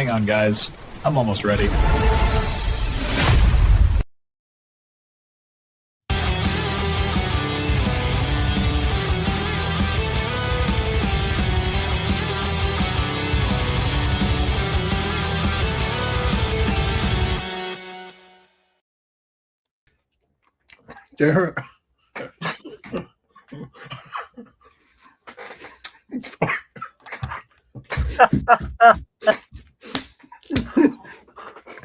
Hang on, guys. I'm almost ready. Derek.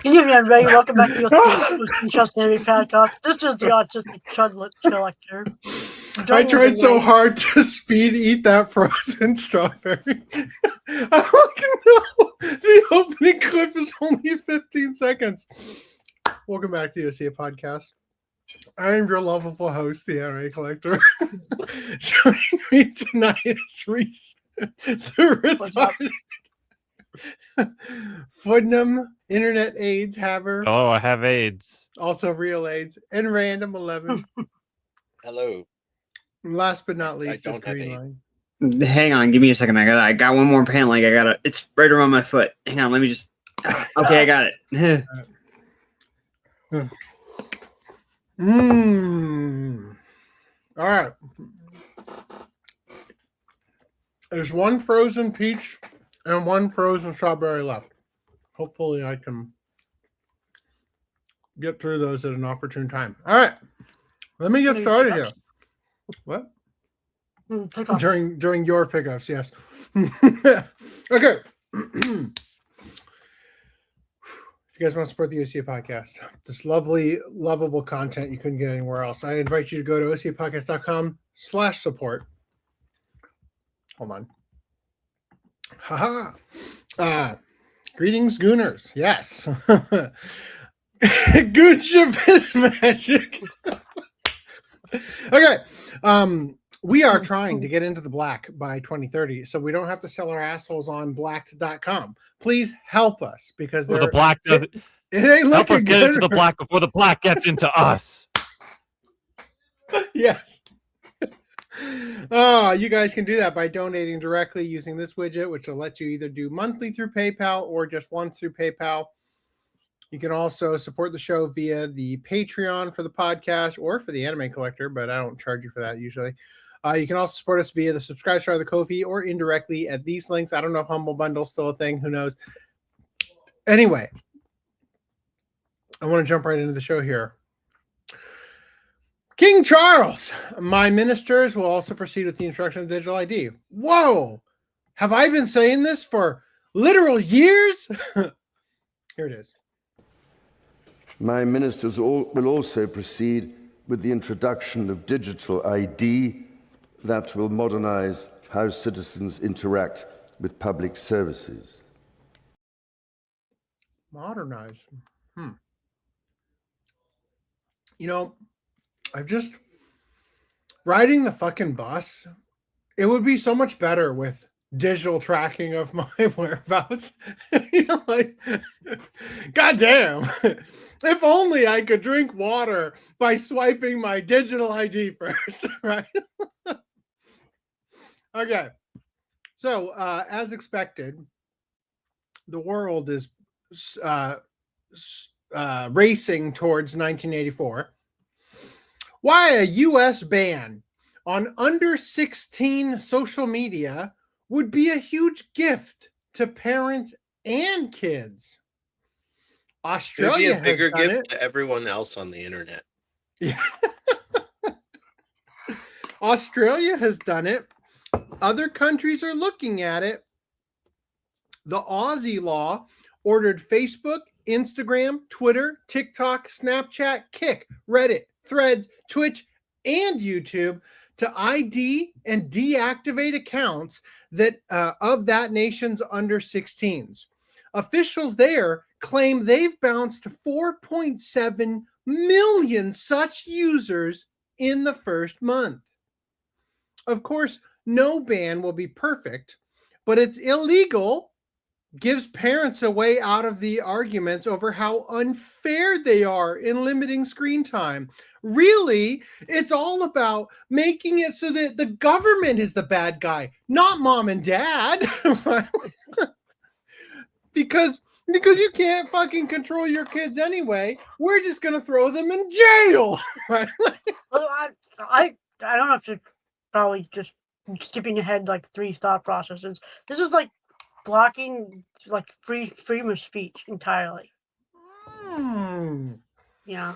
Good evening, everybody. Welcome back to the Just Anime Podcast. This is the Autistic Chudlet Collector. I tried so hard to speed eat that frozen strawberry. I fucking know. The opening clip is only 15 seconds. Welcome back to the OCA Podcast. I am your lovable host, the Anime Collector. Joining me tonight is Reese, the retarded Footnum Internet AIDS haver. Oh, I have AIDS. Also real AIDS. And Random 11. Hello. And last but not least, I is don't have Green AIDS. Line. Hang on, give me a second. I got one more pant leg. It's right around my foot. Hang on, let me just. Okay, I got it. All right. There's one frozen peach and one frozen strawberry left. Hopefully I can get through those at an opportune time. All right. Let me get started here. What? During your pickups, yes. Okay. If you guys want to support the OCA Podcast, this lovely, lovable content you couldn't get anywhere else, I invite you to go to ocapodcast.com/support. Hold on. Haha. Greetings, Gooners. Yes. Goonship is magic. Okay. We are trying to get into the black by 2030, so we don't have to sell our assholes on blacked.com. Please help us because Well, the black doesn't. It ain't Help us looking get good. into the black before the black gets into us. Yes. Oh, you guys can do that by donating directly using this widget, which will let you either do monthly through PayPal or just once through PayPal. You can also support the show via the Patreon for the podcast or for the Anime Collector, but I don't charge you for that usually. You can also support us via the Subscribe Star, the Ko-fi, or indirectly at these links. I don't know if Humble Bundle's still a thing. Who knows? Anyway, I want to jump right into the show here. King Charles, my ministers will also proceed with the introduction of digital ID. Whoa! Have I been saying this for literal years? Here it is. My ministers will also proceed with the introduction of digital ID that will modernize how citizens interact with public services. Modernize. You know, I've just riding the fucking bus. It would be so much better with digital tracking of my whereabouts. You know, like, goddamn. If only I could drink water by swiping my digital ID first, right? Okay. So, as expected, the world is racing towards 1984. Why a U.S. ban on under 16 social media would be a huge gift to parents and kids. Australia It'd be a bigger has done gift it. to everyone else on the internet. Yeah. Australia has done it. Other countries are looking at it. The Aussie law ordered Facebook, Instagram, Twitter, TikTok, Snapchat, Kick, Reddit, Threads, Twitch, and YouTube to ID and deactivate accounts that of that nation's under 16s. Officials there claim they've bounced 4.7 million such users in the first month. Of course, no ban will be perfect, but it's illegal, gives parents a way out of the arguments over how unfair they are in limiting screen time. Really, it's all about making it so that the government is the bad guy, not mom and dad. because you can't fucking control your kids anyway. We're just gonna throw them in jail, right? Well, I don't know if you're probably just skipping ahead like 3 thought processes. This is like blocking like freedom of speech entirely. Yeah.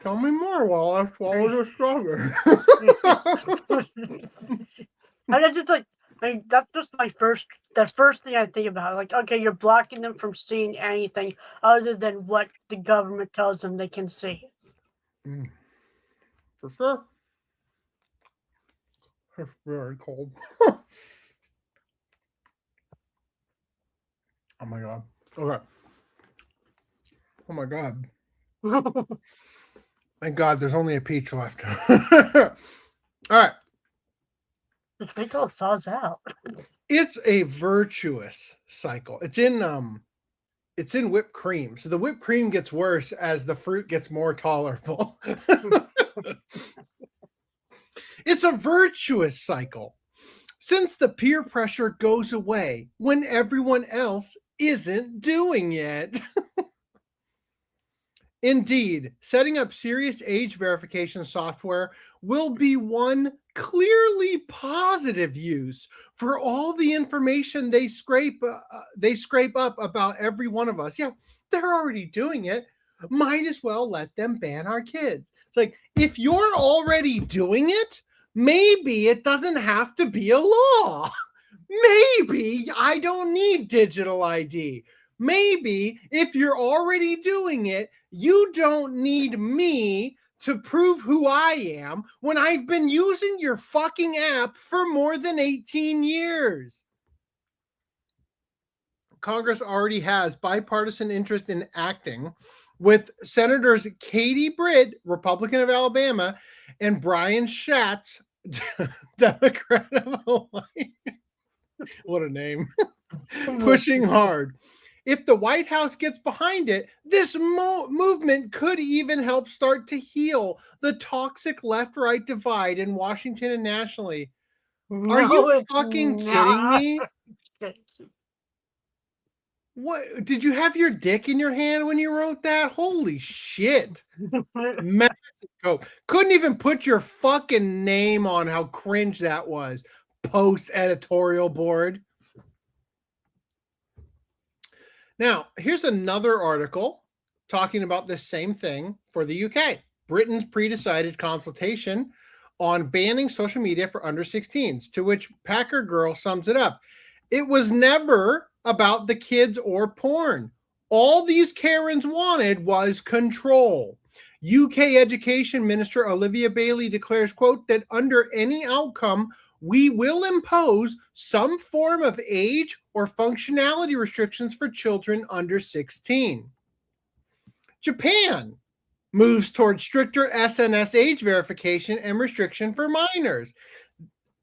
Tell me more while I swallow the strawberry. I just like, that's just the first thing I think about. Like, okay, you're blocking them from seeing anything other than what the government tells them they can see. For sure. It's very cold. Oh my god. Okay. Oh my god. Thank God there's only a peach left. All right. Just wait till it thaws out. It's a virtuous cycle. It's in whipped cream. So the whipped cream gets worse as the fruit gets more tolerable. It's a virtuous cycle. Since the peer pressure goes away when everyone else isn't doing it. Indeed, setting up serious age verification software will be one clearly positive use for all the information they scrape up about every one of us. Yeah, they're already doing it. Might as well let them ban our kids. It's like, if you're already doing it, maybe it doesn't have to be a law. Maybe I don't need digital ID. Maybe if you're already doing it, you don't need me to prove who I am when I've been using your fucking app for more than 18 years. Congress already has bipartisan interest in acting, with Senators Katie Britt, Republican of Alabama, and Brian Schatz, Democrat of Hawaii. What a name. Pushing hard. If the White House gets behind it, this movement could even help start to heal the toxic left-right divide in Washington and nationally. Are you fucking kidding me? What, did you have your dick in your hand when you wrote that? Holy shit. Massive coke. Couldn't even put your fucking name on how cringe that was. Post editorial board. Now, here's another article talking about this same thing for the UK. Britain's pre-decided consultation on banning social media for under 16s, to which Packer Girl sums it up. It was never about the kids or porn. All these Karens wanted was control. UK Education Minister Olivia Bailey declares, quote, that under any outcome, we will impose some form of age or functionality restrictions for children under 16. Japan moves towards stricter SNS age verification and restriction for minors.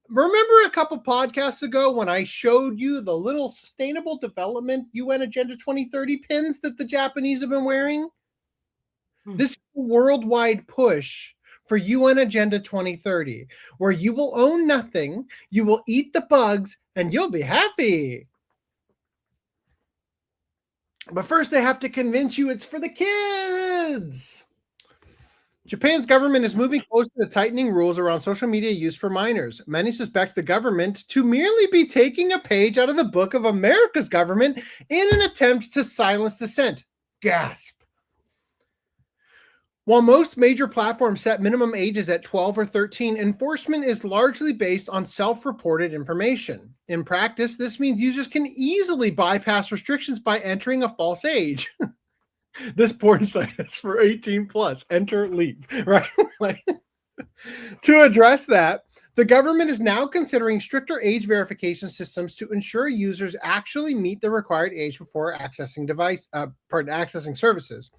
Remember a couple podcasts ago when I showed you the little Sustainable Development UN Agenda 2030 pins that the Japanese have been wearing? This worldwide push for UN Agenda 2030, where you will own nothing, you will eat the bugs, and you'll be happy. But first, they have to convince you it's for the kids. Japan's government is moving closer to tightening rules around social media use for minors. Many suspect the government to merely be taking a page out of the book of America's government in an attempt to silence dissent. Gasp. While most major platforms set minimum ages at 12 or 13, enforcement is largely based on self-reported information. In practice, this means users can easily bypass restrictions by entering a false age. This porn site is for 18 plus. Enter, leave, right? To address that, the government is now considering stricter age verification systems to ensure users actually meet the required age before accessing accessing services.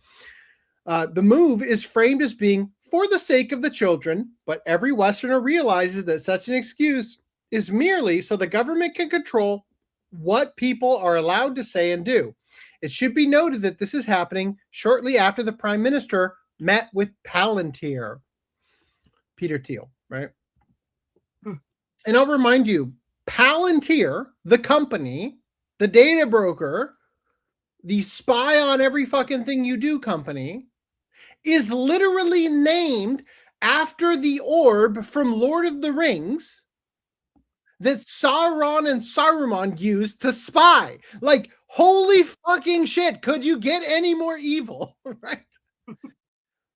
The move is framed as being for the sake of the children, but every Westerner realizes that such an excuse is merely so the government can control what people are allowed to say and do. It should be noted that this is happening shortly after the Prime Minister met with Palantir. Peter Thiel, right? And I'll remind you, Palantir, the company, the data broker, the spy on every fucking thing you do company, is literally named after the orb from Lord of the Rings that Sauron and Saruman used to spy. Like, holy fucking shit, could you get any more evil, right?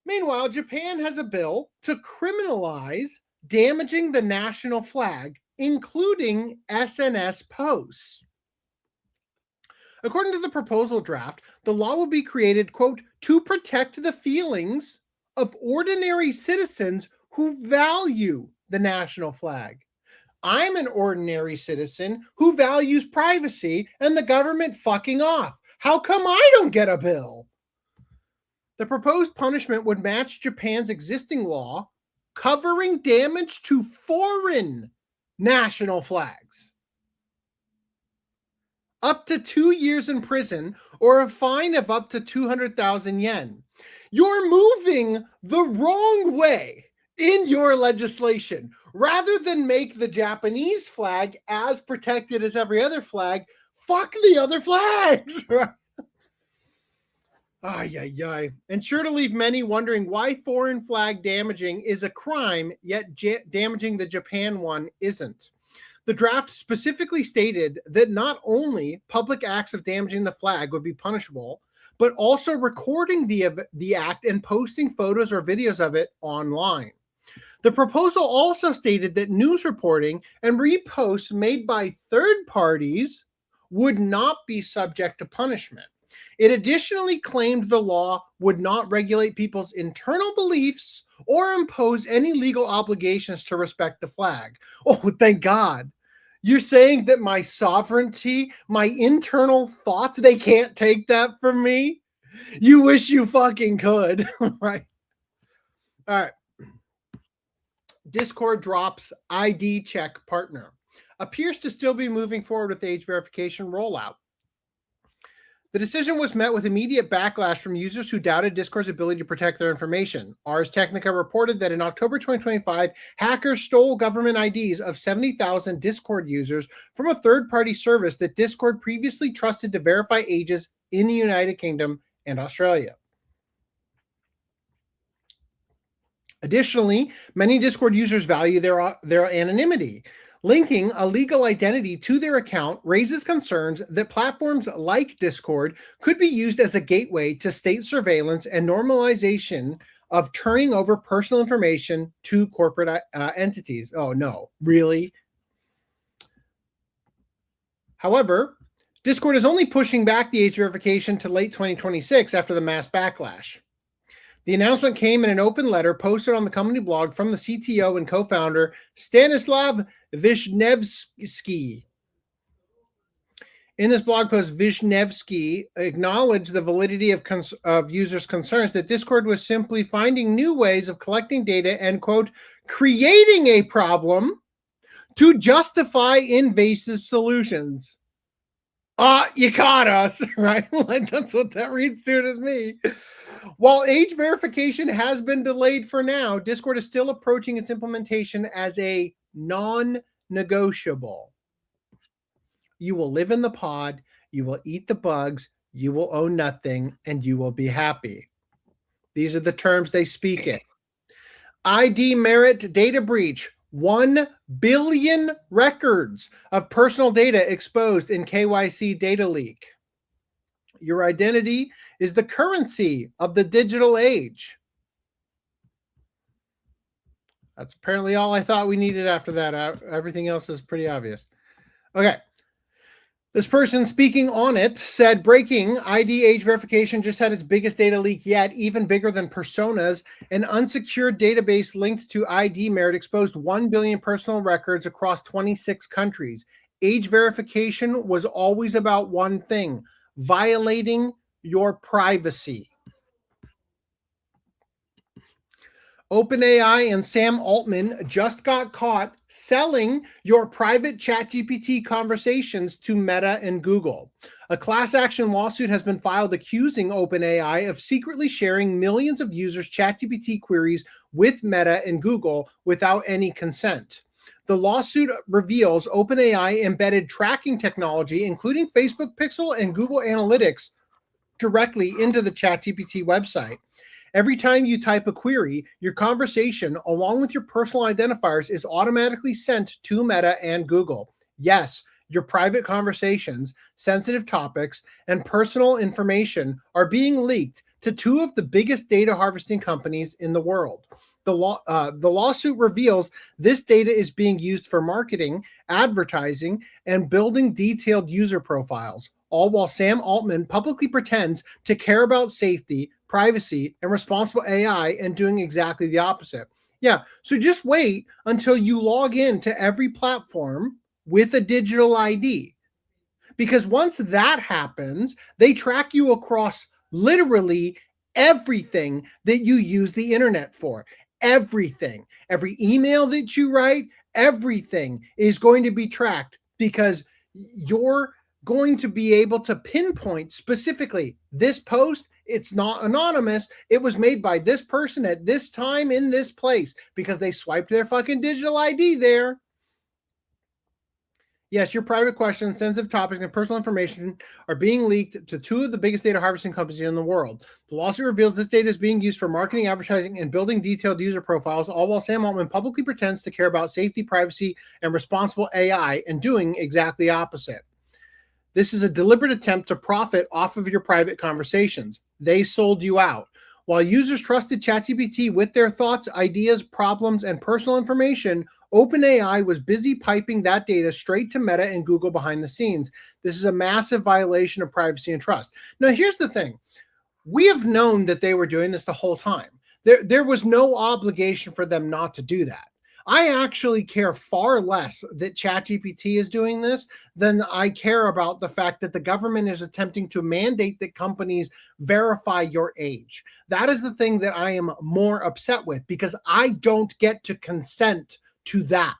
Meanwhile, Japan has a bill to criminalize damaging the national flag, including SNS posts. According to the proposal draft, the law will be created, quote, to protect the feelings of ordinary citizens who value the national flag. I'm an ordinary citizen who values privacy and the government fucking off. How come I don't get a bill? The proposed punishment would match Japan's existing law covering damage to foreign national flags. Up to 2 years in prison or a fine of up to 200,000 yen. You're moving the wrong way in your legislation. Rather than make the Japanese flag as protected as every other flag, fuck the other flags. Ay, ay, ay. And sure to leave many wondering why foreign flag damaging is a crime, yet damaging the Japan one isn't. The draft specifically stated that not only public acts of damaging the flag would be punishable, but also recording the act and posting photos or videos of it online. The proposal also stated that news reporting and reposts made by third parties would not be subject to punishment. It additionally claimed the law would not regulate people's internal beliefs or impose any legal obligations to respect the flag. Oh, thank God. You're saying that my sovereignty, my internal thoughts, they can't take that from me? You wish you fucking could, right? All right. Discord drops ID check partner. Appears to still be moving forward with age verification rollout. The decision was met with immediate backlash from users who doubted Discord's ability to protect their information. Ars Technica reported that in October 2025, hackers stole government IDs of 70,000 Discord users from a third-party service that Discord previously trusted to verify ages in the United Kingdom and Australia. Additionally, many Discord users value their anonymity. Linking a legal identity to their account raises concerns that platforms like Discord could be used as a gateway to state surveillance and normalization of turning over personal information to corporate entities. Oh, no, really? However, Discord is only pushing back the age verification to late 2026 after the mass backlash. The announcement came in an open letter posted on the company blog from the CTO and co-founder Stanislav Vishnevsky. In this blog post, Vishnevsky acknowledged the validity of users' concerns that Discord was simply finding new ways of collecting data and, quote, creating a problem to justify invasive solutions. You caught us, right? Like, that's what that reads to as me. While age verification has been delayed for now, Discord is still approaching its implementation as a non-negotiable. You will live in the pod, you will eat the bugs, you will own nothing, and you will be happy. These are the terms they speak in. ID merit data breach. 1 billion records of personal data exposed in KYC data leak. Your identity is the currency of the digital age. That's apparently all I thought we needed after that. Everything else is pretty obvious. Okay. This person speaking on it said, breaking, ID age verification just had its biggest data leak yet, even bigger than personas. An unsecured database linked to ID merit exposed 1 billion personal records across 26 countries. Age verification was always about one thing, violating your privacy. OpenAI and Sam Altman just got caught selling your private ChatGPT conversations to Meta and Google. A class action lawsuit has been filed accusing OpenAI of secretly sharing millions of users' ChatGPT queries with Meta and Google without any consent. The lawsuit reveals OpenAI embedded tracking technology, including Facebook Pixel and Google Analytics, directly into the ChatGPT website. Every time you type a query, your conversation, along with your personal identifiers, is automatically sent to Meta and Google. Yes, your private conversations, sensitive topics, and personal information are being leaked to two of the biggest data harvesting companies in the world. The lawsuit reveals this data is being used for marketing, advertising, and building detailed user profiles, all while Sam Altman publicly pretends to care about safety, privacy, and responsible AI and doing exactly the opposite. Yeah, so just wait until you log in to every platform with a digital ID. Because once that happens, they track you across literally everything that you use the internet for. Everything. Every email that you write, everything is going to be tracked because you're going to be able to pinpoint specifically this post. It's not anonymous. It was made by this person at this time in this place because they swiped their fucking digital ID there. Yes, your private questions, sensitive topics, and personal information are being leaked to two of the biggest data harvesting companies in the world. The lawsuit reveals this data is being used for marketing, advertising, and building detailed user profiles, all while Sam Altman publicly pretends to care about safety, privacy, and responsible AI and doing exactly the opposite. This is a deliberate attempt to profit off of your private conversations. They sold you out. While users trusted ChatGPT with their thoughts, ideas, problems, and personal information, OpenAI was busy piping that data straight to Meta and Google behind the scenes. This is a massive violation of privacy and trust. Now, here's the thing. We have known that they were doing this the whole time. There was no obligation for them not to do that. I actually care far less that ChatGPT is doing this than I care about the fact that the government is attempting to mandate that companies verify your age. That is the thing that I am more upset with because I don't get to consent to that.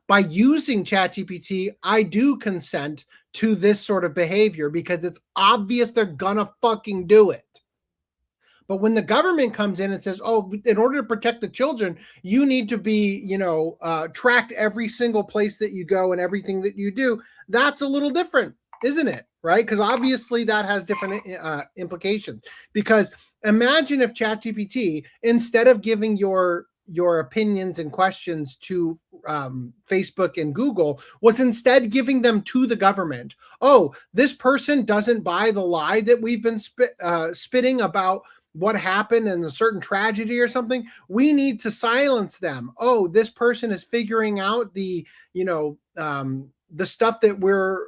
By using ChatGPT, I do consent to this sort of behavior because it's obvious they're gonna fucking do it. But when the government comes in and says, oh, in order to protect the children, you need to be, tracked every single place that you go and everything that you do, that's a little different, isn't it? Right? Because obviously that has different implications. Because imagine if ChatGPT, instead of giving your opinions and questions to Facebook and Google, was instead giving them to the government. Oh, this person doesn't buy the lie that we've been spitting about what happened in a certain tragedy or something. We need to silence them. Oh, this person is figuring out the stuff that we're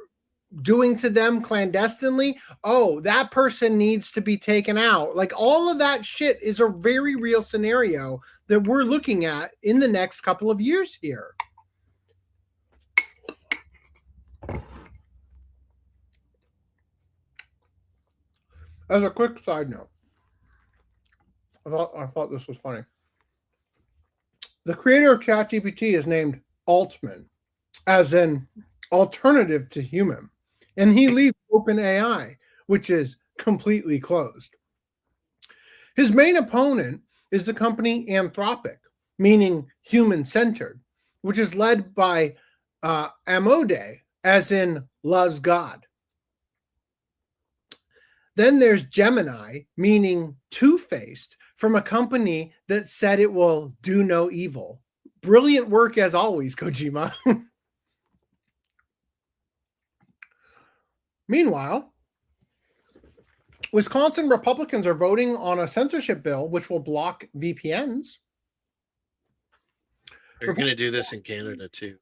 doing to them clandestinely. Oh, that person needs to be taken out. Like all of that shit is a very real scenario that we're looking at in the next couple of years here. As a quick side note, I thought this was funny. The creator of ChatGPT is named Altman, as in alternative to human. And he leads OpenAI, which is completely closed. His main opponent is the company Anthropic, meaning human-centered, which is led by Amode, as in loves God. Then there's Gemini, meaning two-faced, from a company that said it will do no evil. Brilliant work as always, Kojima. Meanwhile, Wisconsin Republicans are voting on a censorship bill which will block VPNs. They're going to do this in Canada too.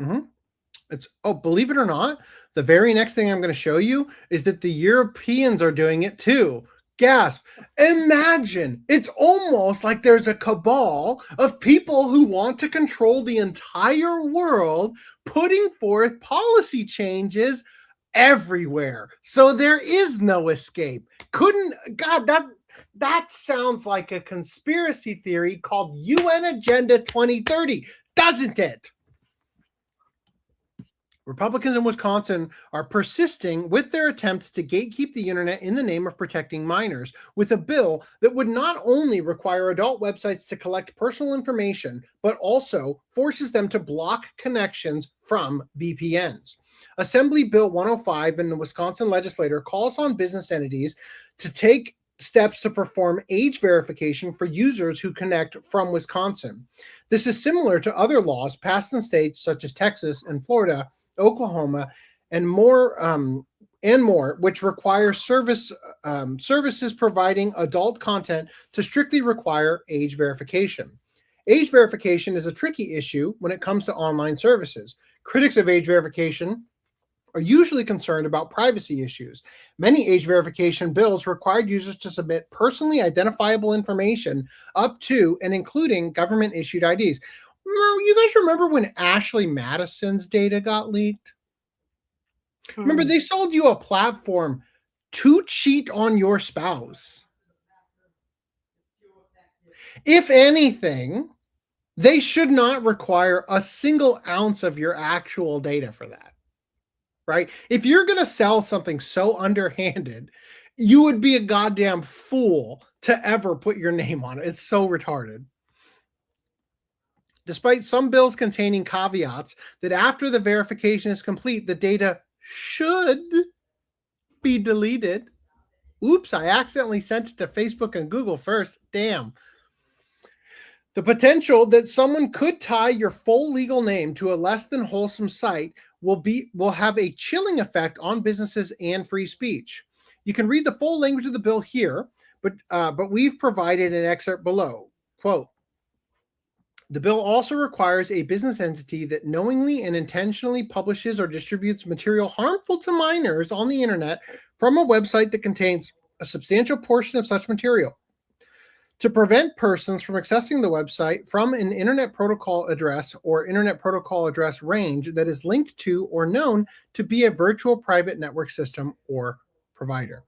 Mm-hmm. Believe it or not, the very next thing I'm going to show you is that the Europeans are doing it too. Gasp. Imagine. It's almost like there's a cabal of people who want to control the entire world, putting forth policy changes everywhere. So there is no escape. That sounds like a conspiracy theory called UN Agenda 2030, doesn't it? Republicans in Wisconsin are persisting with their attempts to gatekeep the internet in the name of protecting minors with a bill that would not only require adult websites to collect personal information, but also forces them to block connections from VPNs. Assembly Bill 105 in the Wisconsin legislature calls on business entities to take steps to perform age verification for users who connect from Wisconsin. This is similar to other laws passed in states such as Texas and Florida, Oklahoma, and more, which require services providing adult content to strictly require age verification. Age verification is a tricky issue when it comes to online services. Critics of age verification are usually concerned about privacy issues. Many age verification bills required users to submit personally identifiable information up to and including government-issued IDs. You guys remember when Ashley Madison's data got leaked? Remember, they sold you a platform to cheat on your spouse. If anything, they should not require a single ounce of your actual data for that. Right? If you're going to sell something so underhanded, you would be a goddamn fool to ever put your name on it. It's so retarded. Despite some bills containing caveats that after the verification is complete, the data should be deleted. Oops, I accidentally sent it to Facebook and Google first. Damn. The potential that someone could tie your full legal name to a less than wholesome site will have a chilling effect on businesses and free speech. You can read the full language of the bill here, but we've provided an excerpt below. Quote, the bill also requires a business entity that knowingly and intentionally publishes or distributes material harmful to minors on the internet from a website that contains a substantial portion of such material to prevent persons from accessing the website from an Internet Protocol address or Internet Protocol address range that is linked to or known to be a virtual private network system or provider.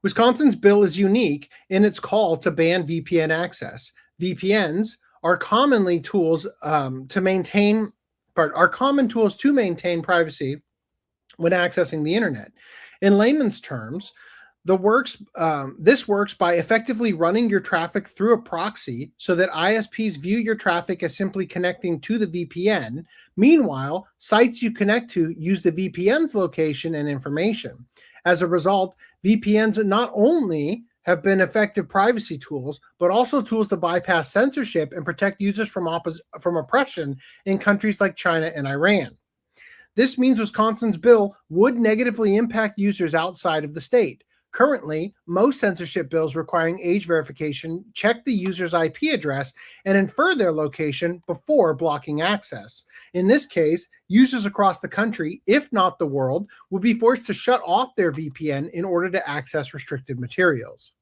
Wisconsin's bill is unique in its call to ban VPN access. VPNs are commonly tools to maintain privacy when accessing the internet. In layman's terms, this works by effectively running your traffic through a proxy so that ISPs view your traffic as simply connecting to the VPN. Meanwhile, sites you connect to use the VPN's location and information. As a result, VPNs not only have been effective privacy tools, but also tools to bypass censorship and protect users from oppression in countries like China and Iran. This means Wisconsin's bill would negatively impact users outside of the state. Currently, most censorship bills requiring age verification check the user's IP address and infer their location before blocking access. In this case, users across the country, if not the world, would be forced to shut off their VPN in order to access restricted materials.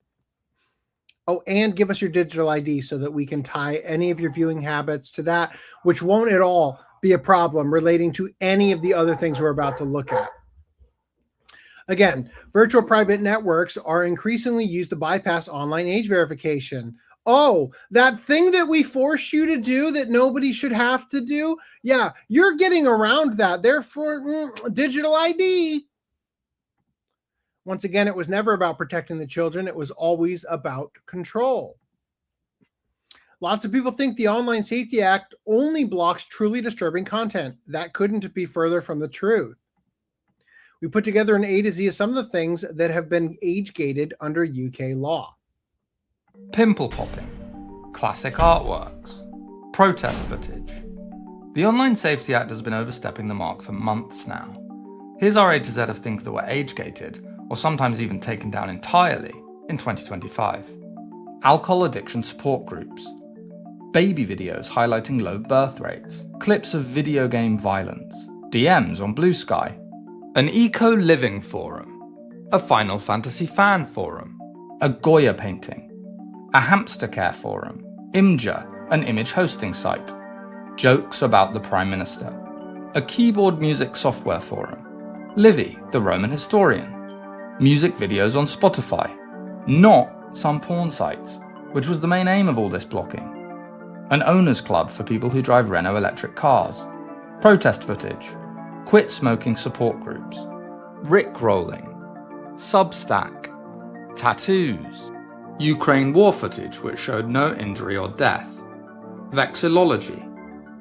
Oh, and give us your digital ID so that we can tie any of your viewing habits to that, which won't at all be a problem relating to any of the other things we're about to look at. Again, virtual private networks are increasingly used to bypass online age verification. Oh, that thing that we force you to do that nobody should have to do? Yeah, you're getting around that. Therefore, digital ID. Once again, it was never about protecting the children. It was always about control. Lots of people think the Online Safety Act only blocks truly disturbing content. That couldn't be further from the truth. We put together an A to Z of some of the things that have been age-gated under UK law. Pimple popping, classic artworks, protest footage. The Online Safety Act has been overstepping the mark for months now. Here's our A to Z of things that were age-gated, or sometimes even taken down entirely, in 2025. Alcohol addiction support groups, baby videos highlighting low birth rates, clips of video game violence, DMs on Blue Sky, an eco-living forum, a Final Fantasy fan forum, a Goya painting, a hamster care forum, Imgur, an image hosting site, jokes about the Prime Minister, a keyboard music software forum, Livy, the Roman historian, music videos on Spotify, not some porn sites, which was the main aim of all this blocking, an owners club for people who drive Renault electric cars, protest footage, quit smoking support groups, rickrolling, Substack, tattoos, Ukraine war footage which showed no injury or death, vexillology,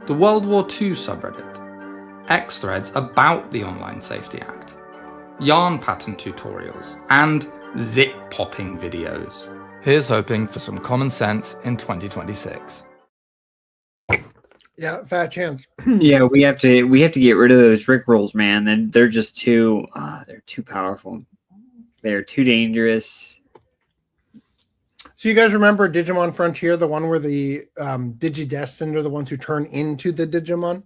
the World War II subreddit, X threads about the Online Safety Act, yarn pattern tutorials, and zit popping videos. Here's hoping for some common sense in 2026. Yeah, fat chance. Yeah, we have to get rid of those Rickrolls, man. They're just too powerful. They're too dangerous. So you guys remember Digimon Frontier, the one where the Digidestined are the ones who turn into the Digimon?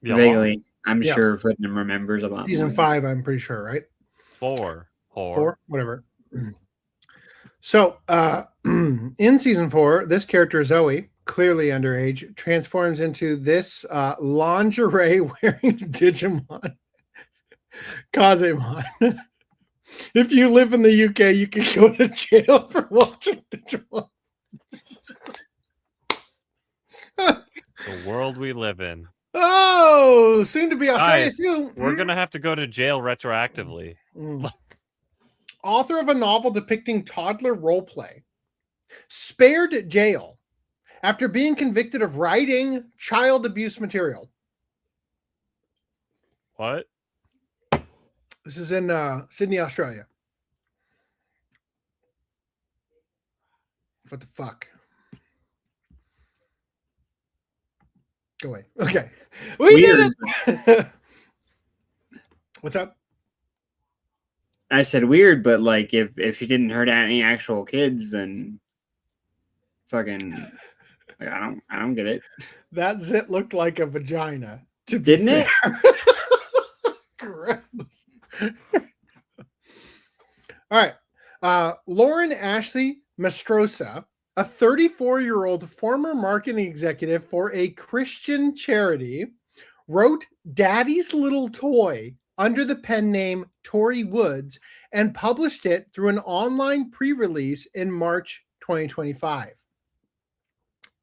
Yeah, Vaguely. I'm Yeah. sure Fredden remembers a lot Season more. 5, I'm pretty sure, right? Four. Whatever. So in season 4, this character Zoe, clearly underage, transforms into this lingerie wearing Digimon, Kazemon. If you live in the UK, you can go to jail for watching Digimon. The world we live in. Oh, soon to be Australia Guys, too. We're gonna have to go to jail retroactively. Author of a novel depicting toddler roleplay spared jail after being convicted of writing child abuse material. What? This is in Sydney, Australia. What the fuck? Go away. Okay. We did it. What's up? I said weird, but like if she didn't hurt any actual kids, then fucking like, I don't get it. That zit looked like a vagina. Didn't it? Gross. All right. Lauren Ashley Mastrosa, a 34-year-old former marketing executive for a Christian charity, wrote Daddy's Little Toy under the pen name Tori Woods and published it through an online pre-release in March 2025.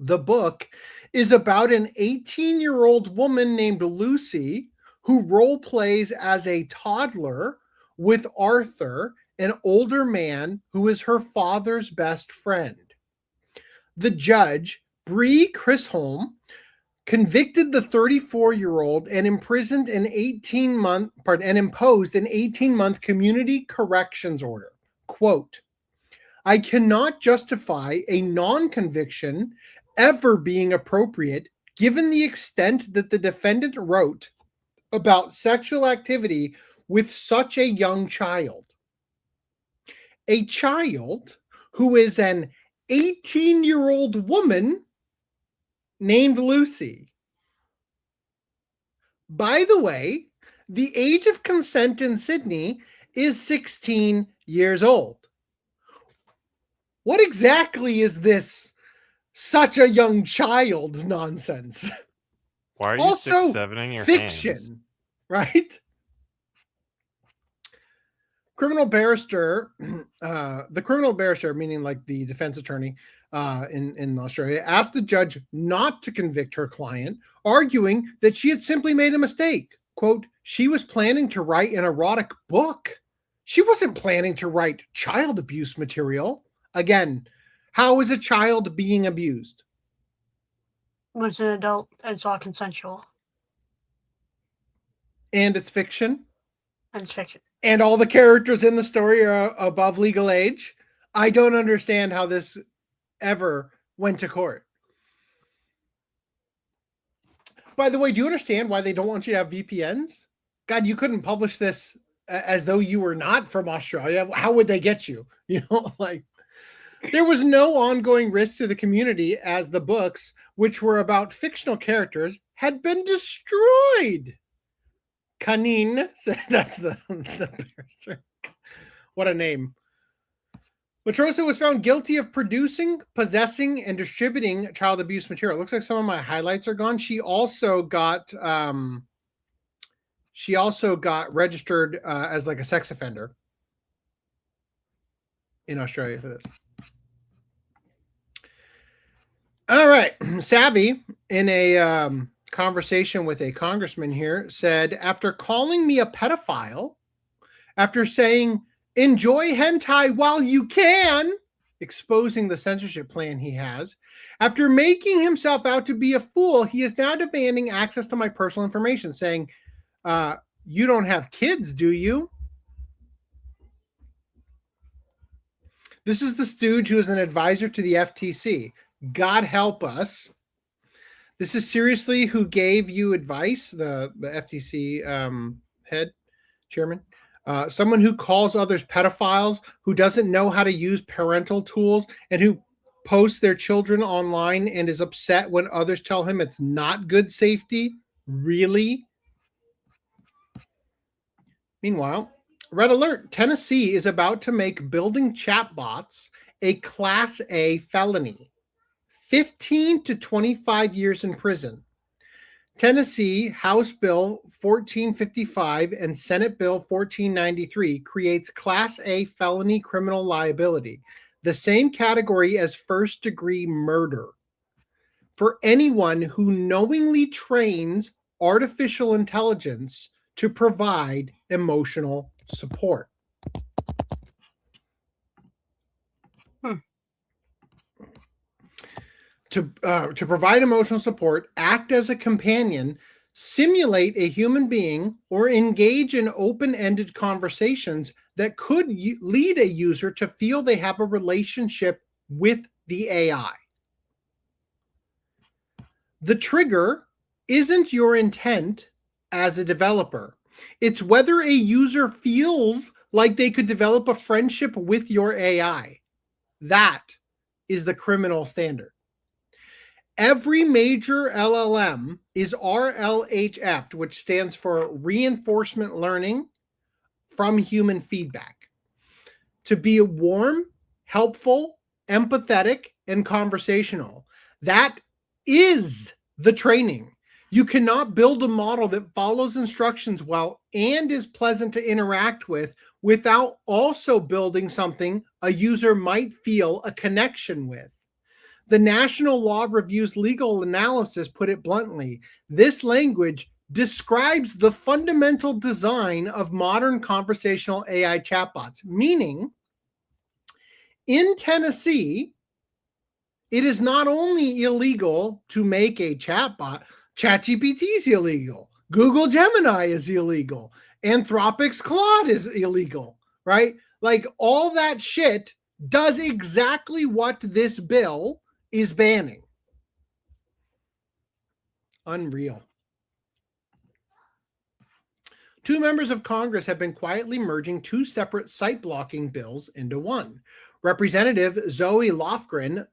The book is about an 18-year-old woman named Lucy who role plays as a toddler with Arthur, an older man who is her father's best friend. The judge, Bree Chisholm, convicted the 34-year-old and imposed an 18-month community corrections order. Quote, I cannot justify a non-conviction ever being appropriate given the extent that the defendant wrote about sexual activity with such a young child. A child who is an 18-year-old woman named Lucy. By the way, the age of consent in Sydney is 16 years old. What exactly is this such a young child nonsense? Why are you Also 6'7"ing your fiction, hands? right? Criminal barrister, the criminal barrister, meaning like the defense attorney in Australia, asked the judge not to convict her client, arguing that she had simply made a mistake. Quote, she was planning to write an erotic book. She wasn't planning to write child abuse material. Again, how is a child being abused? When it's an adult, it's all consensual. And it's fiction. And it's fiction. And all the characters in the story are above legal age. I don't understand how this ever went to court. By the way, do you understand why they don't want you to have VPNs? God, you couldn't publish this as though you were not from Australia. How would they get you? You know, like there was no ongoing risk to the community as the books, which were about fictional characters, had been destroyed. Kanin, that's the barrister. What a name. Matrosa was found guilty of producing, possessing, and distributing child abuse material. It looks like some of my highlights are gone. She also got registered as like a sex offender in Australia for this. All right. Savvy, in a conversation with a congressman here, said, after calling me a pedophile, after saying, enjoy hentai while you can, exposing the censorship plan he has, after making himself out to be a fool, he is now demanding access to my personal information, saying, you don't have kids, do you? This is the stooge who is an advisor to the FTC. God help us. This is seriously who gave you advice, the FTC head chairman. Someone who calls others pedophiles, who doesn't know how to use parental tools, and who posts their children online and is upset when others tell him it's not good safety. Really? Meanwhile, red alert, Tennessee is about to make building chatbots a Class A felony. 15 to 25 years in prison. Tennessee House Bill 1455 and Senate Bill 1493 creates Class A felony criminal liability, the same category as first-degree murder, for anyone who knowingly trains artificial intelligence to provide emotional support. To provide emotional support, act as a companion, simulate a human being, or engage in open-ended conversations that could lead a user to feel they have a relationship with the AI. The trigger isn't your intent as a developer. It's whether a user feels like they could develop a friendship with your AI. That is the criminal standard. Every major LLM is RLHF, which stands for Reinforcement Learning from Human Feedback. To be warm, helpful, empathetic, and conversational. That is the training. You cannot build a model that follows instructions well and is pleasant to interact with without also building something a user might feel a connection with. The National Law Review's legal analysis put it bluntly. This language describes the fundamental design of modern conversational AI chatbots, meaning in Tennessee, it is not only illegal to make a chatbot, ChatGPT is illegal, Google Gemini is illegal, Anthropic's Claude is illegal, right? Like all that shit does exactly what this bill is banning. Unreal. Two members of Congress have been quietly merging two separate site blocking bills into one. Representative Zoe Lofgren,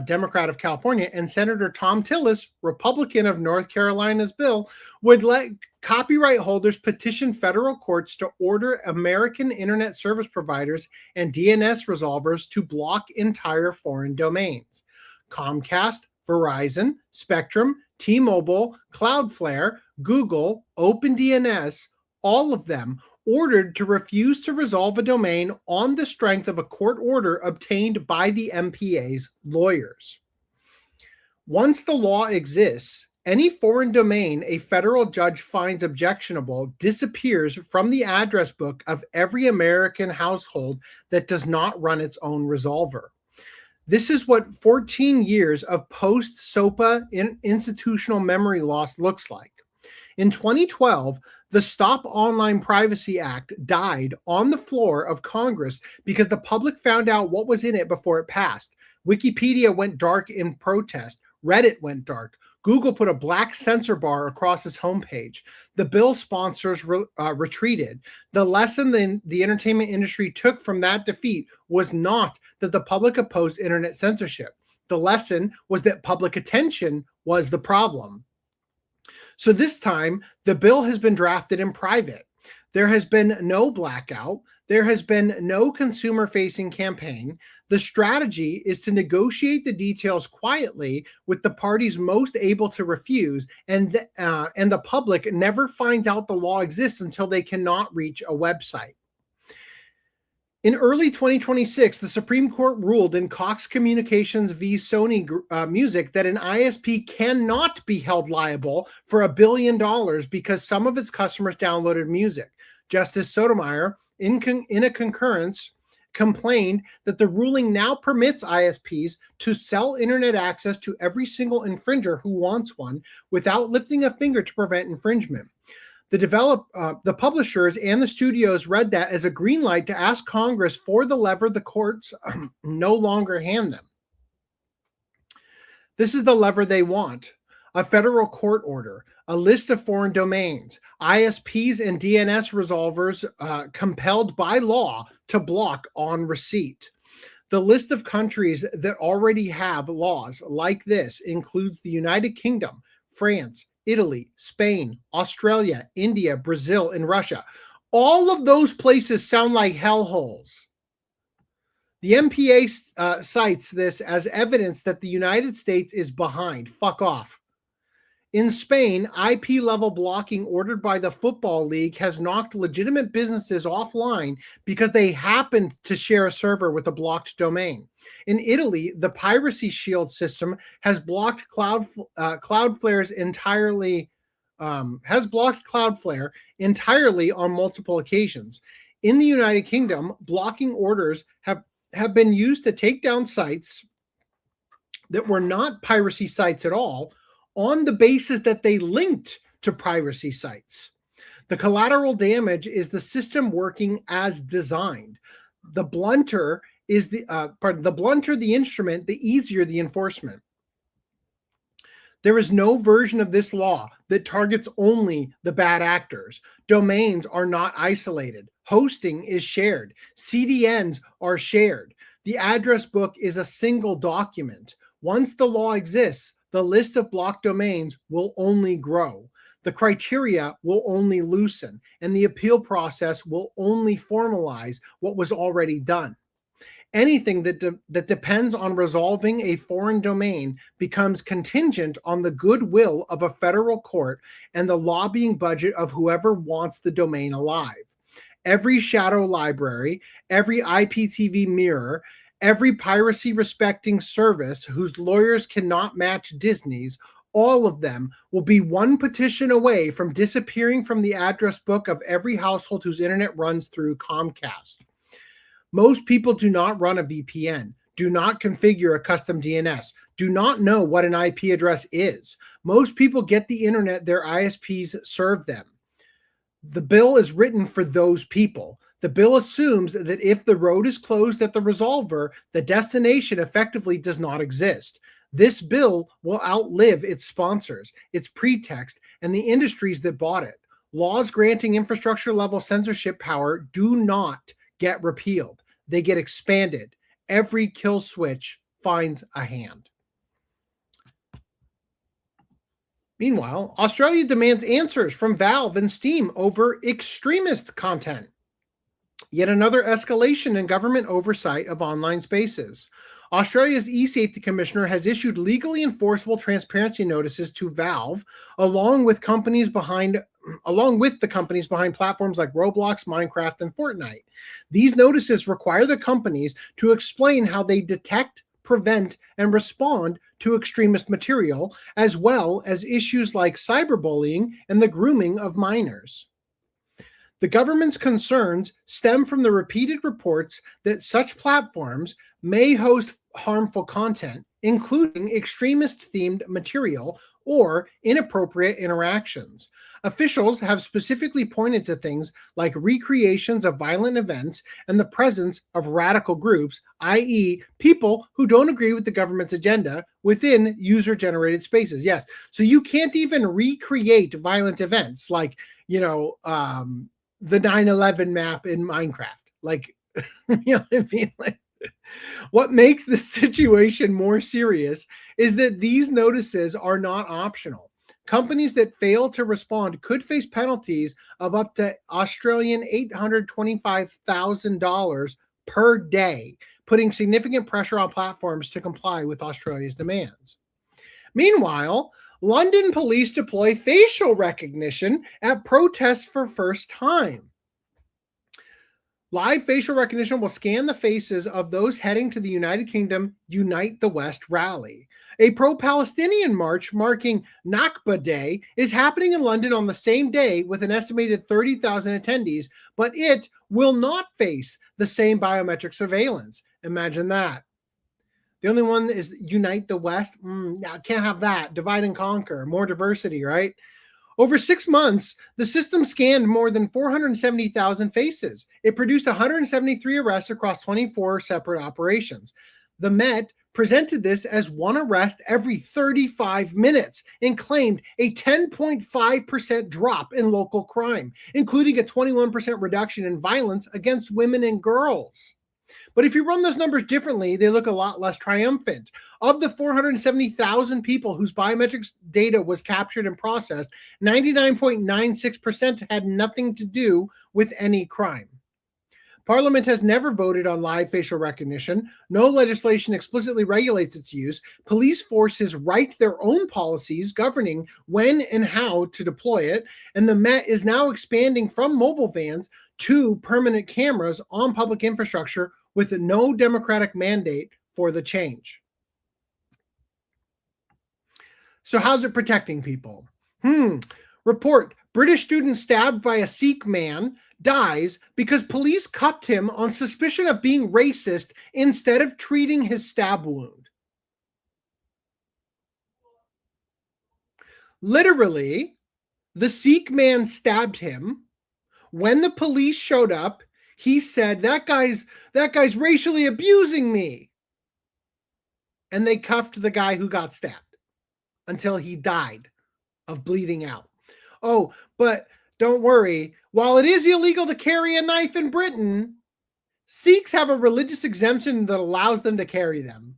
Democrat of California, and Senator Tom Tillis, Republican of North Carolina's bill, would let copyright holders petition federal courts to order American internet service providers and DNS resolvers to block entire foreign domains. Comcast, Verizon, Spectrum, T-Mobile, Cloudflare, Google, OpenDNS, all of them ordered to refuse to resolve a domain on the strength of a court order obtained by the MPA's lawyers. Once the law exists, any foreign domain a federal judge finds objectionable disappears from the address book of every American household that does not run its own resolver. This is what 14 years of post-SOPA institutional memory loss looks like. In 2012, the Stop Online Privacy Act died on the floor of Congress because the public found out what was in it before it passed. Wikipedia went dark in protest. Reddit went dark. Google put a black censor bar across its homepage. The bill sponsors retreated. The lesson the entertainment industry took from that defeat was not that the public opposed internet censorship. The lesson was that public attention was the problem. So this time, the bill has been drafted in private. There has been no blackout. There has been no consumer-facing campaign. The strategy is to negotiate the details quietly with the parties most able to refuse, and the public never finds out the law exists until they cannot reach a website. In early 2026, the Supreme Court ruled in Cox Communications v. Sony Music that an ISP cannot be held liable for $1 billion because some of its customers downloaded music. Justice Sotomayor, in a concurrence, complained that the ruling now permits ISPs to sell internet access to every single infringer who wants one without lifting a finger to prevent infringement. The publishers and the studios read that as a green light to ask Congress for the lever the courts no longer hand them. This is the lever they want: a federal court order, a list of foreign domains, ISPs and DNS resolvers compelled by law to block on receipt. The list of countries that already have laws like this includes the United Kingdom, France, Italy, Spain, Australia, India, Brazil, and Russia. All of those places sound like hellholes. The MPA cites this as evidence that the United States is behind. Fuck off. In Spain, IP-level blocking ordered by the Football League has knocked legitimate businesses offline because they happened to share a server with a blocked domain. In Italy, the Piracy Shield system has blocked Cloudflare entirely on multiple occasions. In the United Kingdom, blocking orders have been used to take down sites that were not piracy sites at all, on the basis that they linked to piracy sites. The collateral damage is the system working as designed. The blunter the instrument, the easier the enforcement. There is no version of this law that targets only the bad actors. Domains are not isolated. Hosting is shared. CDNs are shared. The address book is a single document. Once the law exists, the list of blocked domains will only grow. The criteria will only loosen, and the appeal process will only formalize what was already done. Anything that depends on resolving a foreign domain becomes contingent on the goodwill of a federal court and the lobbying budget of whoever wants the domain alive. Every shadow library, every IPTV mirror, every piracy-respecting service whose lawyers cannot match Disney's, all of them will be one petition away from disappearing from the address book of every household whose internet runs through Comcast. Most people do not run a VPN, do not configure a custom DNS, do not know what an IP address is. Most people get the internet their ISPs serve them. The bill is written for those people. The bill assumes that if the road is closed at the resolver, the destination effectively does not exist. This bill will outlive its sponsors, its pretext, and the industries that bought it. Laws granting infrastructure-level censorship power do not get repealed. They get expanded. Every kill switch finds a hand. Meanwhile, Australia demands answers from Valve and Steam over extremist content. Yet another escalation in government oversight of online spaces. Australia's eSafety Commissioner has issued legally enforceable transparency notices to Valve, along with the companies behind platforms like Roblox, Minecraft, and Fortnite. These notices require the companies to explain how they detect, prevent, and respond to extremist material, as well as issues like cyberbullying and the grooming of minors. The government's concerns stem from the repeated reports that such platforms may host harmful content, including extremist-themed material or inappropriate interactions. Officials have specifically pointed to things like recreations of violent events and the presence of radical groups, i.e., people who don't agree with the government's agenda within user-generated spaces. Yes, so you can't even recreate violent events like, the 9/11 map in Minecraft. Like, you know what I mean? Like, what makes the situation more serious is that these notices are not optional. Companies that fail to respond could face penalties of up to Australian $825,000 per day, putting significant pressure on platforms to comply with Australia's demands. Meanwhile, London police deploy facial recognition at protests for first time. Live facial recognition will scan the faces of those heading to the United Kingdom Unite the West rally. A pro-Palestinian march marking Nakba Day is happening in London on the same day with an estimated 30,000 attendees, but it will not face the same biometric surveillance. Imagine that. The only one is Unite the West. Can't have that. Divide and conquer. More diversity, right? Over 6 months, the system scanned more than 470,000 faces. It produced 173 arrests across 24 separate operations. The Met presented this as one arrest every 35 minutes and claimed a 10.5% drop in local crime, including a 21% reduction in violence against women and girls. But if you run those numbers differently, they look a lot less triumphant. Of the 470,000 people whose biometrics data was captured and processed, 99.96% had nothing to do with any crime. Parliament has never voted on live facial recognition. No legislation explicitly regulates its use. Police forces write their own policies governing when and how to deploy it. And the Met is now expanding from mobile vans to permanent cameras on public infrastructure with no democratic mandate for the change. So how's it protecting people? Report, British student stabbed by a Sikh man dies because police cuffed him on suspicion of being racist instead of treating his stab wound. Literally, the Sikh man stabbed him. When the police showed up, he said, that guy's racially abusing me. And they cuffed the guy who got stabbed until he died of bleeding out. Oh, but don't worry. While it is illegal to carry a knife in Britain, Sikhs have a religious exemption that allows them to carry them.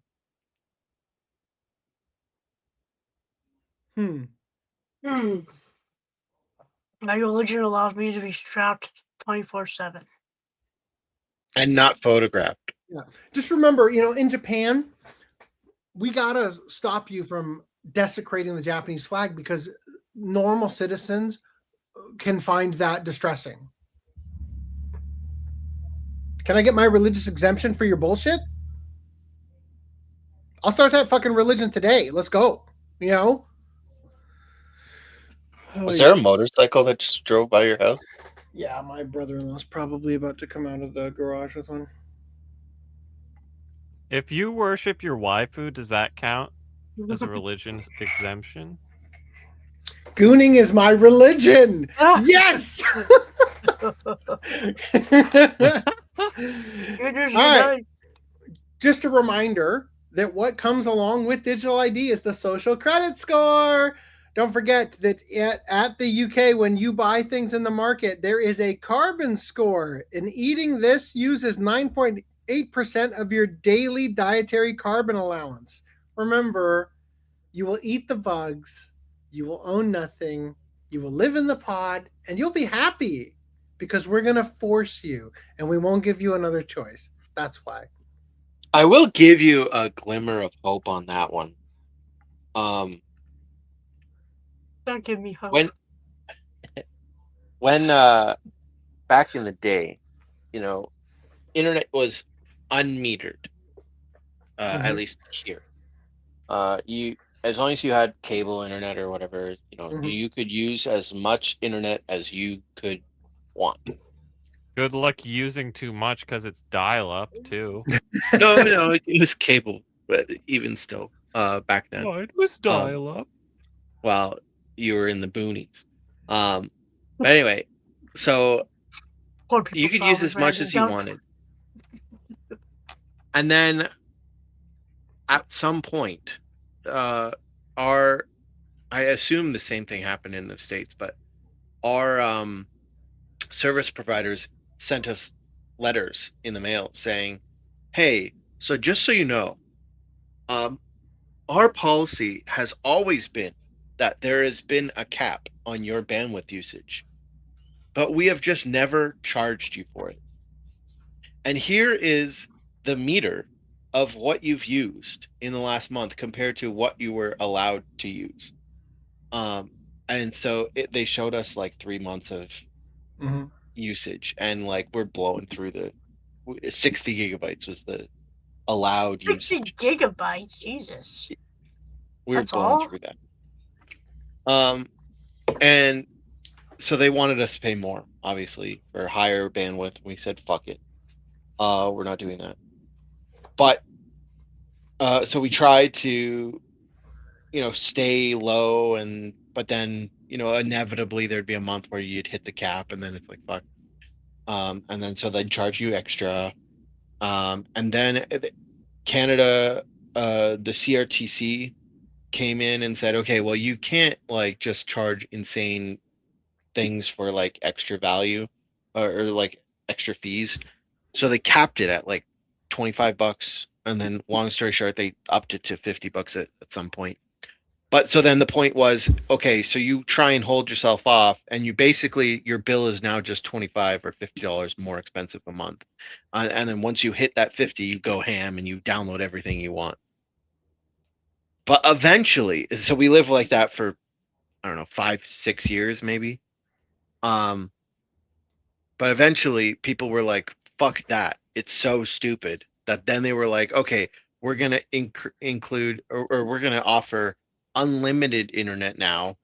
My religion allows me to be strapped 24/7. And not photographed. Yeah. Just remember, in Japan, we gotta stop you from desecrating the Japanese flag because normal citizens can find that distressing. Can I get my religious exemption for your bullshit? I'll start that fucking religion today. Let's go. Was there a motorcycle that just drove by your house? Yeah, my brother-in-law's probably about to come out of the garage with one. If you worship your waifu, does that count as a religion exemption? Gooning is my religion. Yes. All right. Just a reminder that what comes along with digital ID is the social credit score. Don't forget that at the UK, when you buy things in the market, there is a carbon score, and eating this uses 9.8% of your daily dietary carbon allowance. Remember, you will eat the bugs, you will own nothing, you will live in the pod, and you'll be happy because we're going to force you, and we won't give you another choice. That's why. I will give you a glimmer of hope on that one. Don't give me hope. When back in the day, internet was unmetered, at least here. You, as long as you had cable internet or whatever, you could use as much internet as you could want. Good luck using too much because it's dial-up too. No, it was cable, but even still, back then. Oh, it was dial-up. Well, you were in the boonies. But anyway, so you could use as much as you wanted. And then at some point, I assume the same thing happened in the States, but our service providers sent us letters in the mail saying, hey, so just so you know, our policy has always been that there has been a cap on your bandwidth usage, but we have just never charged you for it. And here is the meter of what you've used in the last month compared to what you were allowed to use. And so they showed us like 3 months of usage, and like we're blowing through the 60 gigabytes was the allowed 60 usage. gigabytes, Jesus. We were That's blowing all? through that. And so they wanted us to pay more, obviously, for higher bandwidth. We said, fuck it. We're not doing that. But so we tried to stay low, but then inevitably there'd be a month where you'd hit the cap, and then it's like fuck. And then so they'd charge you extra. And then Canada, the CRTC came in and said, okay, well, you can't like just charge insane things for like extra value or like extra fees. So they capped it at like $25. And then long story short, they upped it to $50 at some point. But so then the point was, okay, so you try and hold yourself off, and you basically, your bill is now just $25 or $50 more expensive a month. And then once you hit that 50, you go ham and you download everything you want. But eventually, so we live like that for, I don't know, 5-6 years maybe. But eventually people were like, fuck that. It's so stupid that then they were like, okay, we're going to include or we're going to offer unlimited internet now.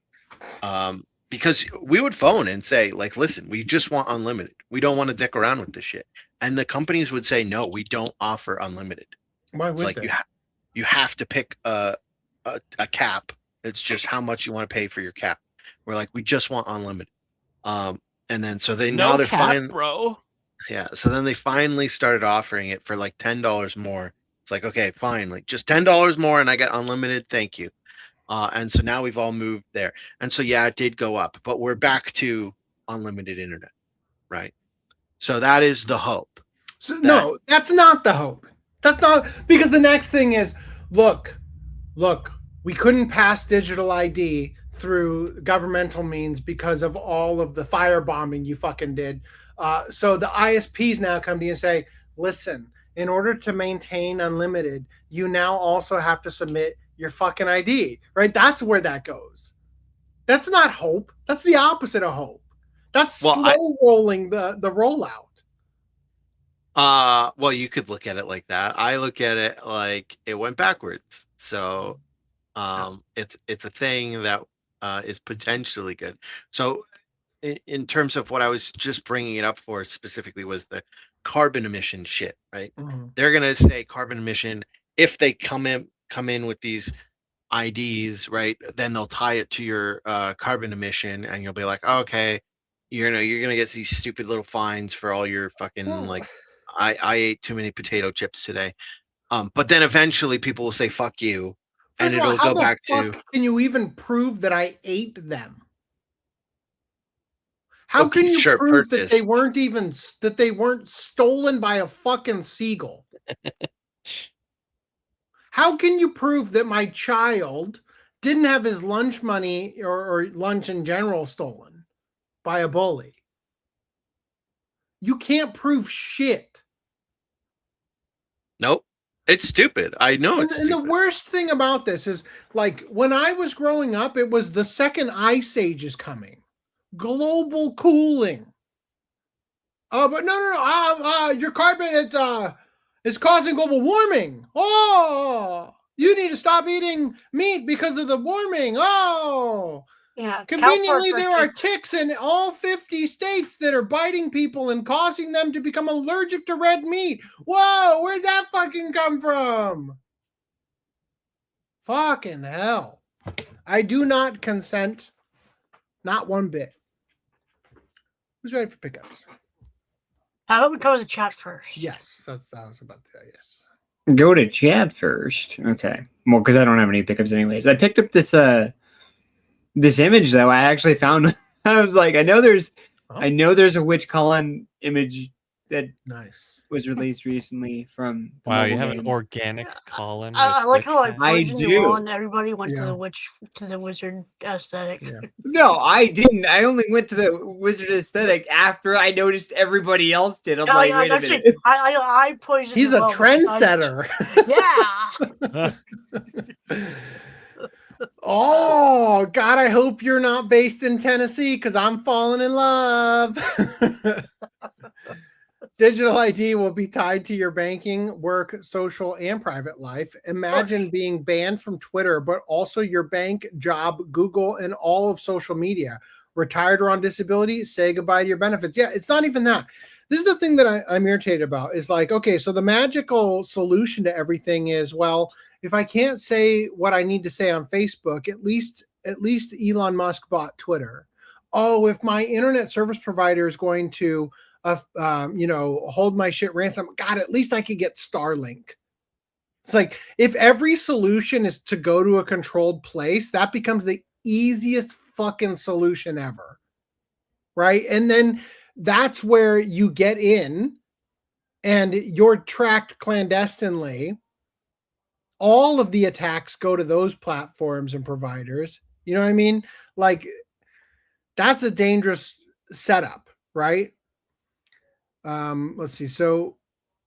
Because we would phone and say like, listen, we just want unlimited. We don't want to dick around with this shit. And the companies would say, no, we don't offer unlimited. Why It's would like they? you have to pick a cap. It's just how much you want to pay for your cap. We're like, we just want unlimited. And then so now they're fine, bro. Yeah. So then they finally started offering it for like $10 more. It's like, okay, fine, like just $10 more, and I get unlimited. Thank you. And so now we've all moved there. And so yeah, it did go up, but we're back to unlimited internet, right? So that is the hope. So no, that's not the hope. That's not, because the next thing is, look, we couldn't pass digital ID through governmental means because of all of the firebombing you fucking did. So the ISPs now come to you and say, listen, in order to maintain unlimited, you now also have to submit your fucking ID, right? That's where that goes. That's not hope. That's the opposite of hope. That's rolling the rollout. Well, you could look at it like that. I look at it like it went backwards. So it's a thing that is potentially good. So in terms of what I was just bringing it up for specifically was the carbon emission shit, right? Mm-hmm. They're going to say carbon emission if they come in with these IDs, right? Then they'll tie it to your carbon emission, and you'll be like, oh, okay, you're going to get these stupid little fines for all your fucking like I ate too many potato chips today. But then eventually people will say fuck you. First And of all, it'll go back how the fuck can you even prove that I ate them? How can you prove that they weren't stolen by a fucking seagull? How can you prove that my child didn't have his lunch money or lunch in general stolen by a bully? You can't prove shit. Nope. It's stupid. I know it's stupid. And the worst thing about this is, like, when I was growing up, it was the second ice age is coming. Global cooling. But no. Your carbon is causing global warming. Oh, you need to stop eating meat because of the warming. Oh. Yeah. Conveniently, there are ticks in all 50 states that are biting people and causing them to become allergic to red meat. Whoa, where'd that fucking come from? Fucking hell. I do not consent. Not one bit. Who's ready for pickups? How about we go to the chat first? Yes, that was about that, yes. Go to chat first. Okay. Well, because I don't have any pickups anyways. I picked up this image though. I actually found I was like, I know there's a Witch Colin image that was released recently from Wow, you have an organic Colin. I like how I poisoned do. you all and everybody went to the wizard aesthetic. Yeah. No, I didn't. I only went to the wizard aesthetic after I noticed everybody else did. I'm like, wait a minute. I poisoned. He's a trendsetter. Yeah. Oh, God, I hope you're not based in Tennessee because I'm falling in love. Digital ID will be tied to your banking, work, social, and private life. Imagine being banned from Twitter, but also your bank, job, Google, and all of social media. Retired or on disability, say goodbye to your benefits. Yeah, it's not even that. This is the thing that I'm irritated about is like, okay, so the magical solution to everything is, well, if I can't say what I need to say on Facebook, at least Elon Musk bought Twitter. Oh, if my internet service provider is going to hold my shit ransom, God, at least I could get Starlink. It's like, if every solution is to go to a controlled place, that becomes the easiest fucking solution ever. Right? And then that's where you get in and you're tracked clandestinely. All of the attacks go to those platforms and providers. You know what I mean? Like, that's a dangerous setup, right? Let's see. So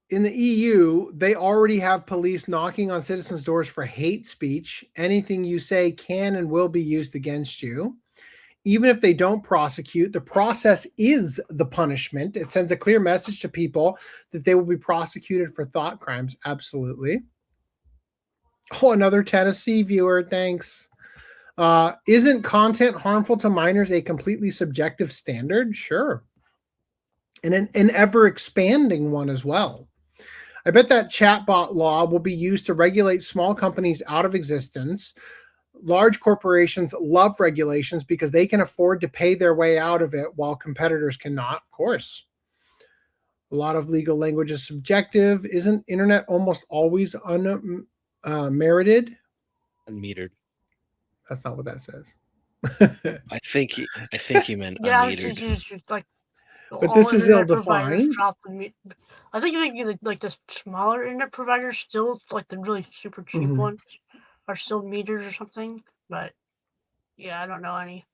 in the EU, they already have police knocking on citizens' doors for hate speech. Anything you say can and will be used against you. Even if they don't prosecute, the process is the punishment. It sends a clear message to people that they will be prosecuted for thought crimes. Absolutely. Oh, another Tennessee viewer. Thanks. Isn't content harmful to minors a completely subjective standard? Sure. And an ever expanding one as well. I bet that chatbot law will be used to regulate small companies out of existence. Large corporations love regulations because they can afford to pay their way out of it while competitors cannot, of course. A lot of legal language is subjective. Isn't internet almost always unmerited? Unmetered. That's not what that says. I think he meant Yeah, unmetered. it's like, But this is ill-defined. I think like the smaller internet providers still, like the really super cheap ones, are still meters or something. But yeah, I don't know any.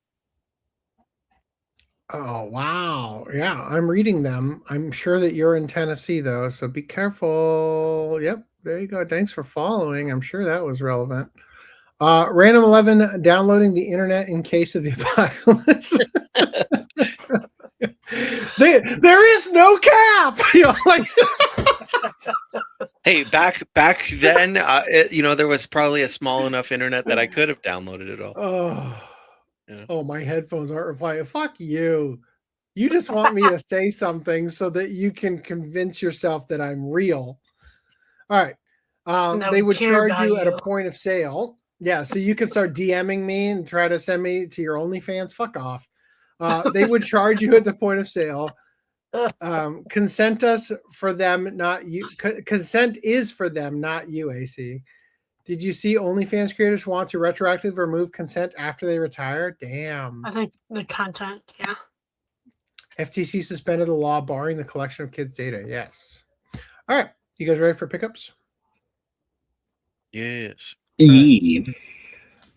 Oh, wow. Yeah, I'm reading them. I'm sure that you're in Tennessee, though, so be careful. Yep, there you go. Thanks for following. I'm sure that was relevant. Random 11 downloading the internet in case of the apocalypse. There is no cap. Hey, back then, there was probably a small enough internet that I could have downloaded it all. Oh, Yeah. Oh, my headphones aren't replying. Fuck you. You just want me to say something so that you can convince yourself that I'm real. All right. They would charge you at a point of sale. Yeah, so you could start DMing me and try to send me to your OnlyFans. Fuck off. They would charge you at the point of sale. Consent us for them, not you. Consent is for them, not you, AC. Did you see OnlyFans creators want to retroactively remove consent after they retire? Damn. I think the content, yeah. FTC suspended the law barring the collection of kids' data. Yes. All right. You guys ready for pickups? Yes. Yeah.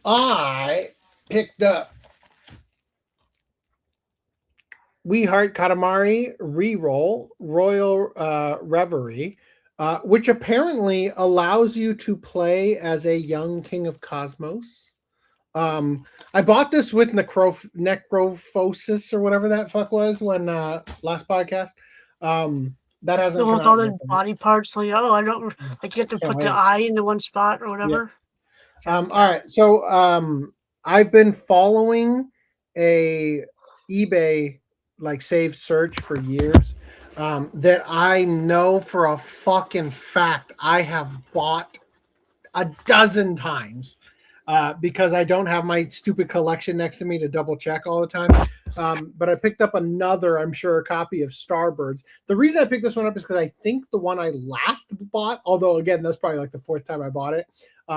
I picked up We Heart Katamari Reroll Royal Reverie, which apparently allows you to play as a young king of cosmos. I bought this with necrophosis or whatever that fuck was when last podcast. That hasn't with all the body parts, like I don't, like you have to put the eye into one spot or whatever. Yeah. All right, so I've been following a eBay like saved search for years that I know for a fucking fact I have bought a dozen times because I don't have my stupid collection next to me to double check all the time. But I picked up another, I'm sure, a copy of Starbirds. The reason I picked this one up is because I think the one I last bought, although again, that's probably like the fourth time I bought it,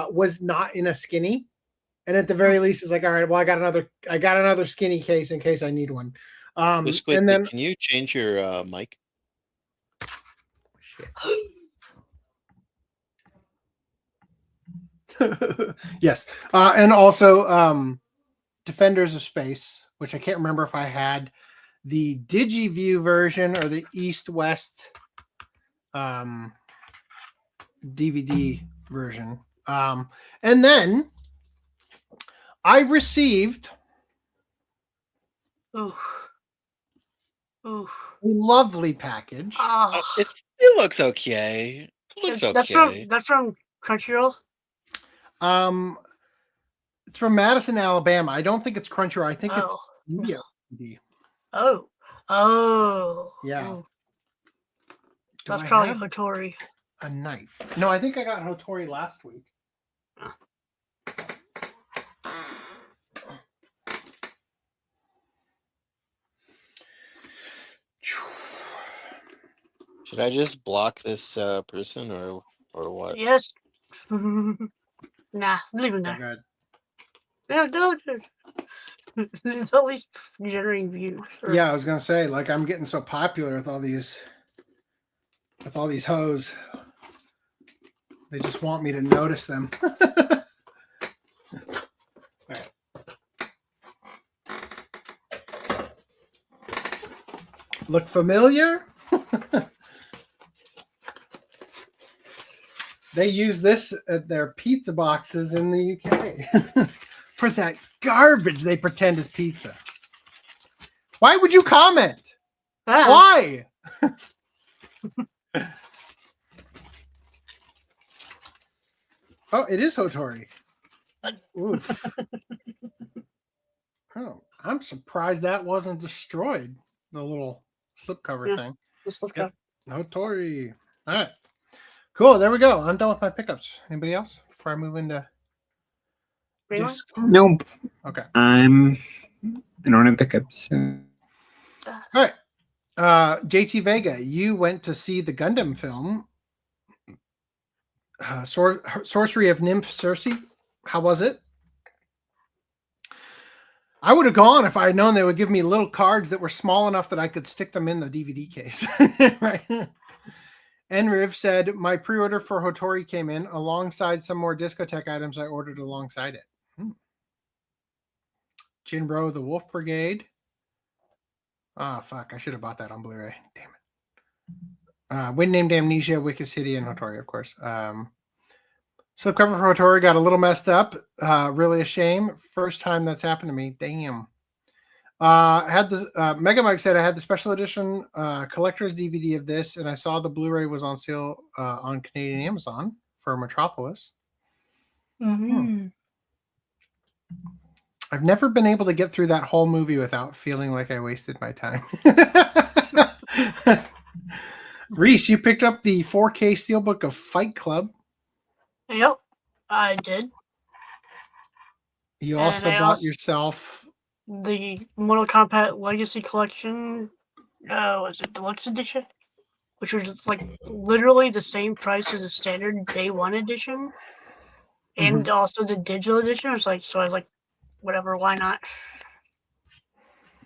was not in a skinny. And at the very least, it's like, all right, well, I got another skinny case in case I need one. And then, can you change your mic? Shit. Yes. And also Defenders of Space, which I can't remember if I had the DigiView version or the East-West DVD version. And then I received a lovely package. It looks okay. That's from Crunchyroll. It's from Madison, Alabama. I don't think it's Crunchyroll. I think it's Media. Yeah. That's probably Hotori. A knife. No, I think I got Hotori last week. Should I just block this person or what? Yes. Nah, leave him Oh, there. God. No. It's at least generating views. Or- Yeah, I was gonna say, like, I'm getting so popular with all these hoes. They just want me to notice them. Alright. Look familiar? They use this at their pizza boxes in the UK for that garbage they pretend is pizza. Why would you comment? Ah, Why? Oh, it is Hotori. Oof. Oh, I'm surprised that wasn't destroyed. The little slipcover Yeah. thing. just look Yep. up. Hotori. All right. Cool. There we go. I'm done with my pickups. Anybody else before I move into Greenlight? Discord? Nope. Okay. I don't have pickups. So. All right. JT Vega, you went to see the Gundam film, Sorcery of Nymph Circe. How was it? I would have gone if I had known they would give me little cards that were small enough that I could stick them in the DVD case. Right. Enriv said, my pre-order for Hotori came in alongside some more discotheque items I ordered alongside it. Jinro, the Wolf Brigade. Ah, fuck. I should have bought that on Blu-ray. Damn it. Wind Named Amnesia, Wicked City, and Hotori, of course. Slipcover for Hotori got a little messed up. Really a shame. First time that's happened to me. Damn. I had the Mega Mike said I had the special edition collector's DVD of this, and I saw the Blu-ray was on sale on Canadian Amazon for Metropolis. Mm-hmm. I've never been able to get through that whole movie without feeling like I wasted my time. Reese, you picked up the 4K steelbook of Fight Club. Yep, I did. You And also I bought also- yourself. The Mortal Kombat Legacy Collection, was it Deluxe Edition? Which was like literally the same price as the standard Day 1 edition. And also the digital edition. I was like, whatever, why not?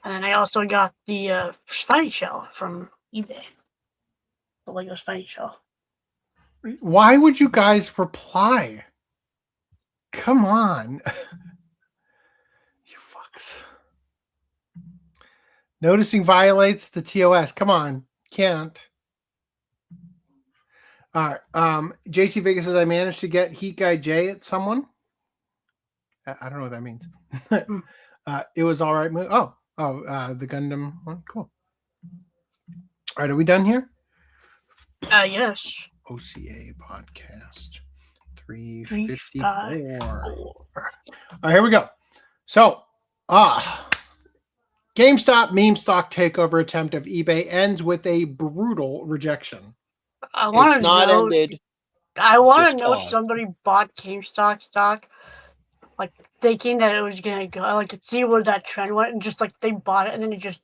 And then I also got the Spiny Shell from eBay. The Lego Spiny Shell. Why would you guys reply? Come on. You fucks. Noticing violates the TOS. Come on. Can't. All right. JT Vegas says I managed to get Heat Guy J at someone. I don't know what that means. It was all right. The Gundam one. Cool. All right. Are we done here? Yes. OCA podcast 354. 354. All right, here we go. So, GameStop meme stock takeover attempt of eBay ends with a brutal rejection. I want It's to not know. ended. I want Just to know pause. somebody bought GameStop stock, like thinking that it was gonna go, like to see where that trend went, and just like they bought it and then it just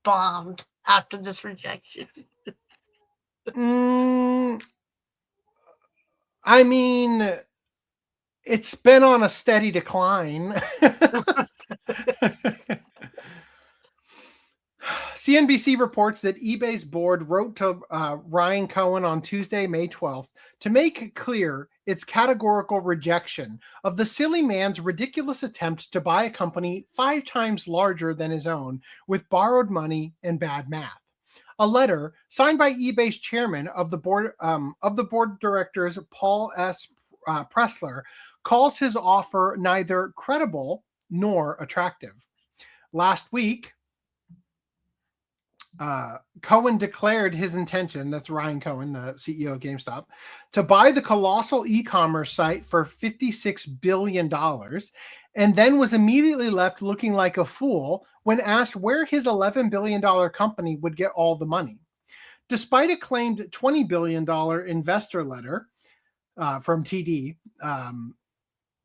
bombed after this rejection. I mean, it's been on a steady decline. CNBC reports that eBay's board wrote to Ryan Cohen on Tuesday, May 12th, to make clear its categorical rejection of the silly man's ridiculous attempt to buy a company 5 times larger than his own with borrowed money and bad math. A letter signed by eBay's chairman of the board of directors, Paul S. Pressler, calls his offer neither credible nor attractive. Last week, Cohen declared his intention, that's Ryan Cohen, the CEO of GameStop, to buy the colossal e-commerce site for $56 billion, and then was immediately left looking like a fool when asked where his $11 billion company would get all the money. Despite a claimed $20 billion investor letter from TD,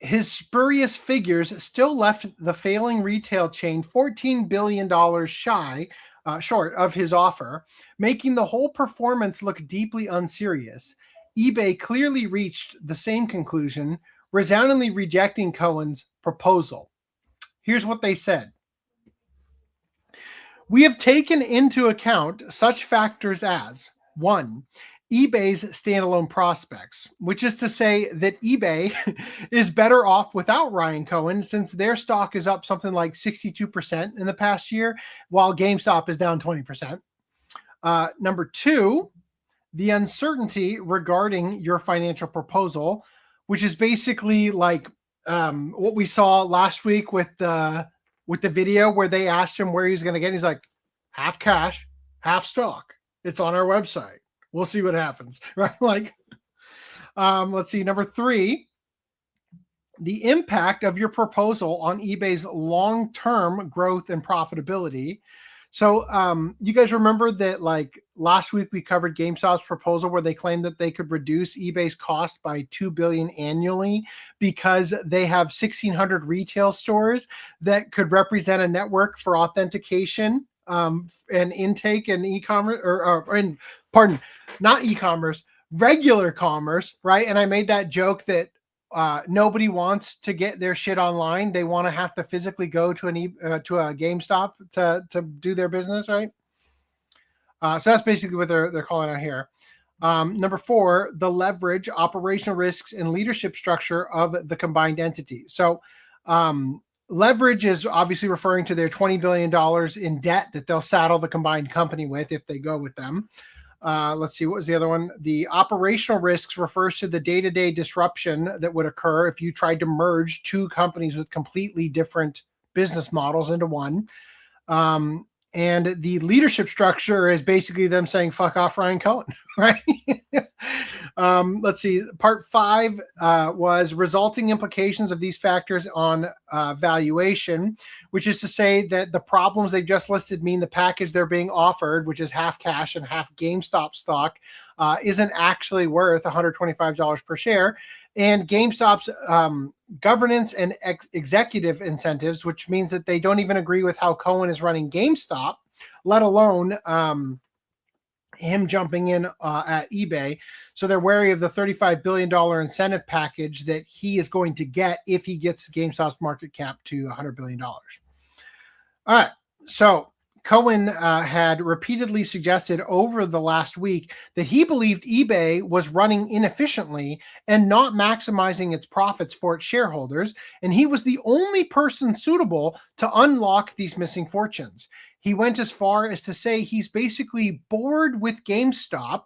his spurious figures still left the failing retail chain $14 billion shy short of his offer, making the whole performance look deeply unserious. eBay clearly reached the same conclusion, resoundingly rejecting Cohen's proposal. Here's what they said. We have taken into account such factors as 1. eBay's standalone prospects, which is to say that eBay is better off without Ryan Cohen since their stock is up something like 62% in the past year, while GameStop is down 20%. Number 2, the uncertainty regarding your financial proposal, which is basically like what we saw last week with the video where they asked him where he's going to get. He's like, half cash, half stock. It's on our website. We'll see what happens, right? Like, let's see. Number 3, the impact of your proposal on eBay's long-term growth and profitability. So you guys remember that like last week we covered GameStop's proposal where they claimed that they could reduce eBay's cost by $2 billion annually because they have 1,600 retail stores that could represent a network for authentication and intake and e-commerce not e-commerce, regular commerce, right? And I made that joke that nobody wants to get their shit online. They want to have to physically go to to a GameStop to do their business, right? So that's basically what they're calling out here. Number 4, the leverage, operational risks, and leadership structure of the combined entity. So leverage is obviously referring to their $20 billion in debt that they'll saddle the combined company with if they go with them. Let's see, what was the other one? The operational risks refers to the day-to-day disruption that would occur if you tried to merge two companies with completely different business models into one. And the leadership structure is basically them saying, fuck off Ryan Cohen, right? Let's see. Part 5 was resulting implications of these factors on valuation, which is to say that the problems they've just listed mean the package they're being offered, which is half cash and half GameStop stock, isn't actually worth $125 per share. And GameStop's governance and executive incentives, which means that they don't even agree with how Cohen is running GameStop, let alone him jumping in at eBay. So they're wary of the $35 billion incentive package that he is going to get if he gets GameStop's market cap to $100 billion. All right. So Cohen had repeatedly suggested over the last week that he believed eBay was running inefficiently and not maximizing its profits for its shareholders, and he was the only person suitable to unlock these missing fortunes. He went as far as to say he's basically bored with GameStop,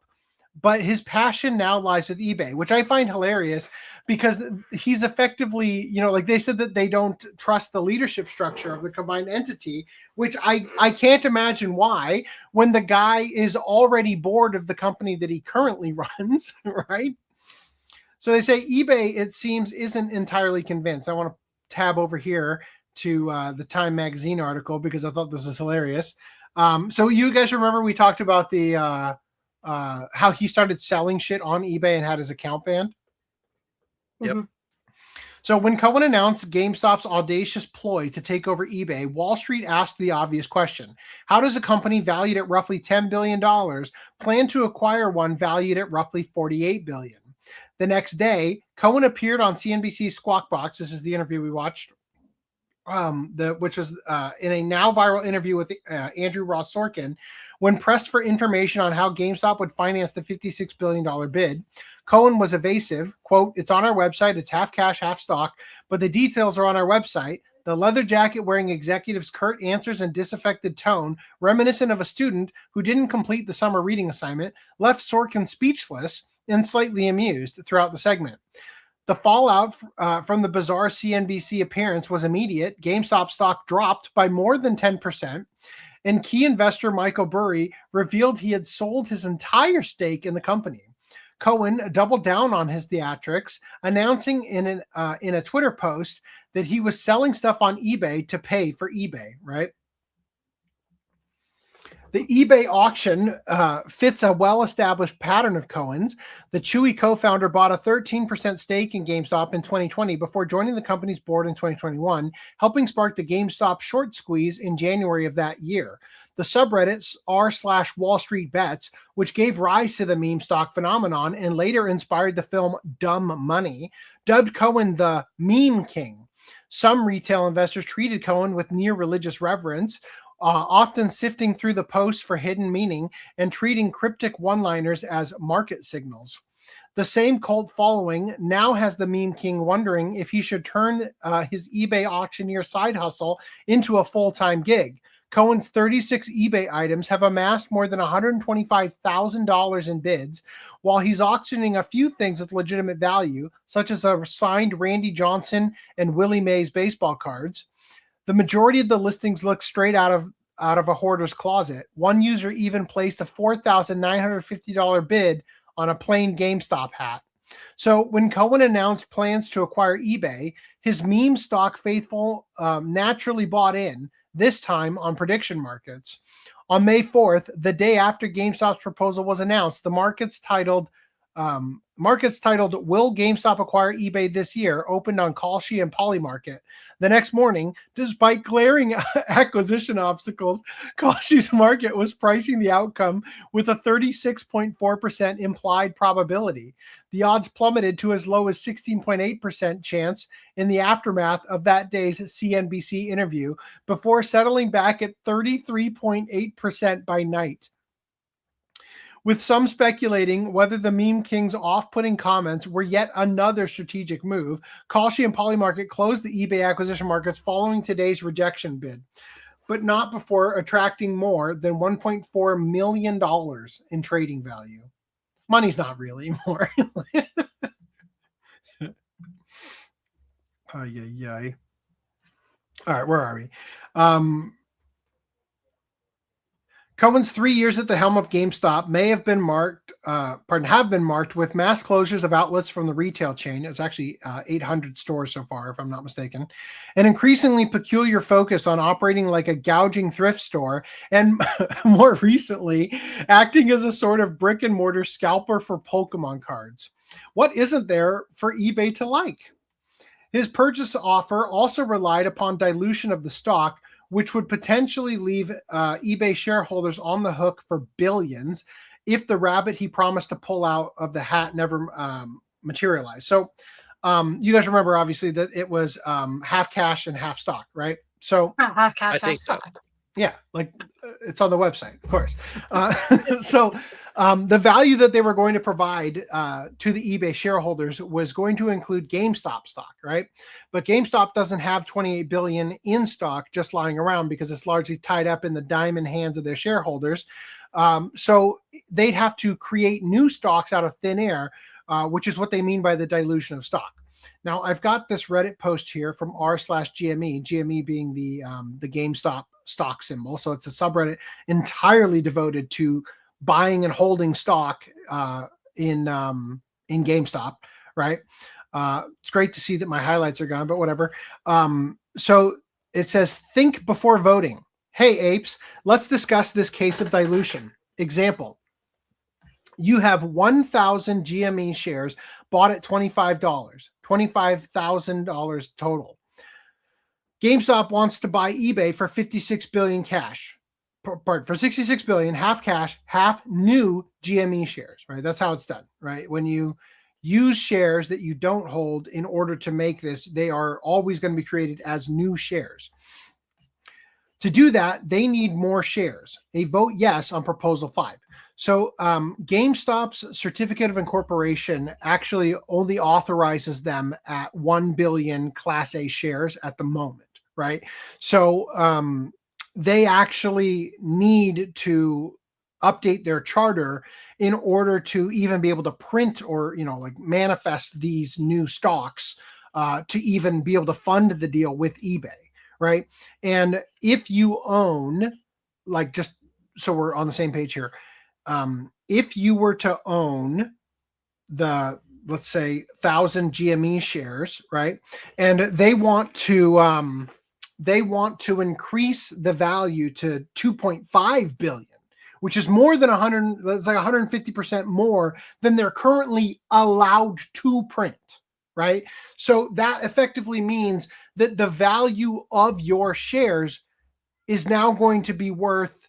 but his passion now lies with eBay, which I find hilarious because he's effectively, like they said that they don't trust the leadership structure of the combined entity, which I can't imagine why when the guy is already bored of the company that he currently runs, right? So they say eBay, it seems, isn't entirely convinced. I want to tab over here to the Time Magazine article because I thought this was hilarious. So you guys remember we talked about the how he started selling shit on eBay and had his account banned? Yep. Mhm. So when Cohen announced GameStop's audacious ploy to take over eBay, Wall Street asked the obvious question. How does a company valued at roughly $10 billion plan to acquire one valued at roughly $48 billion? The next day, Cohen appeared on CNBC's Squawk Box. This is the interview we watched. Which was in a now viral interview with Andrew Ross Sorkin. When pressed for information on how GameStop would finance the $56 billion bid, Cohen was evasive. Quote, "It's on our website. It's half cash, half stock, but the details are on our website." The leather jacket wearing executive's curt answers and disaffected tone, reminiscent of a student who didn't complete the summer reading assignment, left Sorkin speechless and slightly amused throughout the segment. The fallout from the bizarre CNBC appearance was immediate. GameStop stock dropped by more than 10%, and key investor Michael Burry revealed he had sold his entire stake in the company. Cohen doubled down on his theatrics, announcing in a Twitter post that he was selling stuff on eBay to pay for eBay, right? The eBay auction fits a well-established pattern of Cohen's. The Chewy co-founder bought a 13% stake in GameStop in 2020 before joining the company's board in 2021, helping spark the GameStop short squeeze in January of that year. The subreddits r/Wall Street Bets, which gave rise to the meme stock phenomenon and later inspired the film Dumb Money, dubbed Cohen the Meme King. Some retail investors treated Cohen with near religious reverence, often sifting through the posts for hidden meaning and treating cryptic one-liners as market signals. The same cult following now has the Meme King wondering if he should turn his eBay auctioneer side hustle into a full-time gig. Cohen's 36 eBay items have amassed more than $125,000 in bids, while he's auctioning a few things with legitimate value, such as a signed Randy Johnson and Willie Mays baseball cards. The majority of the listings look straight out of a hoarder's closet. One user even placed a $4,950 bid on a plain GameStop hat. So when Cohen announced plans to acquire eBay, his meme stock faithful naturally bought in, this time on prediction markets. On May 4th, the day after GameStop's proposal was announced, the markets titled Will GameStop Acquire eBay This Year opened on Kalshi and Polymarket. The next morning, despite glaring acquisition obstacles, Kalshi's market was pricing the outcome with a 36.4% implied probability. The odds plummeted to as low as 16.8% chance in the aftermath of that day's CNBC interview, before settling back at 33.8% by night. With some speculating whether the Meme King's off-putting comments were yet another strategic move, Kalshi and Polymarket closed the eBay acquisition markets following today's rejection bid, but not before attracting more than $1.4 million in trading value. Money's not really more. All right, where are we? Cohen's 3 years at the helm of GameStop may have been marked with mass closures of outlets from the retail chain. It's actually 800 stores so far, if I'm not mistaken. An increasingly peculiar focus on operating like a gouging thrift store, and more recently, acting as a sort of brick and mortar scalper for Pokemon cards. What isn't there for eBay to like? His purchase offer also relied upon dilution of the stock, which would potentially leave eBay shareholders on the hook for billions if the rabbit he promised to pull out of the hat never materialized. So you guys remember, obviously, that it was half cash and half stock, right? So half cash, I think half stock. yeah, like it's on the website, of course. So the value that they were going to provide to the eBay shareholders was going to include GameStop stock, right? But GameStop doesn't have $28 billion in stock just lying around because it's largely tied up in the diamond hands of their shareholders. So they'd have to create new stocks out of thin air, which is what they mean by the dilution of stock. Now, I've got this Reddit post here from r/GME, GME being the GameStop stock symbol. So it's a subreddit entirely devoted to buying and holding stock in GameStop, right? It's great to see that my highlights are gone, but whatever. So it says, think before voting. Hey, apes, let's discuss this case of dilution. Example. You have 1,000 GME shares bought at $25, $25,000 total. GameStop wants to buy eBay for $56 billion cash. For $66 billion, half cash, half new GME shares, right? That's how it's done, right? When you use shares that you don't hold in order to make this, they are always going to be created as new shares. To do that, they need more shares. A vote yes on Proposal 5. So GameStop's certificate of incorporation actually only authorizes them at 1 billion Class A shares at the moment, right? So they actually need to update their charter in order to even be able to print or, like manifest these new stocks to even be able to fund the deal with eBay, right? And if you own, like, just so we're on the same page here, if you were to own the, let's say, 1,000 GME shares, right, and they want to increase the value to 2.5 billion, which is more than 100. That's like 150% more than they're currently allowed to print, right? So that effectively means that the value of your shares is now going to be worth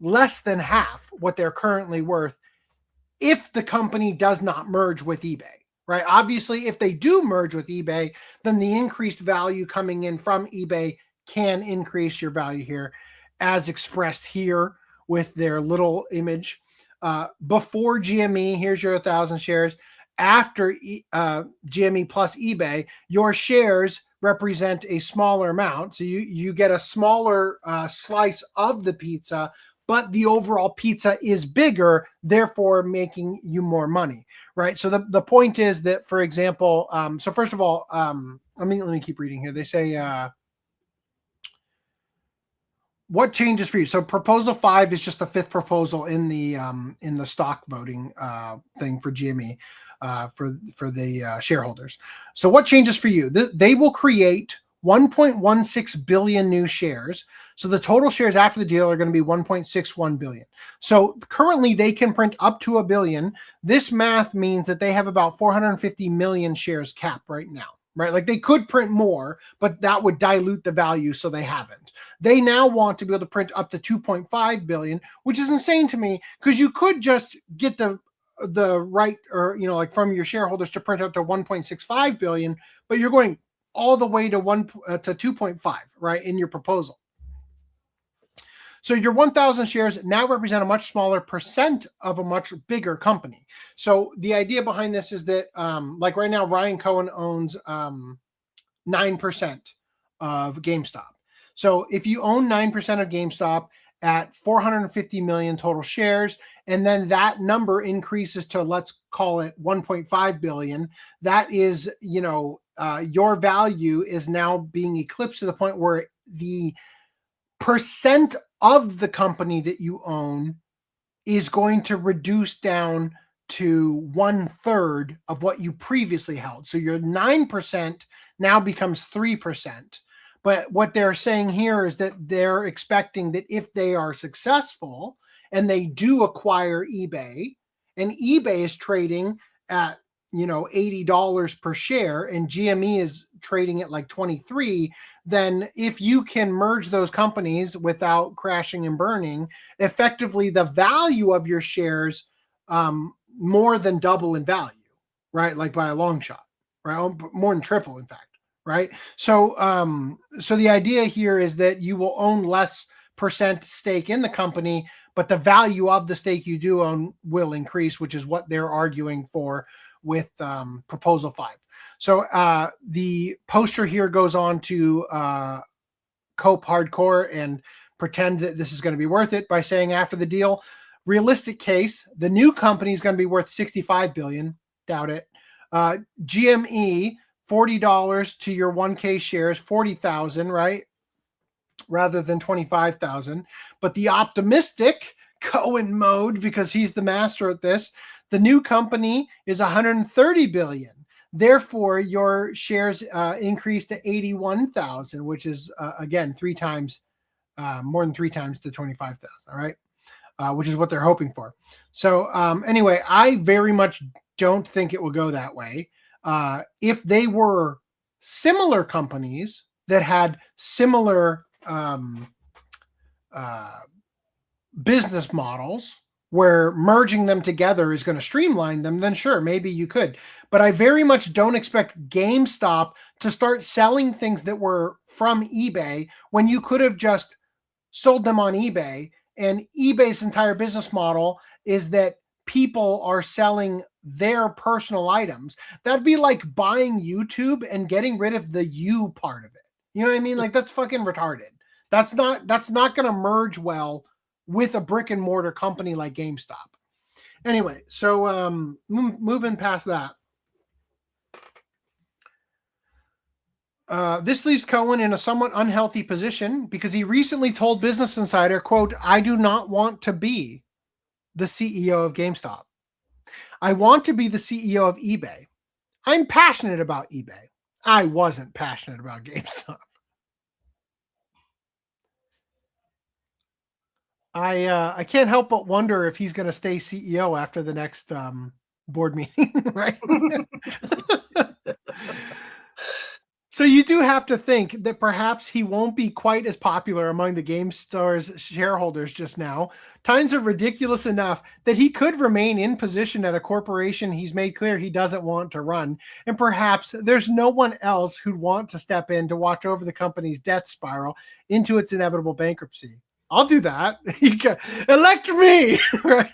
less than half what they're currently worth if the company does not merge with eBay, right? Obviously, if they do merge with eBay, then the increased value coming in from eBay can increase your value here, as expressed here with their little image. Before GME, here's your 1,000 shares. After GME plus eBay, your shares represent a smaller amount. So you get a smaller slice of the pizza, but the overall pizza is bigger, therefore making you more money, right? So the point is that, for example, so first of all, let me keep reading here. They say, what changes for you? So proposal 5 is just the 5th proposal in the stock voting thing for GME, for the shareholders. So what changes for you? They will create 1.16 billion new shares. So the total shares after the deal are going to be 1.61 billion. So currently they can print up to 1 billion. This math means that they have about 450 million shares capped right now, right? Like they could print more, but that would dilute the value, so they haven't. They now want to be able to print up to 2.5 billion, which is insane to me, because you could just get the right, or like from your shareholders, to print up to 1.65 billion, but you're going all the way to 2.5, right, in your proposal. So your 1,000 shares now represent a much smaller percent of a much bigger company. So the idea behind this is that, like right now, Ryan Cohen owns 9% of GameStop. So if you own 9% of GameStop at 450 million total shares, and then that number increases to, let's call it 1.5 billion, that is, your value is now being eclipsed to the point where the percent of the company that you own is going to reduce down to 1/3 of what you previously held. So your 9% now becomes 3%. But what they're saying here is that they're expecting that if they are successful and they do acquire eBay, and eBay is trading at $80 per share and GME is trading at like 23, then if you can merge those companies without crashing and burning, effectively the value of your shares more than double in value, right? Like by a long shot, right? More than triple, in fact, right? So so the idea here is that you will own less percent stake in the company, but the value of the stake you do own will increase, which is what they're arguing for with proposal 5. So the poster here goes on to cope hardcore and pretend that this is going to be worth it by saying, after the deal, realistic case, the new company is going to be worth 65 billion. Doubt it. GME, $40 to your 1K shares, 40,000, right? Rather than 25,000. But the optimistic Cohen mode, because he's the master at this, the new company is 130 billion. Therefore, your shares increase to 81,000, which is again more than 3 times the 25,000. All right, which is what they're hoping for. So anyway, I very much don't think it will go that way. If they were similar companies that had similar business models, where merging them together is going to streamline them, then sure, maybe you could. But I very much don't expect GameStop to start selling things that were from eBay when you could have just sold them on eBay. And eBay's entire business model is that people are selling their personal items. That'd be like buying YouTube and getting rid of the you part of it. You know what I mean? Like, that's fucking retarded. That's not going to merge well with a brick and mortar company like GameStop. Anyway, so moving past that. This leaves Cohen in a somewhat unhealthy position because he recently told Business Insider, quote, "I do not want to be the CEO of GameStop. I want to be the CEO of eBay. I'm passionate about eBay. I wasn't passionate about GameStop." I can't help but wonder if he's going to stay CEO after the next board meeting, right? So you do have to think that perhaps he won't be quite as popular among the GameStar's shareholders just now. Times are ridiculous enough that he could remain in position at a corporation he's made clear he doesn't want to run. And perhaps there's no one else who'd want to step in to watch over the company's death spiral into its inevitable bankruptcy. I'll do that. You can elect me, right?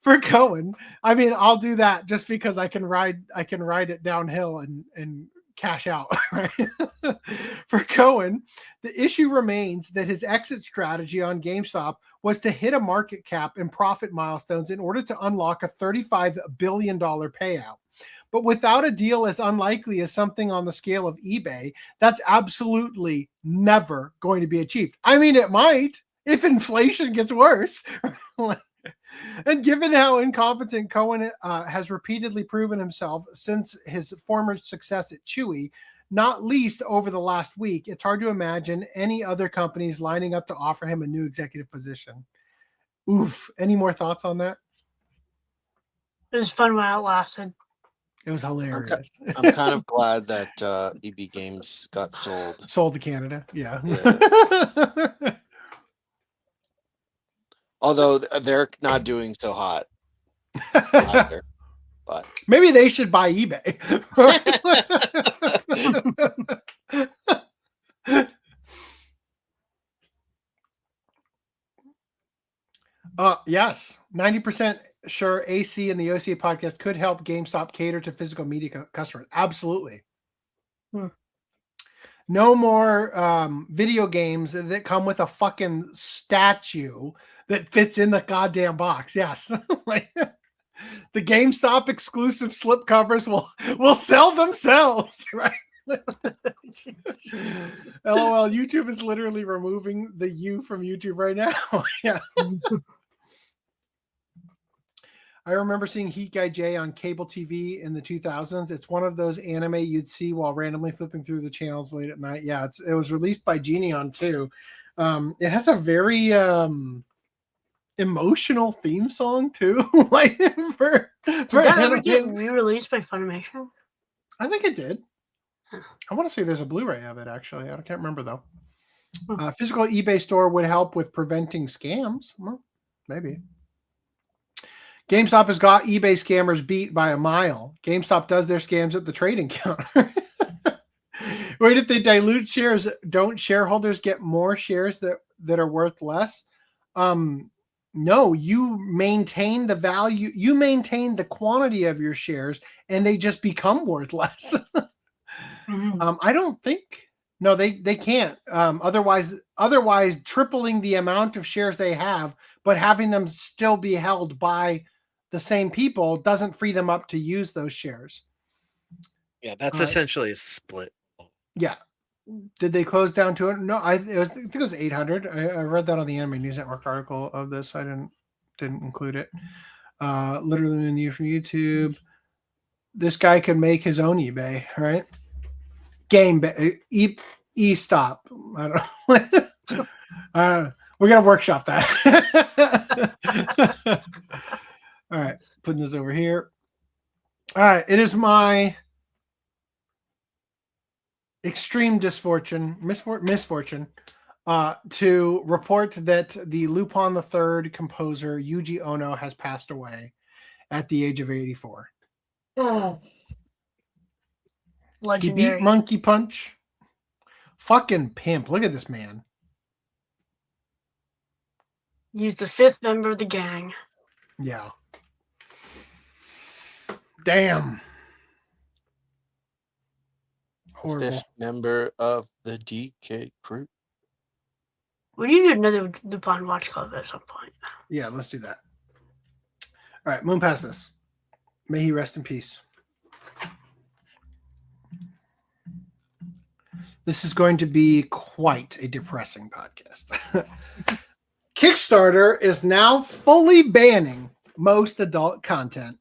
For Cohen. I mean, I'll do that just because I can ride it downhill and cash out, right? For Cohen, the issue remains that his exit strategy on GameStop was to hit a market cap and profit milestones in order to unlock a $35 billion payout. But without a deal as unlikely as something on the scale of eBay, that's absolutely never going to be achieved. I mean, it might if inflation gets worse. And given how incompetent Cohen has repeatedly proven himself since his former success at Chewy, not least over the last week, it's hard to imagine any other companies lining up to offer him a new executive position. Oof. Any more thoughts on that? It was fun while it lasted. It was hilarious. I'm kind of glad that EB Games got sold. Sold to Canada, yeah. Although they're not doing so hot either. But maybe they should buy eBay. Yes, 90% sure AC and the OCA podcast could help GameStop cater to physical media customers. Absolutely. No more video games that come with a fucking statue that fits in the goddamn box. Yes. Like, the GameStop exclusive slip covers will sell themselves, right? LOL, YouTube is literally removing the U from YouTube right now. Yeah. I remember seeing Heat Guy J on cable TV in the 2000s. It's one of those anime you'd see while randomly flipping through the channels late at night. Yeah, it was released by Geneon too. It has a very emotional theme song too. Like for Did that ever get re-released by Funimation? I think it did. I want to say there's a Blu-ray of it actually. I can't remember though. Physical eBay store would help with preventing scams. Well, maybe. GameStop has got eBay scammers beat by a mile. GameStop does their scams at the trading counter. Wait, if they dilute shares, don't shareholders get more shares that are worth less? No, you maintain the value. You maintain the quantity of your shares, and they just become worth less. I don't think. No, they can't. Otherwise, tripling the amount of shares they have, but having them still be held by the same people doesn't free them up to use those shares. Yeah, that's essentially a split. Yeah. Did they close down to it? No, I think it was 800. I read that on the Anime News Network article of this. I didn't include it. Literally in you from YouTube. This guy could make his own eBay, right? E-stop. I don't know. We're gonna workshop that. All right, putting this over here. All right, it is my extreme misfortune to report that the Lupin III composer Yuji Ohno has passed away at the age of 84. Legendary. He beat Monkey Punch. Fucking pimp. Look at this man. He's the fifth member of the gang. Yeah. Damn. Horrible. Fifth member of the DK crew. We need to do another Lupin Watch Club at some point. Yeah, let's do that. All right, Moon past this. May he rest in peace. This is going to be quite a depressing podcast. Kickstarter is now fully banning most adult content.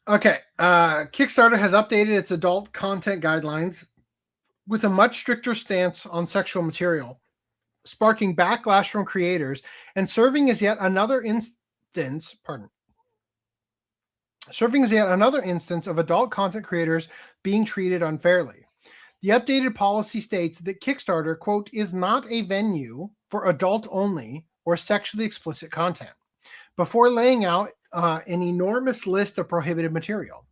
Okay, Kickstarter has updated its adult content guidelines with a much stricter stance on sexual material, sparking backlash from creators and serving as yet another instance of adult content creators being treated unfairly. The updated policy states that Kickstarter, quote, is not a venue for adult-only or sexually explicit content, before laying out an enormous list of prohibited material.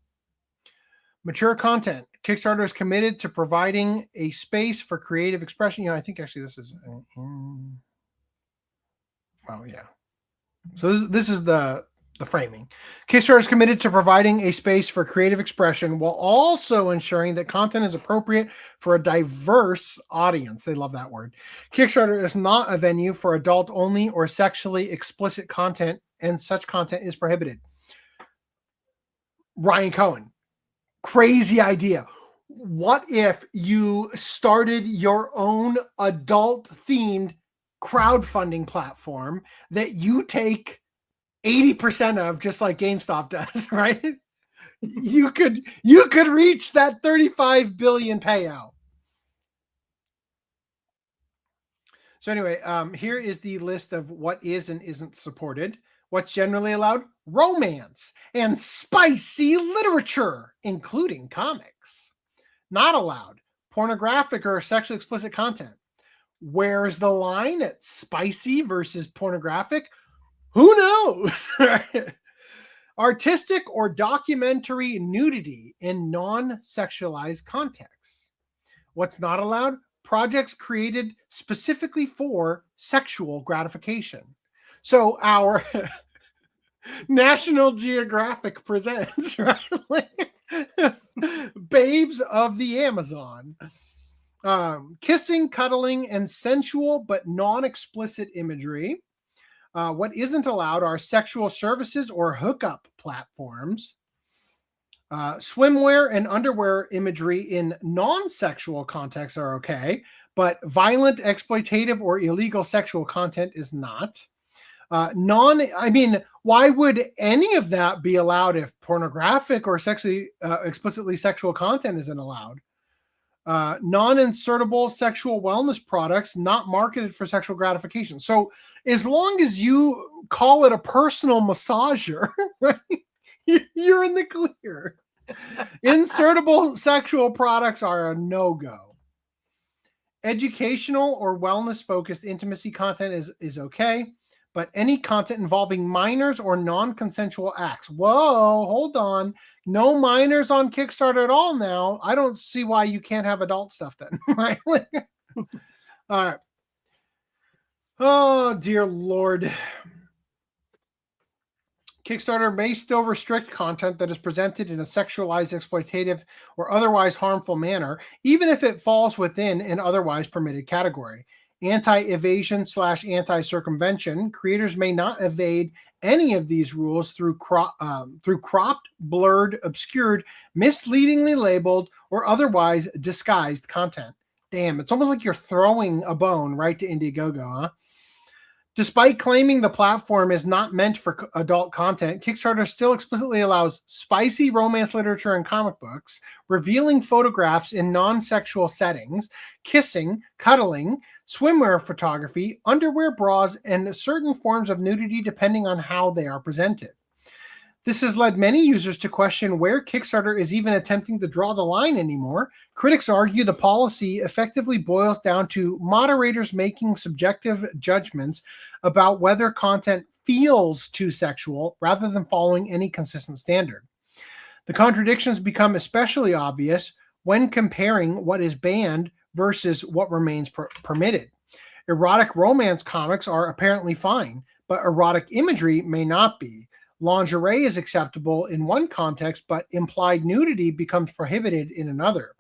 Mature content. Kickstarter is committed to providing a space for creative expression. I think actually this is... So this is the framing. Kickstarter is committed to providing a space for creative expression while also ensuring that content is appropriate for a diverse audience. They love that word. Kickstarter is not a venue for adult-only or sexually explicit content, and such content is prohibited. Ryan Cohen, crazy idea. What if you started your own adult-themed crowdfunding platform that you take 80% of, just like GameStop does, right? You could reach that 35 billion payout. So anyway, here is the list of what is and isn't supported. What's generally allowed? Romance and spicy literature, including comics. Not allowed. Pornographic or sexually explicit content. Where's the line at spicy versus pornographic? Who knows? Artistic or documentary nudity in non-sexualized contexts. What's not allowed? Projects created specifically for sexual gratification. So our National Geographic presents, right? Babes of the Amazon. Kissing, cuddling, and sensual but non-explicit imagery. What isn't allowed are sexual services or hookup platforms. Swimwear and underwear imagery in non-sexual contexts are okay, but violent, exploitative, or illegal sexual content is not. Why would any of that be allowed if pornographic or sexually explicitly sexual content isn't allowed? Non-insertable sexual wellness products not marketed for sexual gratification. So as long as you call it a personal massager, right, you're in the clear. Insertable sexual products are a no-go. Educational or wellness-focused intimacy content is okay, but any content involving minors or non-consensual acts. Whoa, hold on. No minors on Kickstarter at all now. I don't see why you can't have adult stuff then, right? All right. Oh, dear Lord. Kickstarter may still restrict content that is presented in a sexualized, exploitative, or otherwise harmful manner, even if it falls within an otherwise permitted category. Anti-evasion / anti-circumvention. Creators may not evade any of these rules through cropped, blurred, obscured, misleadingly labeled, or otherwise disguised content. Damn, it's almost like you're throwing a bone right to Indiegogo, huh? Despite claiming the platform is not meant for adult content, Kickstarter still explicitly allows spicy romance literature and comic books, revealing photographs in non-sexual settings, kissing, cuddling, swimwear photography, underwear, bras, and certain forms of nudity depending on how they are presented. This has led many users to question where Kickstarter is even attempting to draw the line anymore. Critics argue the policy effectively boils down to moderators making subjective judgments about whether content feels too sexual rather than following any consistent standard. The contradictions become especially obvious when comparing what is banned versus what remains permitted. Erotic romance comics are apparently fine, but erotic imagery may not be. Lingerie is acceptable in one context, but implied nudity becomes prohibited in another.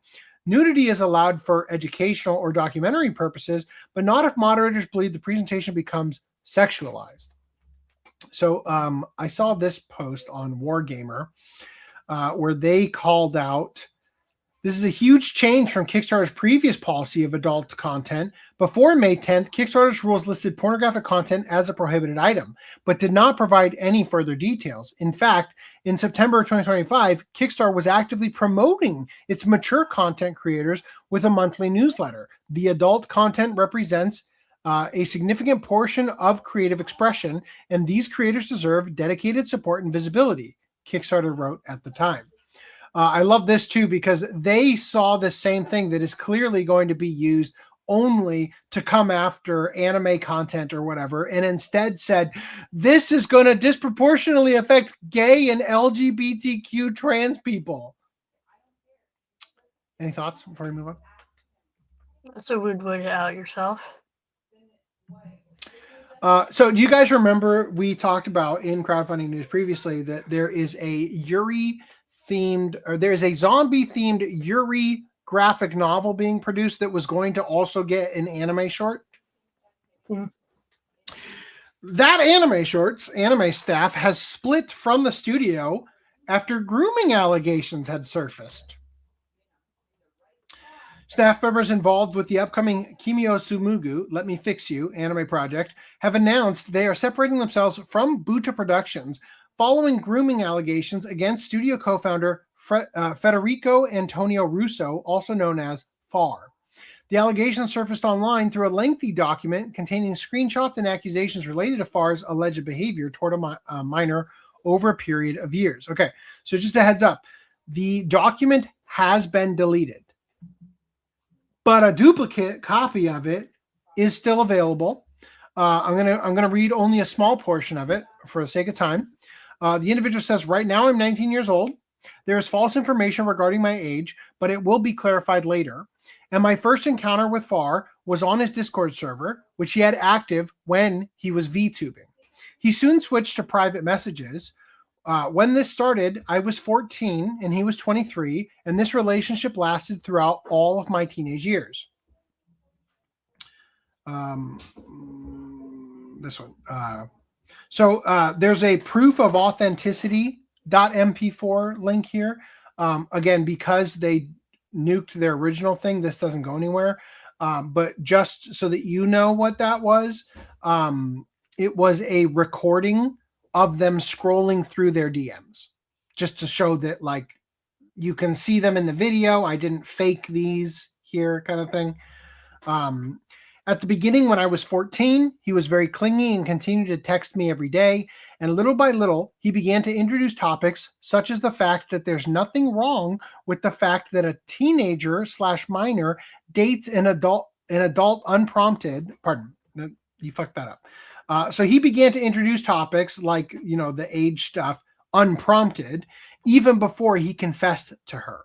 Nudity is allowed for educational or documentary purposes, but not if moderators believe the presentation becomes sexualized. So I saw this post on Wargamer where they called out This is a huge change from Kickstarter's previous policy of adult content. Before May 10th, Kickstarter's rules listed pornographic content as a prohibited item, but did not provide any further details. In fact, in September 2025, Kickstarter was actively promoting its mature content creators with a monthly newsletter. The adult content represents a significant portion of creative expression, and these creators deserve dedicated support and visibility, Kickstarter wrote at the time. I love this too, because they saw the same thing that is clearly going to be used only to come after anime content or whatever, and instead said, this is going to disproportionately affect gay and LGBTQ trans people. Any thoughts before we move on? So would out yourself. So do you guys remember we talked about in crowdfunding news previously that there is a Yuri themed, or there is a zombie themed Yuri graphic novel being produced that was going to also get an anime short? Mm. That anime staff has split from the studio after grooming allegations had surfaced. Staff members involved with the upcoming Kimi Tsumugu, Let Me Fix You anime project have announced they are separating themselves from Buta Productions following grooming allegations against studio co-founder Federico Antonio Russo, also known as FAR. The allegations surfaced online through a lengthy document containing screenshots and accusations related to FAR's alleged behavior toward a minor over a period of years. Okay, so just a heads up. The document has been deleted, but a duplicate copy of it is still available. I'm gonna read only a small portion of it for the sake of time. The individual says, right now I'm 19 years old. There is false information regarding my age, but it will be clarified later. And my first encounter with FAR was on his Discord server, which he had active when he was VTubing. He soon switched to private messages. When this started, I was 14 and he was 23, and this relationship lasted throughout all of my teenage years. This one. So there's a proof of authenticity .mp4 link here. Again, because they nuked their original thing, this doesn't go anywhere. But just so that you know what that was, it was a recording of them scrolling through their DMs, just to show that, like, you can see them in the video. I didn't fake these here, kind of thing. At the beginning, when I was 14, he was very clingy and continued to text me every day. And little by little, he began to introduce topics such as the fact that there's nothing wrong with the fact that a teenager / minor dates an adult unprompted. Pardon, you fucked that up. So he began to introduce topics like, the age stuff unprompted, even before he confessed to her.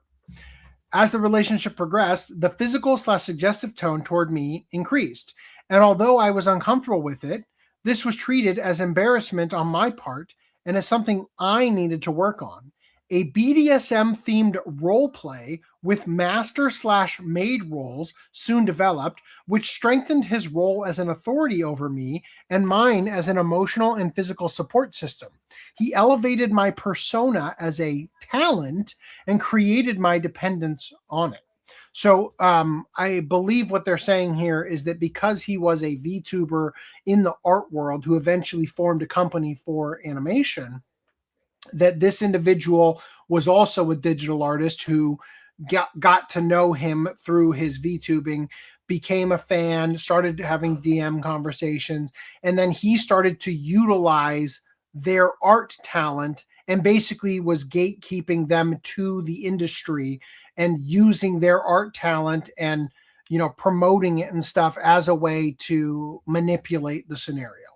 As the relationship progressed, the physical / suggestive tone toward me increased. And although I was uncomfortable with it, this was treated as embarrassment on my part and as something I needed to work on. A BDSM-themed role play with master / maid roles soon developed, which strengthened his role as an authority over me and mine as an emotional and physical support system. He elevated my persona as a talent and created my dependence on it. So I believe what they're saying here is that because he was a VTuber in the art world who eventually formed a company for animation, that this individual was also a digital artist who got to know him through his VTubing, became a fan, started having DM conversations, and then he started to utilize their art talent and basically was gatekeeping them to the industry and using their art talent and, promoting it and stuff as a way to manipulate the scenario.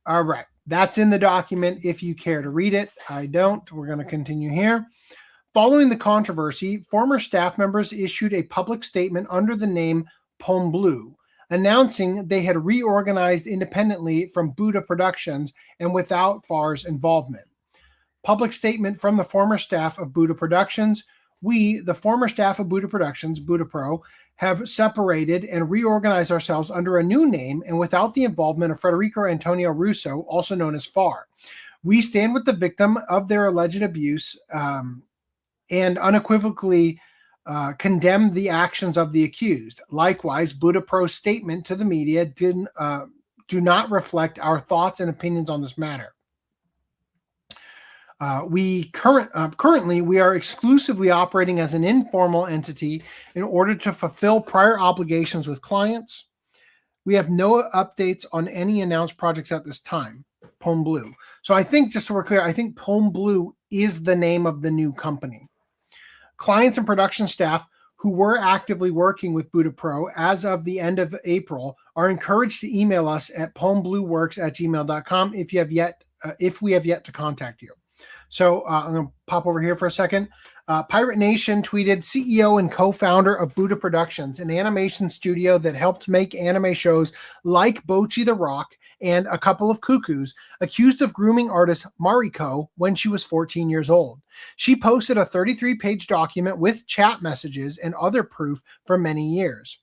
All right. That's in the document if you care to read it. I don't. We're going to continue here. Following the controversy, former staff members issued a public statement under the name Pomme Bleu, announcing they had reorganized independently from Buddha Productions and without FAR's involvement. Public statement from the former staff of Buddha Productions. We, the former staff of Buddha Productions, Buddha Pro, have separated and reorganized ourselves under a new name and without the involvement of Federico Antonio Russo, also known as FAR. We stand with the victim of their alleged abuse and unequivocally condemned the actions of the accused. Likewise, Buddha-Pro's statement to the media do not reflect our thoughts and opinions on this matter. Currently, we are exclusively operating as an informal entity in order to fulfill prior obligations with clients. We have no updates on any announced projects at this time. Poem Blue. So I think, just so we're clear, I think Poem Blue is the name of the new company. Clients and production staff who were actively working with Buddha-Pro as of the end of April are encouraged to email us at poemblueworks@gmail.com if we have yet to contact you. So I'm going to pop over here for a second. Pirate Nation tweeted, CEO and co-founder of Buddha Productions, an animation studio that helped make anime shows like Bocchi the Rock and A Couple of Cuckoos, accused of grooming artist Mariko when she was 14 years old. She posted a 33-page document with chat messages and other proof for many years.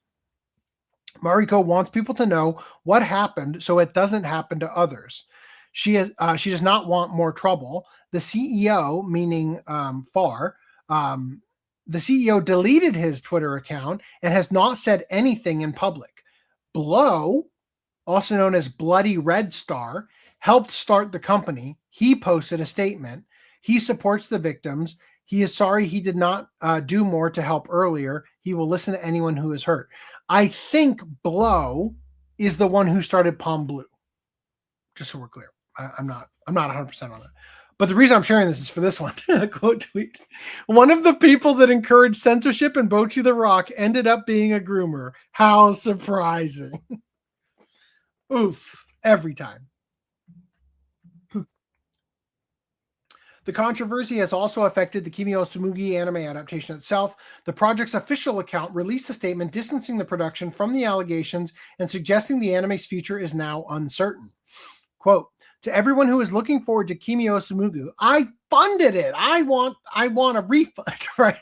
Mariko wants people to know what happened so it doesn't happen to others. She does not want more trouble. The CEO, meaning FAR, the CEO deleted his Twitter account and has not said anything in public. Blow, also known as Bloody Red Star, helped start the company. He posted a statement. He supports the victims. He is sorry he did not do more to help earlier. He will listen to anyone who is hurt. I think Blow is the one who started Palm Blue. Just so we're clear. I'm not 100% on it. But the reason I'm sharing this is for this one. Quote tweet. One of the people that encouraged censorship in Bocchi the Rock ended up being a groomer. How surprising. Oof. Every time. The controversy has also affected the Kimi Tsumugu anime adaptation itself. The project's official account released a statement distancing the production from the allegations and suggesting the anime's future is now uncertain. Quote, to everyone who is looking forward to Kimi Tsumugu, I funded it. I want a refund, right?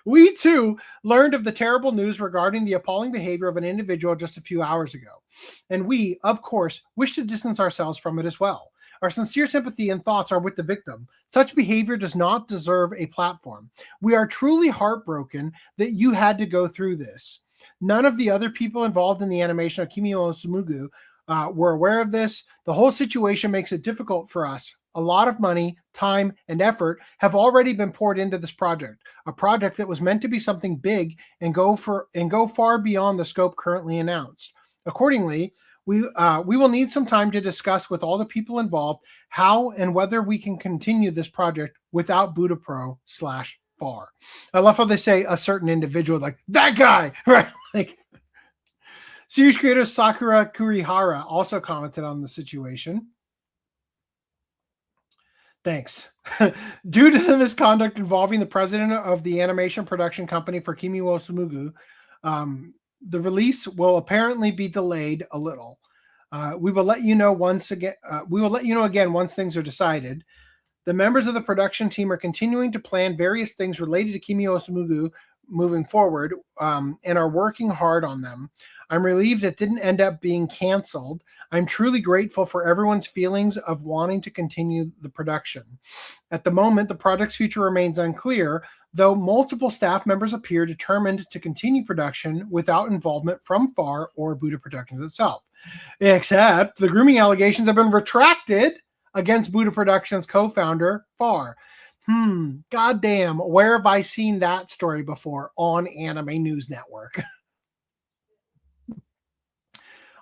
We too learned of the terrible news regarding the appalling behavior of an individual just a few hours ago. And we, of course, wish to distance ourselves from it as well. Our sincere sympathy and thoughts are with the victim. Such behavior does not deserve a platform. We are truly heartbroken that you had to go through this. None of the other people involved in the animation of Kimi Tsumugu were aware of this. The whole situation makes it difficult for us. A lot of money, time, and effort have already been poured into this project, a project that was meant to be something big and go far beyond the scope currently announced. Accordingly, we will need some time to discuss with all the people involved how and whether we can continue this project without Buddha-Pro/FAR. I love how they say a certain individual, like that guy, right? Like, series creator Sakura Kurihara also commented on the situation. Thanks. Due to the misconduct involving the president of the animation production company for Kimi Tsumugu, the release will apparently be delayed a little. We will let you know again once things are decided. The members of the production team are continuing to plan various things related to Kimi Tsumugu moving forward, and are working hard on them. I'm relieved it didn't end up being canceled. I'm truly grateful for everyone's feelings of wanting to continue the production. At the moment, the project's future remains unclear, though multiple staff members appear determined to continue production without involvement from FAR or Buddha Productions itself. Except the grooming allegations have been retracted against Buddha Productions co-founder FAR. Goddamn, where have I seen that story before? On Anime News Network.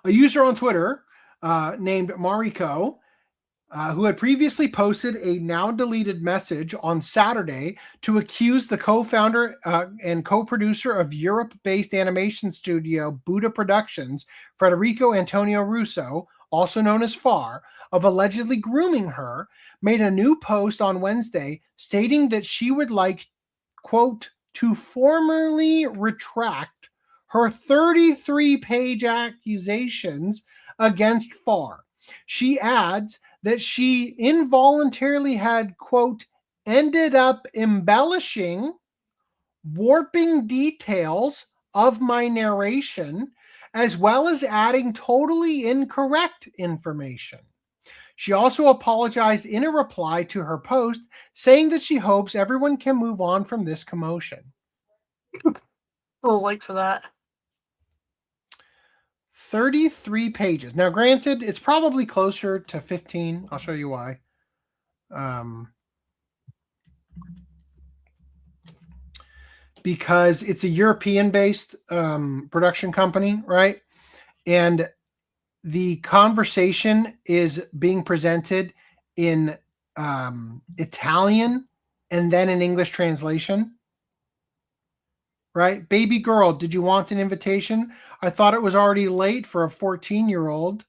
A user on Twitter named Mariko, who had previously posted a now deleted message on Saturday to accuse the co-founder and co-producer of Europe-based animation studio Buddha Productions, Federico Antonio Russo, also known as FAR, of allegedly grooming her, made a new post on Wednesday stating that she would like, quote, to formally retract her 33-page accusations against FAR. She adds that she involuntarily had, quote, ended up embellishing, warping details of my narration, as well as adding totally incorrect information. She also apologized in a reply to her post, saying that she hopes everyone can move on from this commotion. A little late for that. 33 pages. Now, granted, it's probably closer to 15. I'll show you why. Because it's a European-based production company, right? And the conversation is being presented in Italian and then an English translation. Right? Baby girl, did you want an invitation? I thought it was already late for a 14-year-old.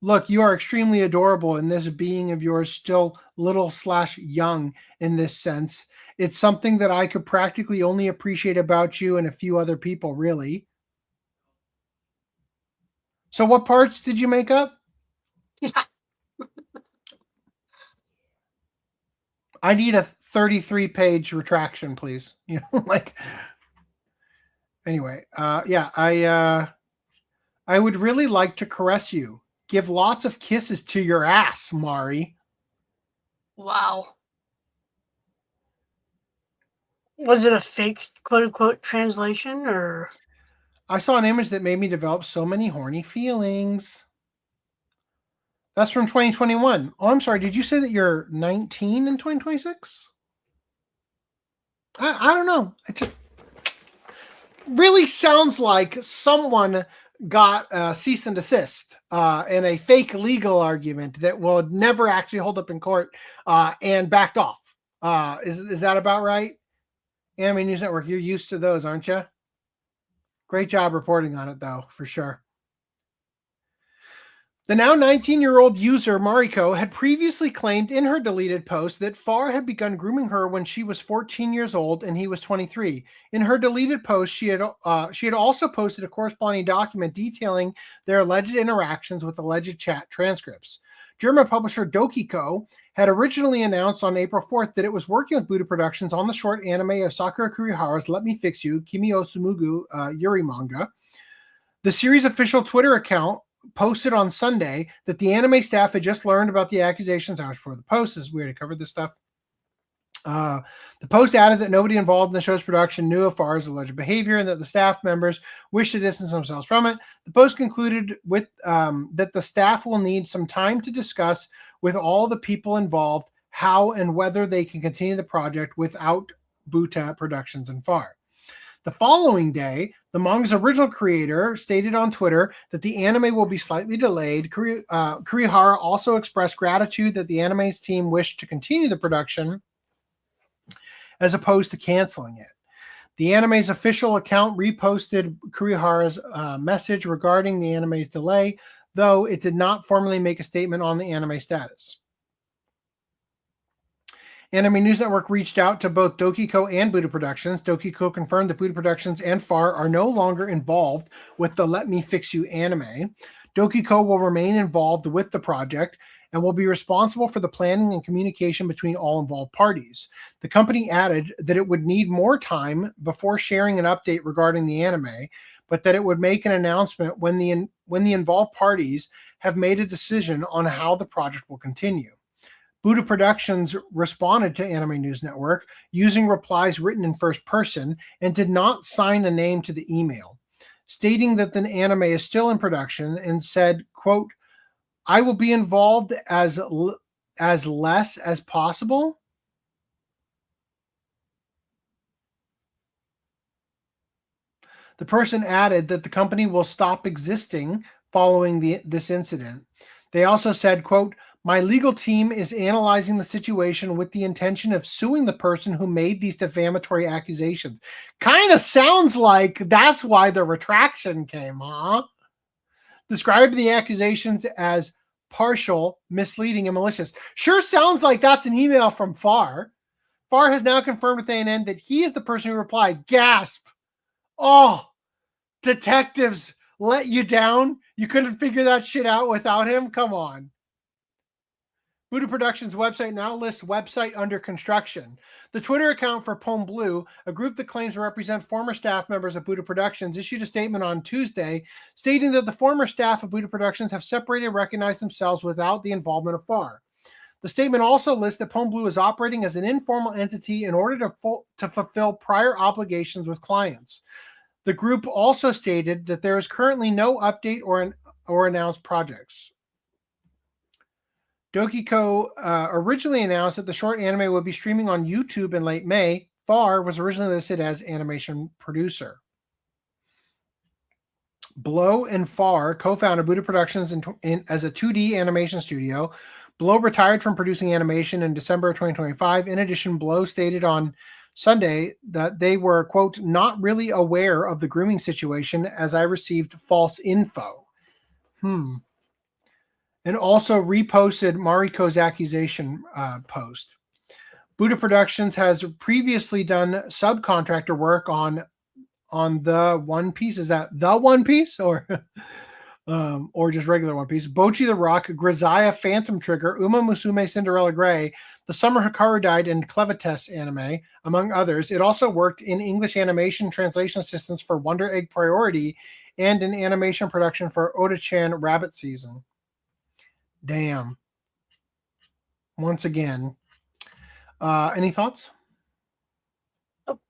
Look, you are extremely adorable, and this being of yours still little/young in this sense. It's something that I could practically only appreciate about you and a few other people, really. So what parts did you make up? I need a 33-page retraction, please. You know, like, anyway, yeah, I would really like to caress you. Give lots of kisses to your ass, Mari. Wow. Was it a fake quote-unquote translation, or? I saw an image that made me develop so many horny feelings. That's from 2021. Oh, I'm sorry. Did you say that you're 19 in 2026? I don't know. It just really sounds like someone got a cease and desist and a fake legal argument that will never actually hold up in court and backed off. Is that about right? Anime News Network, you're used to those, aren't you? Great job reporting on it, though, for sure. The now 19-year-old user Mariko had previously claimed in her deleted post that Farr had begun grooming her when she was 14 years old and he was 23. In her deleted post, she had also posted a corresponding document detailing their alleged interactions with alleged chat transcripts. German publisher Dokiko had originally announced on April 4th that it was working with Buddha Productions on the short anime of Sakura Kurihara's Let Me Fix You, Kimi o Tsumugu Yuri manga. The series' official Twitter account posted on Sunday that the anime staff had just learned about the accusations hours before the post. This is weird. I covered this stuff. The post added that nobody involved in the show's production knew of Farr's alleged behavior and that the staff members wished to distance themselves from it. The post concluded with that the staff will need some time to discuss with all the people involved how and whether they can continue the project without Buta Productions and Farr. The following day, the manga's original creator stated on Twitter that the anime will be slightly delayed. Kurihara also expressed gratitude that the anime's team wished to continue the production as opposed to canceling it. The anime's official account reposted Kurihara's message regarding the anime's delay, though it did not formally make a statement on the anime status. Anime News Network reached out to both Dokiko and Buddha Productions. Dokiko confirmed that Buddha Productions and Farr are no longer involved with the Let Me Fix You anime. Dokiko will remain involved with the project and will be responsible for the planning and communication between all involved parties. The company added that it would need more time before sharing an update regarding the anime, but that it would make an announcement when the involved parties have made a decision on how the project will continue. Buddha Productions responded to Anime News Network using replies written in first person and did not sign a name to the email, stating that the anime is still in production and said, quote, I will be involved as less as possible. The person added that the company will stop existing following this incident. They also said, quote, my legal team is analyzing the situation with the intention of suing the person who made these defamatory accusations. Kind of sounds like that's why the retraction came, huh? Described the accusations as partial, misleading, and malicious. Sure sounds like that's an email from Farr. Farr has now confirmed with ANN that he is the person who replied. Gasp. Oh, detectives let you down? You couldn't figure that shit out without him? Come on. Buddha Productions' website now lists website under construction. The Twitter account for Pome Blue, a group that claims to represent former staff members of Buddha Productions, issued a statement on Tuesday stating that the former staff of Buddha Productions have separated and recognized themselves without the involvement of Farr. The statement also lists that Pone Blue is operating as an informal entity in order to fulfill prior obligations with clients. The group also stated that there is currently no update or announced projects. Dokiko originally announced that the short anime would be streaming on YouTube in late May. Far was originally listed as animation producer. Blow and Far co-founded Buddha Productions as a 2D animation studio. Blow retired from producing animation in December of 2025. In addition, Blow stated on Sunday that they were, quote, not really aware of the grooming situation as I received false info. And also reposted Mariko's accusation post. Buddha Productions has previously done subcontractor work on the One Piece. Is that the One Piece or just regular One Piece? Bocchi the Rock, Grisaya Phantom Trigger, Uma Musume Cinderella Grey, The Summer Hikaru Died, and Clevites anime, among others. It also worked in English animation translation assistance for Wonder Egg Priority and in animation production for Oda-chan Rabbit Season. Damn. Once again. Any thoughts? Nope.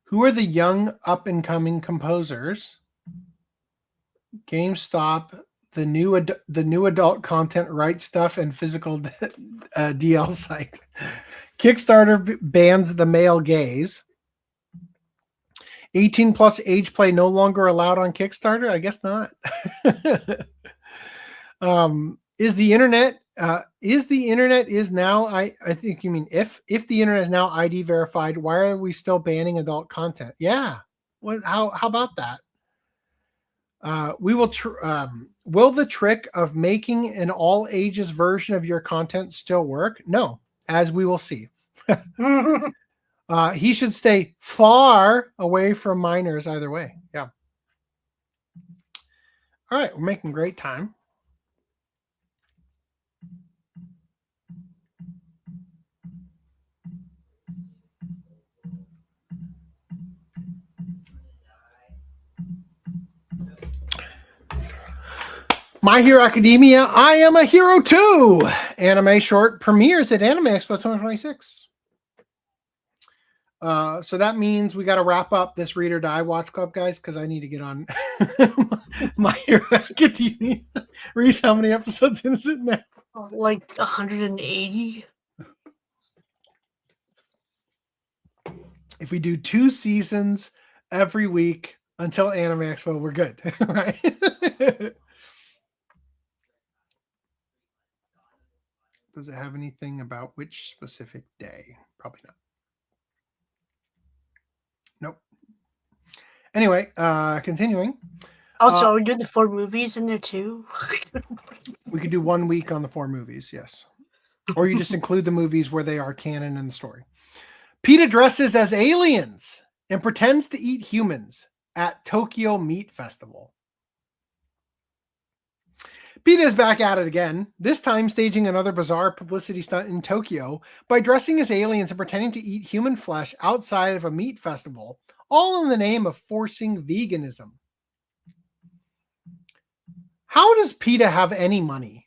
Who are the young up-and-coming composers? GameStop, the new adult content, Right Stuff, and physical DL site. Kickstarter bans the male gaze. 18 plus age play no longer allowed on Kickstarter? I guess not. Is the internet now I think you mean if the internet is now ID verified, why are we still banning adult content? Yeah. How about that? Will the trick of making an all ages version of your content still work? No, as we will see. He should stay far away from minors either way. Yeah. All right, we're making great time. My Hero Academia, I Am a Hero Too! Anime short premieres at Anime Expo 2026. So that means we got to wrap up this Read or Die Watch Club, guys, because I need to get on My Hero Academia. Reese, how many episodes is it now? Like 180. If we do 2 seasons every week until Anime Expo, we're good, right? Does it have anything about which specific day? Probably not. Nope. Anyway, continuing. Also, we did the 4 movies in there too. We could do 1 week on the 4 movies, yes. Or you just include the movies where they are canon in the story. PETA dresses as aliens and pretends to eat humans at Tokyo Meat Festival. PETA is back at it again, this time staging another bizarre publicity stunt in Tokyo by dressing as aliens and pretending to eat human flesh outside of a meat festival, all in the name of forcing veganism. How does PETA have any money?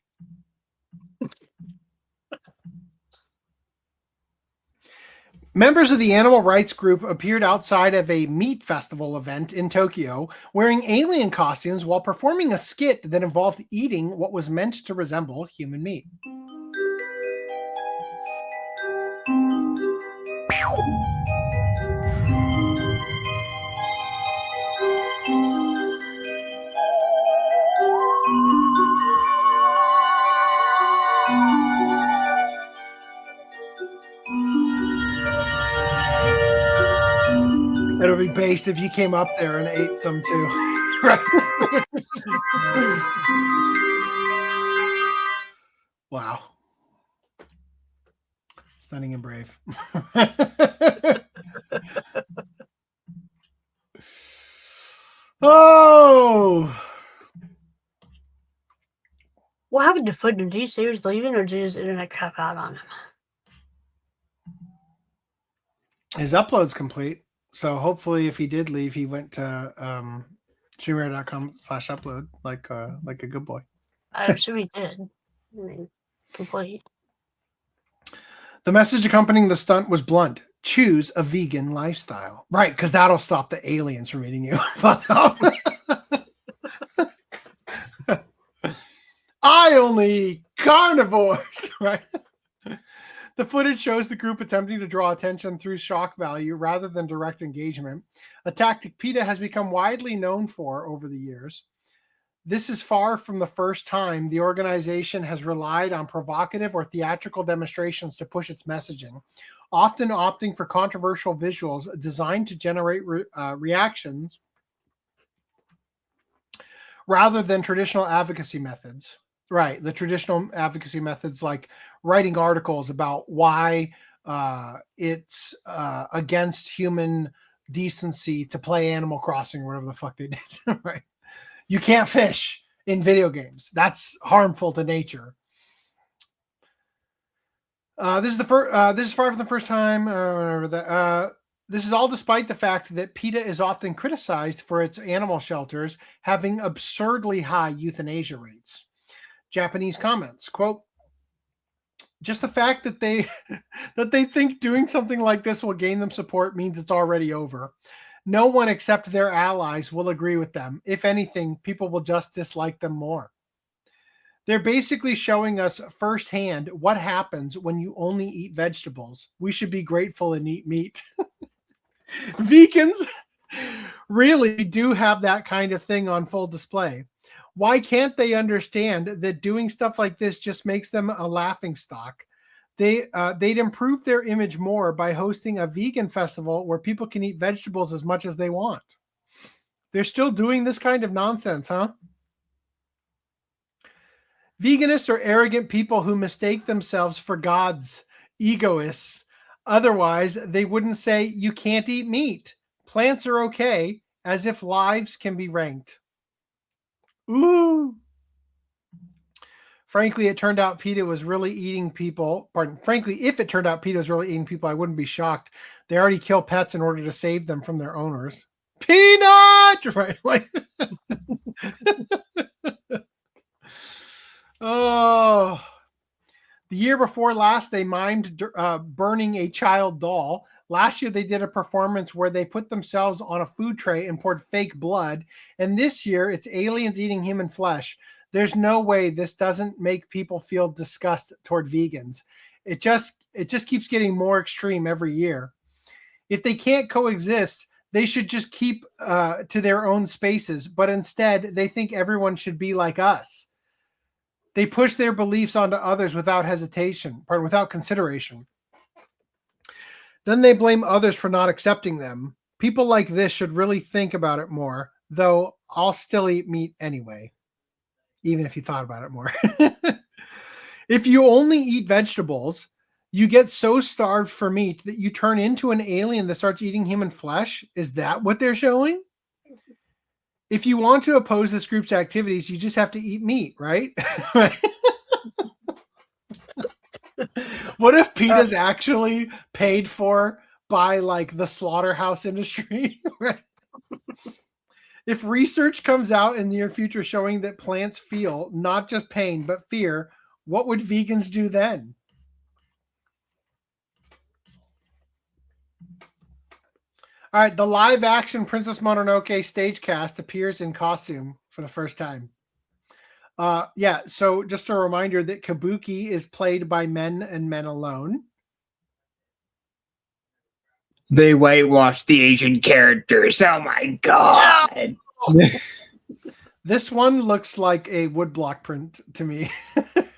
Members of the animal rights group appeared outside of a meat festival event in Tokyo wearing alien costumes while performing a skit that involved eating what was meant to resemble human meat. It'll be based if you came up there and ate some too. Right? Wow. Stunning and brave. Oh! What happened to Footnote? Did he say he was leaving, or did his internet crap out on him? His upload's complete. So hopefully if he did leave, he went to streamer.com/upload like a good boy. I assume he did. I mean, complete. The message accompanying the stunt was blunt. Choose a vegan lifestyle. Right, because that'll stop the aliens from eating you. I only eat carnivores, right? The footage shows the group attempting to draw attention through shock value rather than direct engagement, a tactic PETA has become widely known for over the years. This is far from the first time the organization has relied on provocative or theatrical demonstrations to push its messaging, often opting for controversial visuals designed to generate reactions rather than traditional advocacy methods. Right, the traditional advocacy methods like writing articles about why it's against human decency to play Animal Crossing or whatever the fuck they did. Right, you can't fish in video games. That's harmful to nature. This is far from the first time. This is all despite the fact that PETA is often criticized for its animal shelters having absurdly high euthanasia rates. Japanese comments, quote, just the fact that they think doing something like this will gain them support means it's already over. No one except their allies will agree with them. If anything, people will just dislike them more. They're basically showing us firsthand what happens when you only eat vegetables. We should be grateful and eat meat. Vegans really do have that kind of thing on full display. Why can't they understand that doing stuff like this just makes them a laughingstock? They'd improve their image more by hosting a vegan festival where people can eat vegetables as much as they want. They're still doing this kind of nonsense, huh? Veganists are arrogant people who mistake themselves for gods, egoists. Otherwise, they wouldn't say, you can't eat meat. Plants are okay, as if lives can be ranked. Ooh. Frankly, it turned out PETA was really eating people. Frankly, if it turned out PETA was really eating people, I wouldn't be shocked. They already kill pets in order to save them from their owners. Peanut! Right? Like, oh. The year before last, they mimed burning a child doll. Last year, they did a performance where they put themselves on a food tray and poured fake blood. And this year, it's aliens eating human flesh. There's no way this doesn't make people feel disgust toward vegans. It just keeps getting more extreme every year. If they can't coexist, they should just keep to their own spaces. But instead, they think everyone should be like us. They push their beliefs onto others without hesitation, or without consideration. Then they blame others for not accepting them. People like this should really think about it more, though I'll still eat meat anyway, even if you thought about it more. If you only eat vegetables, you get so starved for meat that you turn into an alien that starts eating human flesh? Is that what they're showing? If you want to oppose this group's activities, you just have to eat meat, right? What if PETA's actually paid for by like the slaughterhouse industry? Right? If research comes out in the near future showing that plants feel not just pain but fear, what would vegans do then? All right, the live-action Princess Mononoke stage cast appears in costume for the first time. Yeah, so just a reminder that Kabuki is played by men and men alone. They whitewashed the Asian characters. Oh my god! This one looks like a woodblock print to me. Here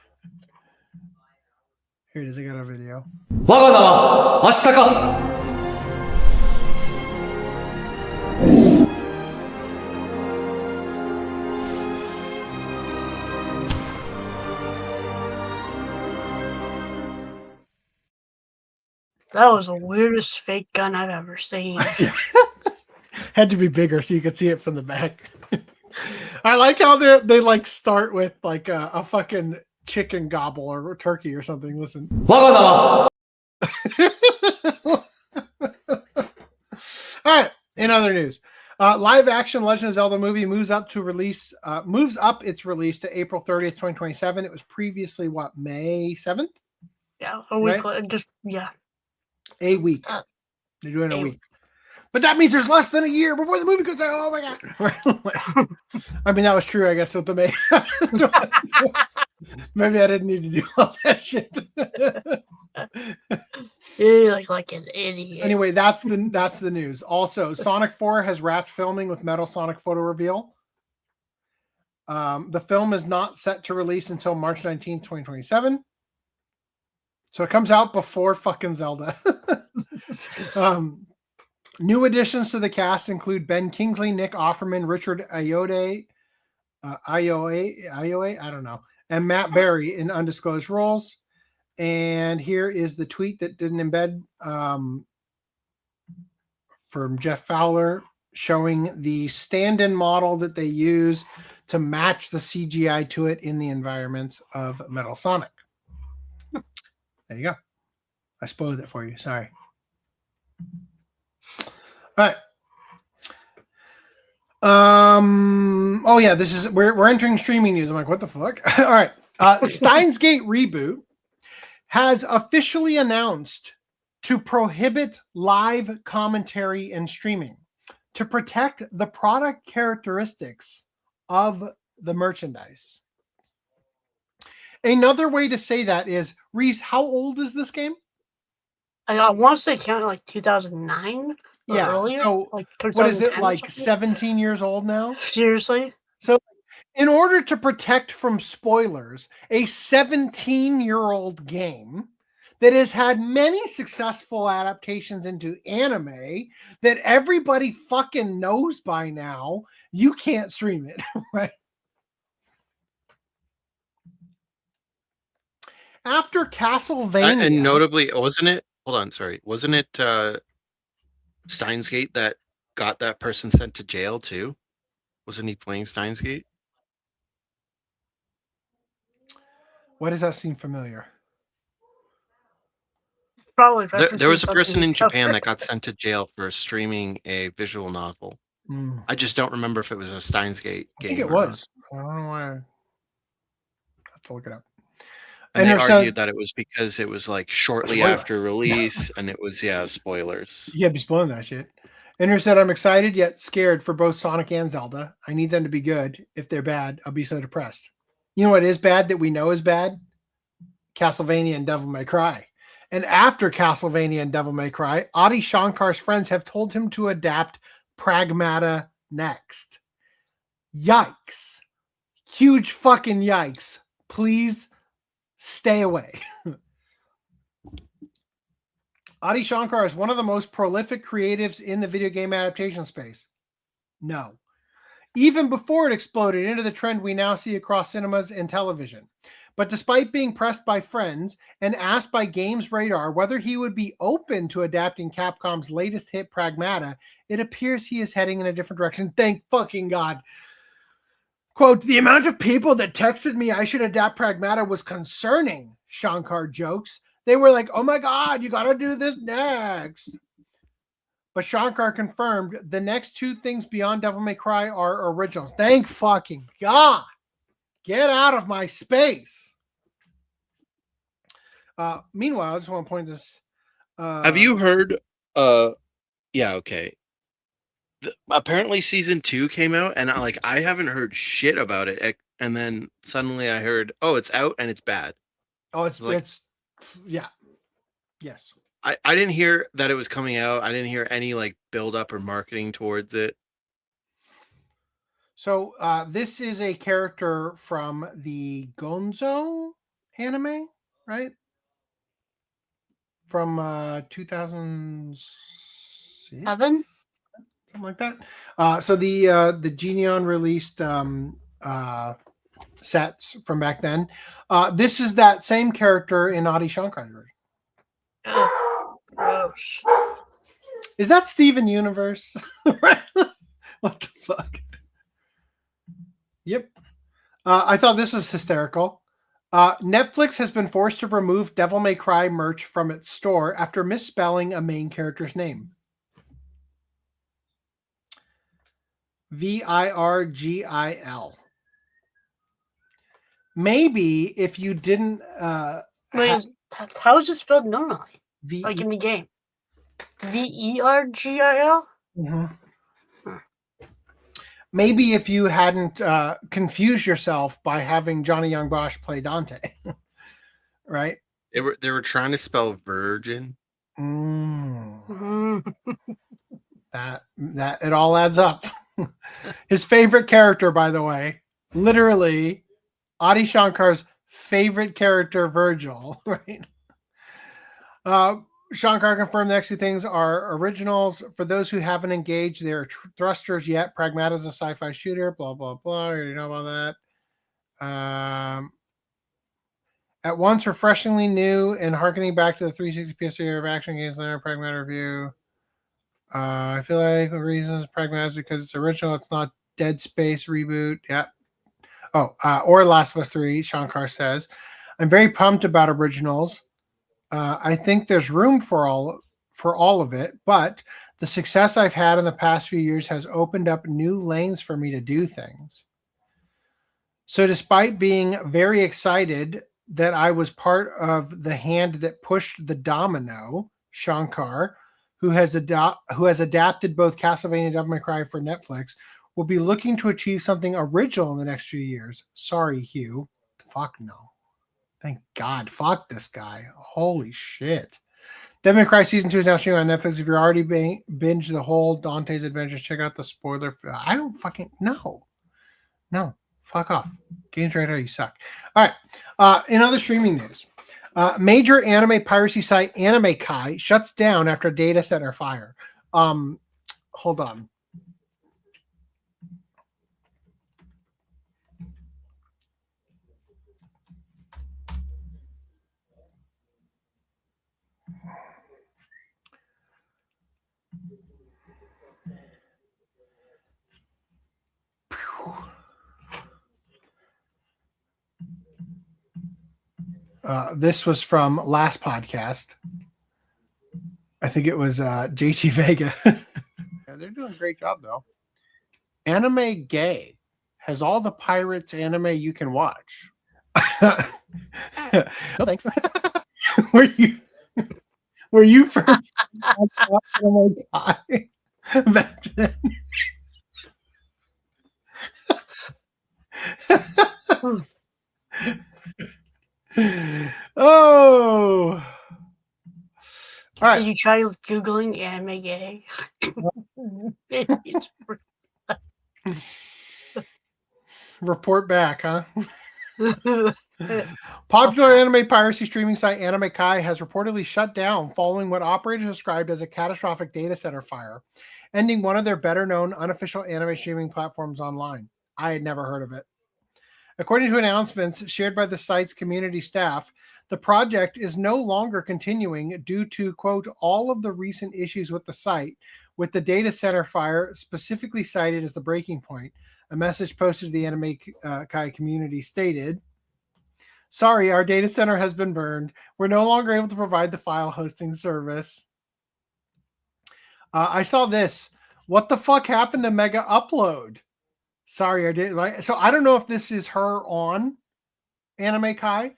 it is. I got a video. That was the weirdest fake gun I've ever seen. Had to be bigger so you could see it from the back. I like how they like start with like a fucking chicken gobble or turkey or something. Listen. All right. In other news, Live action Legend of Zelda movie moves up its release to April 30th, 2027. It was previously May 7th? Yeah, a week. Right? A week. They're doing a week. But that means there's less than a year before the movie comes out. Oh my god. I mean, that was true, I guess, with the May 7th. Maybe I didn't need to do all that shit. You look like an idiot. Anyway, that's the news. Also, Sonic 4 has wrapped filming with Metal Sonic photo reveal. The film is not set to release until March 19th, 2027. So it comes out before fucking Zelda. New additions to the cast include Ben Kingsley, Nick Offerman, Richard Ayoade, I don't know, and Matt Berry in undisclosed roles. And here is the tweet that didn't embed from Jeff Fowler showing the stand-in model that they use to match the CGI to it in the environments of Metal Sonic. There you go. I spoiled it for you. Sorry. All right. Oh yeah, this is we're entering streaming news. I'm like, what the fuck? All right. Steins Gate Reboot has officially announced to prohibit live commentary and streaming to protect the product characteristics of the merchandise. Another way to say that is, Reese, how old is this game? I want to say count like 2009. Yeah. Earlier, so like what is it, like 17 years old now? Seriously? So in order to protect from spoilers, a 17-year-old game that has had many successful adaptations into anime that everybody fucking knows by now, you can't stream it, right? After Castlevania... And notably, wasn't it... Hold on, sorry. Wasn't it Steins Gate that got that person sent to jail too? Wasn't he playing Steins Gate? Why does that seem familiar? Probably. There was a person in Japan that got sent to jail for streaming a visual novel. I just don't remember if it was a Steins Gate game. I think it was. I don't know why. I have to look it up. And they argued that it was because it was like shortly after release, and it was spoilers. You can't be spoiling that shit. Enter said, I'm excited yet scared for both Sonic and Zelda. I need them to be good. If they're bad, I'll be so depressed. You know what is bad that we know is bad? Castlevania and Devil May Cry. And after Castlevania and Devil May Cry, Adi Shankar's friends have told him to adapt Pragmata next. Yikes. Huge fucking yikes. Please stay away. Adi Shankar is one of the most prolific creatives in the video game adaptation space. No. Even before it exploded into the trend we now see across cinemas and television. But despite being pressed by friends and asked by Games Radar whether he would be open to adapting Capcom's latest hit Pragmata, it appears he is heading in a different direction. Thank fucking God. Quote, the amount of people that texted me I should adapt Pragmata was concerning, Shankar jokes. They were like, oh my God, you got to do this next. But Shankar confirmed the next two things beyond Devil May Cry are originals. Thank fucking God. Get out of my space. Meanwhile, I just want to point this. Have you heard? Yeah, okay. Apparently season 2 came out, and I haven't heard shit about it. And then suddenly I heard, oh, it's out and it's bad. Oh, it's yeah, yes. I didn't hear that it was coming out. I didn't hear any build up or marketing towards it. So this is a character from the Gonzo anime, right? From 2007, something like that. So the Geneon released sets from back then. This is that same character in Adi Shankar's version. Gross. Is that Steven Universe? What the fuck? Yep. I thought this was hysterical. Netflix has been forced to remove Devil May Cry merch from its store after misspelling a main character's name. Virgil. Maybe if you didn't Wait, how is it spelled normally? V Like in the game? Vergil? Mhm. Maybe if you hadn't confused yourself by having Johnny Young Bosch play Dante, right? They were trying to spell virgin. Mm. That it all adds up. His favorite character, by the way, literally Adi Shankar's favorite character, Virgil, right? Shankar confirmed the next two things are originals. For those who haven't engaged their thrusters yet, Pragmata is a sci-fi shooter, blah, blah, blah. You already know about that. At once refreshingly new and harkening back to the 360 PS3 era of action games, Pragmata review. I feel like the reason is Pragmata is because it's original. It's not Dead Space reboot. Yeah. Oh, or Last of Us 3, Shankar says. I'm very pumped about originals. I think there's room for all of it, but the success I've had in the past few years has opened up new lanes for me to do things. So despite being very excited that I was part of the hand that pushed the domino, Shankar, who has adapted both Castlevania and Devil May Cry for Netflix, will be looking to achieve something original in the next few years. Sorry, Hugh. Fuck no. Thank God. Fuck this guy. Holy shit. Devil May Cry Season 2 is now streaming on Netflix. If you're already binge the whole Dante's Adventures, check out the spoiler. I don't fucking know. No. Fuck off. Games Radar, you suck. All right. In other streaming news, major anime piracy site AnimeKai shuts down after data center fire. Hold on. This was from last podcast. I think it was JT Vega. Yeah, they're doing a great job, though. AnimeKai has all the pirates anime you can watch. No thanks. Were you from AnimeKai back then? Oh. All right. Did you try Googling AnimeKai? Report back, huh? Popular anime piracy streaming site AnimeKai has reportedly shut down following what operators described as a catastrophic data center fire, ending one of their better-known unofficial anime streaming platforms online. I had never heard of it. According to announcements shared by the site's community staff, the project is no longer continuing due to, quote, all of the recent issues with the site, with the data center fire specifically cited as the breaking point. A message posted to the AnimeKai community stated, sorry, our data center has been burned. We're no longer able to provide the file hosting service. I saw this. What the fuck happened to Mega Upload? Sorry, I did. Right? So I don't know if this is her on AnimeKai,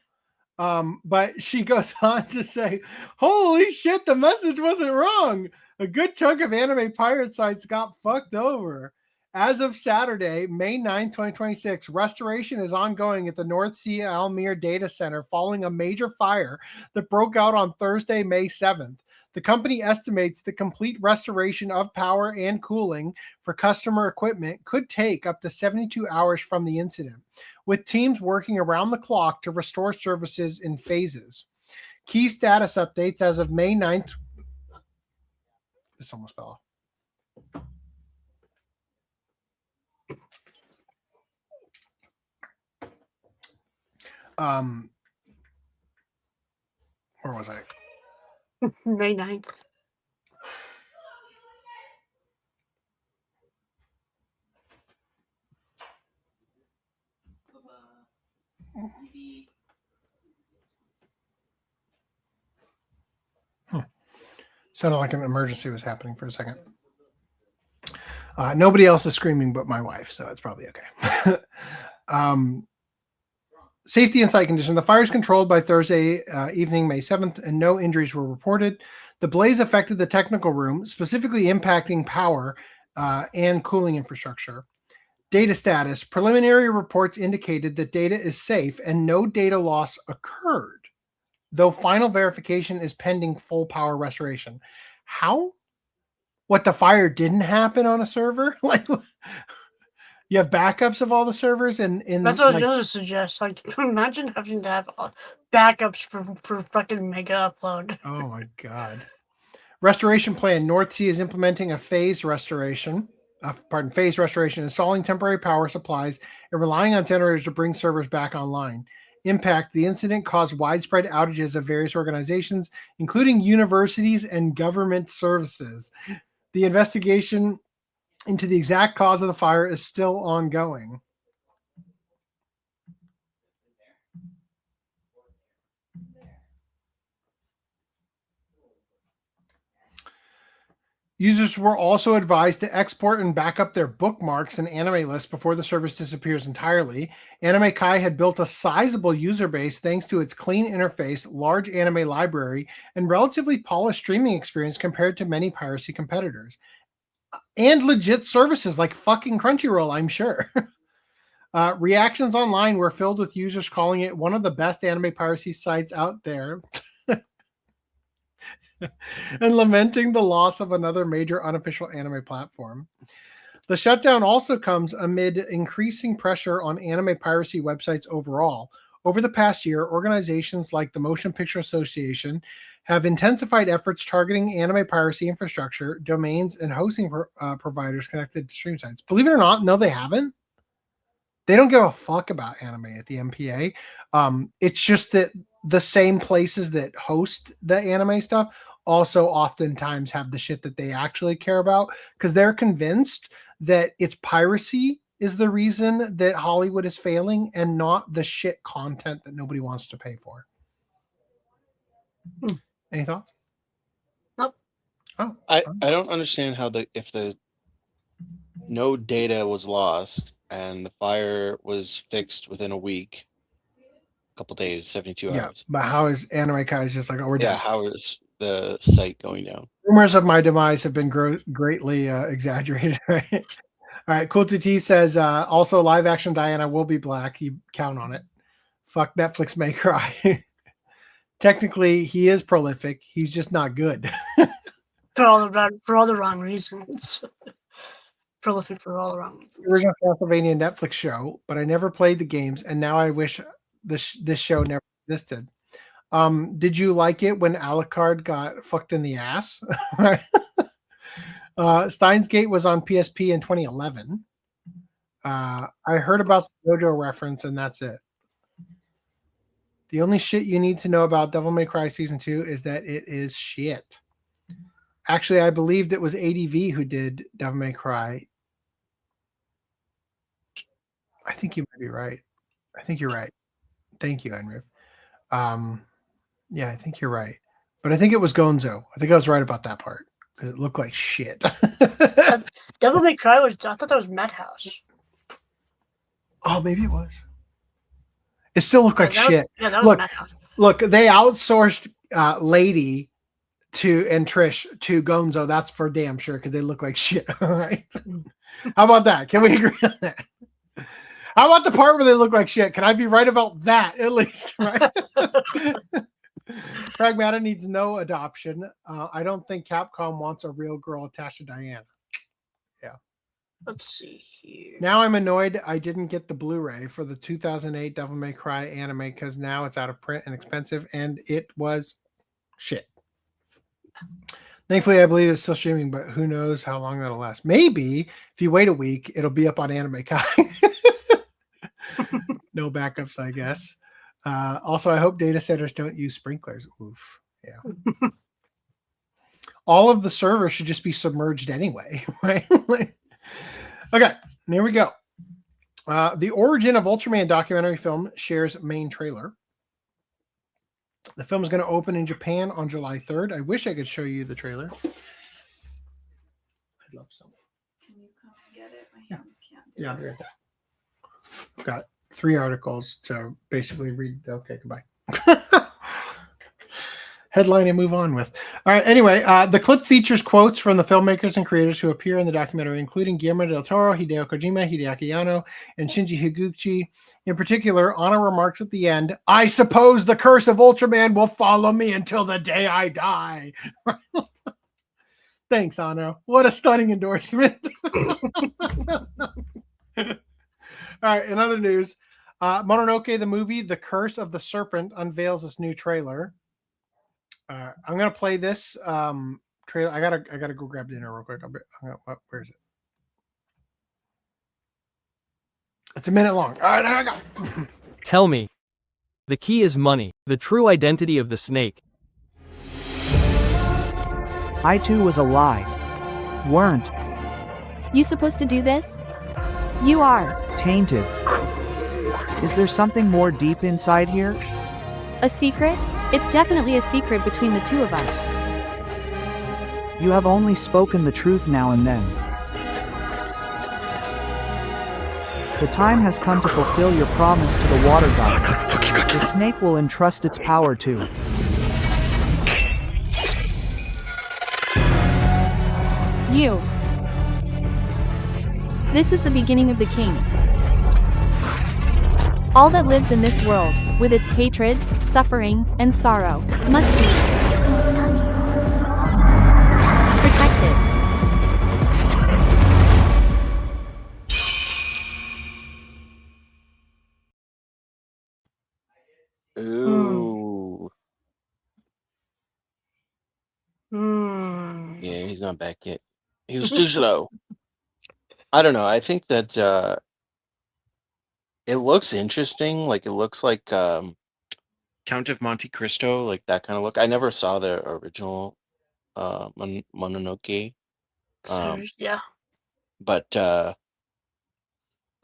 but she goes on to say, holy shit, the message wasn't wrong. A good chunk of anime pirate sites got fucked over. As of Saturday, May 9, 2026, restoration is ongoing at the North Sea Almere Data Center following a major fire that broke out on Thursday, May 7th. The company estimates the complete restoration of power and cooling for customer equipment could take up to 72 hours from the incident, with teams working around the clock to restore services in phases. Key status updates as of May 9th. This almost fell off. Where was I? May 9th. Sounded like an emergency was happening for a second. Nobody else is screaming but my wife, so it's probably okay. Safety and site condition. The fire is controlled by Thursday evening, May 7th, and no injuries were reported. The blaze affected the technical room, specifically impacting power and cooling infrastructure. Data status. Preliminary reports indicated that data is safe and no data loss occurred, though final verification is pending full power restoration. How? What, the fire didn't happen on a server? Like, you have backups of all the servers and That's what I was going to suggest. Like, imagine having to have backups for fucking mega upload. Oh my god. Restoration plan. North Sea is implementing a phased restoration, installing temporary power supplies and relying on generators to bring servers back online. Impact. The incident caused widespread outages of various organizations, including universities and government services. The investigation into the exact cause of the fire is still ongoing. Users were also advised to export and back up their bookmarks and anime lists before the service disappears entirely. AnimeKai had built a sizable user base thanks to its clean interface, large anime library, and relatively polished streaming experience compared to many piracy competitors. And legit services like fucking Crunchyroll, I'm sure. Reactions online were filled with users calling it one of the best anime piracy sites out there. And lamenting the loss of another major unofficial anime platform. The shutdown also comes amid increasing pressure on anime piracy websites overall. Over the past year, organizations like the Motion Picture Association have intensified efforts targeting anime piracy infrastructure, domains, and hosting providers connected to stream sites. Believe it or not, no, they haven't. They don't give a fuck about anime at the MPA. It's just that the same places that host the anime stuff also oftentimes have the shit that they actually care about because they're convinced that it's piracy is the reason that Hollywood is failing and not the shit content that nobody wants to pay for. Any thoughts? Nope. Oh, I don't understand how if no data was lost and the fire was fixed within a week, a couple days, 72 hours. But how is AnimeKai just like, oh, we're dead? How is the site going down? Rumors of my demise have been greatly exaggerated, right? All right, Cool T says, also live action Diana will be black. You count on it. Fuck Netflix may cry. Technically, he is prolific. He's just not good. For all the wrong reasons. Prolific for all the wrong reasons. The original Castlevania Netflix show, but I never played the games, and now I wish this show never existed. Did you like it when Alucard got fucked in the ass? Steins Gate was on PSP in 2011. I heard about the JoJo reference, and that's it. The only shit you need to know about Devil May Cry Season 2 is that it is shit. Actually, I believed it was ADV who did Devil May Cry. I think you might be right. I think you're right. Thank you, Enriv. Yeah, I think you're right. But I think it was Gonzo. I think I was right about that part because it looked like shit. Devil May Cry I thought that was Madhouse. Oh, maybe it was. It still looked like shit. That was Madhouse. Look, they outsourced Lady and Trish to Gonzo. That's for damn sure because they look like shit. All right. How about that? Can we agree on that? How about the part where they look like shit? Can I be right about that at least? Right. Pragmata needs no adoption. I don't think Capcom wants a real girl attached to Diana. Yeah. Let's see here. Now I'm annoyed I didn't get the Blu-ray for the 2008 Devil May Cry anime because now it's out of print and expensive, and it was shit. Thankfully, I believe it's still streaming, but who knows how long that'll last. Maybe if you wait a week, it'll be up on AnimeKai. No backups, I guess. Also, I hope data centers don't use sprinklers. Oof. Yeah. All of the servers should just be submerged anyway, right? Okay, here we go. The origin of Ultraman documentary film shares main trailer. The film is going to open in Japan on July 3rd. I wish I could show you the trailer. I'd love some. Can you come and get it? My Yeah. hands can't. Yeah, I'll be right there. I've got 3 articles to basically read. Okay, goodbye. Headline and move on with. All right. Anyway, the clip features quotes from the filmmakers and creators who appear in the documentary, including Guillermo del Toro, Hideo Kojima, Hideaki Anno, and Shinji Higuchi. In particular, Anno remarks at the end, "I suppose the curse of Ultraman will follow me until the day I die." Thanks, Anno. What a stunning endorsement. All right. In other news, Mononoke, the movie The Curse of the Serpent, unveils this new trailer. I'm gonna play this trailer. I gotta go grab dinner real quick. Where is it? It's a minute long. All right, I got. Tell me. The key is money, the true identity of the snake. I too was a lie. Weren't. You supposed to do this? You are. Tainted. Is there something more deep inside here? A secret? It's definitely a secret between the two of us. You have only spoken the truth now and then. The time has come to fulfill your promise to the water gods. The snake will entrust its power to you. This is the beginning of the king. All that lives in this world, with its hatred, suffering, and sorrow, must be protected. Ooh. Hmm. Yeah, he's not back yet. He was too slow. I don't know. I think that it looks interesting. Like it looks like Count of Monte Cristo, like that kind of look. I never saw the original Mononoke. Yeah. But the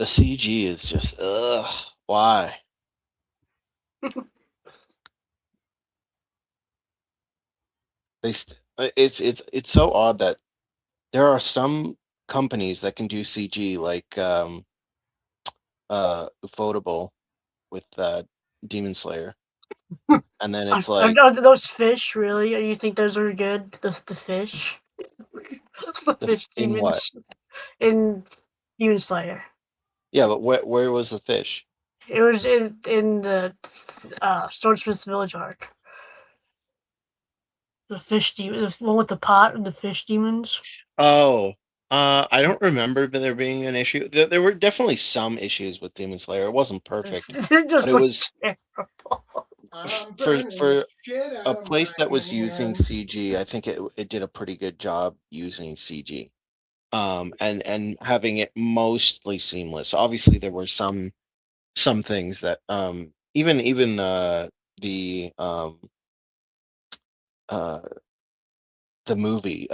CG is just why? It's so odd that there are some companies that can do CG like Ufotable with Demon Slayer. And then it's like Are those fish really? You think those are good? The fish? The fish in what? demons in Demon Slayer. Yeah, but where was the fish? It was in the Swordsmith's Village arc. The fish demon, the one with the pot and the fish demons. Oh, I don't remember there being an issue. There were definitely some issues with Demon Slayer. It wasn't perfect, but it was for a place that was using CG. I think it did a pretty good job using CG, and having it mostly seamless. Obviously, there were some things that even the movie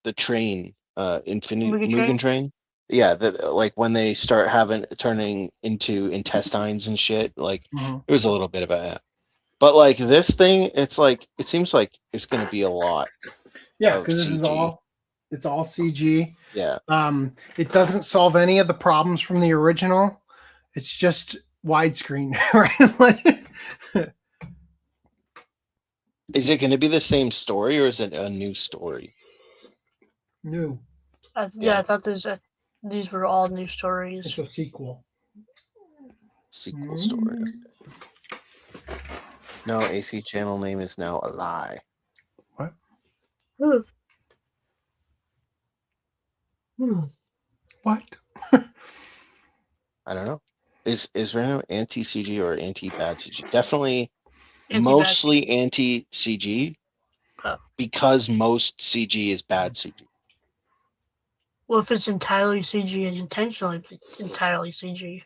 the train Infinity Mugen Train. Yeah, like when they start turning into intestines and shit, like it was a little bit of a but like this thing, it's like it seems like it's gonna be a lot. Yeah, because this is it's all CG. Yeah. It doesn't solve any of the problems from the original. It's just widescreen, right? Is it gonna be the same story or is it a new story? New. Yeah, I thought these were all new stories. It's a sequel. Sequel story. No, AC channel name is now a lie. What? What? I don't know. Is random anti CG or anti bad CG? Definitely Anti-bad mostly anti CG because most CG is bad CG. Well, if it's entirely CG and intentionally entirely CG.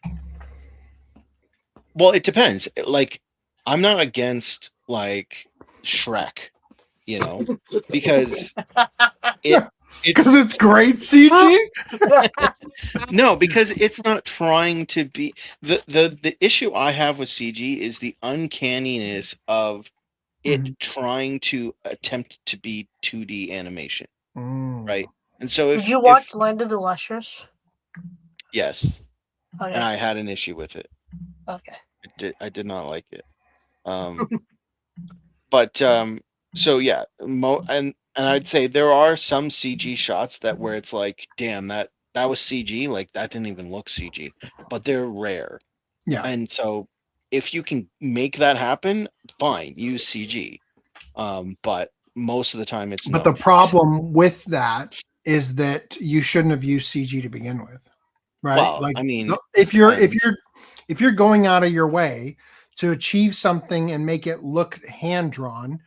Well, it depends. Like, I'm not against like Shrek, because it's great CG. No, because it's not trying to be the issue I have with CG is the uncanniness of it trying to attempt to be 2D animation, right? And so Did you watch Land of the Luscious? Yes. Okay. And I had an issue with it. Okay. I did not like it. But so yeah, and I'd say there are some CG shots that where it's like, damn, that was CG, like that didn't even look CG, but they're rare. Yeah. And so if you can make that happen, fine, use CG. But most of the time it's But no. the problem with that is that you shouldn't have used CG to begin with, right? Well, like I mean, if you're going out of your way to achieve something and make it look hand drawn,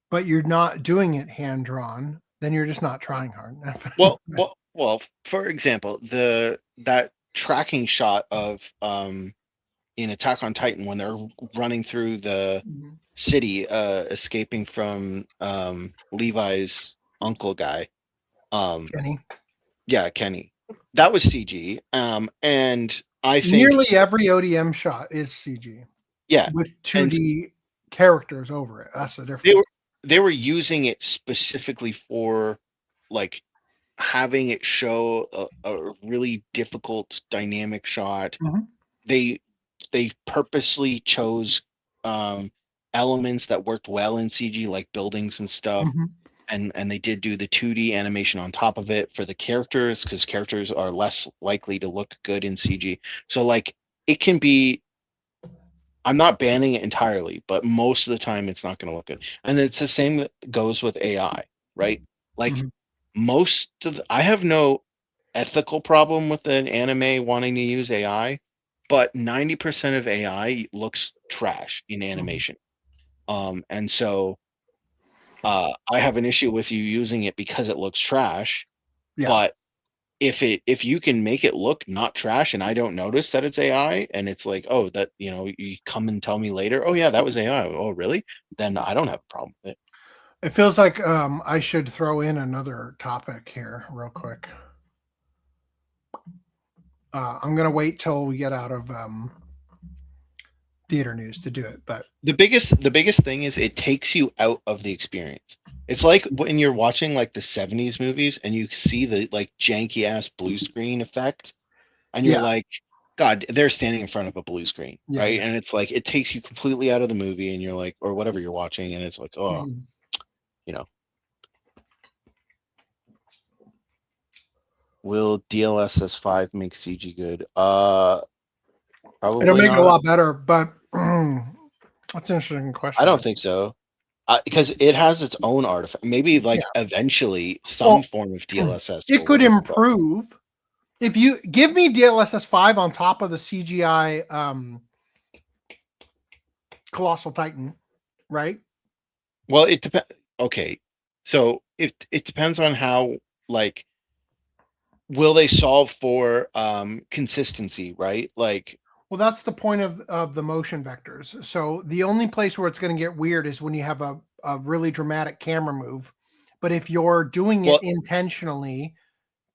but you're not doing it hand drawn, then you're just not trying hard enough. well, for example, that tracking shot of in Attack on Titan when they're running through the city, escaping from Levi's uncle guy, Kenny. Yeah, Kenny. That was CG. And I think Nearly every ODM shot is CG. Yeah, with 2D characters over it. That's the difference. They were using it specifically for like having it show a really difficult dynamic shot. They purposely chose elements that worked well in CG, like buildings and stuff. And they did do the 2D animation on top of it for the characters, because characters are less likely to look good in CG. So like it can be, I'm not banning it entirely, but most of the time it's not going to look good. And it's the same that goes with AI, right? Like I have no ethical problem with an anime wanting to use AI, but 90% of AI looks trash in animation. And so I have an issue with you using it because it looks trash. Yeah. But if you can make it look not trash and I don't notice that it's AI, and it's like, oh, that, you come and tell me later, oh yeah, that was AI. Oh, really? Then I don't have a problem with it. It feels like I should throw in another topic here real quick. I'm gonna wait till we get out of theater news to do it, but the biggest thing is it takes you out of the experience. It's like when you're watching like the 70s movies and you see the like janky ass blue screen effect, and you're like, God, they're standing in front of a blue screen, right? And it's like it takes you completely out of the movie, and you're like, or whatever you're watching, and it's like, oh, will DLSS 5 make CG good? Probably it'll make not. it a lot better, but that's an interesting question. I don't think so. Because it has its own artifact. Maybe eventually some form of DLSS. It could improve. If you give me DLSS 5 on top of the CGI Colossal Titan, right? Well, it depends. Okay, so it depends on how, like, will they solve for consistency, right? Like, well, that's the point of the motion vectors. So the only place where it's going to get weird is when you have a really dramatic camera move. But if you're doing it intentionally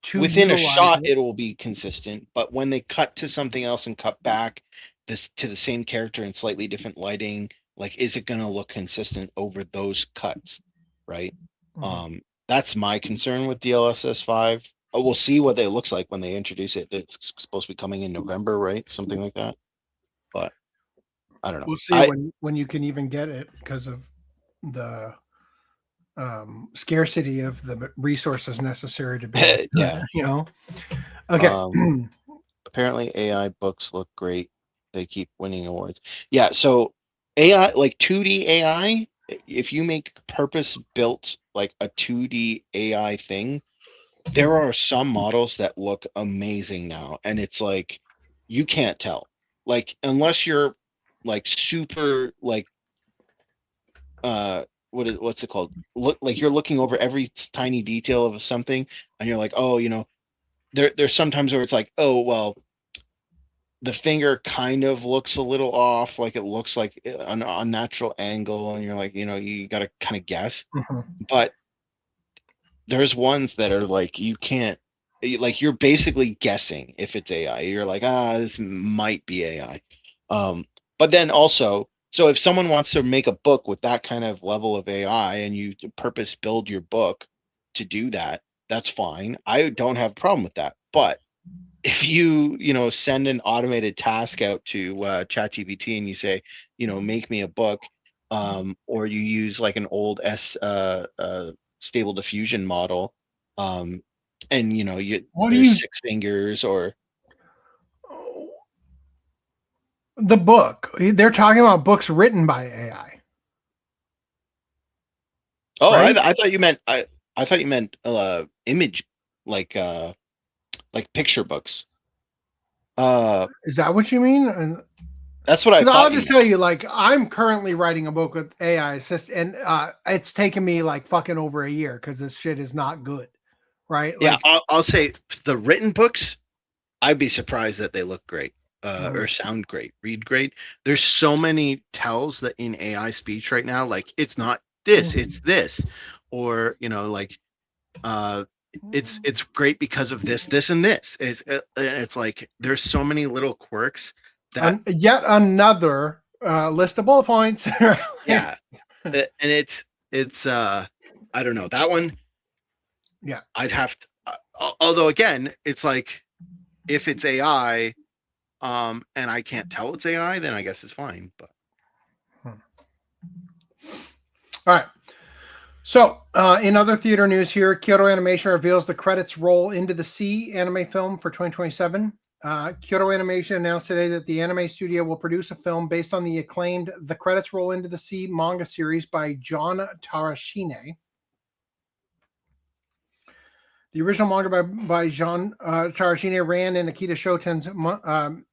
to within a shot, it will be consistent. But when they cut to something else and cut back to the same character in slightly different lighting, like, is it going to look consistent over those cuts, right? That's my concern with DLSS 5. We'll see what it looks like when they introduce it. It's supposed to be coming in November, right? Something like that. But I don't know. We'll see when you can even get it because of the scarcity of the resources necessary to be Okay. Apparently AI books look great. They keep winning awards. Yeah, so AI, like 2D AI, if you make purpose-built like a 2D AI thing, there are some models that look amazing now, and it's like you can't tell. Like, unless you're like super like what's it called? Look, like you're looking over every tiny detail of something, and you're like, oh, there's sometimes where it's like, oh, well, the finger kind of looks a little off, like it looks like an unnatural angle, and you're like, you got to kind of guess. But there's ones that are like, you can't, like, you're basically guessing if it's AI. You're like, this might be AI. But then also, so if someone wants to make a book with that kind of level of AI and you purpose build your book to do that, that's fine. I don't have a problem with that. But if you send an automated task out to ChatGPT and you say, make me a book, or you use like an old stable diffusion model, and What do there's you 6 fingers or the book? They're talking about books written by AI. oh, right? I thought you meant I thought you meant image like picture books. Is that what you mean? And That's what I 'cause thought. I'll just tell you, like, I'm currently writing a book with AI assist, and it's taken me like fucking over a year because this shit is not good, right? Yeah, Like, I'll say the written books, I'd be surprised that they look great or Mhm. sound great, read great. There's so many tells that in AI speech right now, like it's not this, it's this, or it's great because of this, this, and this. It's like there's so many little quirks that yet another list of bullet points. yeah, and it's I don't know that one. Yeah, I'd have to. Although again, it's like if it's AI, and I can't tell it's AI, then I guess it's fine. But All right. So, in other theater news here, Kyoto Animation reveals the credits roll into the sea anime film for 2027. Kyoto Animation announced today that the anime studio will produce a film based on the acclaimed The Credits Roll into the Sea manga series by John Tarashine. The original manga by Jean Tarashine ran in Akira Shoten's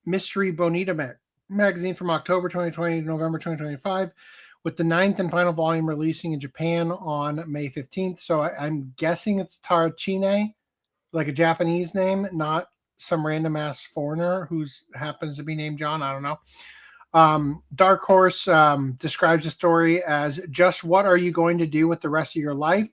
Mystery Bonita magazine from October 2020 to November 2025, with the 9th and final volume releasing in Japan on May 15th. So I'm guessing it's Tarashine, like a Japanese name, not some random ass foreigner who happens to be named John. I don't know. Dark Horse describes the story as just what are you going to do with the rest of your life?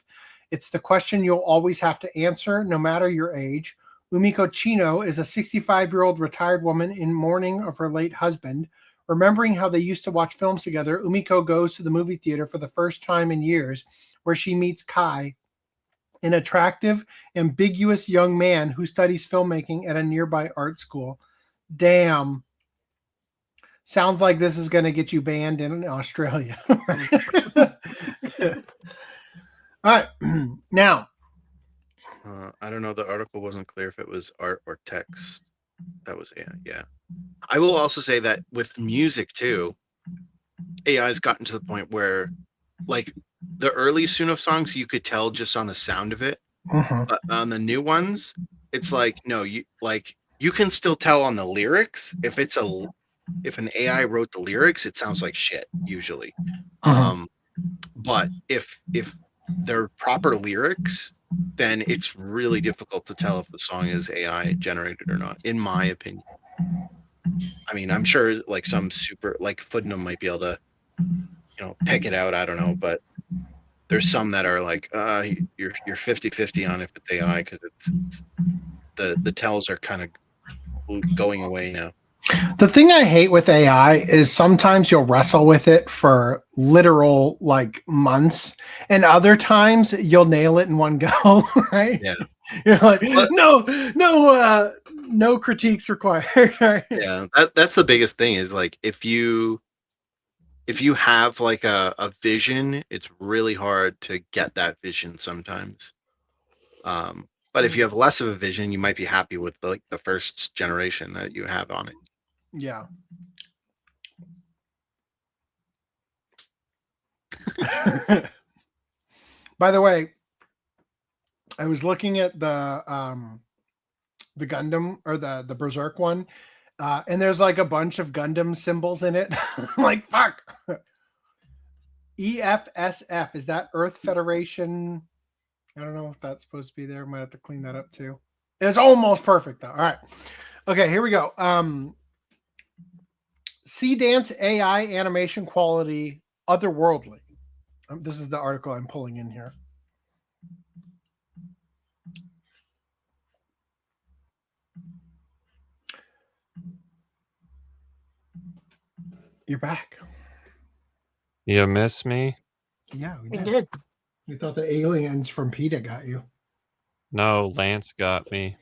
It's the question you'll always have to answer, no matter your age. Umiko Chino is a 65-year-old retired woman in mourning of her late husband. Remembering how they used to watch films together, Umiko goes to the movie theater for the first time in years, where she meets Kai, an attractive, ambiguous young man who studies filmmaking at a nearby art school. Damn. Sounds like this is going to get you banned in Australia. All right. Now, I don't know. The article wasn't clear if it was art or text. That was yeah. I will also say that with music too, AI has gotten to the point where, like, the early Suno songs you could tell just on the sound of it, but on the new ones, it's like no, you can still tell on the lyrics if an AI wrote the lyrics, it sounds like shit usually. But if they're proper lyrics, then it's really difficult to tell if the song is AI generated or not, in my opinion. I mean, I'm sure like some super like Footnum might be able to, pick it out. I don't know, but there's some that are like, you're 50-50 on if it's AI because it's the tells are kind of going away now. The thing I hate with AI is sometimes you'll wrestle with it for literal like months, and other times you'll nail it in one go, right? Yeah. You're like, no critiques required. Right? Yeah, that's the biggest thing is like if you have like a vision, it's really hard to get that vision sometimes. But if you have less of a vision, you might be happy with like the first generation that you have on it. Yeah. By the way, I was looking at the Gundam or the Berserk one, and there's like a bunch of Gundam symbols in it. I'm like, fuck. EFSF, is that Earth Federation? I don't know if that's supposed to be there. Might have to clean that up too. It's almost perfect though. All right. Okay, here we go. Seedance AI animation quality otherworldly. This is the article I'm pulling in here. You're back. You miss me? Yeah, We did. We thought the aliens from PETA got you. No, Lance got me.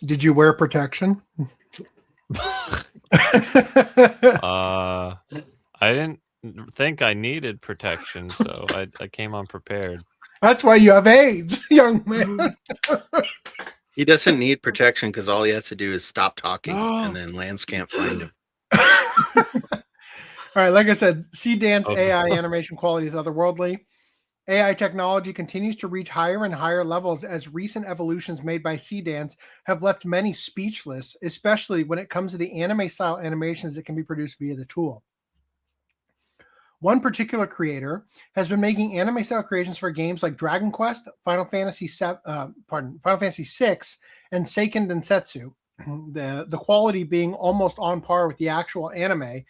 Did you wear protection? I didn't think I needed protection, so I came unprepared. That's why you have AIDS, young man. He doesn't need protection because all he has to do is stop talking, and then Lance can't find him. All right, like I said, Seedance AI animation quality is otherworldly. AI technology continues to reach higher and higher levels as recent evolutions made by Seedance have left many speechless, especially when it comes to the anime-style animations that can be produced via the tool. One particular creator has been making anime-style creations for games like Dragon Quest, Final Fantasy VI, and Seiken Densetsu. The quality being almost on par with the actual anime,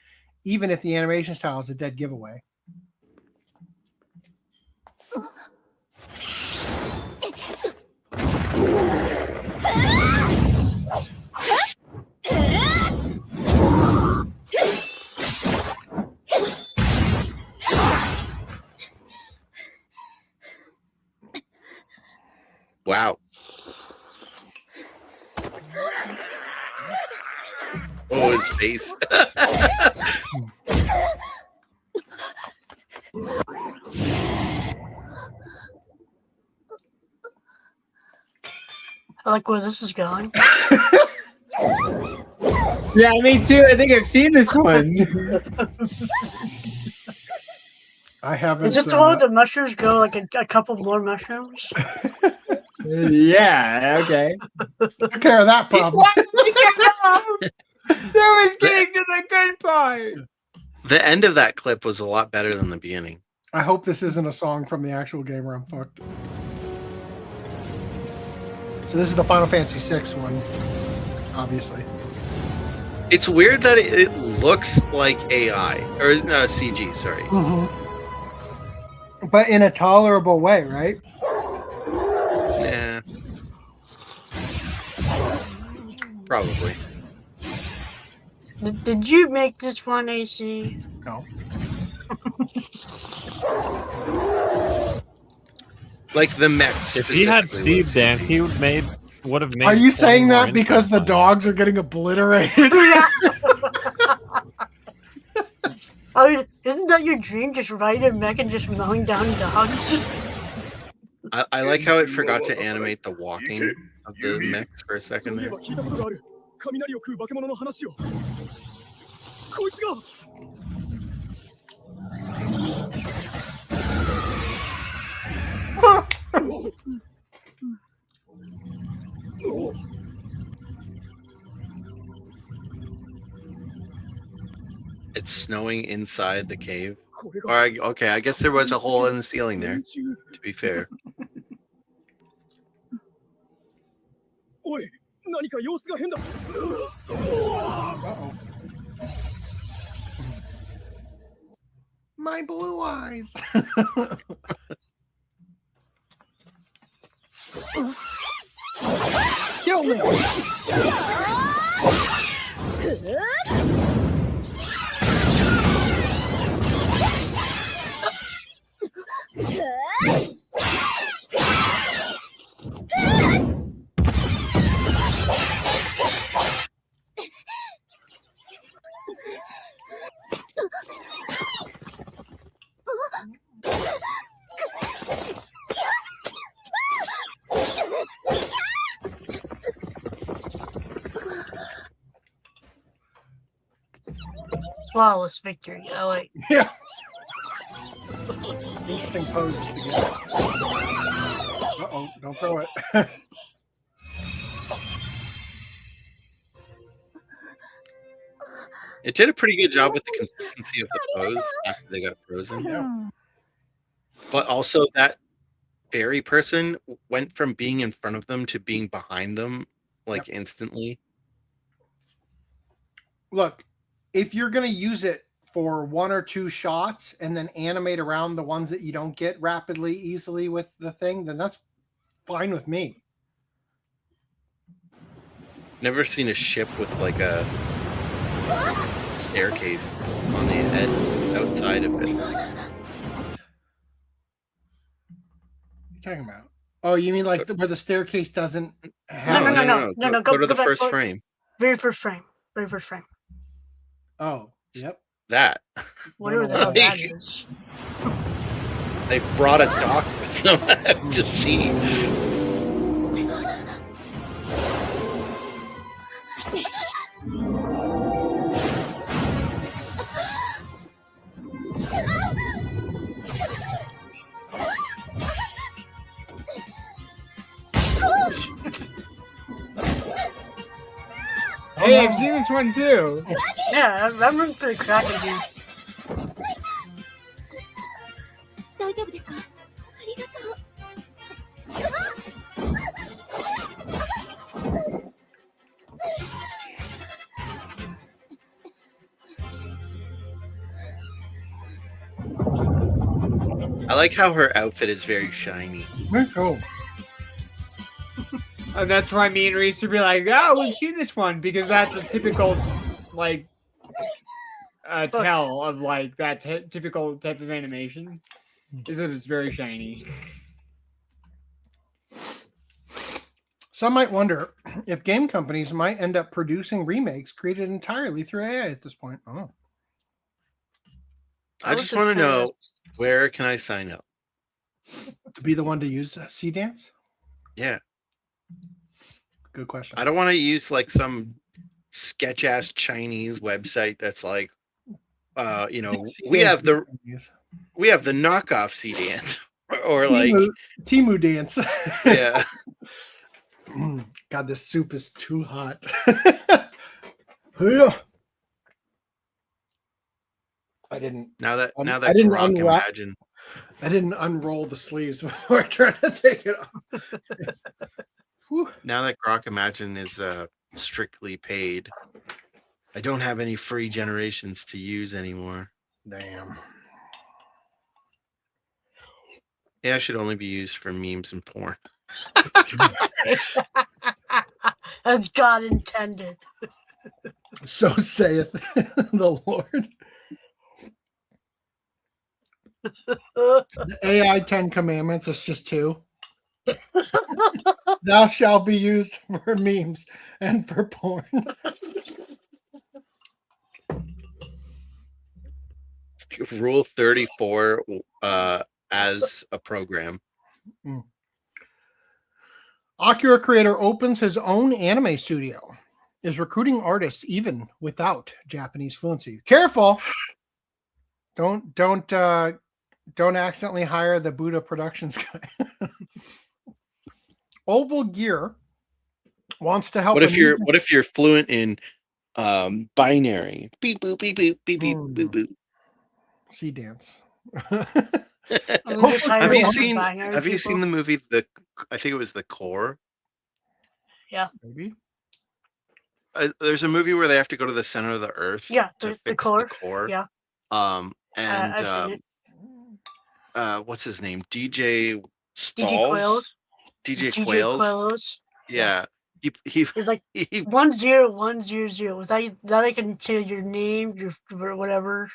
even if the animation style is a dead giveaway. Wow. Oh, his face. I like where this is going. Yeah, me too. I think I've seen this one. I haven't. Is this the one with the mushrooms go like a couple more mushrooms? Yeah, okay. Took care of that problem. That was getting to the good part. The end of that clip was a lot better than the beginning. I hope this isn't a song from the actual game or I'm fucked. So this is the Final Fantasy VI one, obviously. It's weird that it looks like AI, or no, CG, sorry. But in a tolerable way, right? Yeah. Probably. Did you make this one, AC? No. Like the mechs. If he had Seedance, he would have made. Are you saying more that because the interesting. dogs are getting obliterated? I mean, isn't that your dream? Just riding a mech and just mowing down dogs? I like how it forgot to animate the walking of the mechs for a second there. It's snowing inside the cave. Okay, I guess there was a hole in the ceiling there, to be fair. My blue eyes. Kill me. Flawless victory. I like. Yeah. Interesting poses to get. Uh-oh, don't throw it. It did a pretty good job with the consistency of the pose after they got frozen. Yeah. But also that fairy person went from being in front of them to being behind them like instantly. Look, if you're going to use it for one or two shots and then animate around the ones that you don't get rapidly, easily with the thing, then that's fine with me. Never seen a ship with like a staircase on the outside of it. talking about? Oh, you mean like where the staircase doesn't have? No. Go to the back, first frame. Very first frame. Very first frame. Oh, yep. That. Whatever the hell that is. They brought a doc with them to see. Hey, I've seen this one too. Yeah, that one's pretty cracking, dude. I like how her outfit is very shiny. Very cool. And that's why me and Reese would be like, "Oh, we've seen this one," because that's a typical, like, tell of like that typical type of animation. Is that it's very shiny. Some might wonder if game companies might end up producing remakes created entirely through AI at this point. Oh. I just want to know, where can I sign up? To be the one to use Seedance? Yeah. Good question. I don't want to use like some sketch ass Chinese website that's like, we have the knockoff Seedance or like Temu Dance. Yeah. God, this soup is too hot. I didn't. Now that I didn't Grok unwrap. Imagine. I didn't unroll the sleeves before I tried to take it off. Now that Grok Imagine is strictly paid, I don't have any free generations to use anymore. Damn. Yeah, it should only be used for memes and porn. As God intended. So saith the Lord. The AI 10 Commandments is just 2. Thou shalt be used for memes and for porn. Rule 34 as a program. Akira creator opens his own anime studio. Is recruiting artists even without Japanese fluency. Careful! Don't accidentally hire the Buddha Productions guy. Oval Gear wants to help. What if you're fluent in binary? Beep boop beep boop beep beep boop boop. Seedance. Have you seen the movie I think it was The Core? Yeah. Maybe. There's a movie where they have to go to the center of the earth. Yeah, to the fix core. the core. Yeah. And seen it. what's his name? DJ Quails. DJ Quails. Yeah. He He's like 10100. Was that I can change your name, your whatever.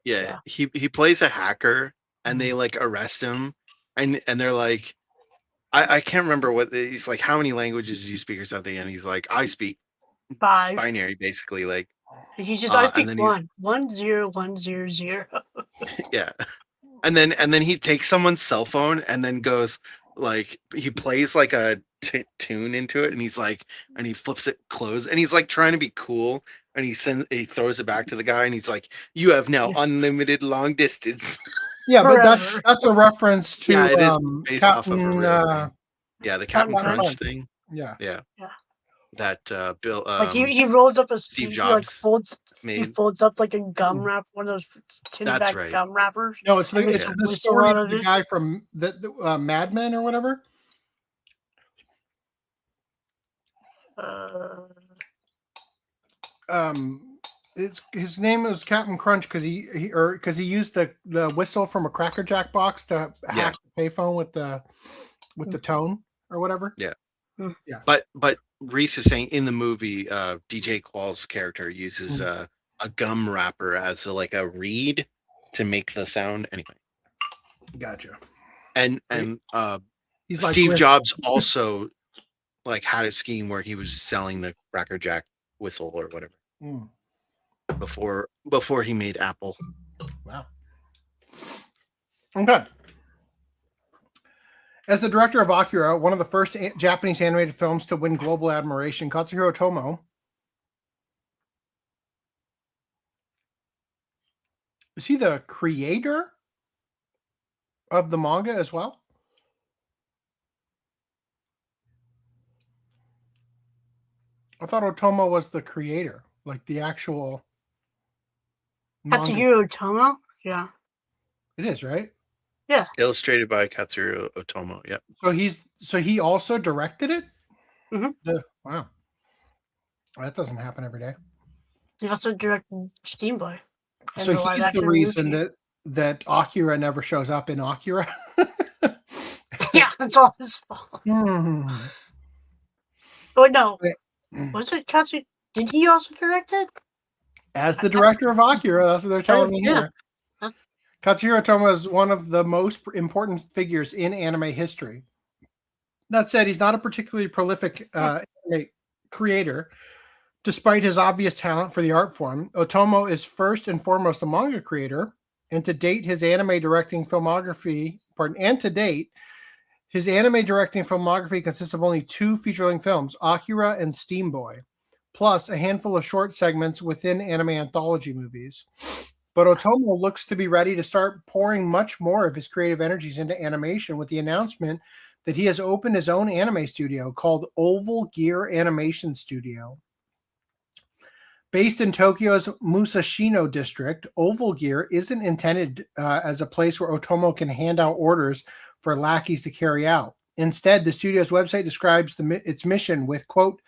Yeah. He plays a hacker and they like arrest him and they're like, I can't remember what he's like, how many languages do you speak or something? And he's like, I speak 5 binary, basically, like he's just I speak 10100. Yeah. And then he takes someone's cell phone and then goes like he plays like a tune into it and he's like and he flips it closed and he's like trying to be cool and he throws it back to the guy and he's like, you have now unlimited long distance. Yeah, but that's a reference to it is based off of a Captain, the Captain Crunch thing. Yeah. That Bill like he rolls up a Steve Jobs he folds up like a gum wrap, one of those tin That's back right. gum wrappers. No, it's the story of the it. guy from the Mad Men or whatever. His name was Captain Crunch because he used the whistle from a Cracker Jack box to hack the payphone with the tone or whatever. Yeah. Yeah. But Reese is saying in the movie, DJ Qualls' character uses a gum wrapper as a reed to make the sound. Anyway. Gotcha. And He's like Steve Jobs also like had a scheme where he was selling the Cracker Jack whistle or whatever before he made Apple. Wow. Okay. As the director of Akira, one of the first Japanese animated films to win global admiration, Katsuhiro Otomo is he the creator of the manga as well? I thought Otomo was the creator, like the actual manga. Katsuhiro Otomo? Yeah. It is, right? Yeah. Illustrated by Katsuro Otomo. Yep. So he also directed it? Mm-hmm. Wow. That doesn't happen every day. He also directed Steam Boy. So he's the reason that Akira never shows up in Akira? Yeah, that's all his fault. Oh no. Was it Katsu? Did he also direct it? As the director of Akira, that's what they're telling me here. Yeah. Katsuhiro Otomo is one of the most important figures in anime history. That said, he's not a particularly prolific anime creator. Despite his obvious talent for the art form, Otomo is first and foremost a manga creator, and to date, his anime directing filmography consists of only 2 feature-length films, Akira and Steam Boy, plus a handful of short segments within anime anthology movies. But Otomo looks to be ready to start pouring much more of his creative energies into animation with the announcement that he has opened his own anime studio called Oval Gear Animation Studio. Based in Tokyo's Musashino district, Oval Gear isn't intended as a place where Otomo can hand out orders for lackeys to carry out. Instead, the studio's website describes its mission with, quote,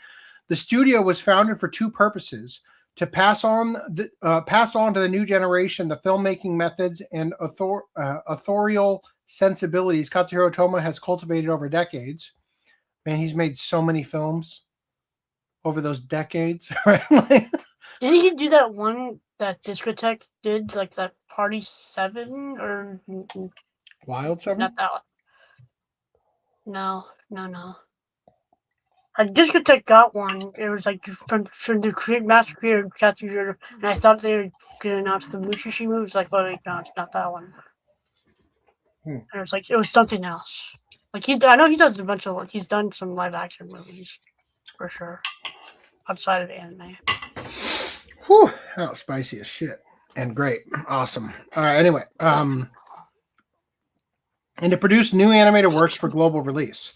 "The studio was founded for 2 purposes: to pass on to the new generation the filmmaking methods and authorial sensibilities Katsuhiro Otomo has cultivated over decades." Man, he's made so many films over those decades, right? Didn't he do that one that Discotheque did, like that Party 7 or Wild 7? not that one? No. A Discotheque got one. It was like from the master creator Katsuhiro, and I thought they were gonna announce the Mushishi movies. Like, well, no, it's not that one. And it was like it was something else. Like I know he does a bunch of. He's done some live action movies for sure, outside of anime. Whew, how spicy as shit. And great. Awesome. All right, anyway. And to produce new animated works for global release.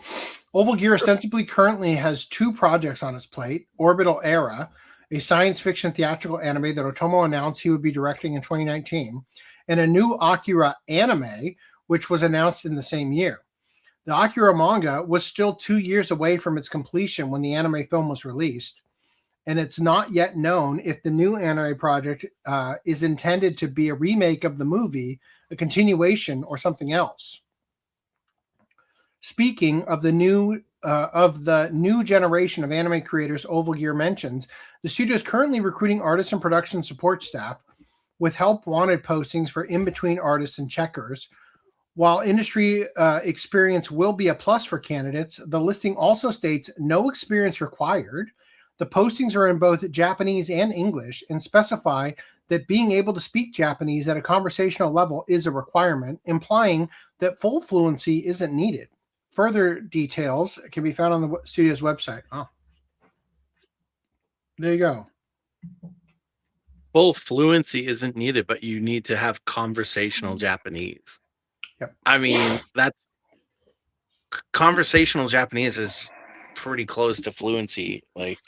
Oval Gear ostensibly currently has 2 projects on its plate. Orbital Era, a science fiction theatrical anime that Otomo announced he would be directing in 2019, and a new Akira anime, which was announced in the same year. The Akira manga was still 2 years away from its completion when the anime film was released, and it's not yet known if the new anime project is intended to be a remake of the movie, a continuation, or something else. Speaking of the new generation of anime creators Oval Gear mentions, the studio is currently recruiting artists and production support staff with help wanted postings for in-between artists and checkers. While industry experience will be a plus for candidates, the listing also states no experience required. The postings are in both Japanese and English and specify that being able to speak Japanese at a conversational level is a requirement, implying that full fluency isn't needed. Further details can be found on the studio's website. Oh, there you go. Full fluency isn't needed, but you need to have conversational Japanese. Yep. I mean, that's conversational Japanese is pretty close to fluency. Like,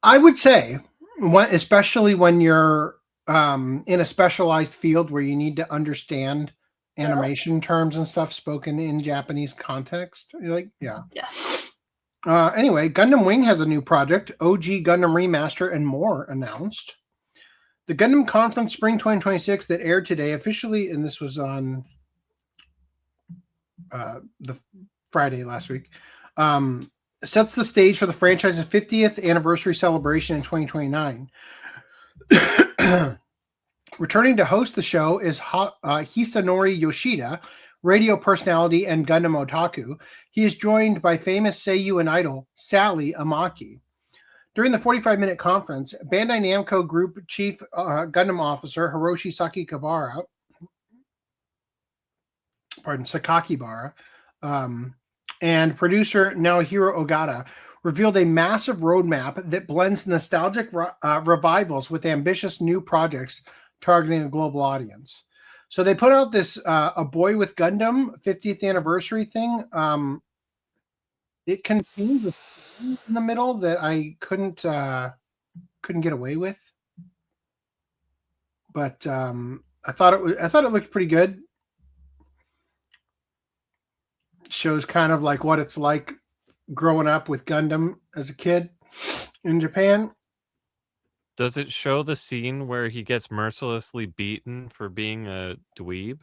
I would say, especially when you're in a specialized field where you need to understand animation terms and stuff spoken in Japanese context. Like, yeah. Anyway, Gundam Wing has a new project, OG Gundam Remaster, and more announced. The Gundam Conference Spring 2026 that aired today officially, and this was on the Friday last week, sets the stage for the franchise's 50th anniversary celebration in 2029. Returning to host the show is Hisanori Yoshida, radio personality, and Gundam otaku, he is joined by famous seiyuu and idol Sally Amaki. During the 45-minute conference, Bandai Namco Group Chief Gundam Officer Hiroshi Sakakibara, and producer Naohiro Ogata revealed a massive roadmap that blends nostalgic revivals with ambitious new projects targeting a global audience. So they put out this A Boy with Gundam 50th anniversary thing. It contains a scene in the middle that I couldn't get away with, but I thought it looked pretty good. Shows kind of like what it's like growing up with Gundam as a kid in Japan. Does it show the scene where he gets mercilessly beaten for being a dweeb?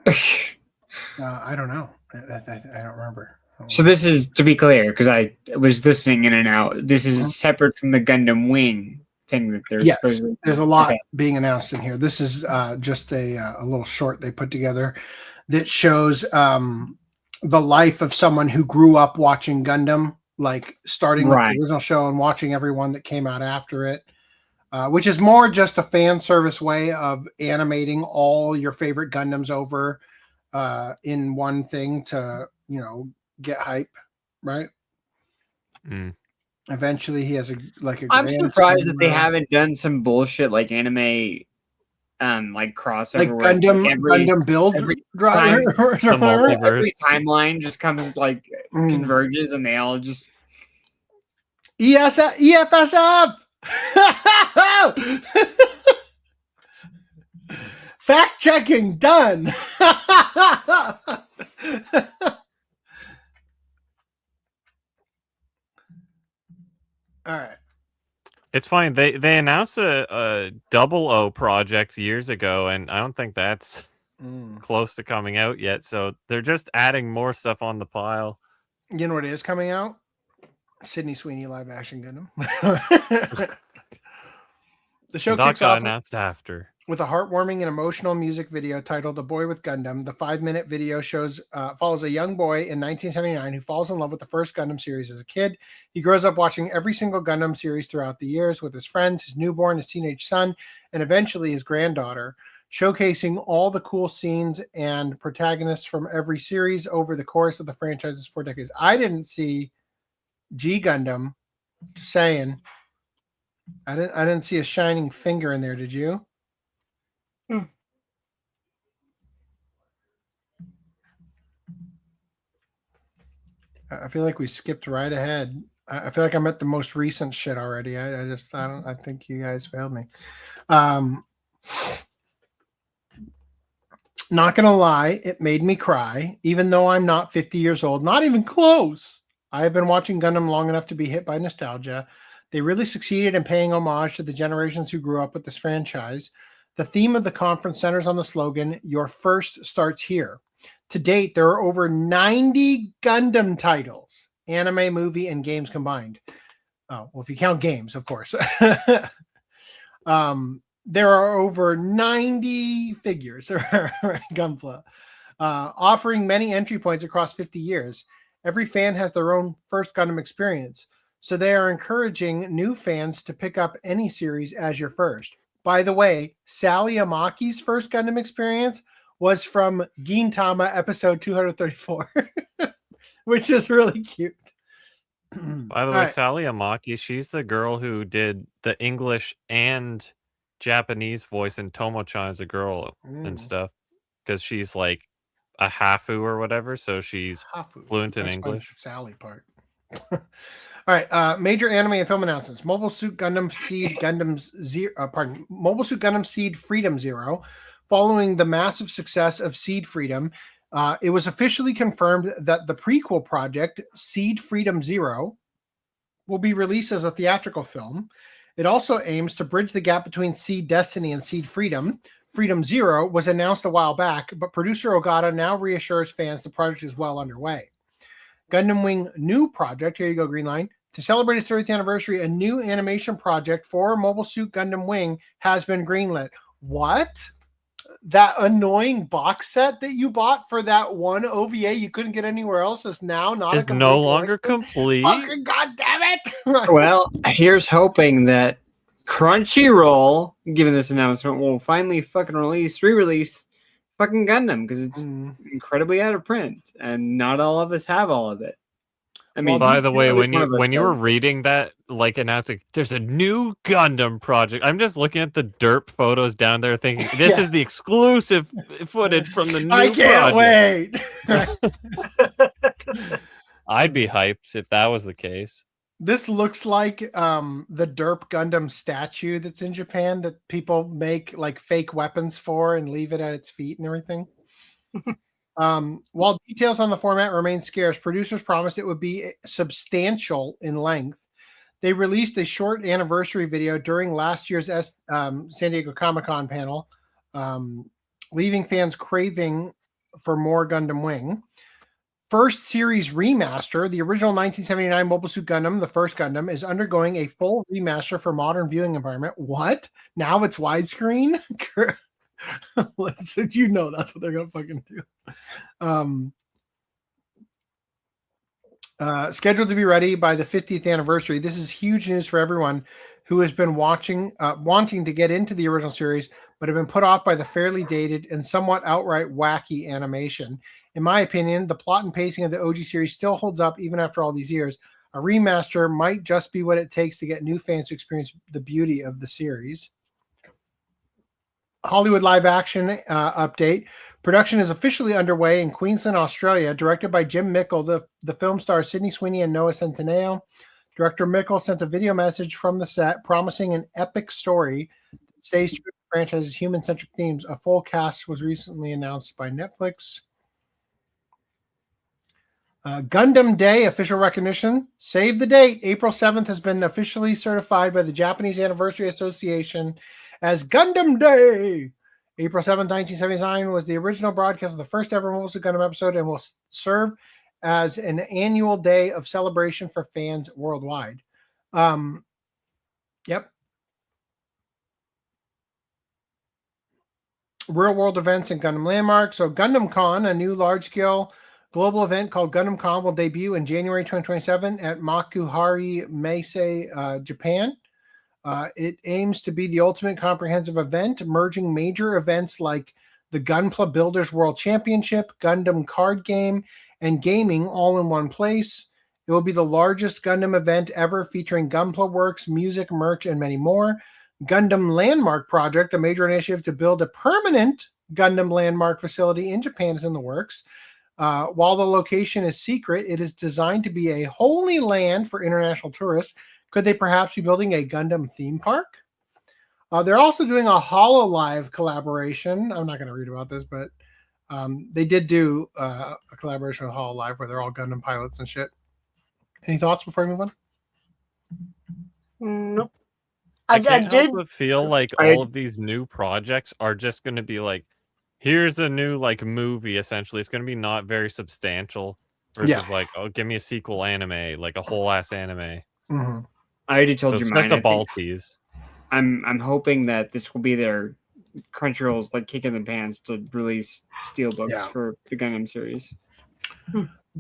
I don't know. I don't remember. So this is, to be clear, because I was listening in and out, this is separate from the Gundam Wing thing that there's. Yes, there's a lot being announced in here. This is just a little short they put together that shows the life of someone who grew up watching Gundam, like starting with the original show and watching everyone that came out after it, which is more just a fan service way of animating all your favorite Gundams over in one thing to, get hype, right? Eventually he has a I'm surprised that they haven't done some bullshit like anime like crossover, like Gundam build driver, every timeline just comes like converges, and they all just EFS up. Fact checking done. All right. It's funny. They announced a 00 project years ago, and I don't think that's close to coming out yet. So they're just adding more stuff on the pile. You know what is coming out? Sydney Sweeney live action Gundam. The show kicks off announced after with a heartwarming and emotional music video titled "A Boy with Gundam." The 5-minute video follows a young boy in 1979 who falls in love with the first Gundam series as a kid. He grows up watching every single Gundam series throughout the years with his friends, his newborn, his teenage son, and eventually his granddaughter, showcasing all the cool scenes and protagonists from every series over the course of the franchise's 4 decades. I didn't see G Gundam. Just saying. I didn't see a shining finger in there, did you? I feel like we skipped right ahead. I feel like I'm at the most recent shit already. I think you guys failed me. Not gonna lie, it made me cry, even though I'm not 50 years old. Not even close. I have been watching Gundam long enough to be hit by nostalgia. They really succeeded in paying homage to the generations who grew up with this franchise. The theme of the conference centers on the slogan, "Your first starts here." To date, there are over 90 Gundam titles, anime, movie, and games combined. Oh, well, if you count games, of course. There are over 90 figures, Gunpla, offering many entry points across 50 years. Every fan has their own first Gundam experience, so they are encouraging new fans to pick up any series as your first. By the way, Sally Amaki's first Gundam experience was from Gintama episode 234, which is really cute. By the way, Sally Amaki, she's the girl who did the English and Japanese voice in Tomo-chan as a girl and stuff, because she's like a hafu or whatever, so she's fluent in English. Sally part. All right, major anime and film announcements. Mobile Suit Gundam Seed Mobile Suit Gundam Seed Freedom Zero. Following the massive success of Seed Freedom, it was officially confirmed that the prequel project, Seed Freedom Zero, will be released as a theatrical film. It also aims to bridge the gap between Seed Destiny and Seed Freedom. Freedom Zero was announced a while back, but producer Ogata now reassures fans the project is well underway. Gundam Wing new project, here you go, Green Line. To celebrate its 30th anniversary, a new animation project for Mobile Suit Gundam Wing has been greenlit. What? that annoying box set that you bought for that one OVA you couldn't get anywhere else is now not Is a complete no longer collection. complete. Fucking goddamn it! Well, here's hoping that Crunchyroll, given this announcement, will finally fucking re-release fucking Gundam because it's incredibly out of print, and not all of us have all of it. I mean, by the way, at least when one of us you were does. reading that, like announcing there's a new Gundam project, I'm just looking at the derp photos down there, thinking this is the exclusive footage from the new I can't project. wait. I'd be hyped if that was the case. This looks like the derp Gundam statue that's in Japan that people make like fake weapons for and leave it at its feet and everything. While details on the format remain scarce, producers promised it would be substantial in length. They released a short anniversary video during last year's San Diego Comic-Con panel, leaving fans craving for more Gundam Wing. First series remaster, the original 1979 Mobile Suit Gundam, the first Gundam, is undergoing a full remaster for modern viewing environment. What? Now it's widescreen? You know that's what they're gonna fucking do. Scheduled to be ready by the 50th anniversary. This is huge news for everyone who has been wanting to get into the original series, but have been put off by the fairly dated and somewhat outright wacky animation. In my opinion, the plot and pacing of the OG series still holds up even after all these years. A remaster might just be what it takes to get new fans to experience the beauty of the series. Hollywood live action update. Production is officially underway in Queensland, Australia, directed by Jim Mickle. The film stars Sydney Sweeney and Noah Centineo. Director Mickle sent a video message from the set promising an epic story that stays true to the franchise's human-centric themes. A full cast was recently announced by Netflix. Gundam Day official recognition. Save the date. April 7th has been officially certified by the Japanese Anniversary Association as Gundam Day. April 7th, 1979 was the original broadcast of the first ever Mobile Suit Gundam episode and will serve as an annual day of celebration for fans worldwide. Yep. Real world events and Gundam landmarks. So Gundam Con, a new large-scale global event called Gundam Con, will debut in January 2027 at Makuhari Meisei, Japan. It aims to be the ultimate comprehensive event, merging major events like the Gunpla Builders World Championship, Gundam card game, and gaming all in one place. It will be the largest Gundam event ever, featuring Gunpla works, music, merch, and many more. Gundam Landmark Project, a major initiative to build a permanent Gundam landmark facility in Japan, is in the works. While the location is secret, it is designed to be a holy land for international tourists. Could they perhaps be building a Gundam theme park? They're also doing a HoloLive collaboration. I'm not going to read about this, but they did do a collaboration with HoloLive where they're all Gundam pilots and shit. Any thoughts before we move on? Nope. I can't help but feel like all of these new projects are just going to be like, here's a new like movie. Essentially, it's going to be not very substantial versus like, oh, give me a sequel anime, like a whole ass anime. Mm-hmm. I already told you it's mine. Just a ball tease. I'm hoping that this will be their Crunchyroll's like kick in the pants to release steelbooks for the Gundam series.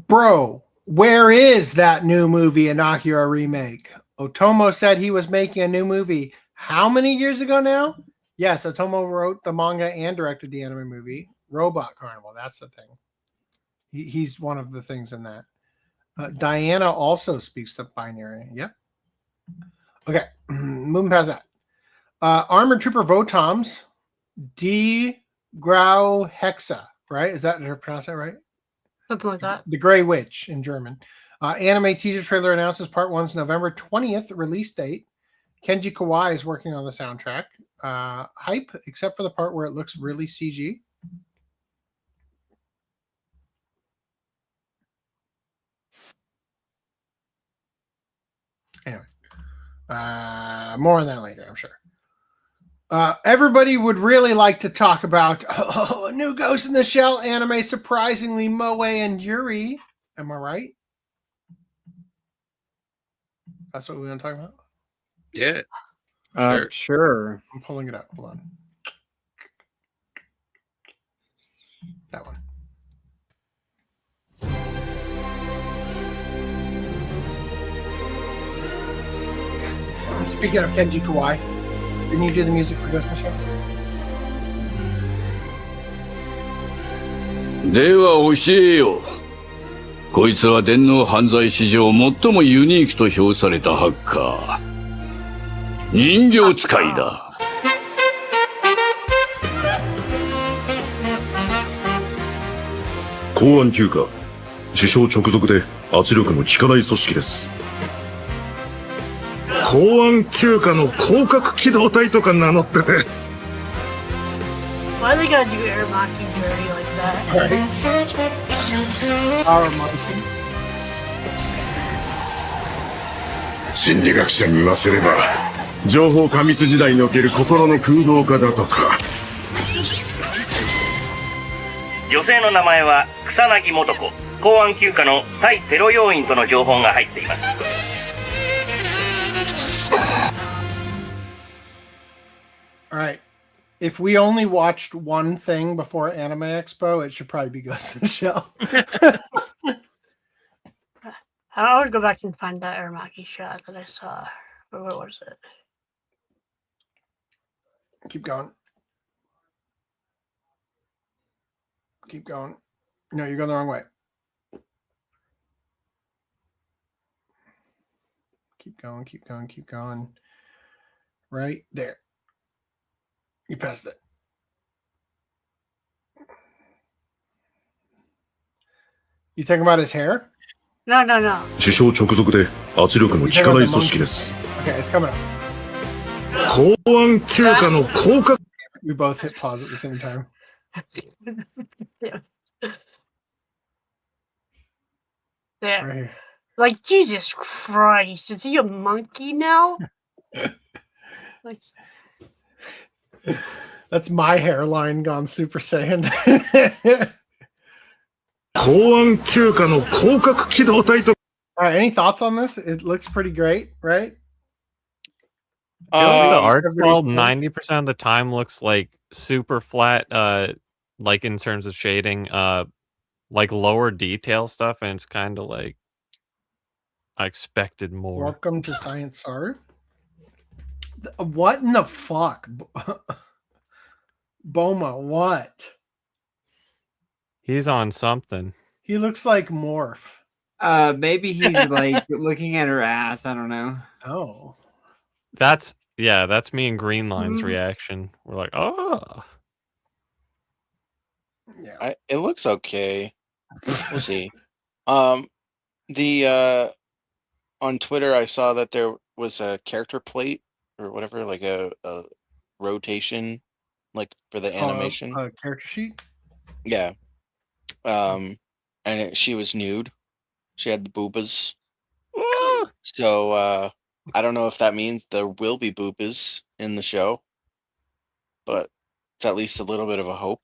Bro, where is that new movie, an Akira remake? Otomo said he was making a new movie. How many years ago now? Yes, Otomo wrote the manga and directed the anime movie. Robot Carnival, that's the thing. He's one of the things in that. Diana also speaks the binary. Yep. Okay, moving past that. Armored Trooper VOTOMS, Graue Hexe, right? Is that, did I pronounce that right? Something like that. The Grey Witch in German. Anime teaser trailer announces part 1's November 20th release date. Kenji Kawai is working on the soundtrack. Hype, except for the part where it looks really CG. Anyway, more on that later, I'm sure. Everybody would really like to talk about a new Ghost in the Shell anime, surprisingly, Moe and Yuri. Am I right? That's what we want to talk about? Yeah. Sure. I'm pulling it up. Hold on. That one. Speaking of Kenji Kawai, didn't you do the music for Ghost in the Shell? では教えよ。こいつは電脳犯罪史上最もユニークと評されたハッカー。人形使いだ。公安休暇。首相直属で圧力の効かない組織です。公安休暇の広角機動隊とか名乗ってて。Why they gotta do Aramaki dirty like that? Aramaki. 心理学者に言わせれば、情報過密時代における心の空洞化だとか。女性の名前は草薙素子。公安休暇の対テロ要員との情報が入っています。All right. If we only watched one thing before Anime Expo, it should probably be Ghost in the Shell. I would go back and find that Aramaki shot that I saw. Or what was it? Keep going. Keep going. No, you're going the wrong way. Keep going, keep going, keep going. Right there. You passed it. You talking about his hair? No, no, no. 首相直属で圧力の効かない組織です。Okay, it's coming up. 公安休暇の広角。We both hit pause at the same time. There. Right here. Like, Jesus Christ, is he a monkey now? Like, that's my hairline gone Super Saiyan. 公安休暇の広角機動隊と。All right, any thoughts on this? It looks pretty great, right? The art style 90% of the time looks like super flat, like in terms of shading, like lower detail stuff, and it's kind of like I expected more. Welcome to Science Art. What in the fuck? Boma, what? He's on something. He looks like Morph. Maybe he's like looking at her ass. I don't know. Oh. That's me and Green Line's reaction. We're like, oh. Yeah. It looks okay. We'll see. On Twitter I saw that there was a character plate or whatever, like a rotation, like for the animation. A character sheet? Yeah. She was nude. She had the boobas. So I don't know if that means there will be boobas in the show, but it's at least a little bit of a hope.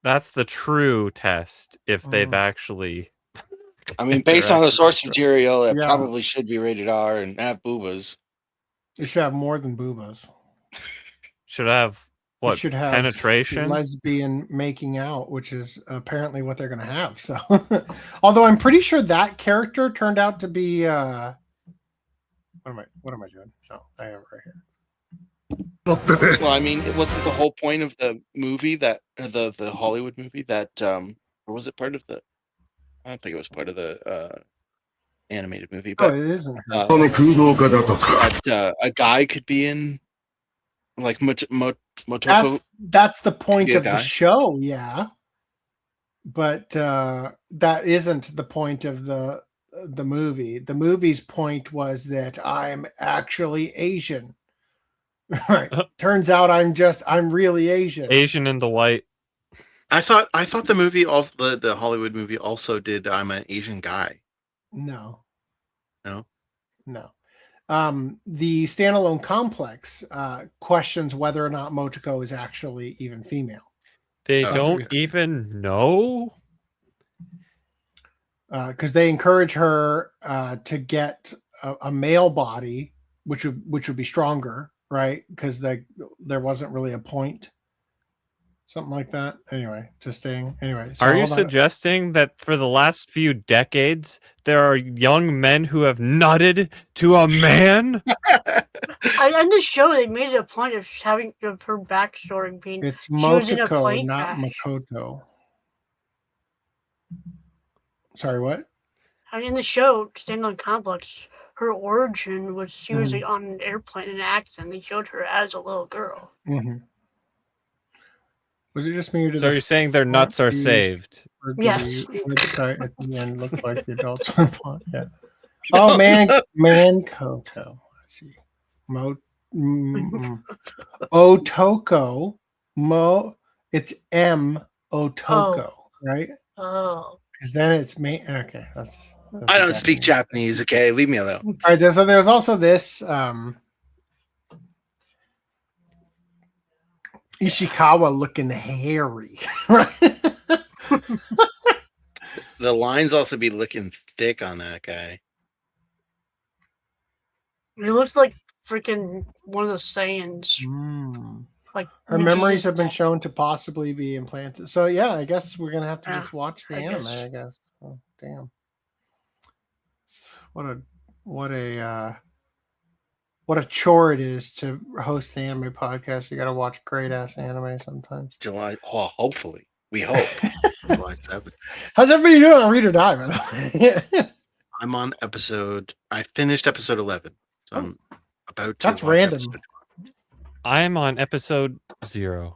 That's the true test if they've actually. I mean, based on the source material, it probably should be rated R and have boobas. It should have more than boobas. Should have what? It should have penetration, lesbian making out, which is apparently what they're going to have. So, although I'm pretty sure that character turned out to be. What am I doing? Oh, I have it right here. Well, I mean, it wasn't the whole point of the movie that the Hollywood movie that or was it part of the? I don't think it was part of the animated movie. But, it isn't. That a guy could be in, like Motoko. That's the point of the show, yeah. But that isn't the point of the movie. The movie's point was that I'm actually Asian. Right. Turns out I'm really Asian. Asian in the white. I thought the movie also the Hollywood movie also did I'm an Asian guy. No. No. The standalone complex questions whether or not Motoko is actually even female. They don't even know? Because they encourage her to get a male body, which would be stronger, right? Because there wasn't really a point. something like that. Anyway, just staying. Anyway, so Are you hold on. suggesting that for the last few decades there are young men who have nutted to a man? On the show, they made it a point of having of her backstory being It's she was in a Motoko, plane not crash. Makoto. Sorry, what? I mean, in the show, Standalone Complex, her origin was she was Mhm. on an airplane in an accident. They showed her as a little girl. Mm-hmm. Was it just me or did So the you're saying their font nuts are used saved? for the Yes. website at the end looked like the adult swim font? Yeah. Oh man, Koto. Let's see. Otoko. It's M Otoko, right? Oh. Because then it's okay. That's I don't speak Japanese. Okay, leave me alone. All right. There's also this Ishikawa looking hairy, right? The lines also be looking thick on that guy. It looks like freaking one of those Saiyans. Like Her Vegeta's memories have been dead. shown to possibly be implanted. So yeah, I guess we're gonna have to just watch the I anime. guess. I guess. Oh, damn. What a chore it is to host an anime podcast. You got to watch great ass anime sometimes. July. Oh, hopefully, we hope. July 7th. How's everybody doing on Read or Die? By the way? I'm on episode. I finished episode 11. So I'm about to. That's watch random. episode 12. I'm on episode 0.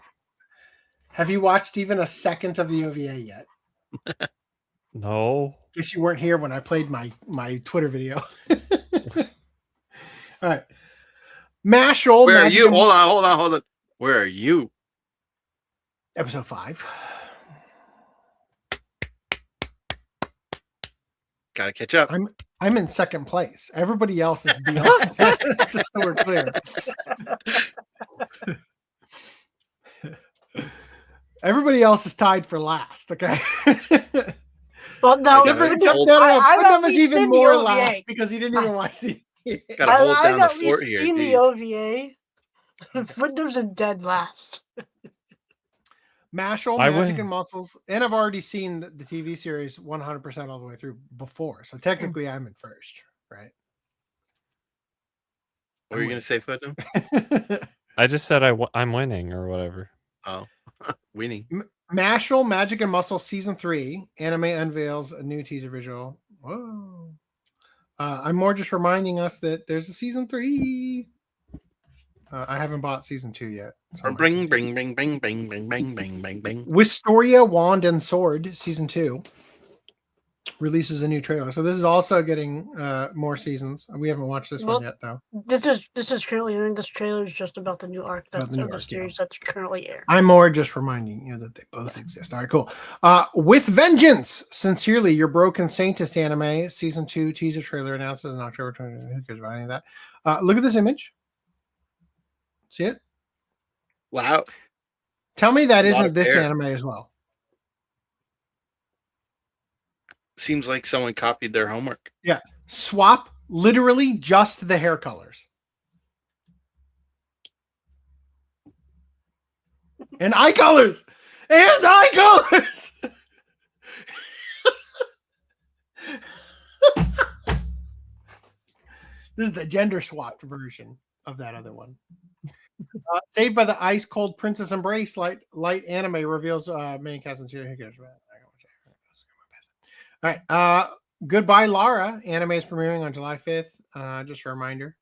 Have you watched even a second of the OVA yet? No. Guess you weren't here when I played my Twitter video. All right. Mashal. Where are you? Hold on. Where are you? Episode 5. Gotta catch up. I'm in second place. Everybody else is beyond that. Just so we're clear. Everybody else is tied for last. Okay. Well, no, Gundam is even more last because he didn't even watch the. Gotta hold down the I've at fort least here. seen Geez. the OVA. Gundam's a dead last. Mashal, I Magic win. and Muscles, and I've already seen the TV series 100% all the way through before, so technically I'm in first, right? What were you gonna say, Footnote? I just said I'm winning or whatever. Oh, winning. Mashal, Magic and Muscle Season 3, anime unveils a new teaser visual. Whoa. I'm more just reminding us that there's a Season 3. I haven't bought Season 2 yet. So Bring. Wisteria, Wand and Sword Season 2 releases a new trailer. So this is also getting more seasons. We haven't watched this one yet, though. This is currently airing. This trailer is just about the new arc About the new of the arc, series that's currently airing. I'm more just reminding you that they both exist. All right, cool. With Vengeance, Sincerely, Your Broken Saintist anime Season 2 teaser trailer announces in October 20. Who cares about any of that? Look at this image. See it? Wow. Tell me that A lot isn't of this hair. anime as well. Seems like someone copied their homework. Yeah. Swap literally just the hair colors. And eye colors. And eye colors. This is the gender swapped version of that other one. Saved by the Ice Cold Princess Embrace light anime reveals main cast and who cares about it? All right. Goodbye Lara anime is premiering on July 5th. Just a reminder.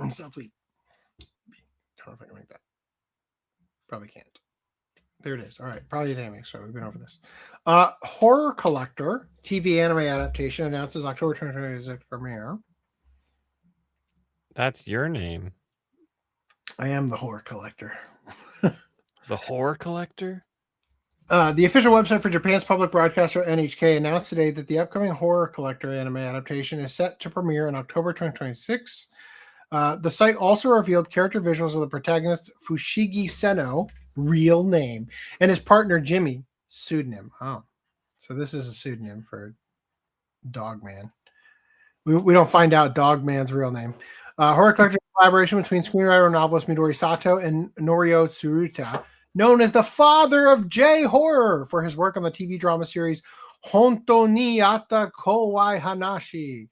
Simply. I don't know if I can make that. Probably can't. There it is. All right. Probably dynamic. So we've been over this. Horror Collector TV anime adaptation announces October 2026 premiere. That's your name. I am the Horror Collector. The Horror Collector? The official website for Japan's public broadcaster NHK announced today that the upcoming Horror Collector anime adaptation is set to premiere in October 2026. The site also revealed character visuals of the protagonist Fushigi Seno, real name, and his partner Jimmy, pseudonym. Oh, so this is a pseudonym for Dogman. We don't find out Dogman's real name. Horror Collector collaboration between screenwriter and novelist Midori Sato and Norio Tsuruta known as the father of J-horror for his work on the TV drama series Honto ni Atta Kowai Hanashi.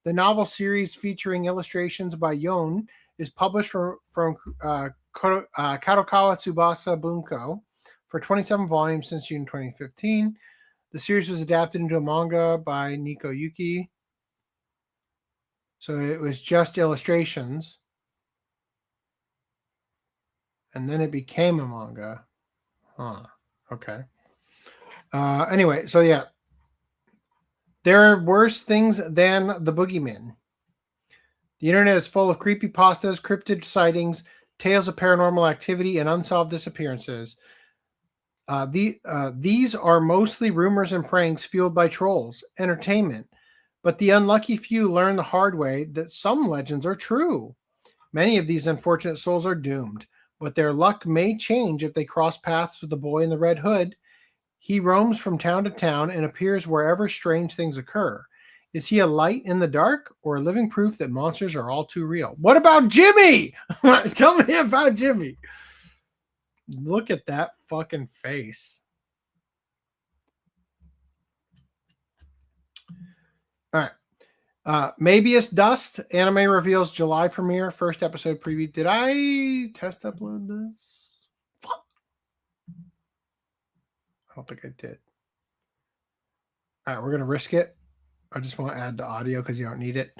The novel series featuring illustrations by Yon is published from Kadokawa Tsubasa Bunko for 27 volumes since June 2015. The series was adapted into a manga by Nico Yuki. So it was just illustrations. And then it became a manga. Huh. Okay. Anyway, so yeah. There are worse things than the boogeyman. The internet is full of creepypastas, cryptid sightings, tales of paranormal activity, and unsolved disappearances. These are mostly rumors and pranks fueled by trolls, entertainment, but the unlucky few learn the hard way that some legends are true. Many of these unfortunate souls are doomed, but their luck may change if they cross paths with the boy in the red hood. He roams from town to town and appears wherever strange things occur. Is he a light in the dark or a living proof that monsters are all too real? What about Jimmy? Tell me about Jimmy. Look at that fucking face. All right. Mebius Dust, anime reveals July premiere, first episode preview. Did I test upload this? Fuck. I don't think I did. All right, we're going to risk it. I just want to add the audio because you don't need it.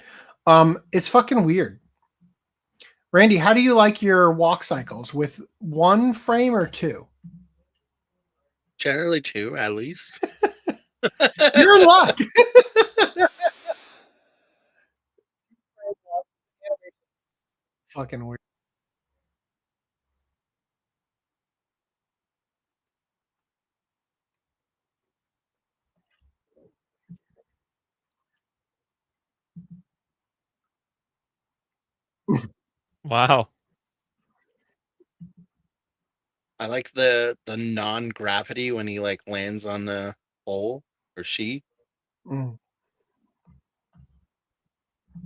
It's fucking weird. Randy, how do you like your walk cycles? With 1 frame or 2? Generally 2, at least. You're in luck. Fucking weird. Wow. I like the non-gravity when he like lands on the hole, or she. Mm.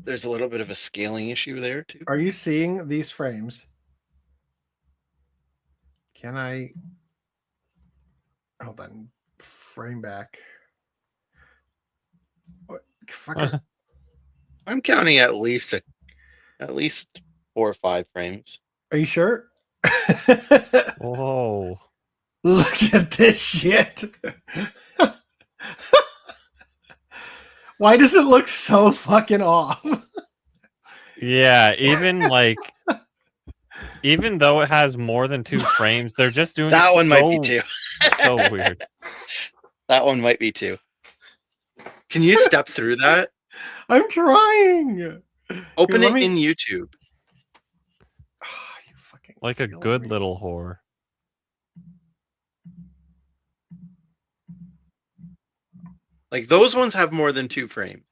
There's a little bit of a scaling issue there too. Are you seeing these frames? Can I hold on? Frame back. What? Fucking... I'm counting at least 4 or 5 frames. Are you sure? Whoa. Look at this shit. Why does it look so fucking off? Yeah, even though it has more than 2 frames, they're just doing that it one might be 2. So weird. That one might be 2. Can you step through that? I'm trying. Open it in YouTube. Oh, you fucking like a good little whore. Like those ones have more than 2 frames.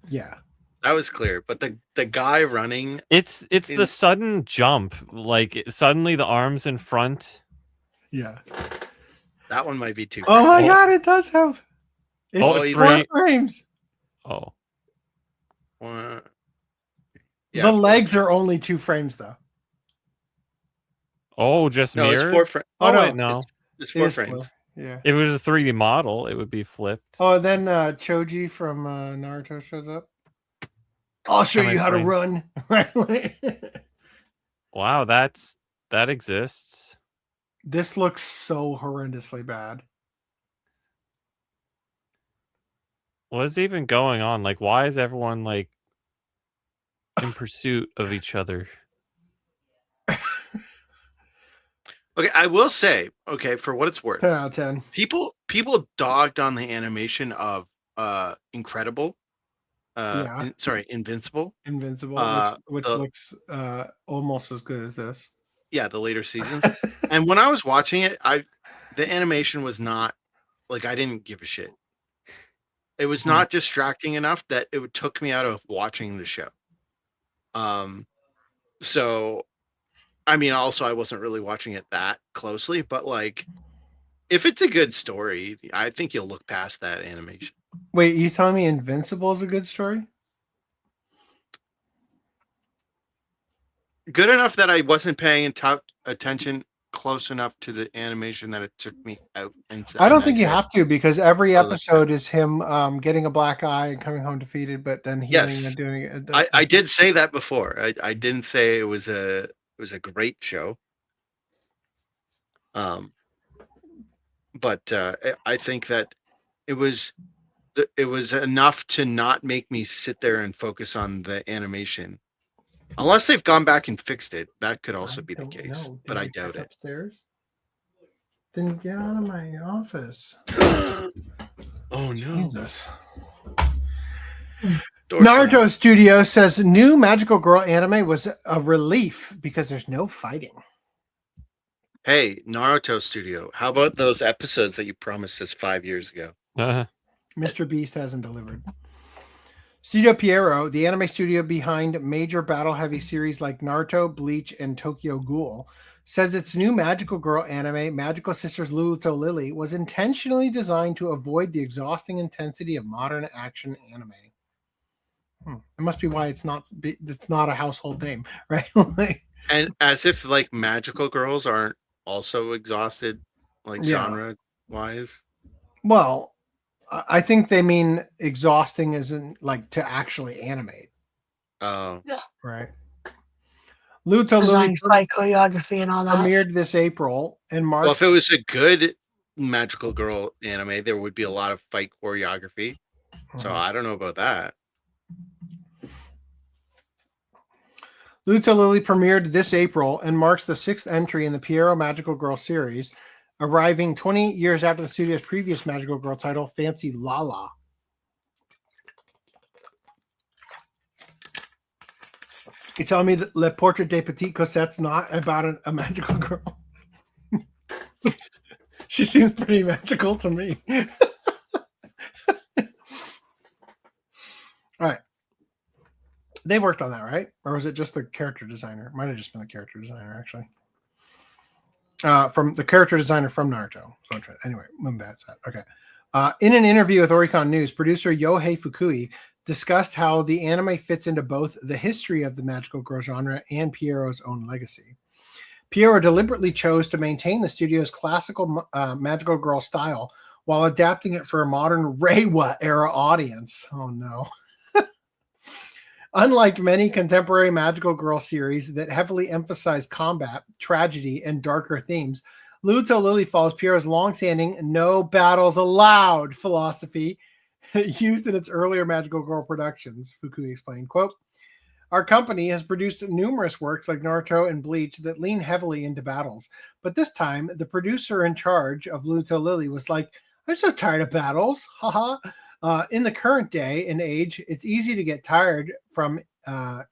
Yeah. That was clear, but the guy running, it's the sudden jump, like suddenly the arms in front. Yeah. That one might be 2 frames. Oh my god, it does have it's 4 frames. Oh. Yeah, the legs are only 2 frames though. Oh, just no, mirror? it's 4 frames. Oh, wait, no. It's 4 frames. Yeah. If it was a 3D model, it would be flipped. Oh, then Choji from Naruto shows up. I'll show you how to run. Wow, that exists. This looks so horrendously bad. What is even going on? Like, why is everyone like in pursuit of each other? Okay, I will say, for what it's worth, 10 out of 10. People dogged on the animation of Incredible. Invincible. Invincible, which looks almost as good as this. Yeah, the later seasons. And when I was watching it, the animation was not like, I didn't give a shit. It was not distracting enough that it took me out of watching the show. So, I mean, also I wasn't really watching it that closely, but like, if it's a good story, I think you'll look past that animation. Wait, you telling me Invincible is a good story? Good enough that I wasn't paying attention close enough to the animation that it took me out. And I don't and think you said, have to, because every "Oh, that's episode is him getting a black eye and coming home defeated, but then healing Yes. and doing it. I did say that before. I didn't say it was a great show. But I think that it was enough to not make me sit there and focus on the animation. Unless they've gone back and fixed it, that could also be the case. But I doubt it. Upstairs. Then get out of my office. Oh no! Jesus. Naruto Studio says new Magical Girl anime was a relief because there's no fighting. Hey, Naruto Studio, how about those episodes that you promised us 5 years ago? Mr. Beast hasn't delivered. Studio Pierrot, the anime studio behind major battle-heavy series like Naruto, Bleach, and Tokyo Ghoul, says its new Magical Girl anime, Magical Sisters Luto Lily, was intentionally designed to avoid the exhausting intensity of modern action anime. It must be why it's not a household name, right? And as if like magical girls aren't also exhausted, like genre-wise. Well, I think they mean exhausting isn't like to actually animate. Oh. Yeah. Right. Luto Design, Lily fight, choreography, and all that. premiered this April in March. Well, if it was a good magical girl anime, there would be a lot of fight choreography. So I don't know about that. Luto Lily premiered this April and marks the 6th entry in the Pierrot Magical Girl series, arriving 20 years after the studio's previous Magical Girl title, Fancy Lala. You telling me that Le Portrait des Petites Cosette's not about a magical girl? She seems pretty magical to me. All right. They worked on that, right? Or was it just the character designer? It might have just been the character designer, actually. From the character designer from Naruto. So anyway, Moonbat's that. Okay. In an interview with Oricon News, producer Yohei Fukui discussed how the anime fits into both the history of the magical girl genre and Pierrot's own legacy. Pierrot deliberately chose to maintain the studio's classical magical girl style while adapting it for a modern Reiwa era audience. Oh no. Unlike many contemporary magical girl series that heavily emphasize combat, tragedy, and darker themes, Luto Lily follows Pierrot's long-standing no battles allowed philosophy used in its earlier magical girl productions. Fukui explained, quote, "Our company has produced numerous works like Naruto and Bleach that lean heavily into battles. But this time, the producer in charge of Luto Lily was like, I'm so tired of battles. Haha. In the current day and age, it's easy to get tired from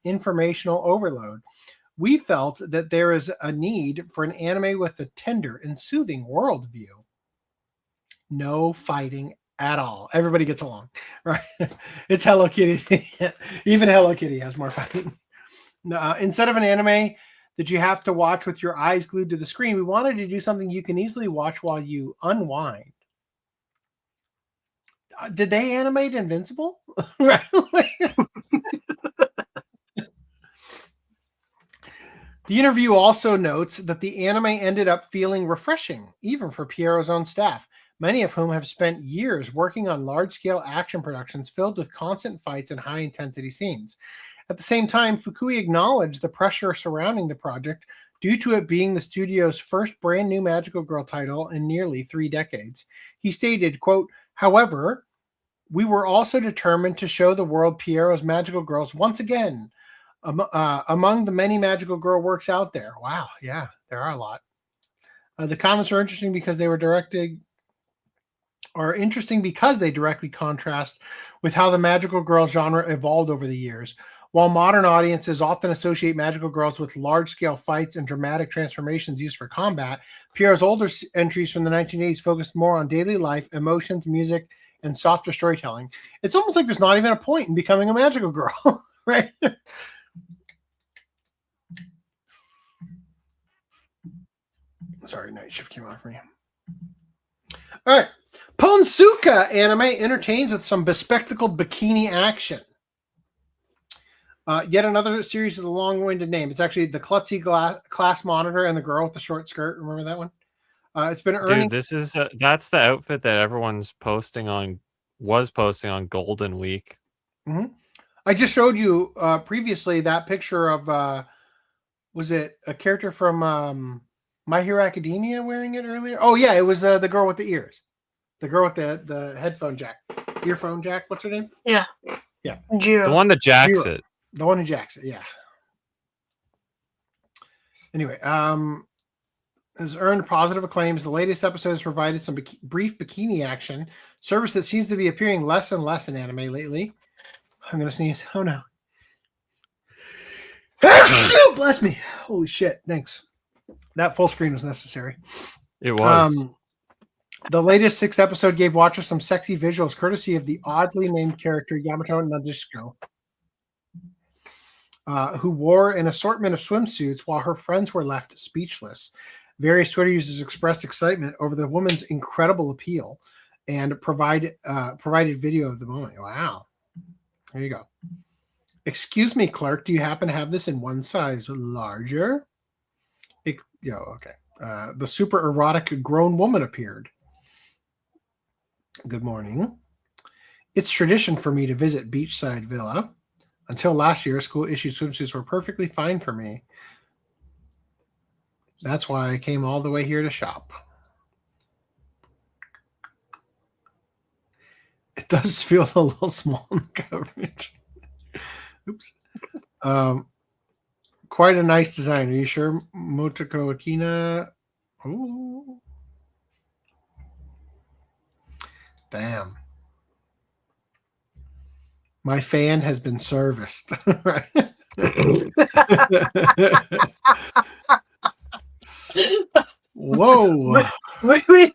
informational overload. We felt that there is a need for an anime with a tender and soothing worldview. No fighting at all. Everybody gets along, right? It's Hello Kitty. Even Hello Kitty has more fighting. Instead of an anime that you have to watch with your eyes glued to the screen, we wanted to do something you can easily watch while you unwind." Did they animate Invincible? The interview also notes that the anime ended up feeling refreshing, even for Pierrot's own staff, many of whom have spent years working on large-scale action productions filled with constant fights and high-intensity scenes. At the same time, Fukui acknowledged the pressure surrounding the project due to it being the studio's first brand-new magical girl title in nearly 3 decades. He stated, quote, "However, we were also determined to show the world Pierrot's magical girls once again among the many magical girl works out there." Wow, yeah, there are a lot. The comments are interesting because they directly contrast with how the magical girl genre evolved over the years. While modern audiences often associate magical girls with large-scale fights and dramatic transformations used for combat, Pierrot's older entries from the 1980s focused more on daily life, emotions, music, and softer storytelling. It's almost like there's not even a point in becoming a magical girl, right? Sorry, night shift came off me. All right. Ponsuka anime entertains with some bespectacled bikini action. Yet another series with a long-winded name. It's actually the klutzy class monitor and the girl with the short skirt. Remember that one? It's been earning. Dude, this is that's the outfit that everyone's posting on Golden Week. Mm-hmm. I just showed you previously that picture of was it a character from My Hero Academia wearing it earlier? Oh yeah, it was the girl with the ears, the girl with the headphone jack, earphone jack. What's her name? Yeah, Jiro. The one that jacks Jiro. it. The one who jacks it. Yeah. Anyway, has earned positive acclaims. The latest episode has provided some brief bikini action, service that seems to be appearing less and less in anime lately. I'm gonna sneeze. Oh no. Bless me. Holy shit. Thanks. That full screen was necessary. It was. The latest 6th episode gave watchers some sexy visuals courtesy of the oddly named character Yamato Nadeshiko, who wore an assortment of swimsuits while her friends were left speechless. Various Twitter users expressed excitement over the woman's incredible appeal and provided video of the moment. Wow. There you go. Excuse me, clerk. Do you happen to have this in one size larger? Okay. The super erotic grown woman appeared. Good morning. It's tradition for me to visit Beachside Villa. Until last year, school-issued swimsuits were perfectly fine for me. That's why I came all the way here to shop. It does feel a little small in the coverage. Oops. Quite a nice design. Are you sure, Motoko Akina? Ooh. Damn. My fan has been serviced. Whoa. Wait.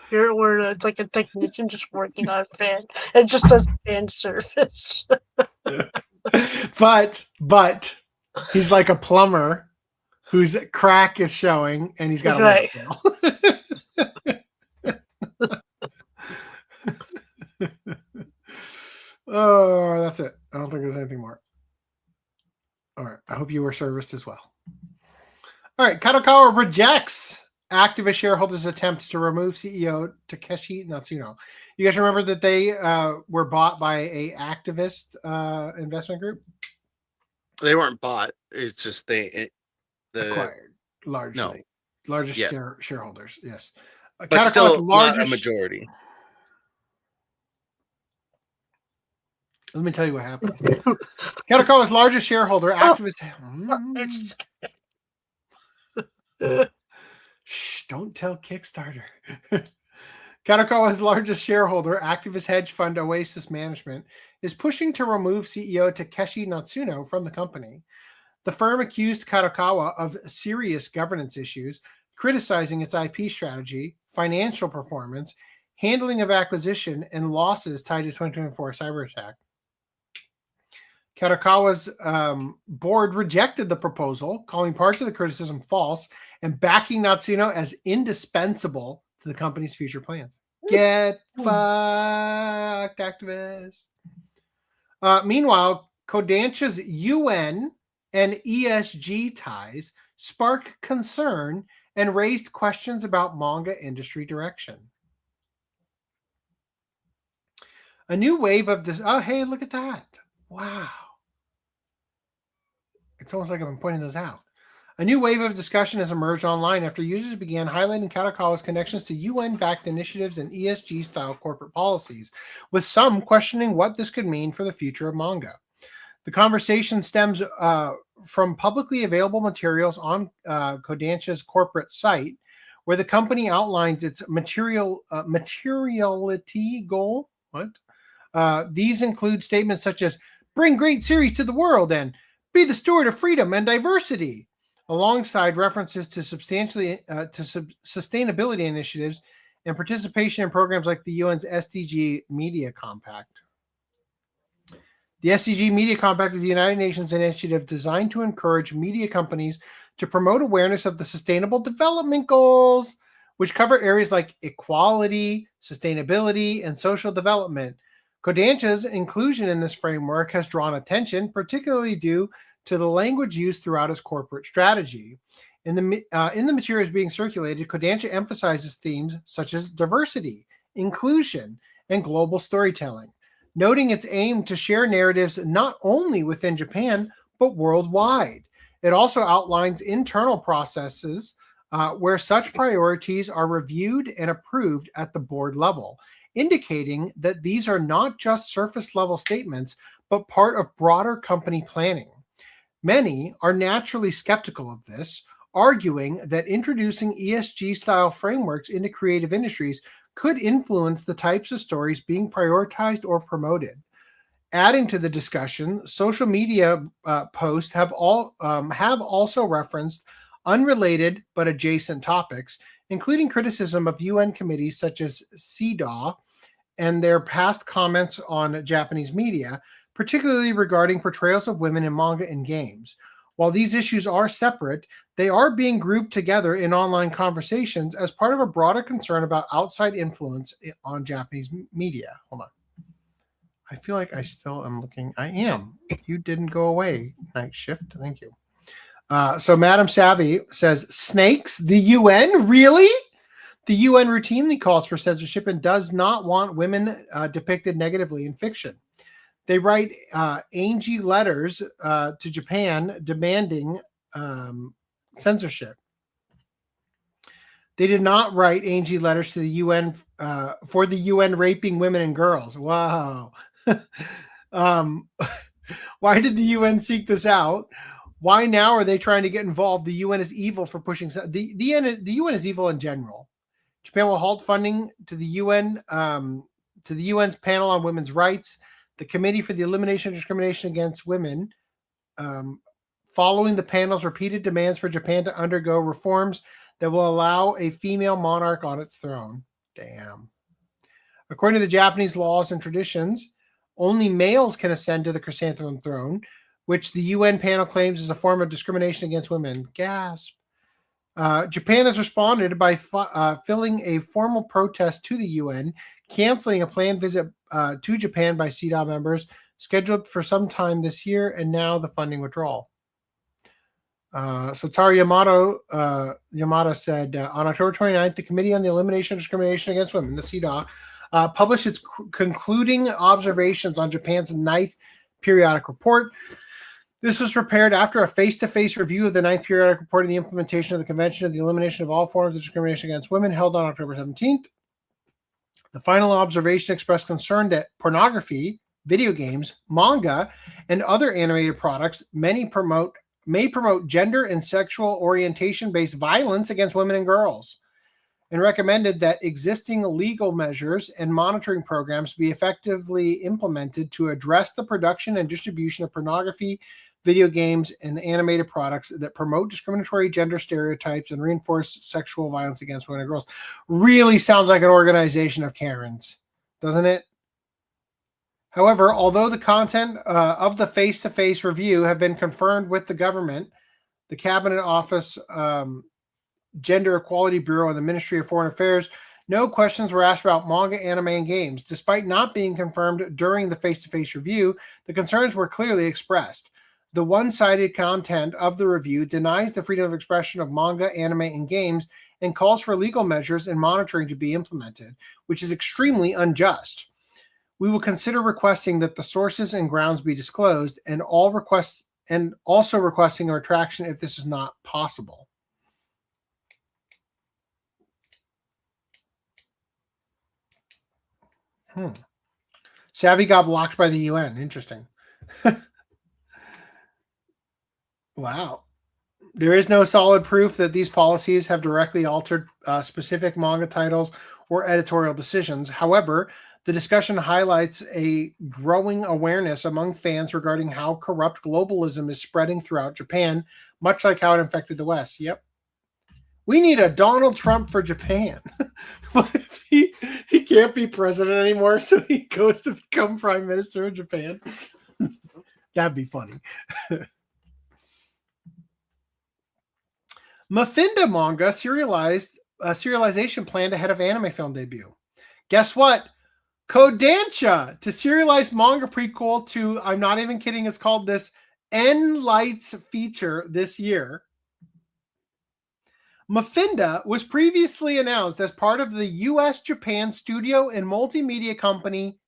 Here where it's like a technician just working on a fan. It just says fan service. But he's like a plumber whose crack is showing and he's got a right. Oh, that's it. I don't think there's anything more. All right. I hope you were serviced as well. All right. Kadokawa rejects activist shareholders' attempts to remove CEO Takeshi Natsuno. You guys remember that they were bought by a activist investment group? They weren't bought. It's just acquired largely. No. Largest shareholders. Yes. But still not a majority. Let me tell you what happened. Kadokawa's largest shareholder, activist. Shh, don't tell Kickstarter. Kadokawa's largest shareholder, activist hedge fund Oasis Management, is pushing to remove CEO Takeshi Natsuno from the company. The firm accused Kadokawa of serious governance issues, criticizing its IP strategy, financial performance, handling of acquisition, and losses tied to 2024 cyber attack. Kadokawa's board rejected the proposal, calling parts of the criticism false and backing Natsuno as indispensable to the company's future plans. Get fucked, activists. Meanwhile, Kodansha's UN and ESG ties sparked concern and raised questions about manga industry direction. A new wave of this. Oh, hey, look at that. Wow. It's almost like I've been pointing those out. A new wave of discussion has emerged online after users began highlighting Kadokawa's connections to UN-backed initiatives and ESG-style corporate policies, with some questioning what this could mean for the future of manga. The conversation stems from publicly available materials on Kodansha's corporate site, where the company outlines its materiality goal. These include statements such as "bring great series to the world" and "be the steward of freedom and diversity," alongside references to sustainability initiatives and participation in programs like the UN's SDG Media Compact. The SDG Media Compact is the United Nations initiative designed to encourage media companies to promote awareness of the Sustainable Development Goals, which cover areas like equality, sustainability, and social development, Kodansha's inclusion in this framework has drawn attention, particularly due to the language used throughout its corporate strategy. In the materials being circulated, Kodansha emphasizes themes such as diversity, inclusion, and global storytelling, noting its aim to share narratives not only within Japan, but worldwide. It also outlines internal processes where such priorities are reviewed and approved at the board level, indicating that these are not just surface-level statements, but part of broader company planning. Many are naturally skeptical of this, arguing that introducing ESG-style frameworks into creative industries could influence the types of stories being prioritized or promoted. Adding to the discussion, social media posts have also referenced unrelated but adjacent topics, including criticism of UN committees such as CEDAW and their past comments on Japanese media, particularly regarding portrayals of women in manga and games. While these issues are separate, they are being grouped together in online conversations as part of a broader concern about outside influence on Japanese media. Hold on. I feel like I still am looking. I am. You didn't go away, Night Shift. Thank you. So Madam Savvy says, snakes? The UN? Really? The UN routinely calls for censorship and does not want women depicted negatively in fiction. They write angie letters to Japan demanding censorship. They did not write angie letters to the UN for the UN raping women and girls. Wow. Why did the UN seek this out? Why now are they trying to get involved? The UN is evil for pushing the UN is evil in general. Japan will halt funding to the UN to the UN's panel on women's rights, the Committee for the Elimination of Discrimination Against Women, following the panel's repeated demands for Japan to undergo reforms that will allow a female monarch on its throne. Damn. According to the Japanese laws and traditions, only males can ascend to the chrysanthemum throne, which the UN panel claims is a form of discrimination against women. Gasp. Japan has responded by filing a formal protest to the UN, canceling a planned visit to Japan by CEDAW members scheduled for some time this year, and now the funding withdrawal. So Taro Yamada said, on October 29th, the Committee on the Elimination of Discrimination Against Women, the CEDAW, published its concluding observations on Japan's 9th periodic report. This was prepared after a face-to-face review of the 9th periodic report and the implementation of the Convention of the Elimination of All Forms of Discrimination Against Women held on October 17th. The final observation expressed concern that pornography, video games, manga, and other animated products may promote gender and sexual orientation-based violence against women and girls, and recommended that existing legal measures and monitoring programs be effectively implemented to address the production and distribution of pornography, video games, and animated products that promote discriminatory gender stereotypes and reinforce sexual violence against women and girls. Really sounds like an organization of Karens, doesn't it? However, although the content of the face-to-face review have been confirmed with the government, the Cabinet Office, Gender Equality Bureau, and the Ministry of Foreign Affairs, no questions were asked about manga, anime, and games. Despite not being confirmed during the face-to-face review, the concerns were clearly expressed. The one-sided content of the review denies the freedom of expression of manga, anime, and games and calls for legal measures and monitoring to be implemented, which is extremely unjust. We will consider requesting that the sources and grounds be disclosed and also requesting a retraction if this is not possible. Savvy got blocked by the UN. Interesting. Wow. There is no solid proof that these policies have directly altered specific manga titles or editorial decisions. However, the discussion highlights a growing awareness among fans regarding how corrupt globalism is spreading throughout Japan, much like how it infected the West. Yep. We need a Donald Trump for Japan. What if he can't be president anymore, so he goes to become prime minister of Japan? That'd be funny. Mafinda manga serialization planned ahead of anime film debut. Guess what? Kodansha to serialized manga prequel to, I'm not even kidding, it's called this N-Lights feature this year. Mafinda was previously announced as part of the US-Japan studio and multimedia company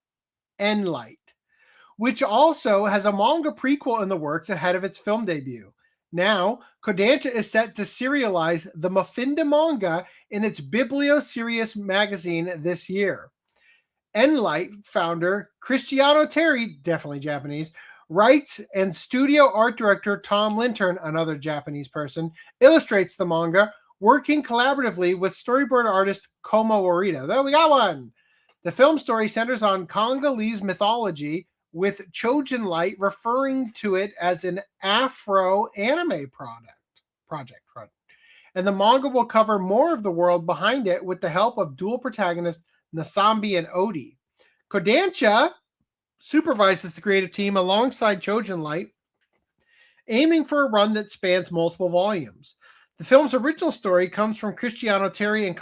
N-Light, which also has a manga prequel in the works ahead of its film debut. Now, Kodansha is set to serialize the Mafinda manga in its Biblio Series magazine this year. N-Light founder Cristiano Terry, definitely Japanese, writes, and studio art director Tom Lintern, another Japanese person, illustrates the manga, working collaboratively with storyboard artist Komo Warita. There we got one. The film story centers on Congolese mythology, with Chojin Light referring to it as an Afro anime project. And the manga will cover more of the world behind it with the help of dual protagonists Nasambi and Odi. Kodansha supervises the creative team alongside Chojin Light, aiming for a run that spans multiple volumes. The film's original story comes from Cristiano Terry and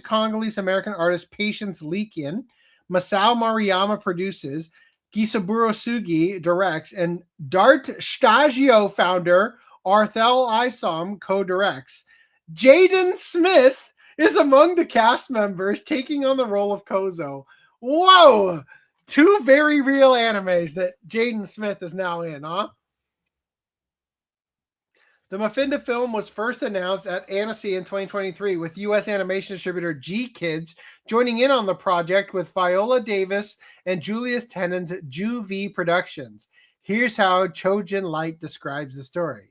Congolese-American artist Patience Leakin. Masao Mariyama produces, Gisaburo Sugi directs, and Dart Stagio founder Arthel Isom co-directs. Jaden Smith is among the cast members, taking on the role of Kozo. Whoa! 2 very real animes that Jaden Smith is now in, huh? The Mafinda film was first announced at Annecy in 2023, with U.S. animation distributor G-Kids joining in on the project with Viola Davis and Julius Tennant's Ju-V Productions. Here's how Chojin Light describes the story.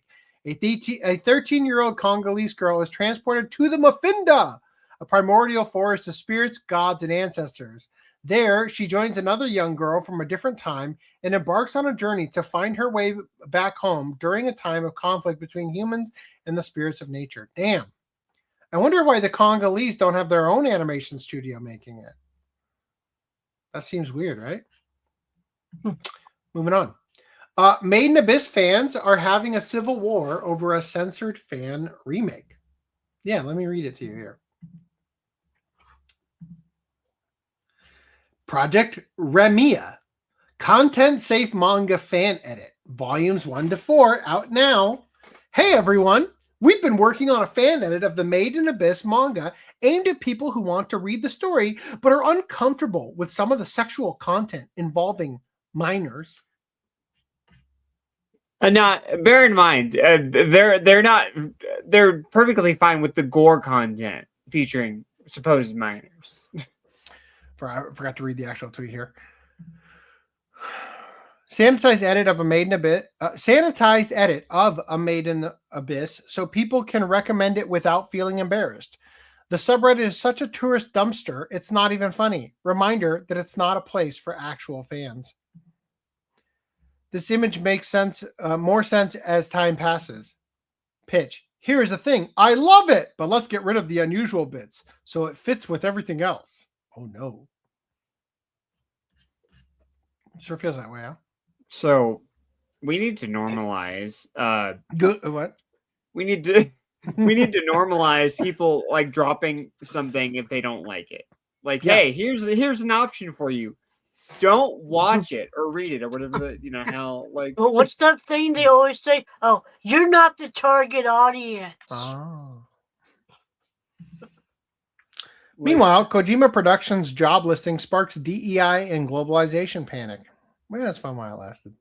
A 13-year-old Congolese girl is transported to the Mafinda, a primordial forest of spirits, gods, and ancestors. There, she joins another young girl from a different time and embarks on a journey to find her way back home during a time of conflict between humans and the spirits of nature. Damn. I wonder why the Congolese don't have their own animation studio making it. That seems weird, right? Moving on. Made in Abyss fans are having a civil war over a censored fan remake. Yeah, let me read it to you here. Project Remia, content-safe manga fan edit, volumes 1-4, out now. Hey everyone, we've been working on a fan edit of the Made in Abyss manga aimed at people who want to read the story but are uncomfortable with some of the sexual content involving minors. Not bear in mind, they're perfectly fine with the gore content featuring supposed minors. I forgot to read the actual tweet here. Sanitized edit of a Made in Abyss, so people can recommend it without feeling embarrassed. The subreddit is such a tourist dumpster, it's not even funny. Reminder that it's not a place for actual fans. This image makes more sense as time passes. Pitch. Here's the thing. I love it, but let's get rid of the unusual bits so it fits with everything else. Oh no. Sure feels that way, huh? So we need to normalize what? We need to normalize people like dropping something if they don't like it. Like, yeah. Hey, here's an option for you. Don't watch it or read it or whatever, how like Well, what's that thing they always say? Oh, you're not the target audience. Oh. Meanwhile, Kojima Productions' job listing sparks DEI and globalization panic. Well, that's fun while it lasted.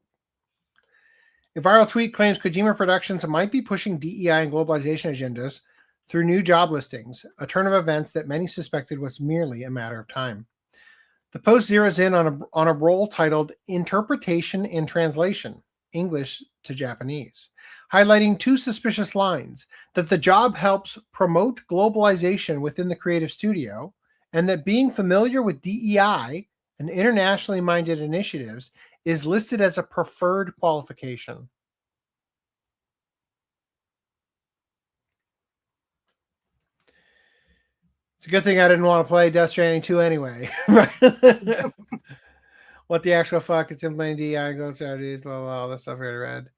A viral tweet claims Kojima Productions might be pushing DEI and globalization agendas through new job listings, a turn of events that many suspected was merely a matter of time. The post zeroes in on a role titled Interpretation and Translation, English to Japanese, highlighting 2 suspicious lines: that the job helps promote globalization within the creative studio, and that being familiar with DEI and internationally minded initiatives is listed as a preferred qualification. It's a good thing I didn't want to play Death Stranding 2 anyway. What the actual fuck? It's implementing DEI, go Saturdays, blah, blah, all that stuff I already read.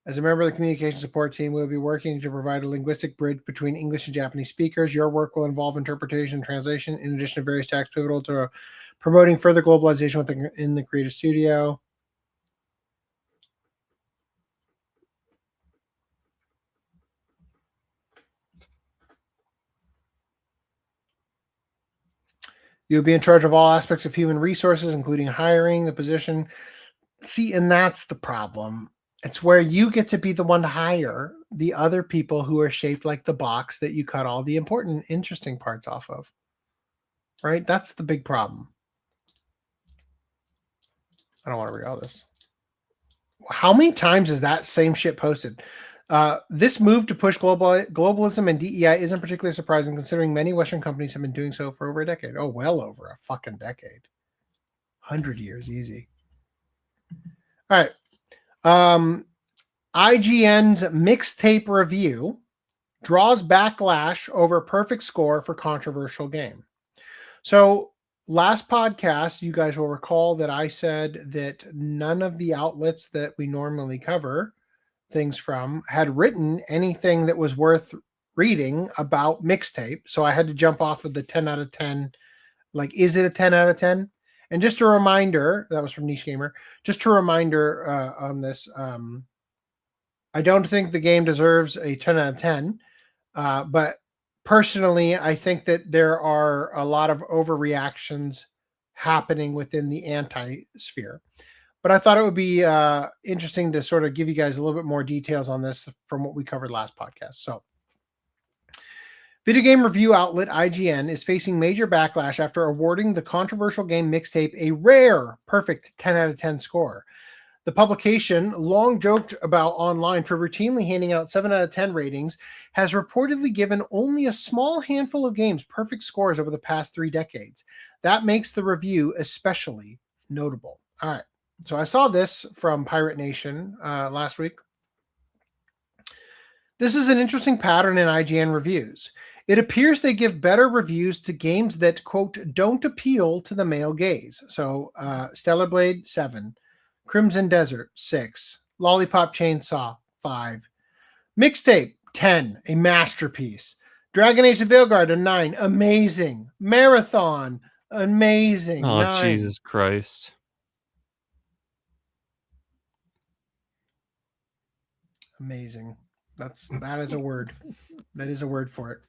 As a member of the communication support team, we will be working to provide a linguistic bridge between English and Japanese speakers. Your work will involve interpretation and translation, in addition to various tasks pivotal to promoting further globalization in the creative studio. You'll be in charge of all aspects of human resources, including hiring, the position. See, and that's the problem. It's where you get to be the one to hire the other people who are shaped like the box that you cut all the important, interesting parts off of. Right? That's the big problem. I don't want to read all this. How many times is that same shit posted? This move to push globalism and DEI isn't particularly surprising, considering many Western companies have been doing so for over a decade. Oh, well over a fucking decade. 100 years, easy. All right. IGN's mixtape review draws backlash over perfect score for controversial game. So last podcast, you guys will recall that I said that none of the outlets that we normally cover things from had written anything that was worth reading about mixtape. So I had to jump off of the 10 out of 10. Like, is it a 10 out of 10? And just a reminder, that was from Niche Gamer, just a reminder on this. I don't think the game deserves a 10 out of 10. But personally, I think that there are a lot of overreactions happening within the anti-sphere. But I thought it would be interesting to sort of give you guys a little bit more details on this from what we covered last podcast. So, video game review outlet IGN is facing major backlash after awarding the controversial game Mixtape a rare perfect 10 out of 10 score. The publication, long joked about online for routinely handing out 7 out of 10 ratings, has reportedly given only a small handful of games perfect scores over the past 3 decades. That makes the review especially notable. All right. So I saw this from Pirate Nation last week. This is an interesting pattern in IGN reviews. It appears they give better reviews to games that, quote, don't appeal to the male gaze. So Stellar Blade, 7. Crimson Desert, 6. Lollipop Chainsaw, 5. Mixtape, 10. A masterpiece. Dragon Age of Veilguard, a 9. Amazing. Marathon, amazing. Oh, 9. Jesus Christ. Amazing. That is a word. That is a word for it.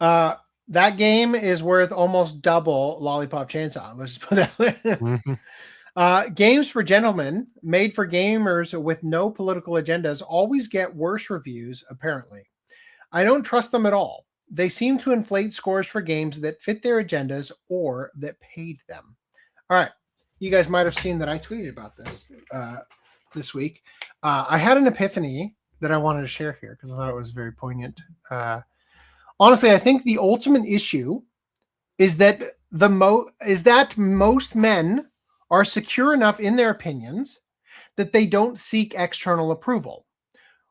That game is worth almost double Lollipop Chainsaw. Let's just put that way. Games for gentlemen, made for gamers with no political agendas, always get worse reviews, apparently. I don't trust them at all. They seem to inflate scores for games that fit their agendas or that paid them. All right. You guys might have seen that I tweeted about this week. I had an epiphany that I wanted to share here because I thought it was very poignant. Honestly, I think the ultimate issue is that most men are secure enough in their opinions that they don't seek external approval.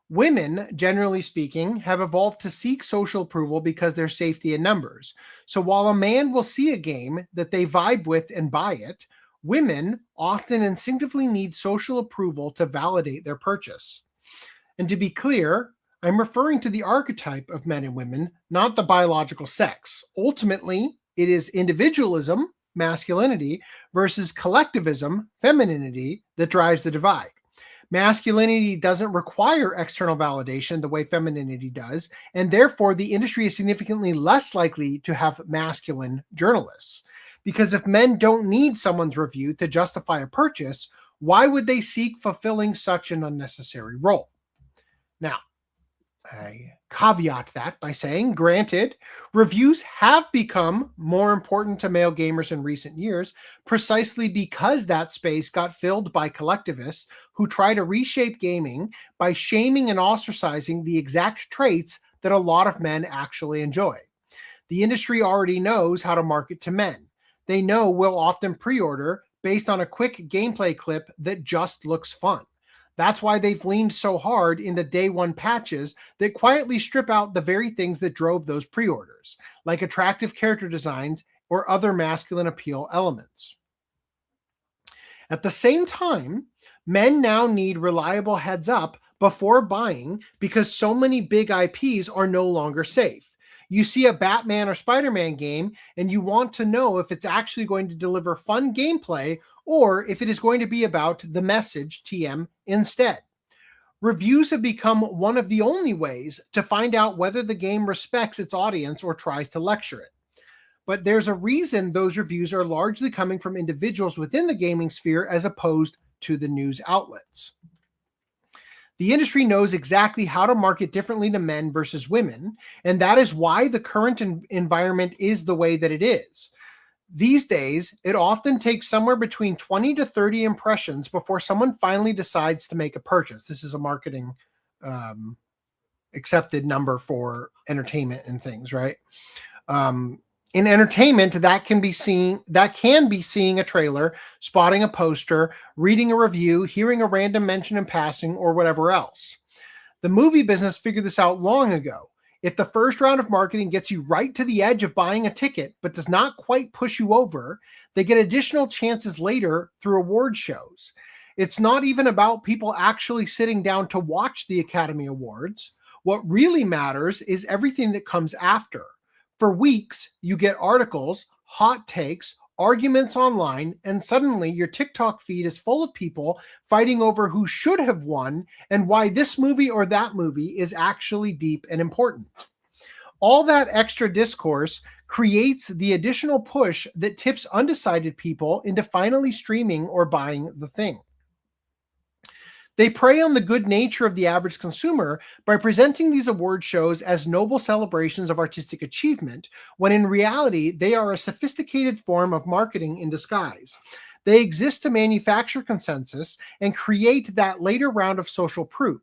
Women, generally speaking, have evolved to seek social approval because there's safety in numbers. So while a man will see a game that they vibe with and buy it, women often instinctively need social approval to validate their purchase. And to be clear, I'm referring to the archetype of men and women, not the biological sex. Ultimately, it is individualism, masculinity, versus collectivism, femininity, that drives the divide. Masculinity doesn't require external validation the way femininity does, and therefore the industry is significantly less likely to have masculine journalists. Because if men don't need someone's review to justify a purchase, why would they seek fulfilling such an unnecessary role? Now, I caveat that by saying, granted, reviews have become more important to male gamers in recent years, precisely because that space got filled by collectivists who try to reshape gaming by shaming and ostracizing the exact traits that a lot of men actually enjoy. The industry already knows how to market to men. They know we'll often pre-order based on a quick gameplay clip that just looks fun. That's why they've leaned so hard into day one patches that quietly strip out the very things that drove those pre-orders, like attractive character designs or other masculine appeal elements. At the same time, men now need reliable heads up before buying because so many big IPs are no longer safe. You see a Batman or Spider-Man game, and you want to know if it's actually going to deliver fun gameplay or if it is going to be about the message TM instead. Reviews have become one of the only ways to find out whether the game respects its audience or tries to lecture it. But there's a reason those reviews are largely coming from individuals within the gaming sphere as opposed to the news outlets. The industry knows exactly how to market differently to men versus women, and that is why the current environment is the way that it is. These days, it often takes somewhere between 20 to 30 impressions before someone finally decides to make a purchase. This is a marketing accepted number for entertainment and things, right? In entertainment, that can be seeing a trailer, spotting a poster, reading a review, hearing a random mention in passing, or whatever else. The movie business figured this out long ago. If the first round of marketing gets you right to the edge of buying a ticket, but does not quite push you over, they get additional chances later through award shows. It's not even about people actually sitting down to watch the Academy Awards. What really matters is everything that comes after. For weeks, you get articles, hot takes, arguments online, and suddenly your TikTok feed is full of people fighting over who should have won and why this movie or that movie is actually deep and important. All that extra discourse creates the additional push that tips undecided people into finally streaming or buying the thing. They prey on the good nature of the average consumer by presenting these award shows as noble celebrations of artistic achievement, when in reality, they are a sophisticated form of marketing in disguise. They exist to manufacture consensus and create that later round of social proof.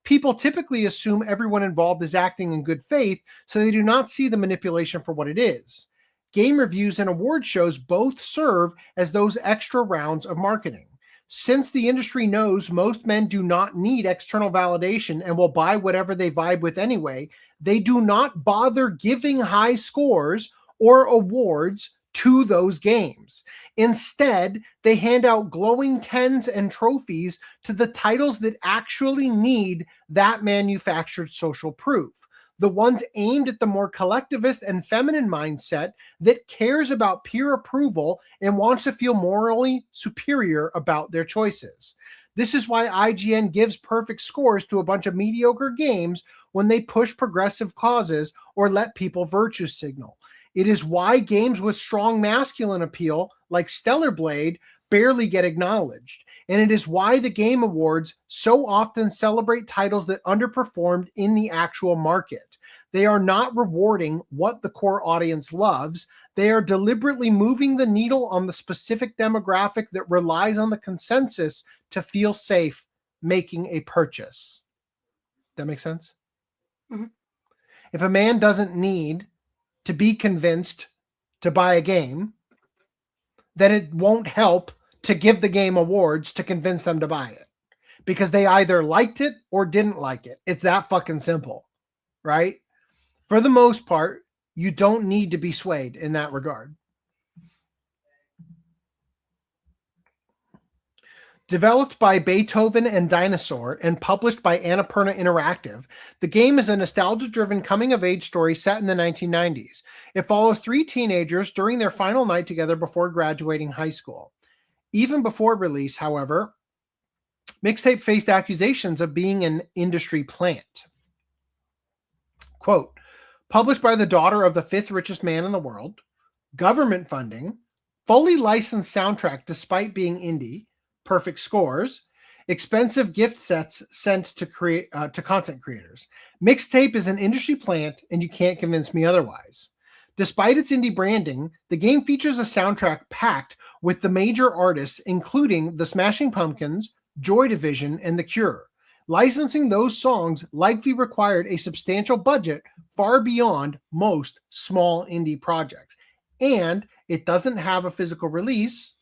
People typically assume everyone involved is acting in good faith, so they do not see the manipulation for what it is. Game reviews and award shows both serve as those extra rounds of marketing. Since the industry knows most men do not need external validation and will buy whatever they vibe with anyway, they do not bother giving high scores or awards to those games. Instead, they hand out glowing 10s and trophies to the titles that actually need that manufactured social proof. The ones aimed at the more collectivist and feminine mindset that cares about peer approval and wants to feel morally superior about their choices. This is why IGN gives perfect scores to a bunch of mediocre games when they push progressive causes or let people virtue signal. It is why games with strong masculine appeal, like Stellar Blade, barely get acknowledged. And it is why the Game Awards so often celebrate titles that underperformed in the actual market. They are not rewarding what the core audience loves. They are deliberately moving the needle on the specific demographic that relies on the consensus to feel safe making a purchase. That makes sense? Mm-hmm. If a man doesn't need to be convinced to buy a game, then it won't help to give the game awards to convince them to buy it, because they either liked it or didn't like it. It's that fucking simple, right? For the most part, you don't need to be swayed in that regard. Developed by Beethoven and Dinosaur and published by Annapurna Interactive, the game is a nostalgia-driven coming-of-age story set in the 1990s. It follows 3 teenagers during their final night together before graduating high school. Even before release, however, Mixtape faced accusations of being an industry plant. Quote, published by the daughter of the 5th richest man in the world, government funding, fully licensed soundtrack despite being indie, perfect scores, expensive gift sets sent to content creators. Mixtape is an industry plant, and you can't convince me otherwise. Despite its indie branding, the game features a soundtrack packed with the major artists, including the Smashing Pumpkins, Joy Division, and The Cure. Licensing those songs likely required a substantial budget far beyond most small indie projects. And it doesn't have a physical release,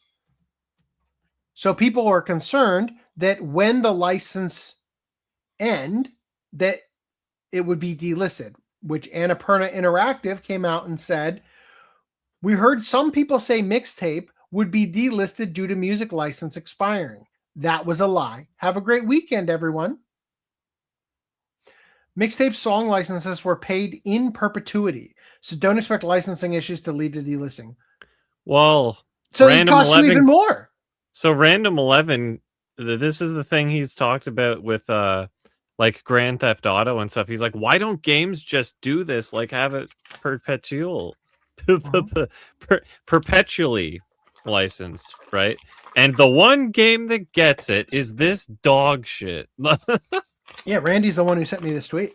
so people are concerned that when the license end, that it would be delisted, which Annapurna Interactive came out and said, we heard some people say Mixtape would be delisted due to music license expiring. That was a lie. Have a great weekend, everyone. Mixtape song licenses were paid in perpetuity, so don't expect licensing issues to lead to delisting. Well, so it costs you even more. So Random 11, this is the thing he's talked about with like Grand Theft Auto and stuff. He's like, why don't games just do this? Like have it perpetually licensed, right? And the one game that gets it is this dog shit. Yeah, Randy's the one who sent me this tweet.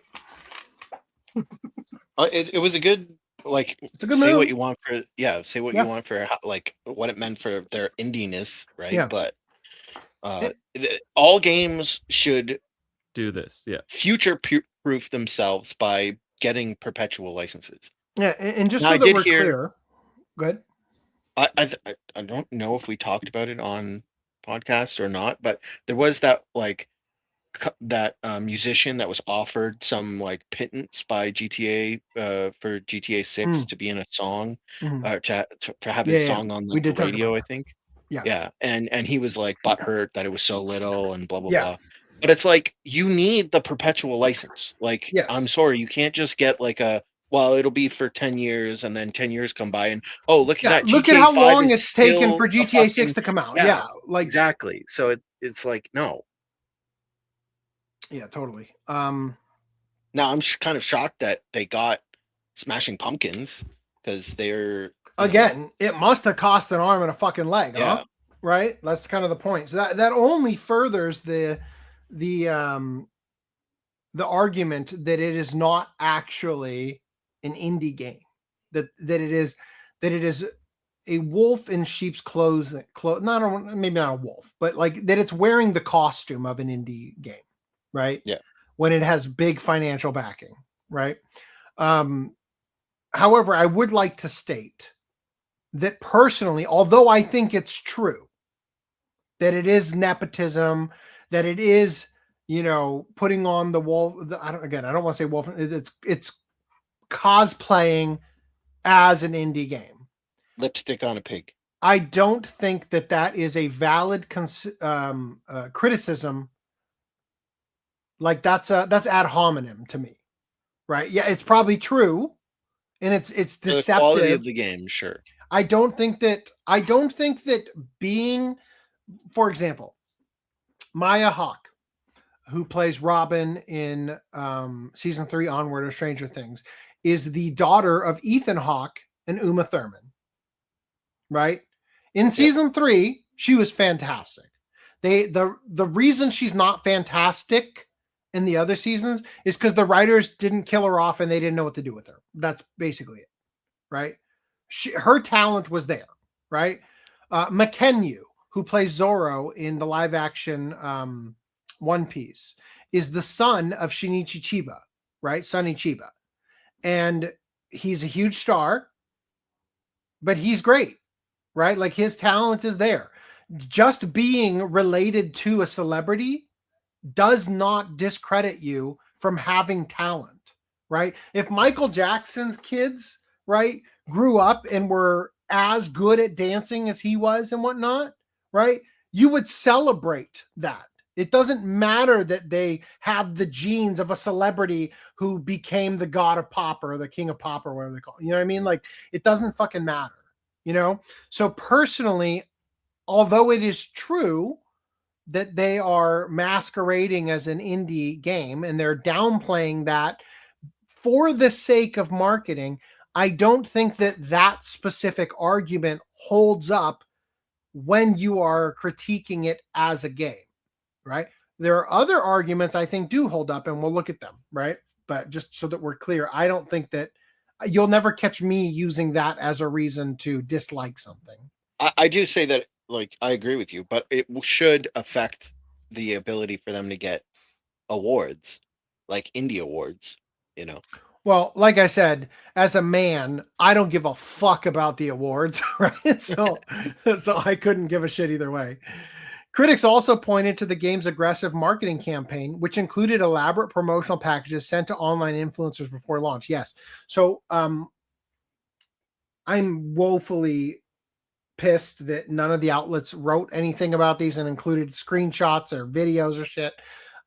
It was a good, like, it's a good say move. what you want for, say what you want for, like, what it meant for their indiness, right? Yeah. But all games should do this, future-proof themselves by getting perpetual licenses. Yeah, and just now, so that we're clear, go ahead. I don't know if we talked about it on podcast or not, but there was that, like, that musician that was offered some like pittance by GTA for GTA 6 to be in a song, to have his song on the radio, I think. Yeah, and he was like butthurt that it was so little and blah blah blah. But it's like, you need the perpetual license. Like, I'm sorry, you can't just get like it'll be for 10 years and then 10 years come by and look at that. Look at how long it's taken for GTA 6 to come out. Yeah, like exactly. So it's like, no. Yeah, totally. Now I'm kind of shocked that they got Smashing Pumpkins, because they're it must have cost an arm and a fucking leg, huh? Right? That's kind of the point. So that only furthers the argument that it is not actually an indie game. That it is a wolf in sheep's clothing. Maybe not a wolf, but like that it's wearing the costume of an indie game. Right. Yeah. When it has big financial backing. Right. However, I would like to state that personally, although I think it's true that it is nepotism, that it is, putting on the wolf. I don't want to say wolf. It's cosplaying as an indie game. Lipstick on a pig. I don't think that is a valid criticism. Like that's ad hominem to me, right? Yeah, it's probably true, and it's deceptive. The quality of the game, sure. I don't think that being, for example, Maya Hawke, who plays Robin in season 3 onward of Stranger Things, is the daughter of Ethan Hawke and Uma Thurman, right? In season 3, she was fantastic. The reason she's not fantastic in the other seasons is because the writers didn't kill her off and they didn't know what to do with her. That's basically it, right? Her talent was there, right? Makenyu, who plays Zoro in the live action One Piece, is the son of Shinichi Chiba, right? Sonny Chiba. And he's a huge star, but he's great, right? Like his talent is there. Just being related to a celebrity does not discredit you from having talent, right? If Michael Jackson's kids, right, grew up and were as good at dancing as he was and whatnot, right, you would celebrate that. It doesn't matter that they have the genes of a celebrity who became the god of pop or the king of pop or whatever they call it. You know what I mean? Like, it doesn't fucking matter, So personally, although it is true that they are masquerading as an indie game and they're downplaying that for the sake of marketing, I don't think that specific argument holds up when you are critiquing it as a game, right? There are other arguments I think do hold up, and we'll look at them, right? But just so that we're clear, I don't think that you'll never catch me using that as a reason to dislike something. I do say that, like, I agree with you, but it should affect the ability for them to get awards, like indie awards, Well, like I said, as a man, I don't give a fuck about the awards, right? So I couldn't give a shit either way. Critics also pointed to the game's aggressive marketing campaign, which included elaborate promotional packages sent to online influencers before launch. Yes. So I'm woefully pissed that none of the outlets wrote anything about these and included screenshots or videos or shit.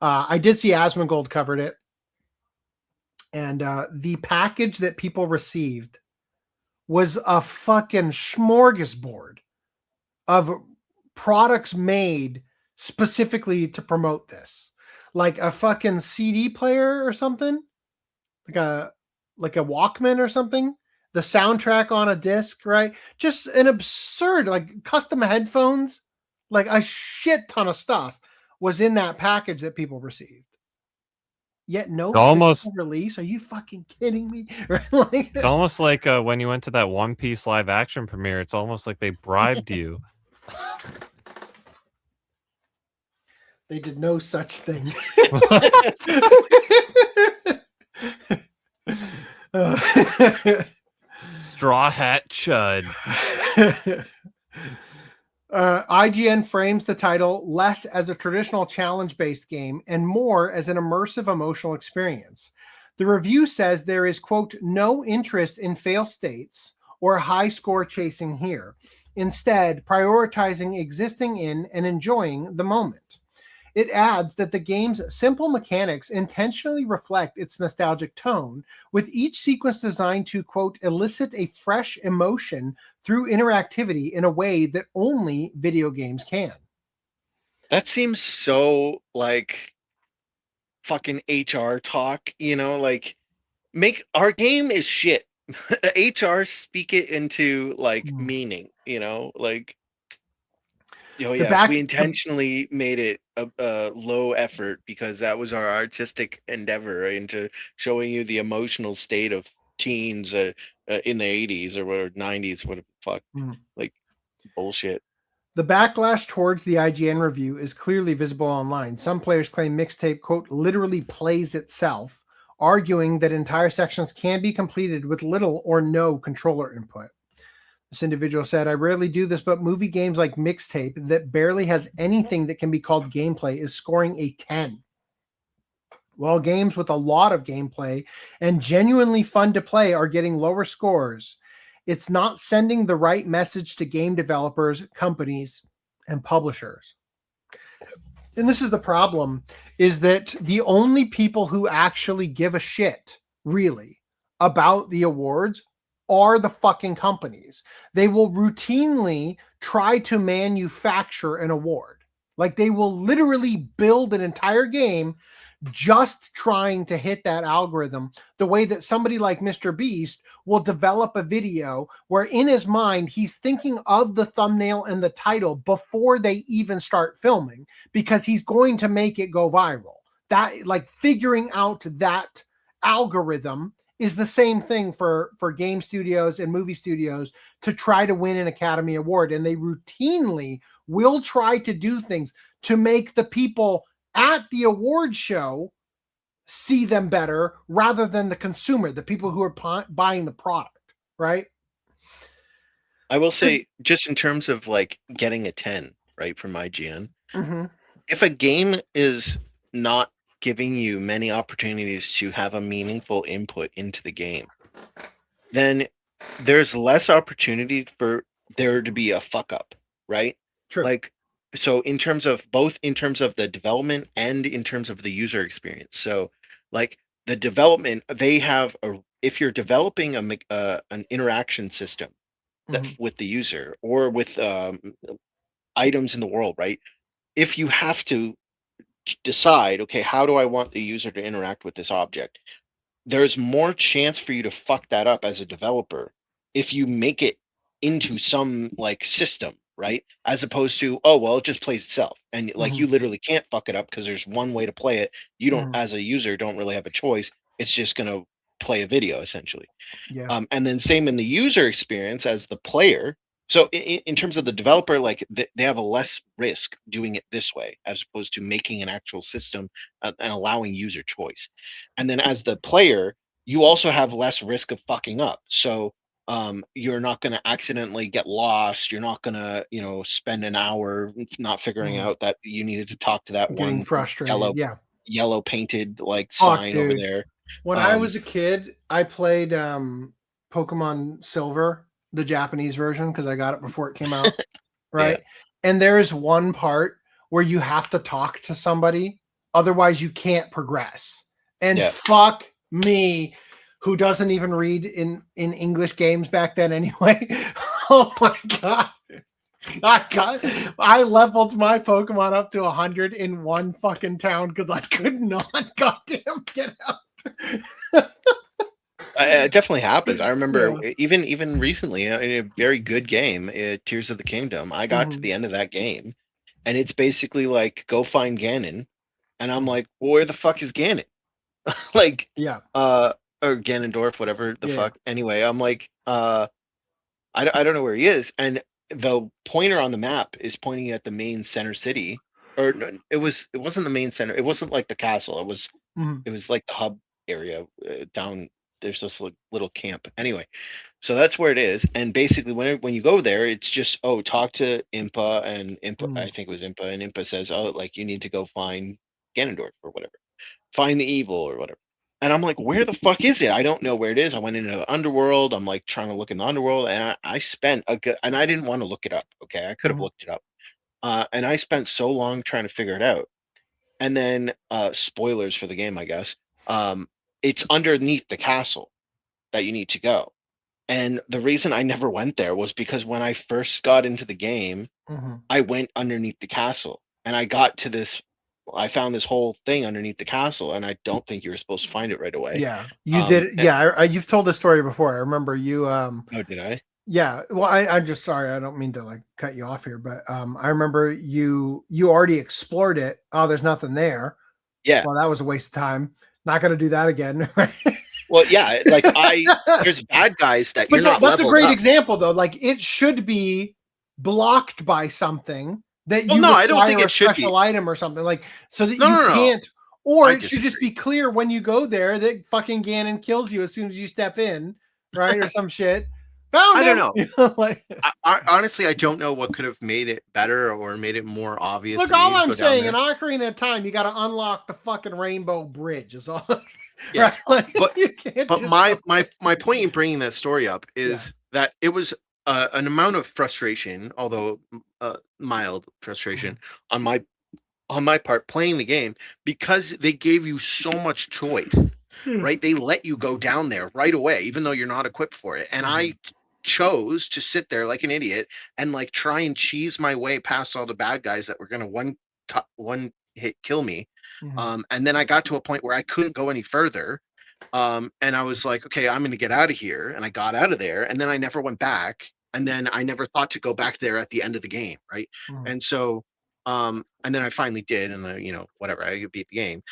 I did see Asmongold covered it. And the package that people received was a fucking smorgasbord of products made specifically to promote this, like a fucking CD player or something, like a Walkman or something, the soundtrack on a disc, right? Just an absurd, like custom headphones, like a shit ton of stuff was in that package that people received. Yet no physical release. Are you fucking kidding me? Like, it's almost like when you went to that One Piece live action premiere. It's almost like they bribed you. They did no such thing. Straw Hat Chud. IGN frames the title less as a traditional challenge-based game and more as an immersive emotional experience. The review says there is, quote, no interest in fail states or high score chasing here, instead prioritizing existing in and enjoying the moment. It adds that the game's simple mechanics intentionally reflect its nostalgic tone, with each sequence designed to, quote, elicit a fresh emotion through interactivity in a way that only video games can. That seems so like fucking HR talk, you know, like make our game is shit. HR speak it into like meaning, you know, like, we intentionally made it a low effort because that was our artistic endeavor into showing you the emotional state of teens in the 80s or whatever, 90s, what the fuck, like bullshit. The backlash towards the IGN review is clearly visible online. Some players claim Mixtape, quote, literally plays itself, arguing that entire sections can be completed with little or no controller input. This individual said, I rarely do this, but movie games like Mixtape that barely has anything that can be called gameplay is scoring a 10. While games with a lot of gameplay and genuinely fun to play are getting lower scores, it's not sending the right message to game developers, companies, and publishers. And this is the problem, is that the only people who actually give a shit, really, about the awards are the fucking companies. They will routinely try to manufacture an award. Like they will literally build an entire game just trying to hit that algorithm, the way that somebody like Mr. Beast will develop a video where in his mind he's thinking of the thumbnail and the title before they even start filming, because he's going to make it go viral. That, like, figuring out that algorithm is the same thing for game studios and movie studios to try to win an Academy Award. And they routinely will try to do things to make the people at the award show see them better rather than the consumer, the people who are buying the product, right? I will say, just in terms of like getting a 10, right, from IGN, if a game is not giving you many opportunities to have a meaningful input into the game, then there's less opportunity for there to be a fuck up, right? True. Like, so in terms of both in terms of the development and in terms of the user experience. So like the development, they have if you're developing an interaction system that with the user or with items in the world, right? If you have to decide, okay, how do I want the user to interact with this object? There's more chance for you to fuck that up as a developer if you make it into some like system, right? As opposed to, oh, well, it just plays itself. And like you literally can't fuck it up because there's one way to play it. You don't, as a user, don't really have a choice. It's just going to play a video essentially. Yeah. And then same in the user experience as the player. So in terms of the developer, like they have a less risk doing it this way as opposed to making an actual system and allowing user choice. And then as the player, you also have less risk of fucking up. So you're not going to accidentally get lost. You're not going to, spend an hour not figuring out that you needed to talk to that Getting one frustrated. yellow painted like sign over there. When I was a kid, I played Pokemon Silver, the Japanese version, because I got it before it came out, right? And there is one part where you have to talk to somebody, otherwise you can't progress. And fuck me, who doesn't even read in English games back then anyway. Oh my god. I leveled my Pokemon up to 100 in one fucking town because I could not goddamn get out. It definitely happens. I remember even recently in a very good game, Tears of the Kingdom. I got to the end of that game, and it's basically like go find Ganon, and I'm like, well, where the fuck is Ganon? Like, or Ganondorf, whatever the fuck. Anyway, I'm like, I don't know where he is, and the pointer on the map is pointing at the main center city, or no, it wasn't the main center. It wasn't like the castle. It was like the hub area down. There's this little camp. Anyway, so that's where it is. And basically, when you go there, it's just talk to Impa, and Impa, I think it was Impa, and Impa says, like you need to go find Ganondorf or whatever, find the evil or whatever. And I'm like, where the fuck is it? I don't know where it is. I went into the underworld. I'm like trying to look in the underworld, and I spent and I didn't want to look it up. Okay, I could have looked it up, and I spent so long trying to figure it out. And then spoilers for the game, I guess. It's underneath the castle that you need to go. And the reason I never went there was because when I first got into the game, I went underneath the castle, and I got to this. I found this whole thing underneath the castle, and I don't think you were supposed to find it right away. Yeah, you did. Yeah, you've told this story before. I remember you. Oh, did I? Yeah. Well, I'm just sorry. I don't mean to like cut you off here, but I remember you already explored it. Oh, there's nothing there. Yeah. Well, that was a waste of time. Not going to do that again. Right? Well, yeah. Like there's bad guys that you're not. That's a great up. example, though. Like it should be blocked by something. That you I don't think it should be a special item or something like so that you can't, or it should just be clear when you go there that fucking Ganon kills you as soon as you step in, right, or some shit. I don't know. Like, I honestly, I don't know what could have made it better or made it more obvious. Look, all I'm saying, in Ocarina of Time, you got to unlock the fucking Rainbow Bridge. Is all. Yeah, right? But my point in bringing that story up is that it was an amount of frustration, although mild frustration, on my part playing the game, because they gave you so much choice, right? They let you go down there right away, even though you're not equipped for it. And I chose to sit there like an idiot and like try and cheese my way past all the bad guys that were going to one hit kill me. And then I got to a point where I couldn't go any further. And I was like, okay, I'm going to get out of here. And I got out of there, and then I never went back. And then I never thought to go back there at the end of the game, right? And so, and then I finally did, and whatever, I beat the game.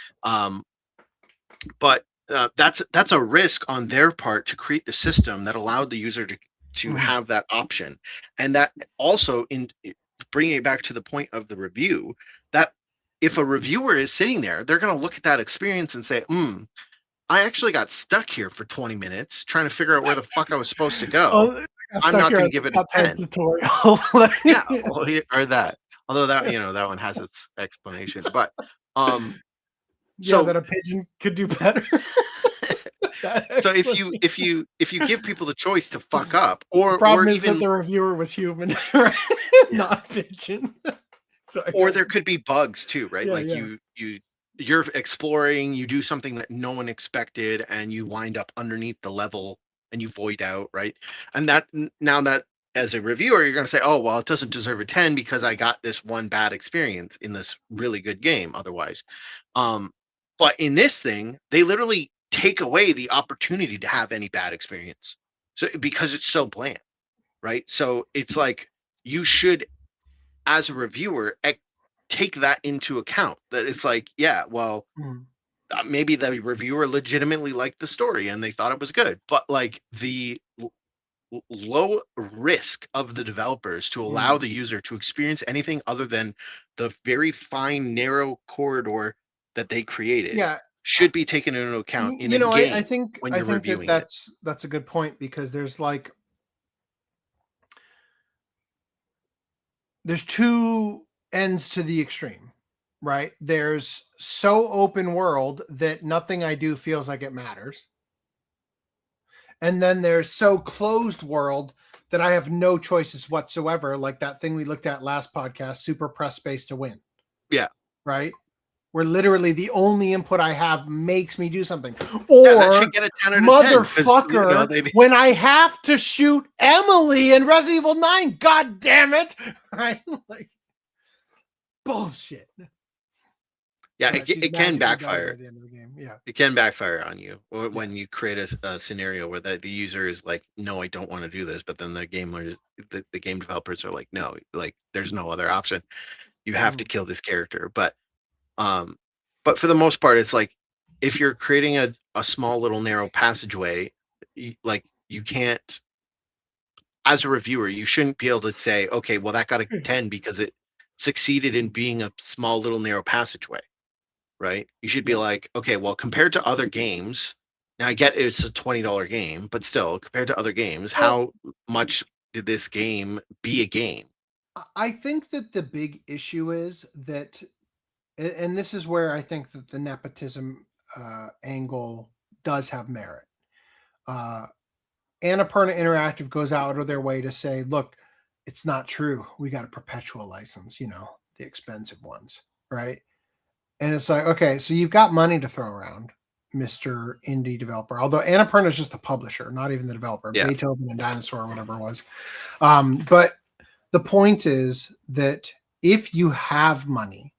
But that's a risk on their part to create the system that allowed the user to have that option, and that also in bringing it back to the point of the review, that if a reviewer is sitting there, they're going to look at that experience and say, I actually got stuck here for 20 minutes trying to figure out where the fuck I was supposed to go. I'm not going to give it a 10. Tutorial. Yeah, or that. Although that that one has its explanation, but so that a pigeon could do better. So if you give people the choice to fuck up, or the problem or is even that the reviewer was human, right? Not pigeon. Or there could be bugs too, right? You're exploring, you do something that no one expected, and you wind up underneath the level and you void out, right? And that now that as a reviewer, you're going to say, oh, well, it doesn't deserve a 10 because I got this one bad experience in this really good game otherwise. But in this thing, they literally take away the opportunity to have any bad experience. So because it's so bland, right? So it's like you should, as a reviewer, take that into account, that it's like, yeah, well, maybe the reviewer legitimately liked the story and they thought it was good, but like the low risk of the developers to allow the user to experience anything other than the very fine, narrow corridor that they created should be taken into account in a game. I think that's a good point, because there's two ends to the extreme, right? There's so open world that nothing I do feels like it matters. And then there's so closed world that I have no choices whatsoever. Like that thing we looked at last podcast, super press space to win. Yeah. Right. where literally the only input I have makes me do something. That Or should get a 10 out of 10, 'cause, motherfucker, when I have to shoot Emily in Resident Evil 9, god damn it. Right? Like, bullshit. Yeah, But it can magically died backfire. by the end of the game. Yeah. It can backfire on you when you create a scenario where the user is like, no, I don't want to do this, but then the game developers are like, no, like there's no other option. You have to kill this character. But for the most part, it's like if you're creating a small little narrow passageway, you can't, as a reviewer, you shouldn't be able to say, okay, well that got a 10 because it succeeded in being a small little narrow passageway. Right? You should be like, okay, well, compared to other games, now I get it's a $20 game, but still, compared to other games, how much did this game be a game? I think that the big issue is that, and this is where I think that the nepotism angle does have merit. Annapurna Interactive goes out of their way to say, look, it's not true. We got a perpetual license, the expensive ones, right? And it's like, okay, so you've got money to throw around, Mr. Indie developer. Although Annapurna is just the publisher, not even the developer. Yeah. Beethoven and Dinosaur or whatever it was. But the point is that if you have money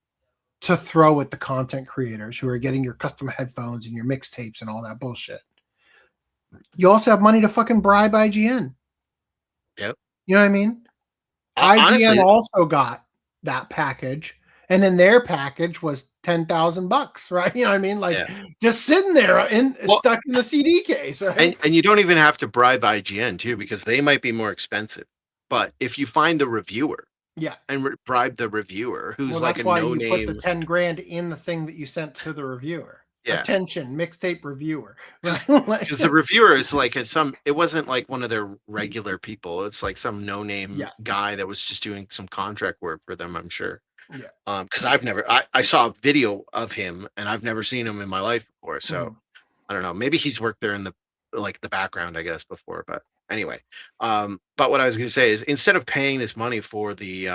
to throw at the content creators who are getting your custom headphones and your mixtapes and all that bullshit, you also have money to fucking bribe IGN. Yep. You know what I mean? IGN also got that package. And then their package was $10,000, right? You know what I mean? Like just sitting there stuck in the CD case. Right? And you don't even have to bribe IGN too, because they might be more expensive. But if you find the reviewer, and bribe the reviewer, who's like a no name, you put the 10 grand in the thing that you sent to the reviewer. Yeah. Attention, mixtape reviewer. Because the reviewer is like it wasn't like one of their regular people. It's like some no name guy that was just doing some contract work for them, I'm sure. Yeah. Because I saw a video of him and I've never seen him in my life before. So I don't know. Maybe he's worked there in the background, I guess, before. But anyway, but what I was gonna say is instead of paying this money for the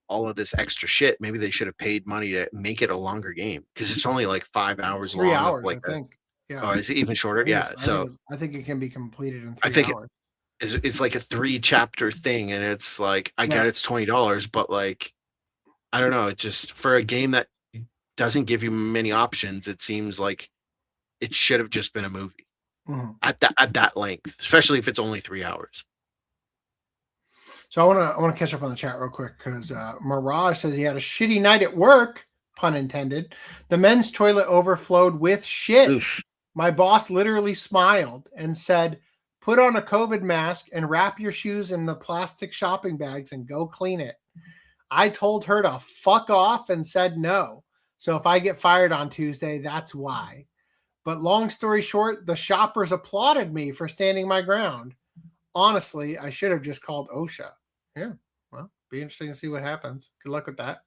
all of this extra shit, maybe they should have paid money to make it a longer game because it's only like 5 hours 3 long. hours, I think. Yeah. Oh, is it even shorter? Yeah. I think it can be completed in 3 hours. It's like a 3-chapter thing, and it's like I get it's $20, but like I don't know. It just for a game that doesn't give you many options, it seems like it should have just been a movie at that length, especially if it's only 3 hours. So I want to catch up on the chat real quick because Mirage says he had a shitty night at work, pun intended. The men's toilet overflowed with shit. Oof. My boss literally smiled and said, "Put on a COVID mask and wrap your shoes in the plastic shopping bags and go clean it." I told her to fuck off and said no. So if I get fired on Tuesday, that's why. But long story short, the shoppers applauded me for standing my ground. Honestly, I should have just called OSHA. Yeah, well, be interesting to see what happens. Good luck with that.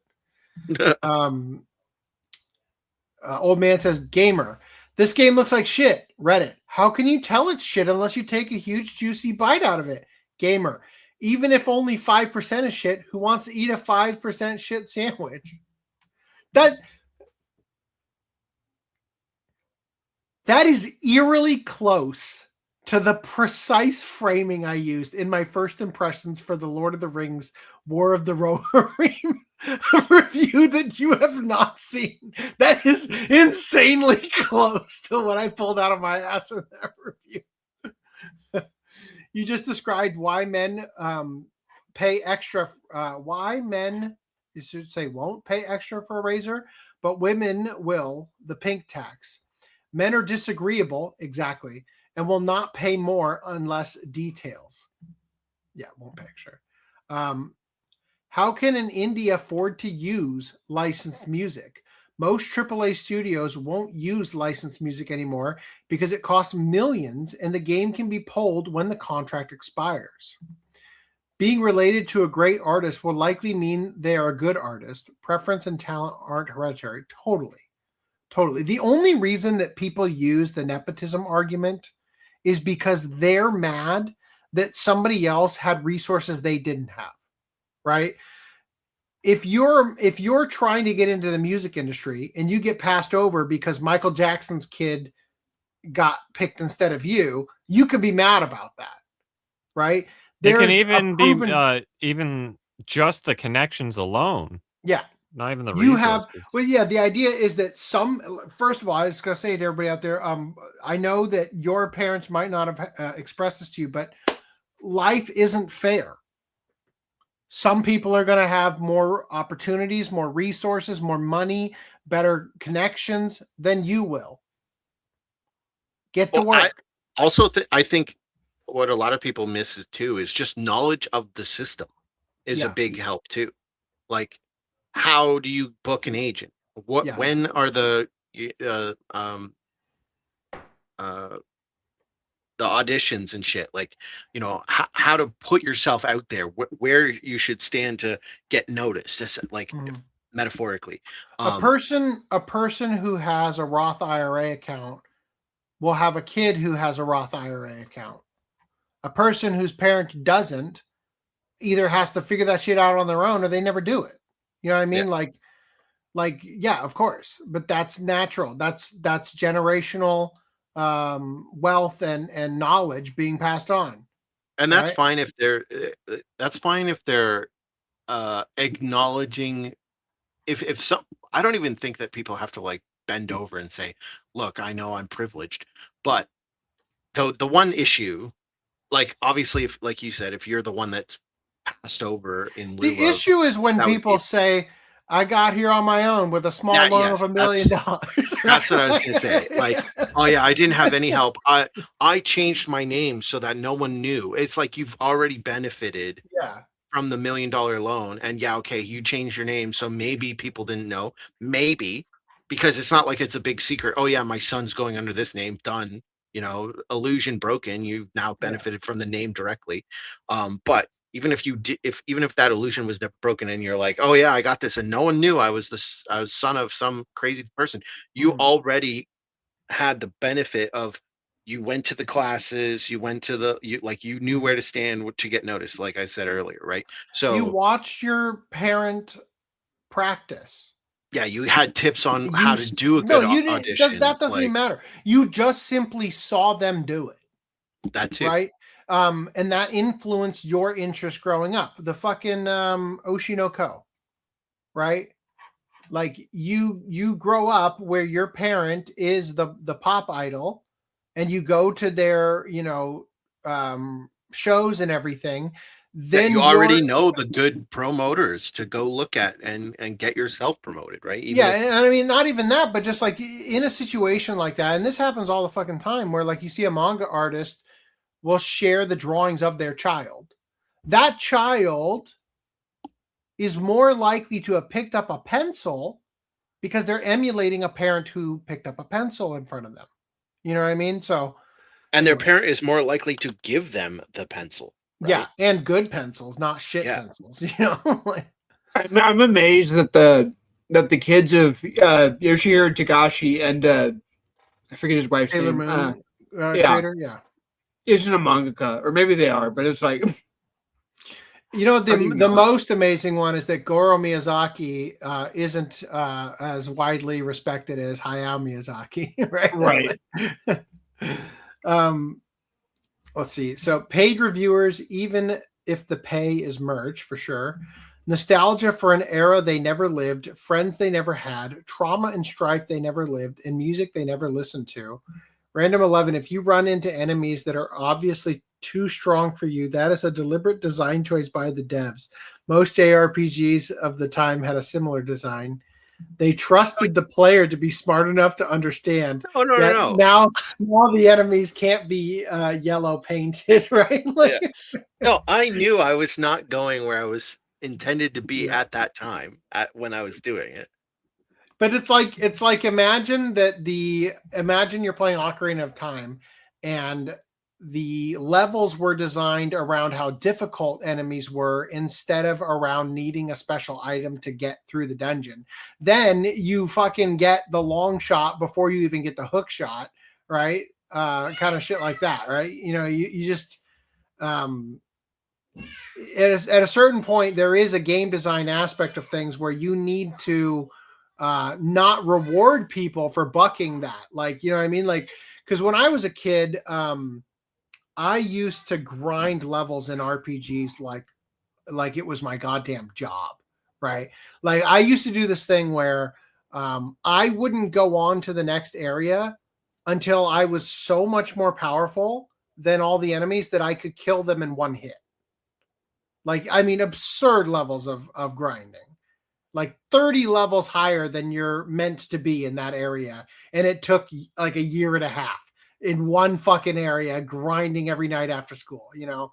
Old man says, gamer, this game looks like shit. Reddit, how can you tell it's shit unless you take a huge juicy bite out of it? Gamer, even if only 5% is shit, who wants to eat a 5% shit sandwich? That is eerily close to the precise framing I used in my first impressions for the Lord of the Rings War of the Rohirrim review that you have not seen. That is insanely close to what I pulled out of my ass in that review. You just described why men pay extra, why men, you should say, won't pay extra for a razor, but women will, the pink tax. Men are disagreeable, exactly, and will not pay more unless details. Yeah, won't pay extra. How can an indie afford to use licensed music? Most AAA studios won't use licensed music anymore because it costs millions and the game can be pulled when the contract expires. Being related to a great artist will likely mean they are a good artist. Preference and talent aren't hereditary. Totally. The only reason that people use the nepotism argument is because they're mad that somebody else had resources they didn't have, right? if you're trying to get into the music industry and you get passed over because Michael Jackson's kid got picked instead of you, you could be mad about that, right? It can even be even just the connections alone. Yeah. Not even the you resources. have. Well, yeah. The idea is that first of all, I was going to say to everybody out there, I know that your parents might not have expressed this to you, but life isn't fair. Some people are going to have more opportunities, more resources, more money, better connections than you will. Get to work. I think what a lot of people miss too is just knowledge of the system is a big help too. Like, how do you book an agent? When are the auditions and shit? Like, you know, how to put yourself out there, where you should stand to get noticed. Just like metaphorically, a person who has a Roth IRA account will have a kid who has a Roth IRA account. A person whose parent doesn't either has to figure that shit out on their own or they never do it. You know what I mean? Like, yeah, of course, but that's natural. That's generational wealth and knowledge being passed on. And that's fine if they're acknowledging if some. I don't even think that people have to like bend over and say, look, I know I'm privileged, but the one issue, like, obviously, if, like you said, if you're the one that's passed over in lieu the issue is when people say, I got here on my own with a small loan of $1 million. That's what I was gonna say. Like, oh yeah, I didn't have any help. I changed my name so that no one knew. It's like you've already benefited from the $1 million loan, and you changed your name, so maybe people didn't know. Maybe, because it's not like it's a big secret. Oh yeah, my son's going under this name. Done. You know, illusion broken. You've now benefited from the name directly. But even if you did, even if that illusion was never broken, and you're like, oh yeah, I got this, and no one knew I was son of some crazy person, you already had the benefit of, you went to the classes, you went to you knew where to stand to get noticed, like I said earlier, right? So you watched your parent practice. Yeah, you had tips on how to do a good audition. That doesn't even matter. You just simply saw them do it. That too. Right? And that influenced your interest growing up. The fucking Oshinoko, right? Like you grow up where your parent is the pop idol, and you go to their, shows and everything. Then you already know the good promoters to go look at and get yourself promoted, right? And I mean, not even that, but just like in a situation like that, and this happens all the fucking time, where like you see a manga artist will share the drawings of their child. That child is more likely to have picked up a pencil because they're emulating a parent who picked up a pencil in front of them. You know what I mean? So, and their parent is more likely to give them the pencil. Right? Yeah, and good pencils, not shit pencils. You know, I'm amazed that the kids of Yoshihiro Tagashi and I forget his wife's name. Creator, isn't a mangaka, or maybe they are, but it's like, the most amazing one is that Goro Miyazaki isn't as widely respected as Hayao Miyazaki, right? Right. Let's see. So paid reviewers, even if the pay is merch, for sure. Nostalgia for an era they never lived, friends they never had, trauma and strife they never lived, and music they never listened to. Random 11, if you run into enemies that are obviously too strong for you, that is a deliberate design choice by the devs. Most JRPGs of the time had a similar design. They trusted the player to be smart enough to understand. No. Now the enemies can't be yellow painted, right? No, I knew I was not going where I was intended to be at that time, when I was doing it. But it's like imagine you're playing Ocarina of Time, and the levels were designed around how difficult enemies were instead of around needing a special item to get through the dungeon. Then you fucking get the long shot before you even get the hook shot, right? Kind of shit like that, right? You just at a certain point, there is a game design aspect of things where you need to not reward people for bucking that. Like, you know what I mean? Like, because when I was a kid, I used to grind levels in RPGs like it was my goddamn job, right? Like, I used to do this thing where I wouldn't go on to the next area until I was so much more powerful than all the enemies that I could kill them in one hit. Like, I mean, absurd levels of grinding, like 30 levels higher than you're meant to be in that area. And it took like a year and a half in one fucking area, grinding every night after school, you know?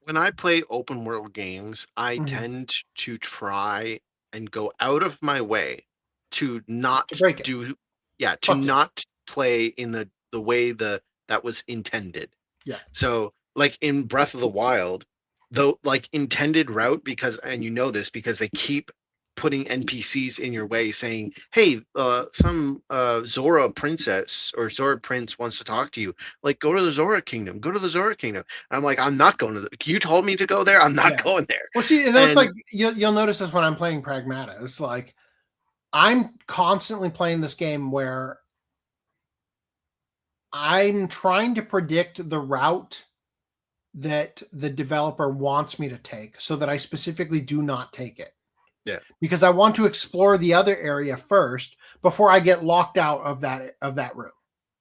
When I play open world games, I tend to try and go out of my way to not break it. not play in the way that was intended. Yeah. So like in Breath of the Wild, though, like intended route, because, and you know this because they keep putting NPCs in your way saying, hey, some Zora princess or Zora prince wants to talk to you. Like, go to the Zora kingdom. Go to the Zora kingdom. And I'm like, I'm not going to you told me to go there. I'm not going there. Well, see, and that's like, you'll notice this when I'm playing Pragmata. It's like, I'm constantly playing this game where I'm trying to predict the route that the developer wants me to take so that I specifically do not take it. Yeah. Because I want to explore the other area first before I get locked out of that room.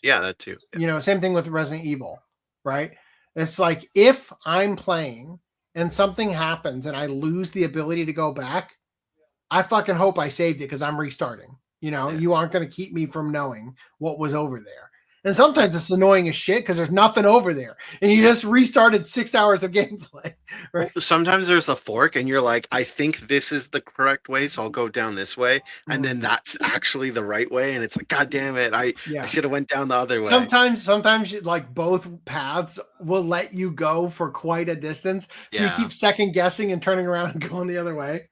Yeah, that too. Yeah. You know, same thing with Resident Evil, right? It's like, if I'm playing and something happens and I lose the ability to go back, I fucking hope I saved it because I'm restarting. You know, you aren't going to keep me from knowing what was over there. And sometimes it's annoying as shit because there's nothing over there. And you just restarted 6 hours of gameplay. Right? Sometimes there's a fork and you're like, I think this is the correct way, so I'll go down this way. And then that's actually the right way. And it's like, God damn it. I should have went down the other way. Sometimes like both paths will let you go for quite a distance. So you keep second guessing and turning around and going the other way.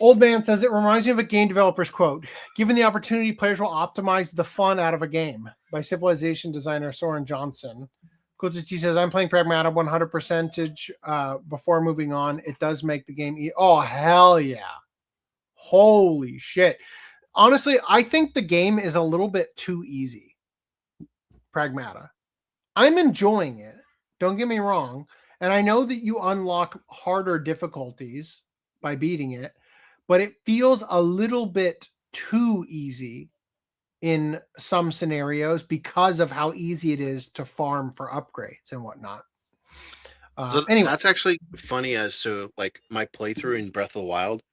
Old Man says, it reminds me of a game developer's quote. Given the opportunity, players will optimize the fun out of a game, by Civilization designer Soren Johnson. Kotichi says, I'm playing Pragmata 100% before moving on. It does make the game oh, hell yeah. Holy shit. Honestly, I think the game is a little bit too easy. Pragmata. I'm enjoying it. Don't get me wrong. And I know that you unlock harder difficulties by beating it, but it feels a little bit too easy in some scenarios because of how easy it is to farm for upgrades and whatnot. So anyway, that's actually funny as to like my playthrough in Breath of the Wild.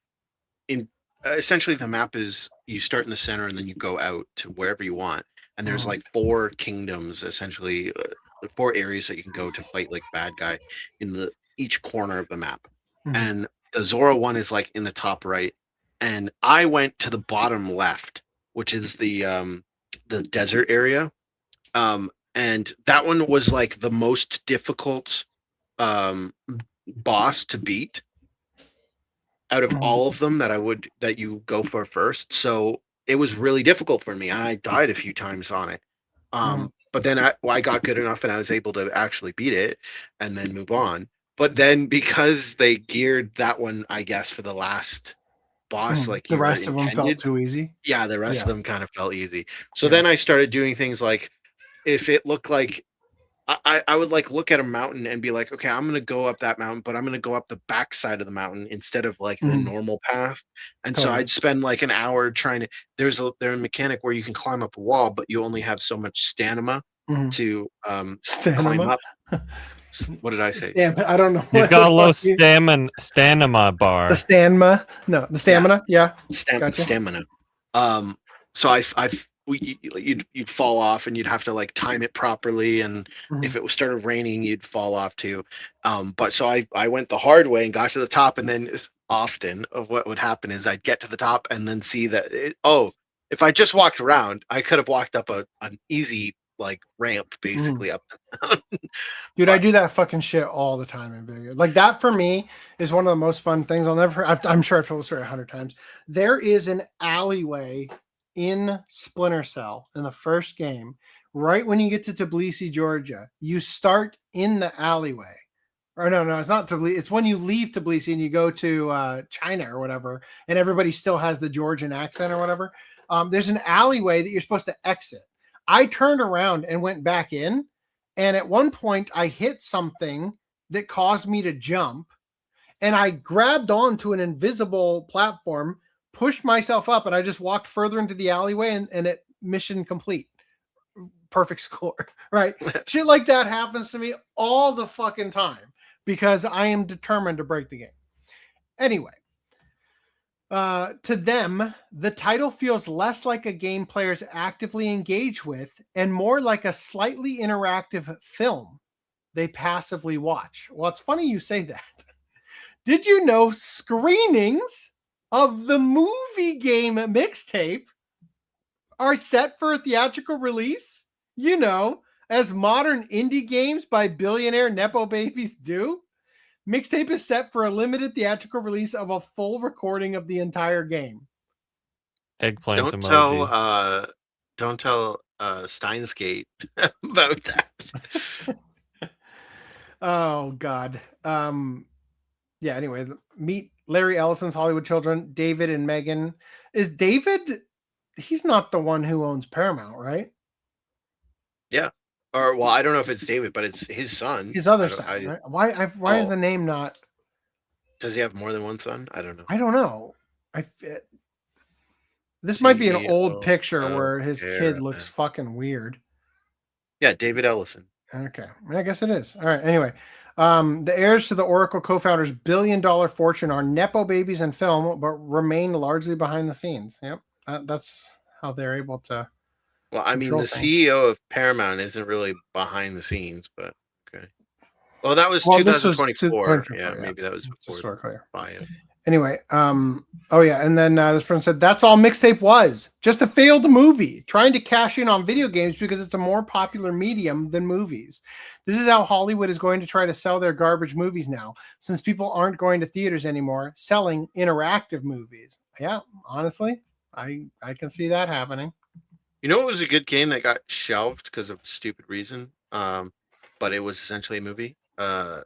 In essentially the map is you start in the center and then you go out to wherever you want, and there's like 4 kingdoms, essentially 4 areas that you can go to fight like bad guy in each corner of the map. And the Zora one is like in the top right, and I went to the bottom left, which is the desert area, and that one was like the most difficult boss to beat out of all of them that you go for first. So it was really difficult for me. I died a few times on it, but then I got good enough and I was able to actually beat it and then move on. But then because they geared that one, I guess, for the last boss, like the rest of them felt too easy. Yeah, the rest of them kind of felt easy. So then I started doing things like, if it looked like I would like look at a mountain and be like, okay, I'm gonna go up that mountain, but I'm gonna go up the back side of the mountain instead of like the normal path. And so I'd spend like an hour trying to. There's a mechanic where you can climb up a wall, but you only have so much stamina to climb up. What did I say? I don't know. He's got a low stamina bar. The stamina? No, the stamina. Yeah. Gotcha. Stamina. So you'd fall off and you'd have to like time it properly, and if it started raining, you'd fall off too. But so I went the hard way and got to the top, and then often of what would happen is I'd get to the top and then see that if I just walked around, I could have walked up an easy like ramp basically up. Dude, I do that fucking shit all the time in video. Like, that for me is one of the most fun things I'll never. I'm sure I've told the story 100 times. There is an alleyway in Splinter Cell in the first game, right when you get to Tbilisi, Georgia. You start in the alleyway, Or no, it's not Tbilisi. It's when you leave Tbilisi and you go to China or whatever, and everybody still has the Georgian accent or whatever. There's an alleyway that you're supposed to exit. I turned around and went back in, and at one point I hit something that caused me to jump, and I grabbed onto an invisible platform, pushed myself up, and I just walked further into the alleyway, and it mission complete. Perfect score, right? Shit like that happens to me all the fucking time because I am determined to break the game. Anyway, to them, the title feels less like a game players actively engage with and more like a slightly interactive film they passively watch. Well, it's funny you say that. Did you know screenings of the movie game mixtape are set for a theatrical release? You know, as modern indie games by billionaire Nepo babies do. Mixtape is set for a limited theatrical release of a full recording of the entire game. Eggplant don't emoji. Don't tell Steins Gate about that. Oh God. Yeah, anyway, meet Larry Ellison's Hollywood Children, David and Megan. Is David, he's not the one who owns Paramount, right? Yeah. Or well, I don't know if it's David, but it's his son. His other son, right? Why is the name not? Does he have more than one son? I don't know. I don't know. This might be an old picture where his kid looks fucking weird. Yeah, David Ellison. Okay, I guess it is. All right. Anyway, the heirs to the Oracle co-founders' billion-dollar fortune are Nepo babies in film, but remain largely behind the scenes. Yep, that's how they're able to. Well, I mean, the CEO of Paramount isn't really behind the scenes, but okay. Well, that was 2024. Yeah, maybe that was before. Anyway, oh yeah, and then this friend said that's all mixtape was, just a failed movie trying to cash in on video games because it's a more popular medium than movies. This is how Hollywood is going to try to sell their garbage movies now, since people aren't going to theaters anymore, selling interactive movies. Yeah, honestly, I can see that happening. You know, it was a good game that got shelved because of a stupid reason, but it was essentially a movie. The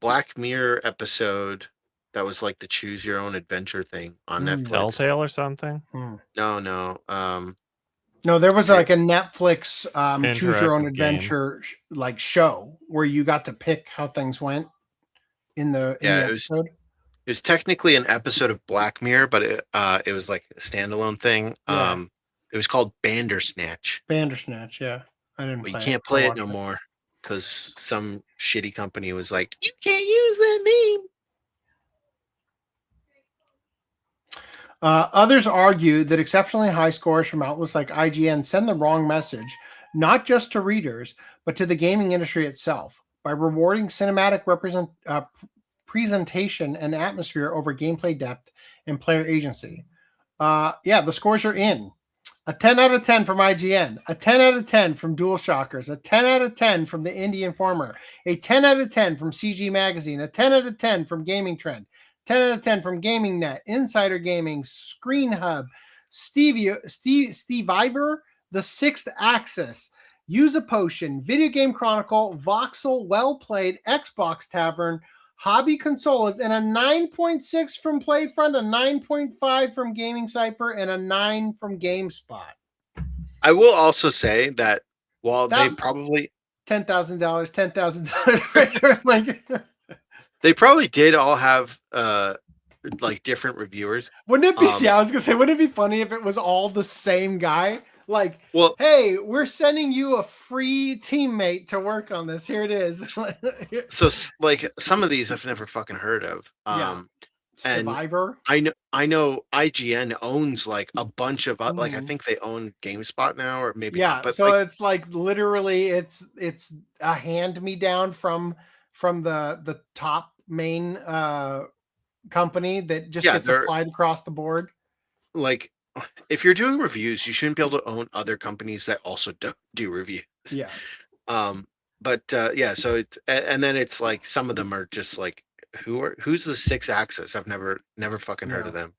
Black Mirror episode that was like the choose your own adventure thing on Netflix. Telltale or something? No. No, there was like a Netflix choose your own adventure like show where you got to pick how things went in the episode. It was technically an episode of Black Mirror, but it was like a standalone thing. Yeah. It was called Bandersnatch. Bandersnatch, yeah. I didn't. But you can't play it no more because some shitty company was like, you can't use that name. Others argue that exceptionally high scores from outlets like IGN send the wrong message, not just to readers, but to the gaming industry itself, by rewarding cinematic presentation and atmosphere over gameplay depth and player agency. Yeah, the scores are in. A 10 out of 10 from IGN, a 10 out of 10 from DualShockers, a 10 out of 10 from the Indie Informer, a 10 out of 10 from CG Magazine, a 10 out of 10 from Gaming Trend, 10 out of 10 from Gaming Net, Insider Gaming, Screen Hub, Steve Ivor, The Sixth Axis, Use a Potion, Video Game Chronicle, Voxel, Well Played, Xbox Tavern, Hobby Consoles, and a 9.6 from Playfront, a 9.5 from Gaming Cipher, and a 9 from GameSpot. I will also say that while they probably $10,000, $10,000, like they probably did all have like different reviewers. Wouldn't it be? Yeah, I was gonna say, wouldn't it be funny if it was all the same guy? Like, well, hey, we're sending you a free teammate to work on this. Here it is. So, like, some of these I've never fucking heard of. Survivor. And I know IGN owns like a bunch of like I think they own GameSpot now, or maybe not, but so it's like literally it's a hand me down from the top main company that just gets applied across the board. Like, if you're doing reviews, you shouldn't be able to own other companies that also do reviews. Yeah. But yeah, so it's, and then it's like some of them are just like, who's the Sixth Axis? I've never fucking heard of them.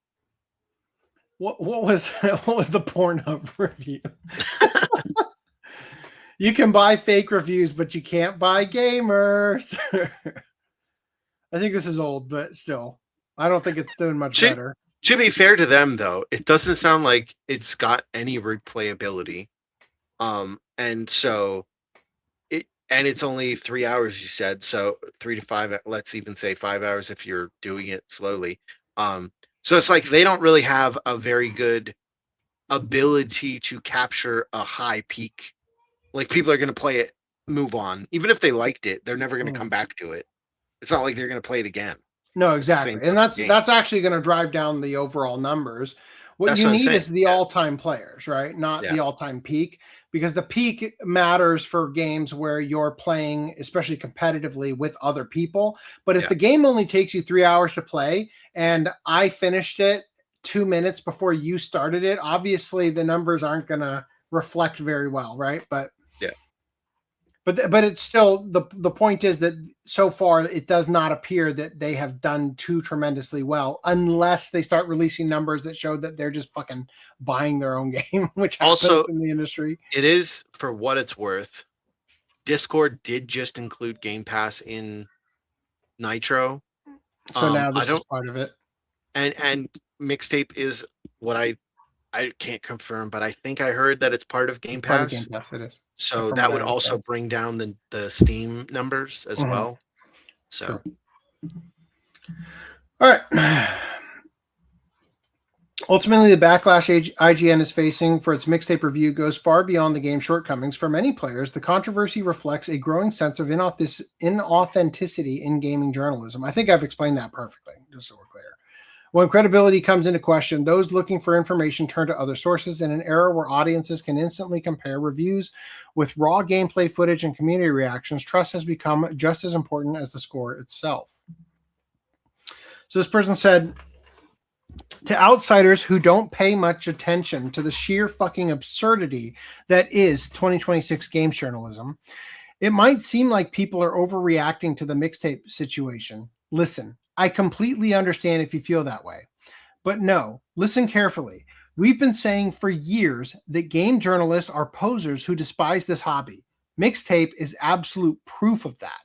What was the Pornhub review? You can buy fake reviews, but you can't buy gamers. I think this is old, but still, I don't think it's doing much better. To be fair to them, though, it doesn't sound like it's got any replayability. And so it's only 3 hours, you said. So 3 to 5, let's even say 5 hours if you're doing it slowly. So it's like they don't really have a very good ability to capture a high peak. Like people are going to play it, move on. Even if they liked it, they're never going to come back to it. It's not like they're going to play it again. No, exactly. And that's actually going to drive down the overall numbers. What you need is the all-time players, right? Not the all-time peak, because the peak matters for games where you're playing, especially competitively, with other people. But if the game only takes you 3 hours to play and I finished it 2 minutes before you started it, obviously the numbers aren't going to reflect very well, right? But But it's still, the point is that so far it does not appear that they have done too tremendously well, unless they start releasing numbers that show that they're just fucking buying their own game, which happens also in the industry. It is, for what it's worth, Discord did just include Game Pass in Nitro. So now this is part of it. And Mixtape is what I can't confirm, but I think I heard that it's part of Game Pass. Part of Game Pass, it is. So that would also bring down the Steam numbers as well. So, all right. Ultimately, the backlash IGN is facing for its mixtape review goes far beyond the game's shortcomings. For many players, the controversy reflects a growing sense of inauthenticity in gaming journalism. I think I've explained that perfectly, just so we're clear. When credibility comes into question, those looking for information turn to other sources. In an era where audiences can instantly compare reviews with raw gameplay footage and community reactions, trust has become just as important as the score itself. So this person said, to outsiders who don't pay much attention to the sheer fucking absurdity that is 2026 games journalism, it might seem like people are overreacting to the mixtape situation. Listen, I completely understand if you feel that way. But no, listen carefully. We've been saying for years that game journalists are posers who despise this hobby. Mixtape is absolute proof of that.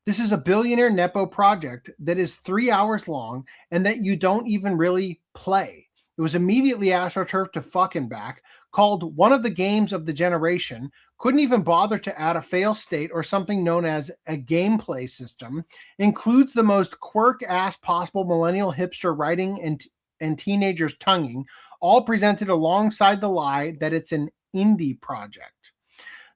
This is a billionaire Nepo project that is 3 hours long and that you don't even really play. It was immediately AstroTurf to fucking back, called one of the games of the generation, couldn't even bother to add a fail state or something known as a gameplay system, includes the most quirk-ass possible millennial hipster writing and teenagers tonguing, all presented alongside the lie that it's an indie project.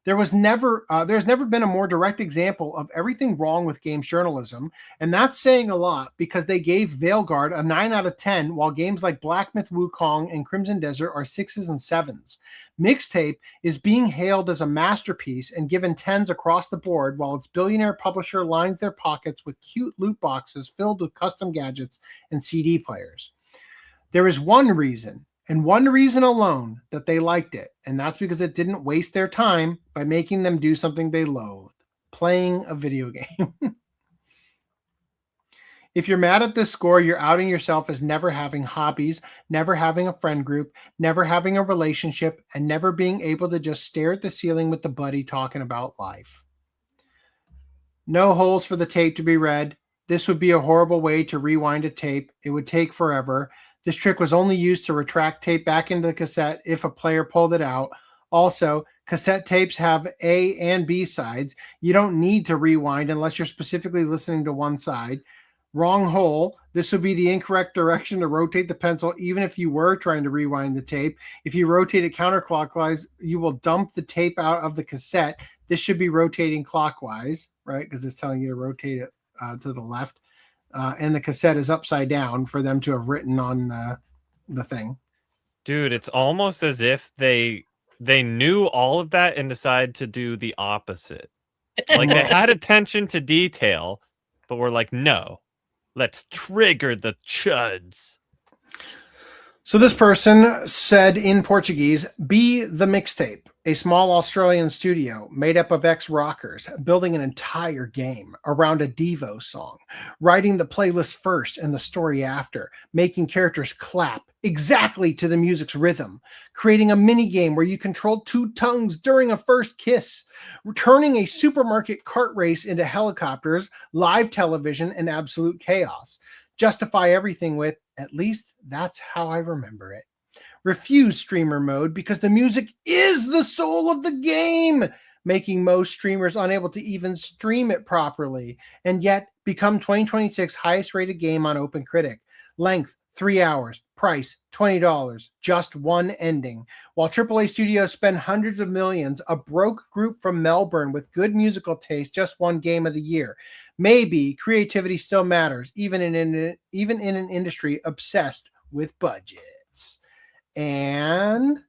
There's never been a more direct example of everything wrong with games journalism, and that's saying a lot because they gave Veilguard a 9 out of 10, while games like Black Myth Wukong and Crimson Desert are 6s and 7s. Mixtape is being hailed as a masterpiece and given 10s across the board, while its billionaire publisher lines their pockets with cute loot boxes filled with custom gadgets and CD players. There is one reason, and one reason alone, that they liked it, and that's because it didn't waste their time by making them do something they loathed, playing a video game. If you're mad at this score, you're outing yourself as never having hobbies, never having a friend group, never having a relationship, and never being able to just stare at the ceiling with the buddy talking about life. No holes for the tape to be read. This would be a horrible way to rewind a tape. It would take forever. This trick was only used to retract tape back into the cassette if a player pulled it out. Also, cassette tapes have A and B sides. You don't need to rewind unless you're specifically listening to one side. Wrong hole. This would be the incorrect direction to rotate the pencil, even if you were trying to rewind the tape. If you rotate it counterclockwise, you will dump the tape out of the cassette. This should be rotating clockwise, right? Because it's telling you to rotate it to the left. And the cassette is upside down for them to have written on the thing. Dude, it's almost as if they knew all of that and decided to do the opposite. Like they had attention to detail, but were like, no, let's trigger the chuds. So this person said in Portuguese, be the mixtape. a small Australian studio made up of ex-rockers building an entire game around a Devo song, writing the playlist first and the story after, making characters clap exactly to the music's rhythm, creating a mini game where you controlled two tongues during a first kiss, turning a supermarket cart race into helicopters, live television, and absolute chaos. Justify everything with, at least that's how I remember it. Refuse streamer mode because the music is the soul of the game, making most streamers unable to even stream it properly, and yet become 2026 highest rated game on OpenCritic. Length 3 hours, price $20, just one ending. While AAA studios spend hundreds of millions, a broke group from Melbourne with good musical taste just won Game of the Year. Maybe creativity still matters, even in an industry obsessed with budget. And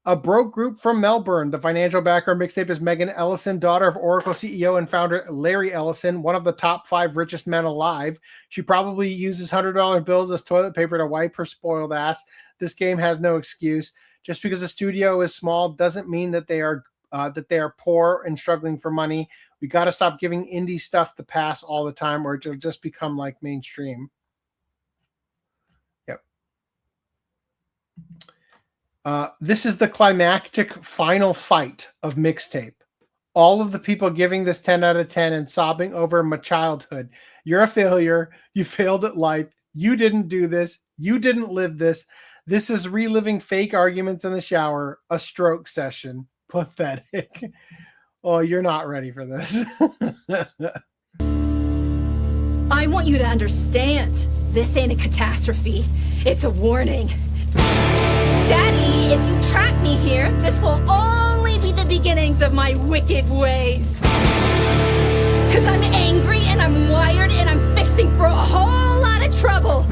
a broke group from Melbourne. The financial backer mixtape is Megan Ellison, daughter of Oracle CEO and founder Larry Ellison, one of the top 5 richest men alive. She probably uses $100 bills as toilet paper to wipe her spoiled ass. This game has no excuse. Just because a studio is small doesn't mean that they are poor and struggling for money. We got to stop giving indie stuff the pass all the time, or it'll just become like mainstream. This is the climactic final fight of mixtape. All of the people giving this 10 out of 10 and sobbing over my childhood. You're a failure. You failed at life. You didn't do this. You didn't live this. This is reliving fake arguments in the shower. A stroke session. Pathetic. Oh, you're not ready for this. I want you to understand. This ain't a catastrophe. It's a warning. Daddy, if you trap me here, this will only be the beginnings of my wicked ways. Cause I'm angry and I'm wired and I'm fixing for a whole lot of trouble.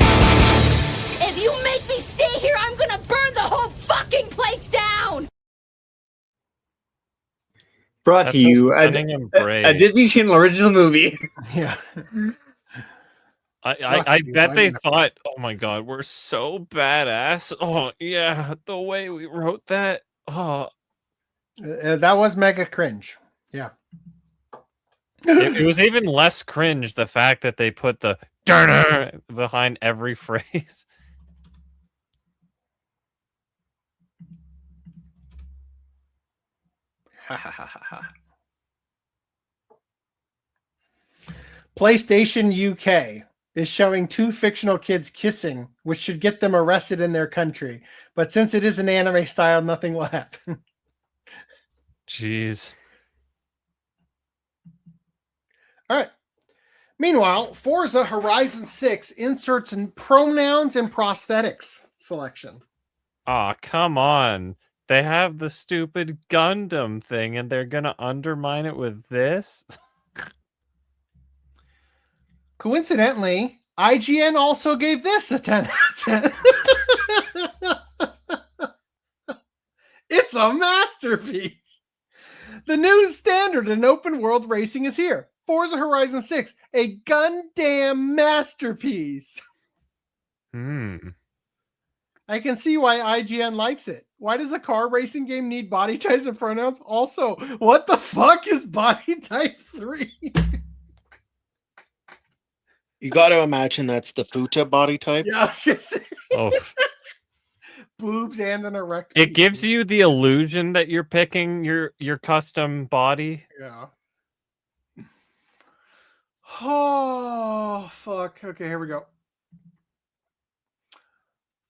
If you make me stay here, I'm gonna burn the whole fucking place down! Brought to you a Disney Channel original movie. Yeah. I bet they thought, oh my god, we're so badass. Oh yeah, the way we wrote that. Oh, that was mega cringe. Yeah. It was even less cringe the fact that they put the "durr" behind every phrase. PlayStation UK is showing 2 fictional kids kissing, which should get them arrested in their country. But since it is an anime style, nothing will happen. Jeez. All right. Meanwhile, Forza Horizon 6 inserts in pronouns and prosthetics selection. Aw, come on. They have the stupid Gundam thing, and they're going to undermine it with this? Coincidentally, IGN also gave this a 10 out of 10. It's a masterpiece. The new standard in open world racing is here. Forza Horizon 6, a Gundam masterpiece. I can see why IGN likes it. Why does a car racing game need body types and pronouns? Also, what the fuck is body type 3? You got to imagine that's the FUTA body type. Yeah, oh. Boobs and an erect. It gives you the illusion that you're picking your custom body. Yeah. Oh, fuck. Okay, here we go.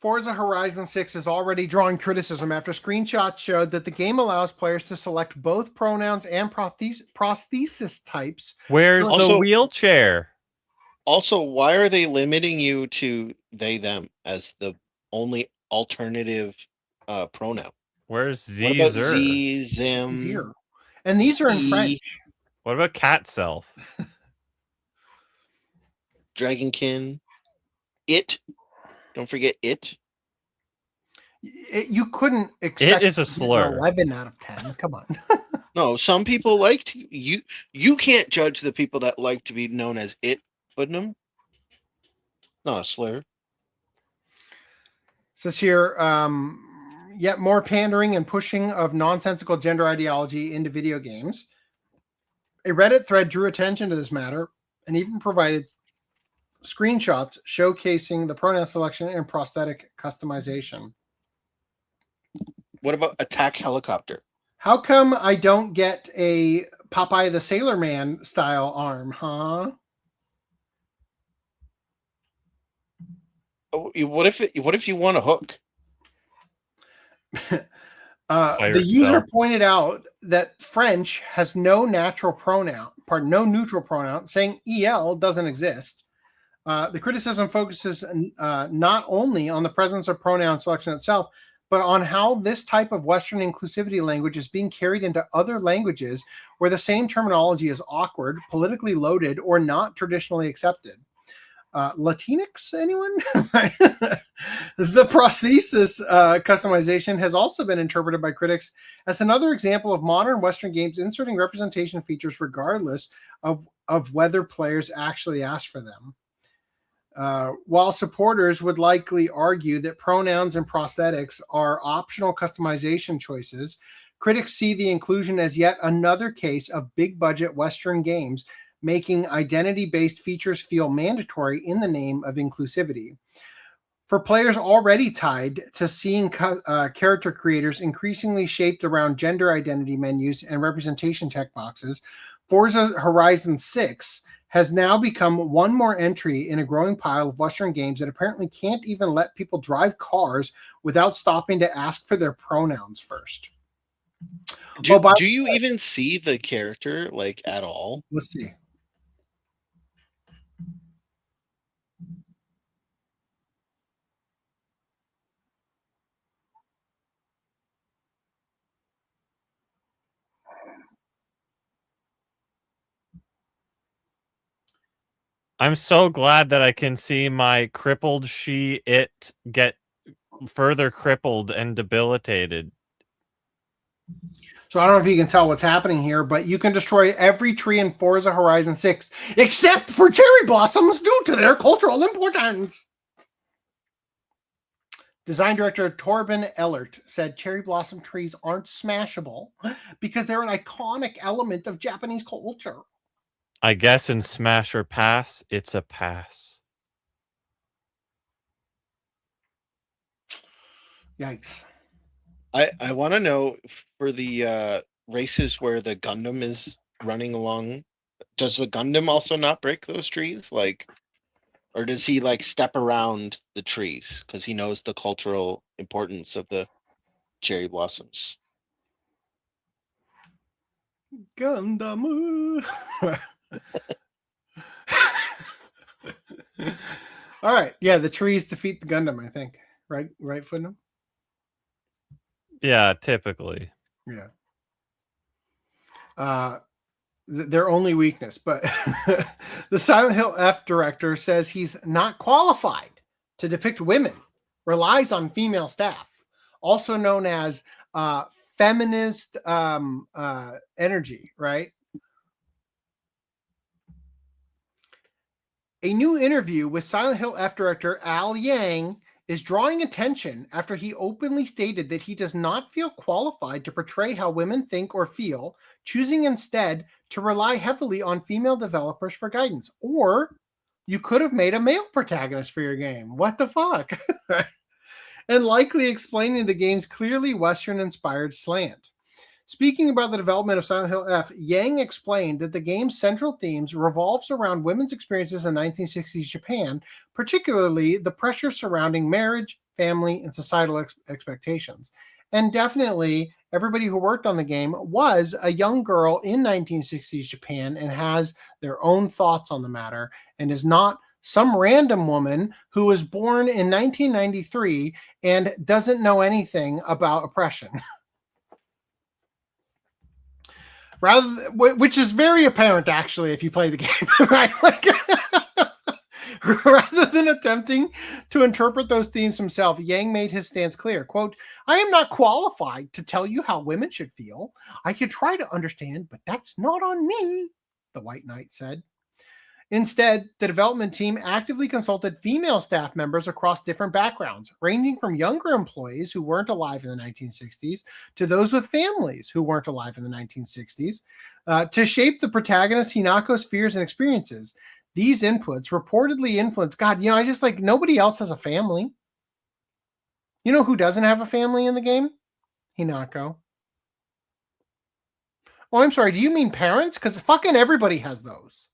Forza Horizon 6 is already drawing criticism after screenshots showed that the game allows players to select both pronouns and prosthesis types. Where's the wheelchair? Also, why are they limiting you to they, them as the only alternative pronoun? Where's Z, What about Zer? Z, Zim? Zero. And these are in French. What about cat self? Dragonkin. It. Don't forget it. You couldn't expect it is a slur. 11 out of 10. Come on. No, some people like to, you can't judge the people that like to be known as it, Putnam. Not a slur. Says here, yet more pandering and pushing of nonsensical gender ideology into video games. A Reddit thread drew attention to this matter and even provided screenshots showcasing the pronoun selection and prosthetic customization. What about attack helicopter? How come I don't get a Popeye the Sailor Man style arm, huh? What if you want a hook? The user pointed out that French has no neutral pronoun, saying EL doesn't exist. The criticism focuses not only on the presence of pronoun selection itself, but on how this type of Western inclusivity language is being carried into other languages where the same terminology is awkward, politically loaded, or not traditionally accepted. Latinx, anyone? The prosthesis customization has also been interpreted by critics as another example of modern Western games inserting representation features regardless of whether players actually ask for them. While supporters would likely argue that pronouns and prosthetics are optional customization choices, critics see the inclusion as yet another case of big-budget Western games making identity-based features feel mandatory in the name of inclusivity. For players already tied to seeing character creators increasingly shaped around gender identity menus and representation checkboxes, Forza Horizon 6 has now become one more entry in a growing pile of Western games that apparently can't even let people drive cars without stopping to ask for their pronouns first. Do you even see the character like at all? Let's see. I'm so glad that I can see my crippled it get further crippled and debilitated. So I don't know if you can tell what's happening here, but you can destroy every tree in Forza Horizon 6 except for cherry blossoms due to their cultural importance. Design director Torben Ellert said cherry blossom trees aren't smashable because they're an iconic element of Japanese culture. I guess in Smash or Pass, it's a pass. Yikes. I want to know for the races where the Gundam is running along, does the Gundam also not break those trees? Like, or does he like step around the trees because he knows the cultural importance of the cherry blossoms? Gundam. All right. Yeah, the trees defeat the Gundam, I think. Right, Footnote? Yeah, typically. Yeah. Their only weakness, but the Silent Hill F director says he's not qualified to depict women, relies on female staff, also known as feminist energy, right? A new interview with Silent Hill F director Al Yang is drawing attention after he openly stated that he does not feel qualified to portray how women think or feel, choosing instead to rely heavily on female developers for guidance. Or you could have made a male protagonist for your game. What the fuck? And likely explaining the game's clearly Western-inspired slant. Speaking about the development of Silent Hill F, Yang explained that the game's central themes revolves around women's experiences in 1960s Japan, particularly the pressure surrounding marriage, family, and societal expectations. And definitely, everybody who worked on the game was a young girl in 1960s Japan and has their own thoughts on the matter and is not some random woman who was born in 1993 and doesn't know anything about oppression. Which is very apparent, actually, if you play the game, right? Like, rather than attempting to interpret those themes himself, Yang made his stance clear. Quote, "I am not qualified to tell you how women should feel. I could try to understand, but that's not on me," the White Knight said. Instead, the development team actively consulted female staff members across different backgrounds, ranging from younger employees who weren't alive in the 1960s to those with families who weren't alive in the 1960s, to shape the protagonist Hinako's fears and experiences. These inputs reportedly influenced, God, I just like, nobody else has a family. You know who doesn't have a family in the game? Hinako. Oh, I'm sorry, do you mean parents? Because fucking everybody has those.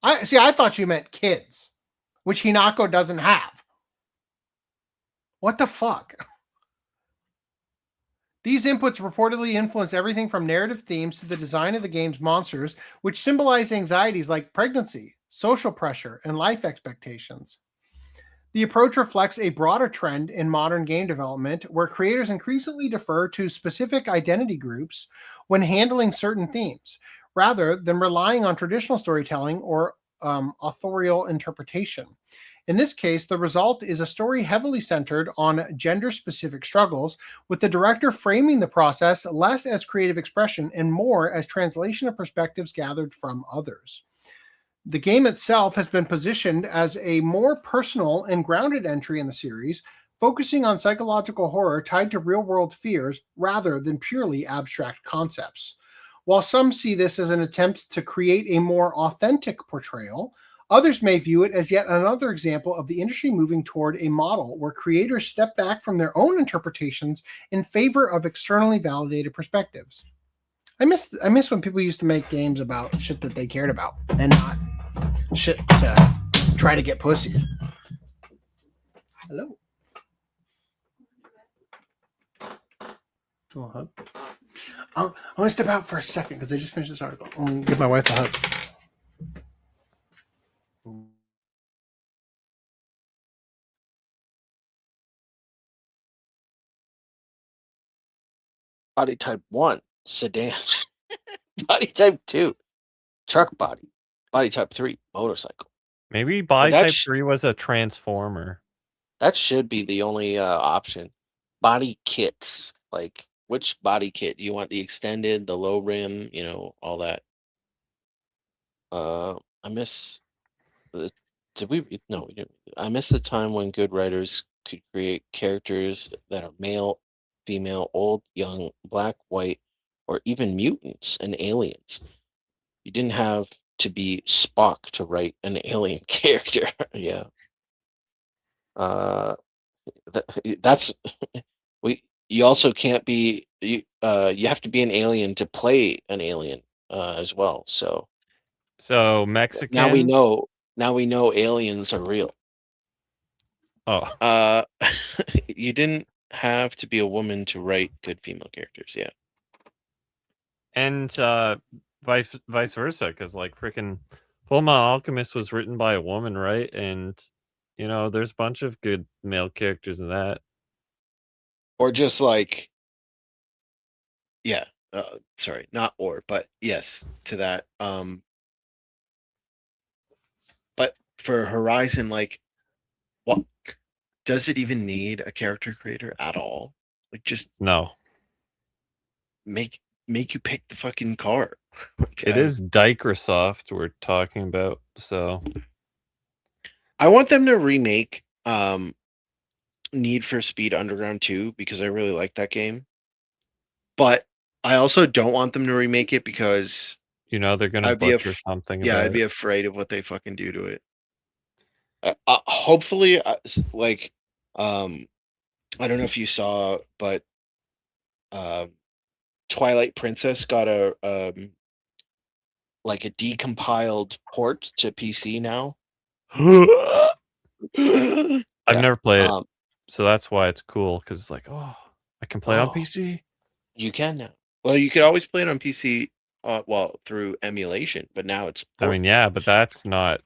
I thought you meant kids, which Hinako doesn't have. What the fuck? These inputs reportedly influence everything from narrative themes to the design of the game's monsters, which symbolize anxieties like pregnancy, social pressure, and life expectations. The approach reflects a broader trend in modern game development where creators increasingly defer to specific identity groups when handling certain themes, rather than relying on traditional storytelling or authorial interpretation. In this case, the result is a story heavily centered on gender-specific struggles, with the director framing the process less as creative expression and more as translation of perspectives gathered from others. The game itself has been positioned as a more personal and grounded entry in the series, focusing on psychological horror tied to real-world fears rather than purely abstract concepts. While some see this as an attempt to create a more authentic portrayal, others may view it as yet another example of the industry moving toward a model where creators step back from their own interpretations in favor of externally validated perspectives. I miss when people used to make games about shit that they cared about and not shit to try to get pussy. Hello. A hug. I'm going to step out for a second because I just finished this article. I'm going to give my wife a hug. Body type 1, sedan. Body type 2, truck body. Body type 3, motorcycle. Maybe body type 3 was a transformer. That should be the only option. Body kits. Like, which body kit? Do you want the extended, the low rim, all that? I miss... Did we? No, we didn't. I miss the time when good writers could create characters that are male, female, old, young, black, white, or even mutants and aliens. You didn't have to be Spock to write an alien character. Yeah. That's you also can't be you have to be an alien to play an alien as well. So Mexican. Now we know aliens are real. Oh. You didn't have to be a woman to write good female characters, yeah. And vice versa, because like freaking Fullmetal Alchemist was written by a woman, right? And there's a bunch of good male characters in that. Or just like, yeah. Sorry, not or, but yes to that. But for Horizon, like, what does it even need a character creator at all? Like, just no. Make you pick the fucking car. It is Microsoft we're talking about, so I want them to remake Need for Speed Underground 2 because I really like that game. But I also don't want them to remake it because they're gonna butcher something. Yeah, I'd be afraid of what they fucking do to it. Hopefully, like, I don't know if you saw, but Twilight Princess got a decompiled port to PC now. I've never played it, so that's why it's cool, because it's like, I can play on PC. You can now. Well, you could always play it on PC, through emulation, but now it's I mean, yeah, but that's not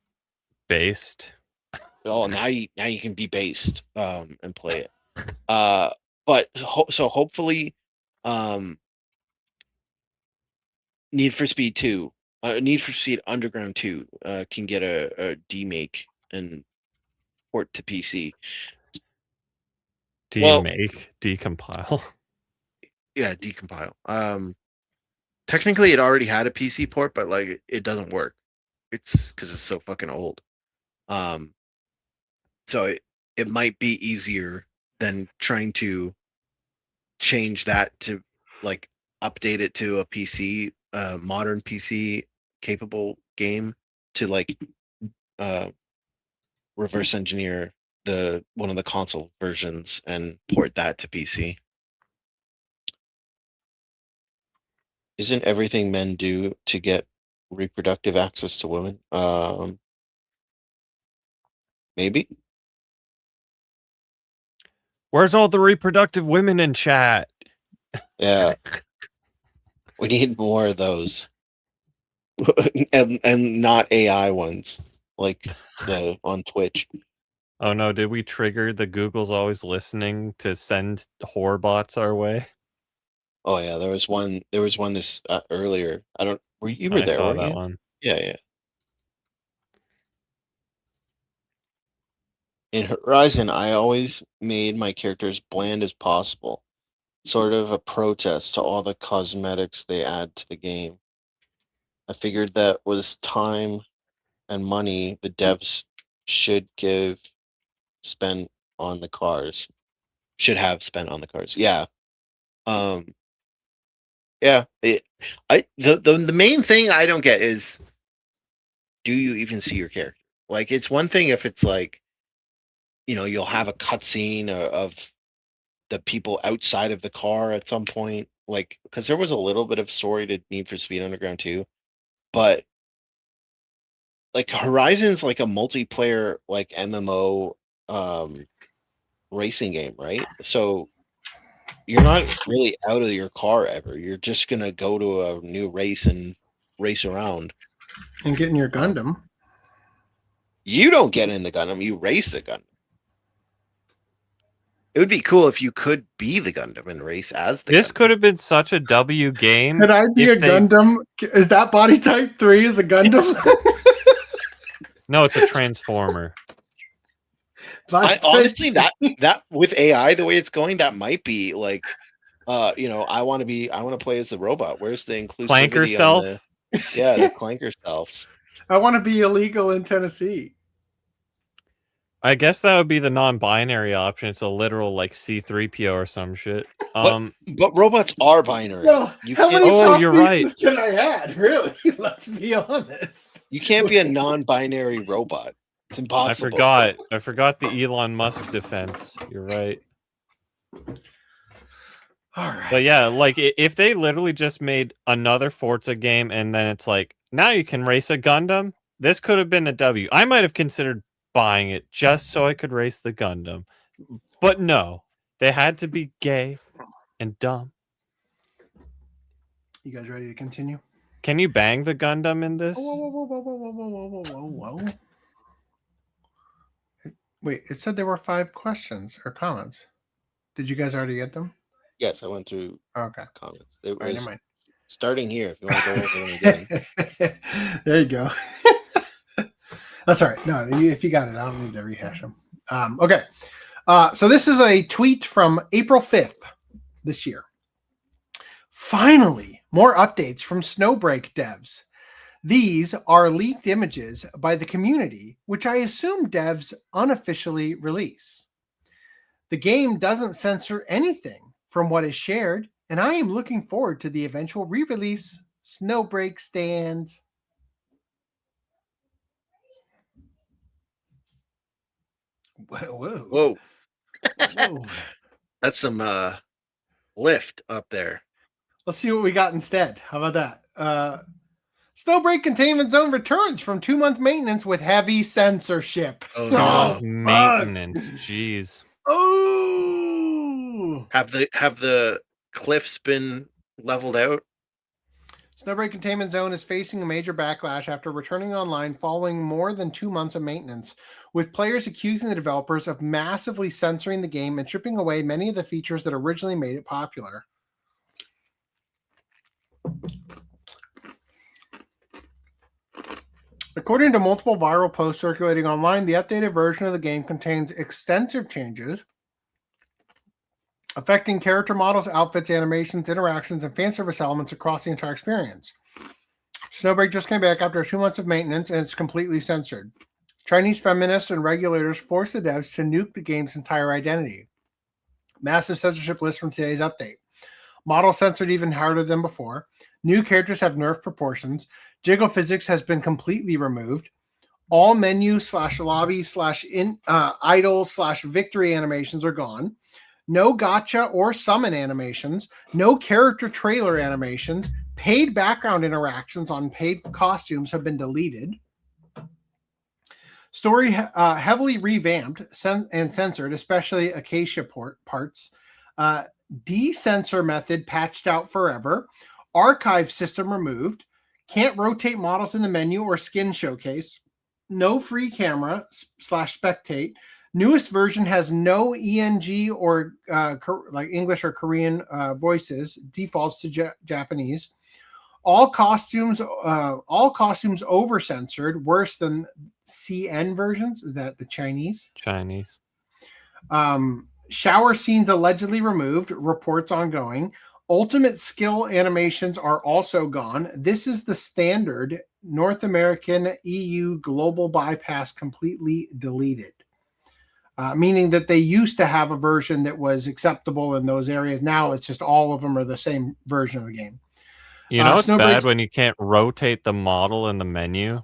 based. Oh, now you can be based and play it. But so hopefully, Need for Speed 2, Need for Speed Underground 2 can get a demake and port to PC. Decompile. Yeah, decompile. Technically, it already had a PC port, but like it doesn't work. It's because it's so fucking old. So it might be easier than trying to change that to like update it to a PC, modern PC capable game to like reverse engineer one of the console versions and port that to PC. Isn't everything men do to get reproductive access to women? Maybe. Where's all the reproductive women in chat? Yeah. We need more of those. and not AI ones like the on Twitch. Oh no, did we trigger the Google's always listening to send whore bots our way? Oh yeah, there was one this earlier. You were I there, saw weren't that you? one. Yeah. In Horizon, I always made my characters bland as possible. Sort of a protest to all the cosmetics they add to the game. I figured that was time and money the devs should spend on the cars. Should have spent on the cars. Yeah. Yeah. The main thing I don't get is, do you even see your character? Like, it's one thing if it's like, you'll have a cutscene of the people outside of the car at some point, like, because there was a little bit of story to Need for Speed Underground too, but like Horizon's like a multiplayer like MMO racing game, right? So you're not really out of your car ever. You're just gonna go to a new race and race around and get in your Gundam. You don't get in the Gundam, you race the Gundam. It would be cool if you could be the Gundam and race as the This Gundam. could have been such a W game. Could I be a Gundam? Is that body type 3 is a Gundam? No, it's a Transformer. Honestly, that with AI the way it's going, that might be like, I want to play as the robot. Where's the inclusivity? Clanker self? The clanker selves. I want to be illegal in Tennessee. I guess that would be the non-binary option. It's a literal like C-3PO or some shit. But robots are binary. Well, how many you're right. prostheses can I add? Really? Let's be honest. You can't be a non-binary robot. It's impossible. I forgot the Elon Musk defense. You're right. All right. But yeah, like if they literally just made another Forza game and then it's like, now you can race a Gundam, this could have been a W. I might have considered buying it just so I could race the Gundam. But no, they had to be gay and dumb. You guys ready to continue? Can you bang the Gundam in this? Whoa. Wait, it said there were 5 questions or comments. Did you guys already get them? Yes, I went through comments. It was never mind. Starting here. If you want to go over them again. There you go. That's all right. No, if you got it, I don't need to rehash them. Okay. So this is a tweet from April 5th this year. Finally, more updates from Snowbreak devs. These are leaked images by the community, which I assume devs unofficially release. The game doesn't censor anything from what is shared, and I am looking forward to the eventual re-release. Snowbreak stands. Whoa. That's some lift up there. Let's see what we got instead. How about that? Snowbreak Containment Zone returns from 2-month maintenance with heavy censorship. Oh, no. Maintenance. Jeez. Oh. Have the cliffs been leveled out? Snowbreak Containment Zone is facing a major backlash after returning online following more than 2 months of maintenance, with players accusing the developers of massively censoring the game and stripping away many of the features that originally made it popular. According to multiple viral posts circulating online, the updated version of the game contains extensive changes affecting character models, outfits, animations, interactions, and fan service elements across the entire experience. Snowbreak just came back after 2 months of maintenance, and it's completely censored. Chinese feminists and regulators forced the devs to nuke the game's entire identity. Massive censorship list from today's update. Model censored even harder than before. New characters have nerfed proportions. Jiggle physics has been completely removed. All menu / lobby / idle / victory animations are gone. No gotcha or summon animations. No character trailer animations. Paid background interactions on paid costumes have been deleted. Story heavily revamped and censored, especially Acacia parts. Decensor method patched out forever. Archive system removed. Can't rotate models in the menu or skin showcase. No free camera / spectate. Newest version has no ENG or like English or Korean voices. Defaults to Japanese. All costumes over censored, worse than CN versions. Is that the Chinese? Chinese. Shower scenes allegedly removed. Reports ongoing. Ultimate skill animations are also gone. This is the standard. North American EU global bypass completely deleted. Meaning that they used to have a version that was acceptable in those areas. Now it's just all of them are the same version of the game. You know it's bad when you can't rotate the model in the menu?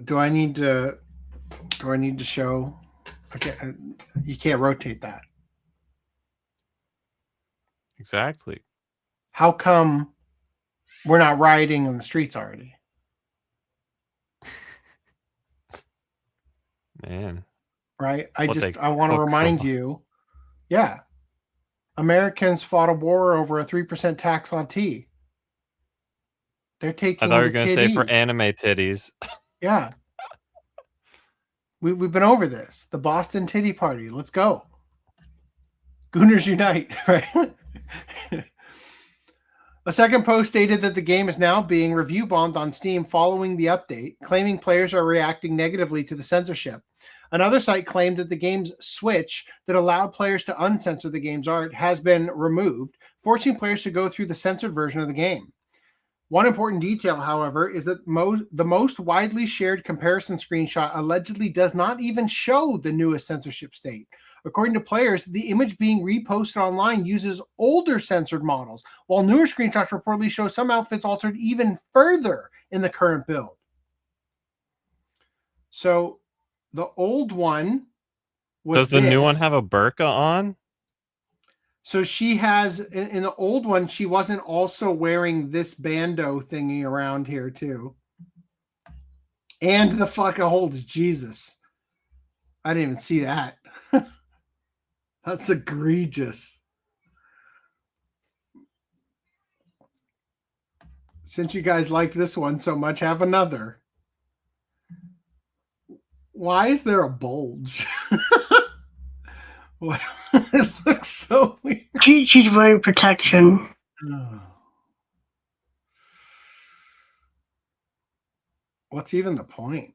Do I need to show? Okay, you can't rotate that. Exactly. How come we're not rioting in the streets already? Man. Right? I want to remind you, yeah. Americans fought a war over a 3% tax on tea. They're taking. I thought you were going to say for anime titties. Yeah. We've been over this. The Boston Titty Party. Let's go. Gooners unite, right? A second post stated that the game is now being review bombed on Steam following the update, claiming players are reacting negatively to the censorship. Another site claimed that the game's switch that allowed players to uncensor the game's art has been removed, forcing players to go through the censored version of the game. One important detail, however, is that the most widely shared comparison screenshot allegedly does not even show the newest censorship state. According to players, the image being reposted online uses older censored models, while newer screenshots reportedly show some outfits altered even further in the current build. So the old one was Does the new one have a burqa on? So she has, in the old one, she wasn't also wearing this bando thingy around here too. And the fucking holds Jesus. I didn't even see that. That's egregious. Since you guys liked this one so much, have another. Why is there a bulge? It looks so weird. She's wearing protection. What's even the point?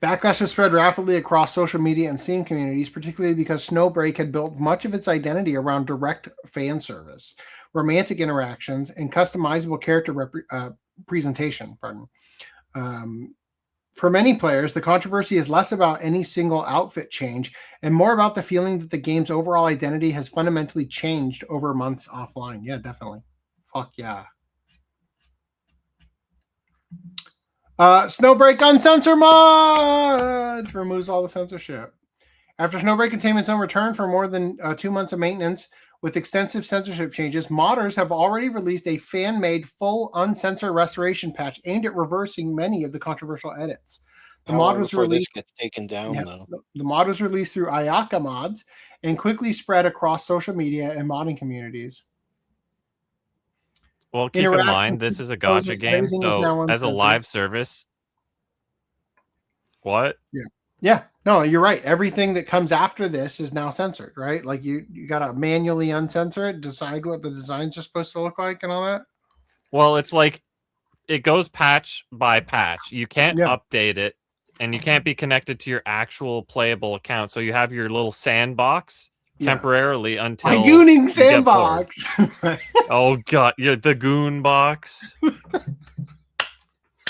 Backlash has spread rapidly across social media and Steam communities, particularly because Snowbreak had built much of its identity around direct fan service, romantic interactions, and customizable character presentation. For many players, the controversy is less about any single outfit change and more about the feeling that the game's overall identity has fundamentally changed over months offline. Yeah, definitely. Fuck yeah. Snowbreak Uncensor mod removes all the censorship. After Snowbreak Containment Zone returned for more than 2 months of maintenance with extensive censorship changes, modders have already released a fan-made full uncensored restoration patch aimed at reversing many of the controversial edits. The mod was released. This gets taken down, though. The mod was released through Ayaka Mods and quickly spread across social media and modding communities. Well, keep in mind, this is a gacha game, so as a live service... What? Yeah. No, you're right. Everything that comes after this is now censored, right? Like you got to manually uncensor it, decide what the designs are supposed to look like and all that. Well, it's like it goes patch by patch. You can't update it and you can't be connected to your actual playable account. So you have your little sandbox temporarily until My gooning you get bored. sandbox. Oh god, you're the goon box.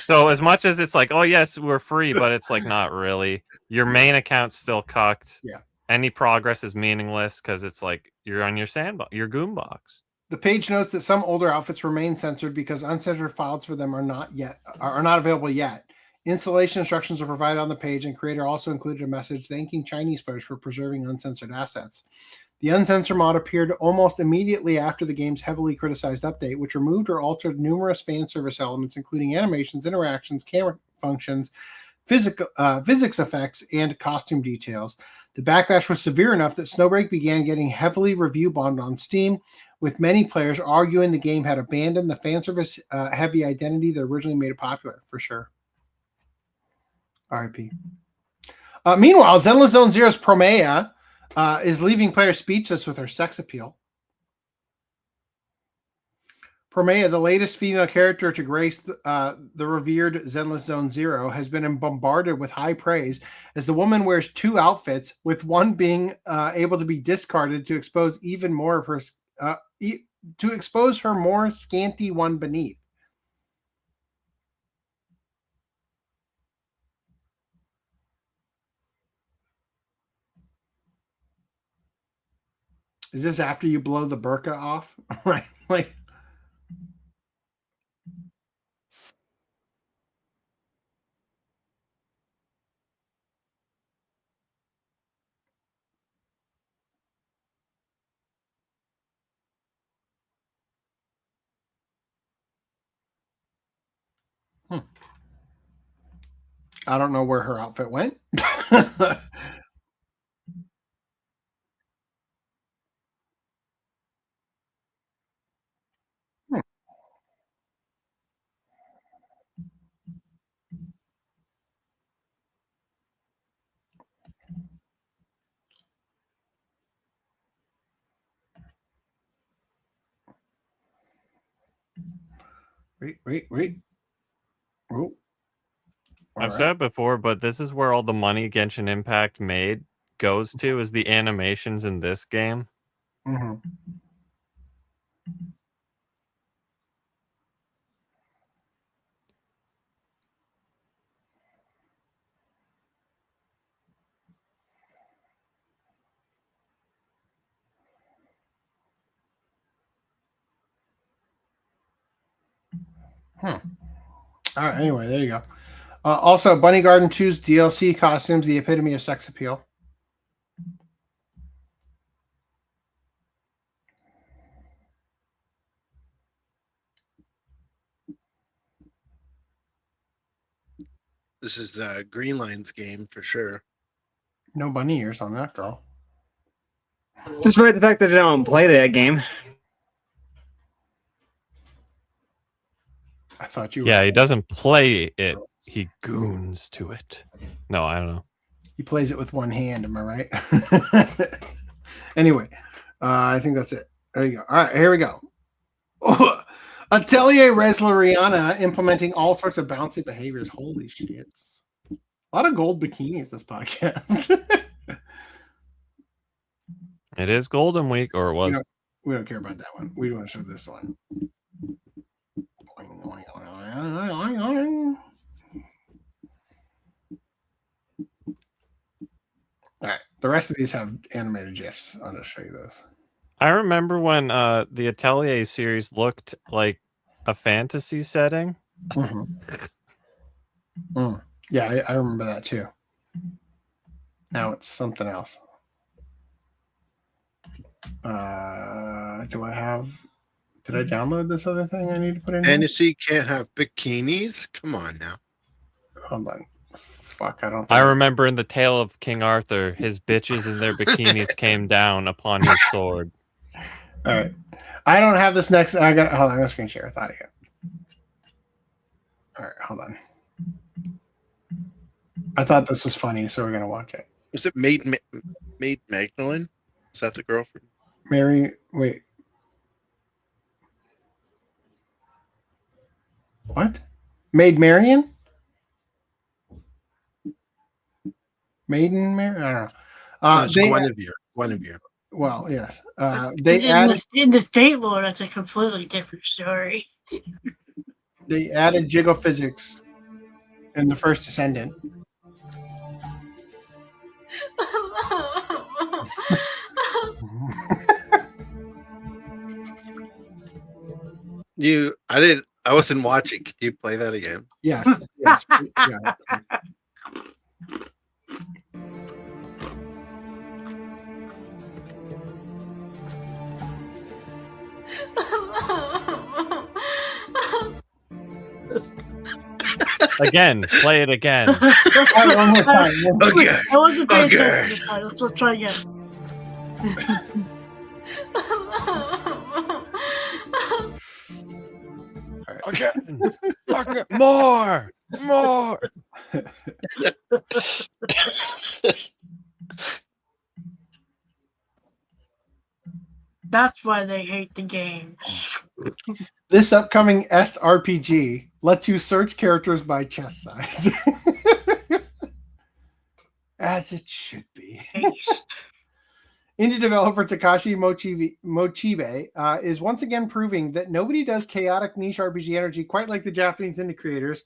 So as much as it's like, oh yes, we're free, but it's like not really. Your main account's still cucked. Yeah. Any progress is meaningless because it's like you're on your sandbox, your goon box. The page notes that some older outfits remain censored because uncensored files for them are not available yet. Installation instructions are provided on the page, and creator also included a message thanking Chinese players for preserving uncensored assets. The uncensored mod appeared almost immediately after the game's heavily criticized update, which removed or altered numerous fan service elements, including animations, interactions, camera functions, physics effects, and costume details. The backlash was severe enough that Snowbreak began getting heavily review bombed on Steam, with many players arguing the game had abandoned the fan service heavy identity that originally made it popular, for sure. RIP. Meanwhile, Zenless Zone Zero's Promea is leaving players speechless with her sex appeal. Promea, the latest female character to grace the revered Zenless Zone Zero, has been bombarded with high praise as the woman wears two outfits, with one being able to be discarded to expose even more of her to expose her more scanty one beneath. Is this after you blow the burqa off? Right? Like, I don't know where her outfit went. Wait. Oh. I've said it before, but this is where all the money Genshin Impact made goes to, is the animations in this game. Mm-hmm. All right. Anyway, there you go. Also, Bunny Garden 2's DLC costumes, the epitome of sex appeal. This is Green Line's game for sure. No bunny ears on that girl. Despite the fact that I don't play that game. I thought you. Yeah, he doesn't play it. He goons to it. No, I don't know. He plays it with one hand. Am I right? Anyway, I think that's it. There you go. All right, here we go. Atelier Reslariana implementing all sorts of bouncy behaviors. Holy shit. A lot of gold bikinis this podcast. It is Golden Week, or it was. We don't care about that one. We want to show this one. All right. The rest of these have animated GIFs. I'll just show you those. I remember when the Atelier series looked like a fantasy setting. Mm-hmm. Yeah, I remember that too. Now it's something else. Do I have... Did I download this other thing I need to put in here? Fantasy can't have bikinis? Come on now. Hold on. Fuck, I don't think... I remember in the Tale of King Arthur, his bitches in their bikinis came down upon his sword. All right. I don't have this next... Hold on, I'm going to screen share. I thought here. All right, hold on. I thought this was funny, so we're going to watch it. Was it Maid Magdalene? Is that the girlfriend? Mary... Wait. What? Maid Marian? Maiden Mary? I don't know. Guinevere. Well, yes. They added in the Fate lore, that's a completely different story. They added jiggle physics in the first Descendant. I wasn't watching. Can you play that again? Yes. Yes. Yeah. Again, play it again. One more time. Okay. I wasn't paying Okay. attention this time. Let's try again. Okay. More. That's why they hate the game. This upcoming SRPG lets you search characters by chest size. As it should be. Indie developer Takashi Mochibe is once again proving that nobody does chaotic niche RPG energy quite like the Japanese indie creators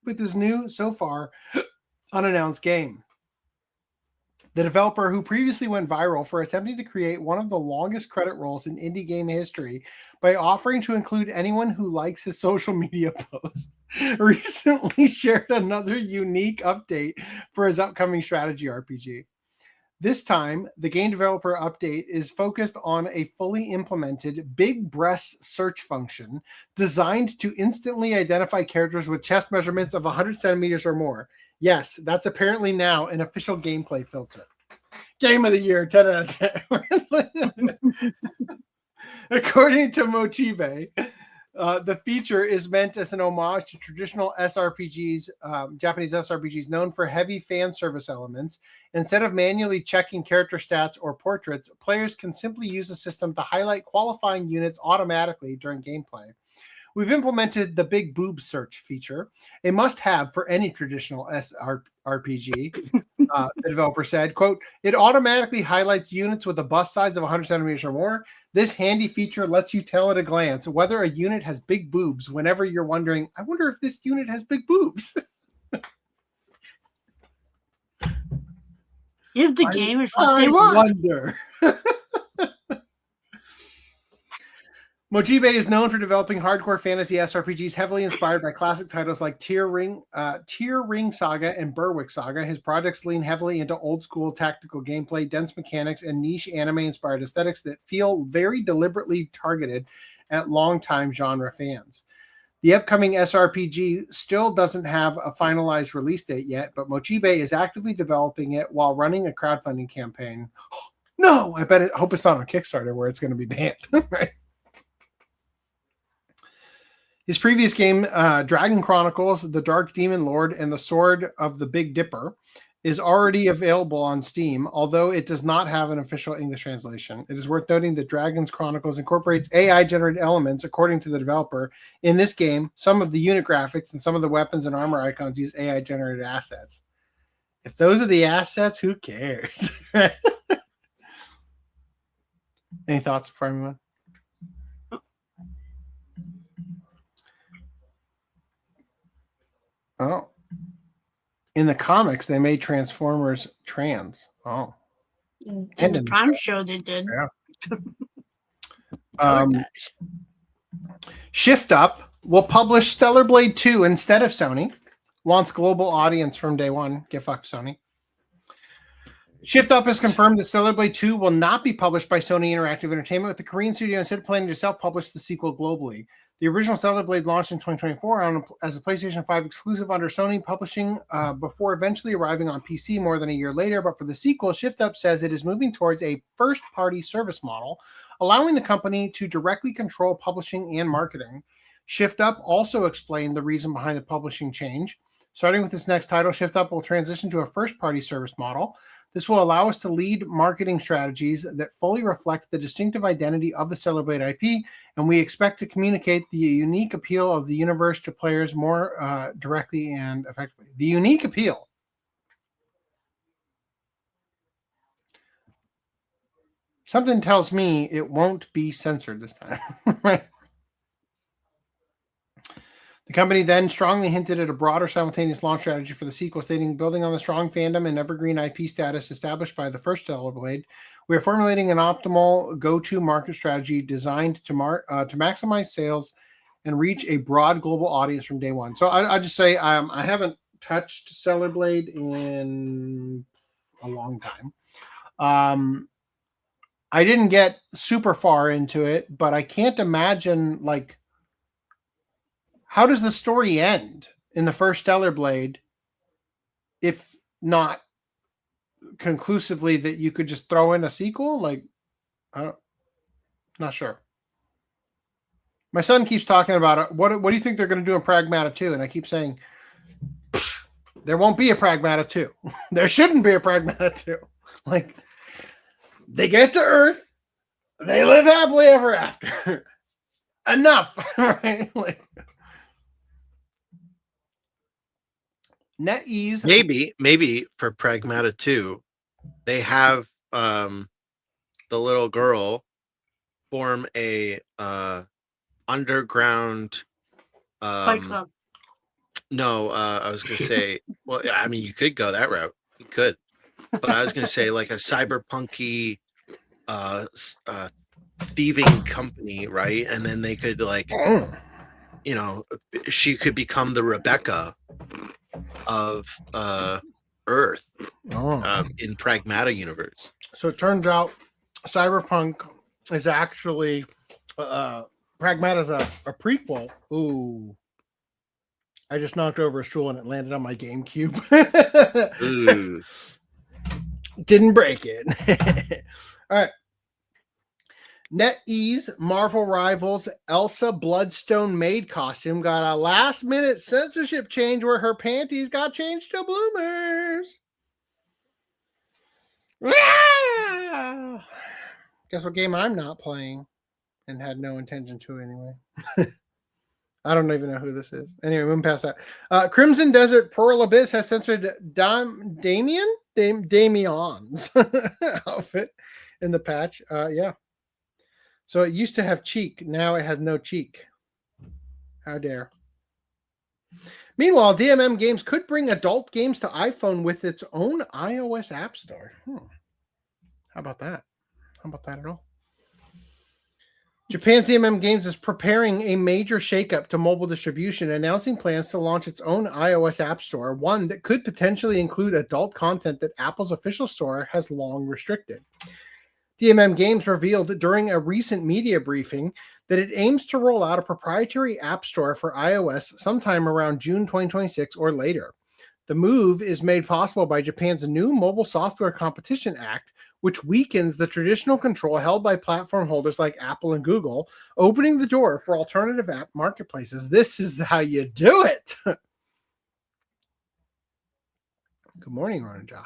with his new, so far, unannounced game. The developer, who previously went viral for attempting to create one of the longest credit rolls in indie game history by offering to include anyone who likes his social media post, recently shared another unique update for his upcoming strategy RPG. This time, the game developer update is focused on a fully implemented big breast search function designed to instantly identify characters with chest measurements of 100 centimeters or more. Yes, that's apparently now an official gameplay filter. Game of the year, 10 out of 10. According to Mochibe, the feature is meant as an homage to traditional SRPGs, Japanese SRPGs known for heavy fan service elements. Instead of manually checking character stats or portraits, players can simply use the system to highlight qualifying units automatically during gameplay. We've implemented the big boob search feature, a must-have for any traditional SRPG. The developer said, quote, "It automatically highlights units with a bust size of 100 centimeters or more. This handy feature lets you tell at a glance whether a unit has big boobs whenever you're wondering, I wonder if this unit has big boobs." Give the gamers what they want. Wonder. Mochibe is known for developing hardcore fantasy SRPGs heavily inspired by classic titles like Tier Ring Saga and Berwick Saga. His projects lean heavily into old school tactical gameplay, dense mechanics, and niche anime-inspired aesthetics that feel very deliberately targeted at longtime genre fans. The upcoming SRPG still doesn't have a finalized release date yet, but Mochibe is actively developing it while running a crowdfunding campaign. No, I hope it's not on Kickstarter where it's going to be banned. Right? His previous game, Dragon Chronicles, The Dark Demon Lord, and The Sword of the Big Dipper, is already available on Steam, although it does not have an official English translation. It is worth noting that Dragon's Chronicles incorporates AI-generated elements, according to the developer. In this game, some of the unit graphics and some of the weapons and armor icons use AI-generated assets. If those are the assets, who cares? Any thoughts before I move on? Oh. In the comics, they made Transformers trans. Oh. In the Prime show, they did. Yeah. Shift Up will publish Stellar Blade 2 instead of Sony. Wants global audience from day one. Get fucked, Sony. Shift Up has confirmed that Stellar Blade 2 will not be published by Sony Interactive Entertainment, with the Korean studio instead planning to self-publish the sequel globally. The original Stellar Blade launched in 2024 as a PlayStation 5 exclusive under Sony Publishing before eventually arriving on PC more than a year later. But for the sequel, Shift Up says it is moving towards a first-party service model, allowing the company to directly control publishing and marketing. Shift Up also explained the reason behind the publishing change. Starting with its next title, Shift Up will transition to a first-party service model. This will allow us to lead marketing strategies that fully reflect the distinctive identity of the Stellar Blade IP, and we expect to communicate the unique appeal of the universe to players more directly and effectively. The unique appeal. Something tells me it won't be censored this time. Right? The company then strongly hinted at a broader simultaneous launch strategy for the sequel, stating, building on the strong fandom and evergreen IP status established by the first Stellar Blade, we are formulating an optimal go-to market strategy designed to maximize sales and reach a broad global audience from day one. So I just say I haven't touched Stellar Blade in a long time. I didn't get super far into it, but I can't imagine, like, how does the story end in the first Stellar Blade if not conclusively that you could just throw in a sequel? Like, not sure. My son keeps talking about it. What do you think they're going to do in Pragmata 2? And I keep saying, there won't be a Pragmata 2. There shouldn't be a Pragmata 2. Like, they get to Earth, they live happily ever after. Enough, right? Like, NetEase. Maybe for Pragmata 2, they have the little girl form a underground Fight Club. No, I was gonna say, well, I mean, you could go that route. You could, but I was gonna say like a cyberpunky thieving company, right? And then they could, like, you know, she could become the Rebecca of Earth in Pragmata universe. So it turns out Cyberpunk is actually Pragmata's a prequel. Ooh. I just knocked over a stool and it landed on my GameCube. Didn't break it. All right. NetEase Marvel Rivals Elsa Bloodstone maid costume got a last-minute censorship change where her panties got changed to bloomers. Guess what game I'm not playing and had no intention to anyway. I don't even know who this is. Anyway, moving past that. Crimson Desert Pearl Abyss has censored Damien's outfit in the patch. Yeah. So it used to have cheek. Now it has no cheek. How dare. Meanwhile, DMM Games could bring adult games to iPhone with its own iOS app store. How about that? How about that at all? Japan's DMM Games is preparing a major shakeup to mobile distribution, announcing plans to launch its own iOS app store, one that could potentially include adult content that Apple's official store has long restricted. DMM Games revealed during a recent media briefing that it aims to roll out a proprietary app store for iOS sometime around June 2026 or later. The move is made possible by Japan's new Mobile Software Competition Act, which weakens the traditional control held by platform holders like Apple and Google, opening the door for alternative app marketplaces. This is how you do it. Good morning, Ronja.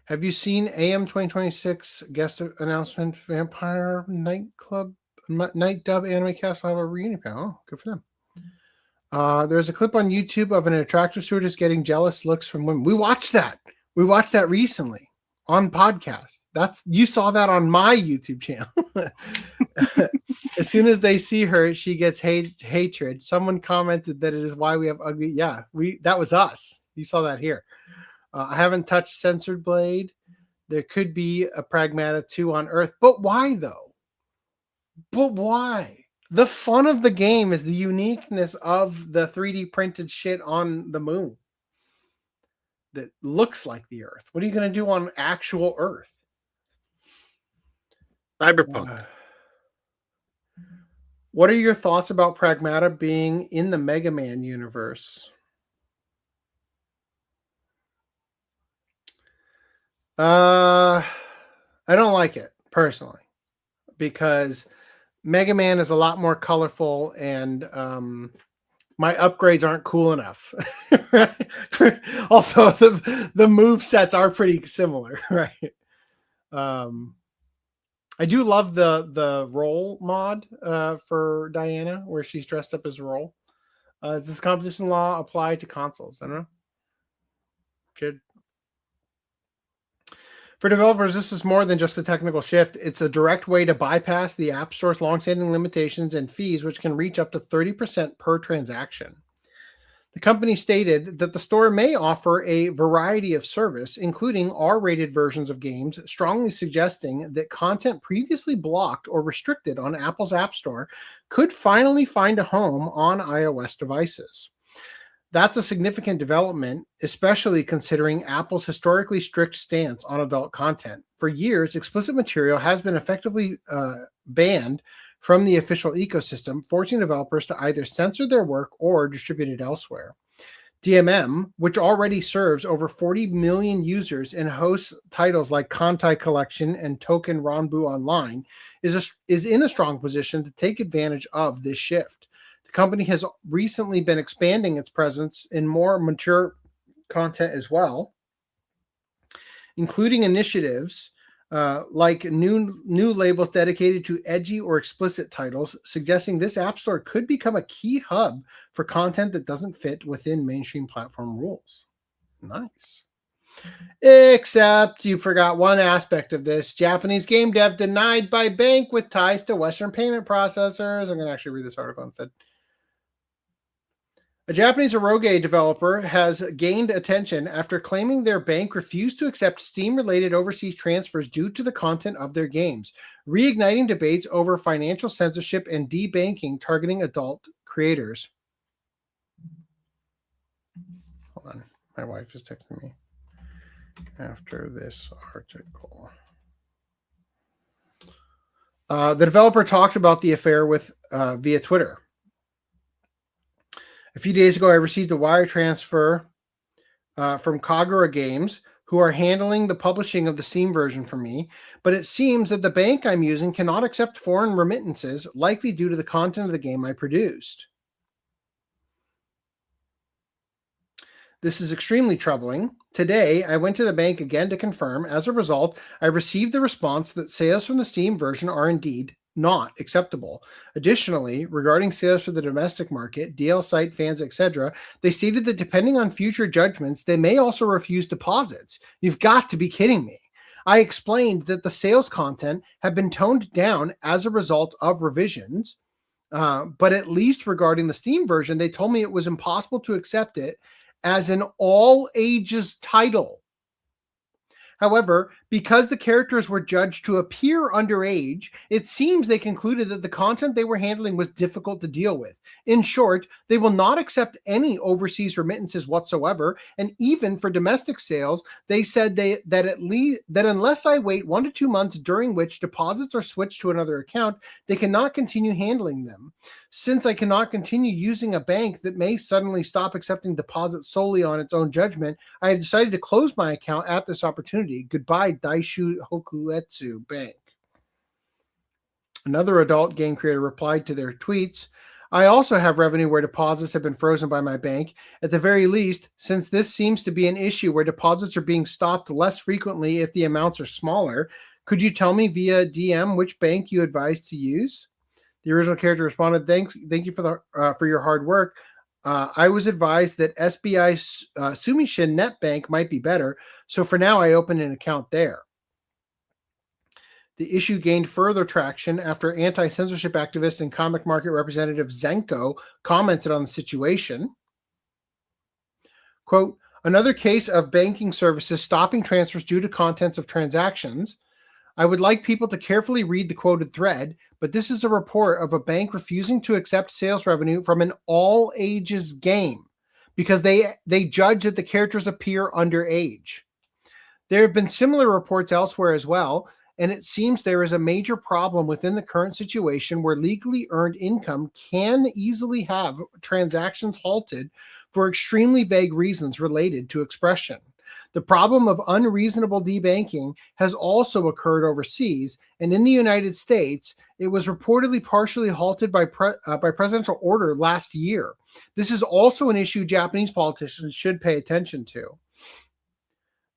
Have you seen AM 2026 guest announcement Vampire Night Dub Anime Cast will have a reunion panel? Oh, good for them. There's a clip on YouTube of an attractive stewardess getting jealous looks from women. We watched that. We watched that recently on podcast. You saw that on my YouTube channel. As soon as they see her, she gets hatred. Someone commented that it is why we have ugly. Yeah, that was us. You saw that here. I haven't touched Censored Blade. There could be a Pragmata 2 on Earth. But why, though? But why? The fun of the game is the uniqueness of the 3D printed shit on the moon that looks like the Earth. What are you going to do on actual Earth? Cyberpunk. What are your thoughts about Pragmata being in the Mega Man universe? I don't like it personally because Mega Man is a lot more colorful and my upgrades aren't cool enough. Although the move sets are pretty similar, right? I do love the role mod for Diana where she's dressed up as a role. Does this competition law apply to consoles? I don't know. Should. For developers, this is more than just a technical shift. It's a direct way to bypass the App Store's longstanding limitations and fees, which can reach up to 30% per transaction. The company stated that the store may offer a variety of service, including R-rated versions of games, strongly suggesting that content previously blocked or restricted on Apple's App Store could finally find a home on iOS devices. That's a significant development, especially considering Apple's historically strict stance on adult content. For years, explicit material has been effectively banned from the official ecosystem, forcing developers to either censor their work or distribute it elsewhere. DMM, which already serves over 40 million users and hosts titles like Kantai Collection and Token Ranbu Online, is in a strong position to take advantage of this shift. The company has recently been expanding its presence in more mature content as well, including initiatives like new labels dedicated to edgy or explicit titles, suggesting this app store could become a key hub for content that doesn't fit within mainstream platform rules. Nice. Except you forgot one aspect of this. Japanese game dev denied by bank with ties to Western payment processors. I'm going to actually read this article instead. A Japanese eroge developer has gained attention after claiming their bank refused to accept Steam-related overseas transfers due to the content of their games, reigniting debates over financial censorship and debanking targeting adult creators. Hold on. My wife is texting me after this article. The developer talked about the affair with via Twitter. A few days ago, I received a wire transfer from Kagura Games, who are handling the publishing of the Steam version for me, but it seems that the bank I'm using cannot accept foreign remittances, likely due to the content of the game I produced. This is extremely troubling. Today, I went to the bank again to confirm. As a result, I received the response that sales from the Steam version are indeed not acceptable. Additionally, regarding sales for the domestic market, DL site fans, etc., they stated that depending on future judgments, they may also refuse deposits. You've got to be kidding me. I explained that the sales content had been toned down as a result of revisions, but at least regarding the Steam version, they told me it was impossible to accept it as an all-ages title. However, because the characters were judged to appear underage, it seems they concluded that the content they were handling was difficult to deal with. In short, they will not accept any overseas remittances whatsoever, and even for domestic sales, they said that unless I wait 1 to 2 months during which deposits are switched to another account, they cannot continue handling them. Since I cannot continue using a bank that may suddenly stop accepting deposits solely on its own judgment, I have decided to close my account at this opportunity. Goodbye, Daishu Hokuetsu Bank. Another adult game creator replied to their tweets, I also have revenue where deposits have been frozen by my bank. At the very least, since this seems to be an issue where deposits are being stopped less frequently if the amounts are smaller, could you tell me via DM which bank you advise to use? The original character responded, thank you for your hard work. I was advised that SBI Sumishin Net Bank might be better, so for now I opened an account there. The issue gained further traction after anti-censorship activist and comic market representative Zenko commented on the situation. Quote, another case of banking services stopping transfers due to contents of transactions. I would like people to carefully read the quoted thread, but this is a report of a bank refusing to accept sales revenue from an all-ages game because they judge that the characters appear underage. There have been similar reports elsewhere as well, and it seems there is a major problem within the current situation where legally earned income can easily have transactions halted for extremely vague reasons related to expression. The problem of unreasonable debanking has also occurred overseas, and in the United States, it was reportedly partially halted by presidential order last year. This is also an issue Japanese politicians should pay attention to.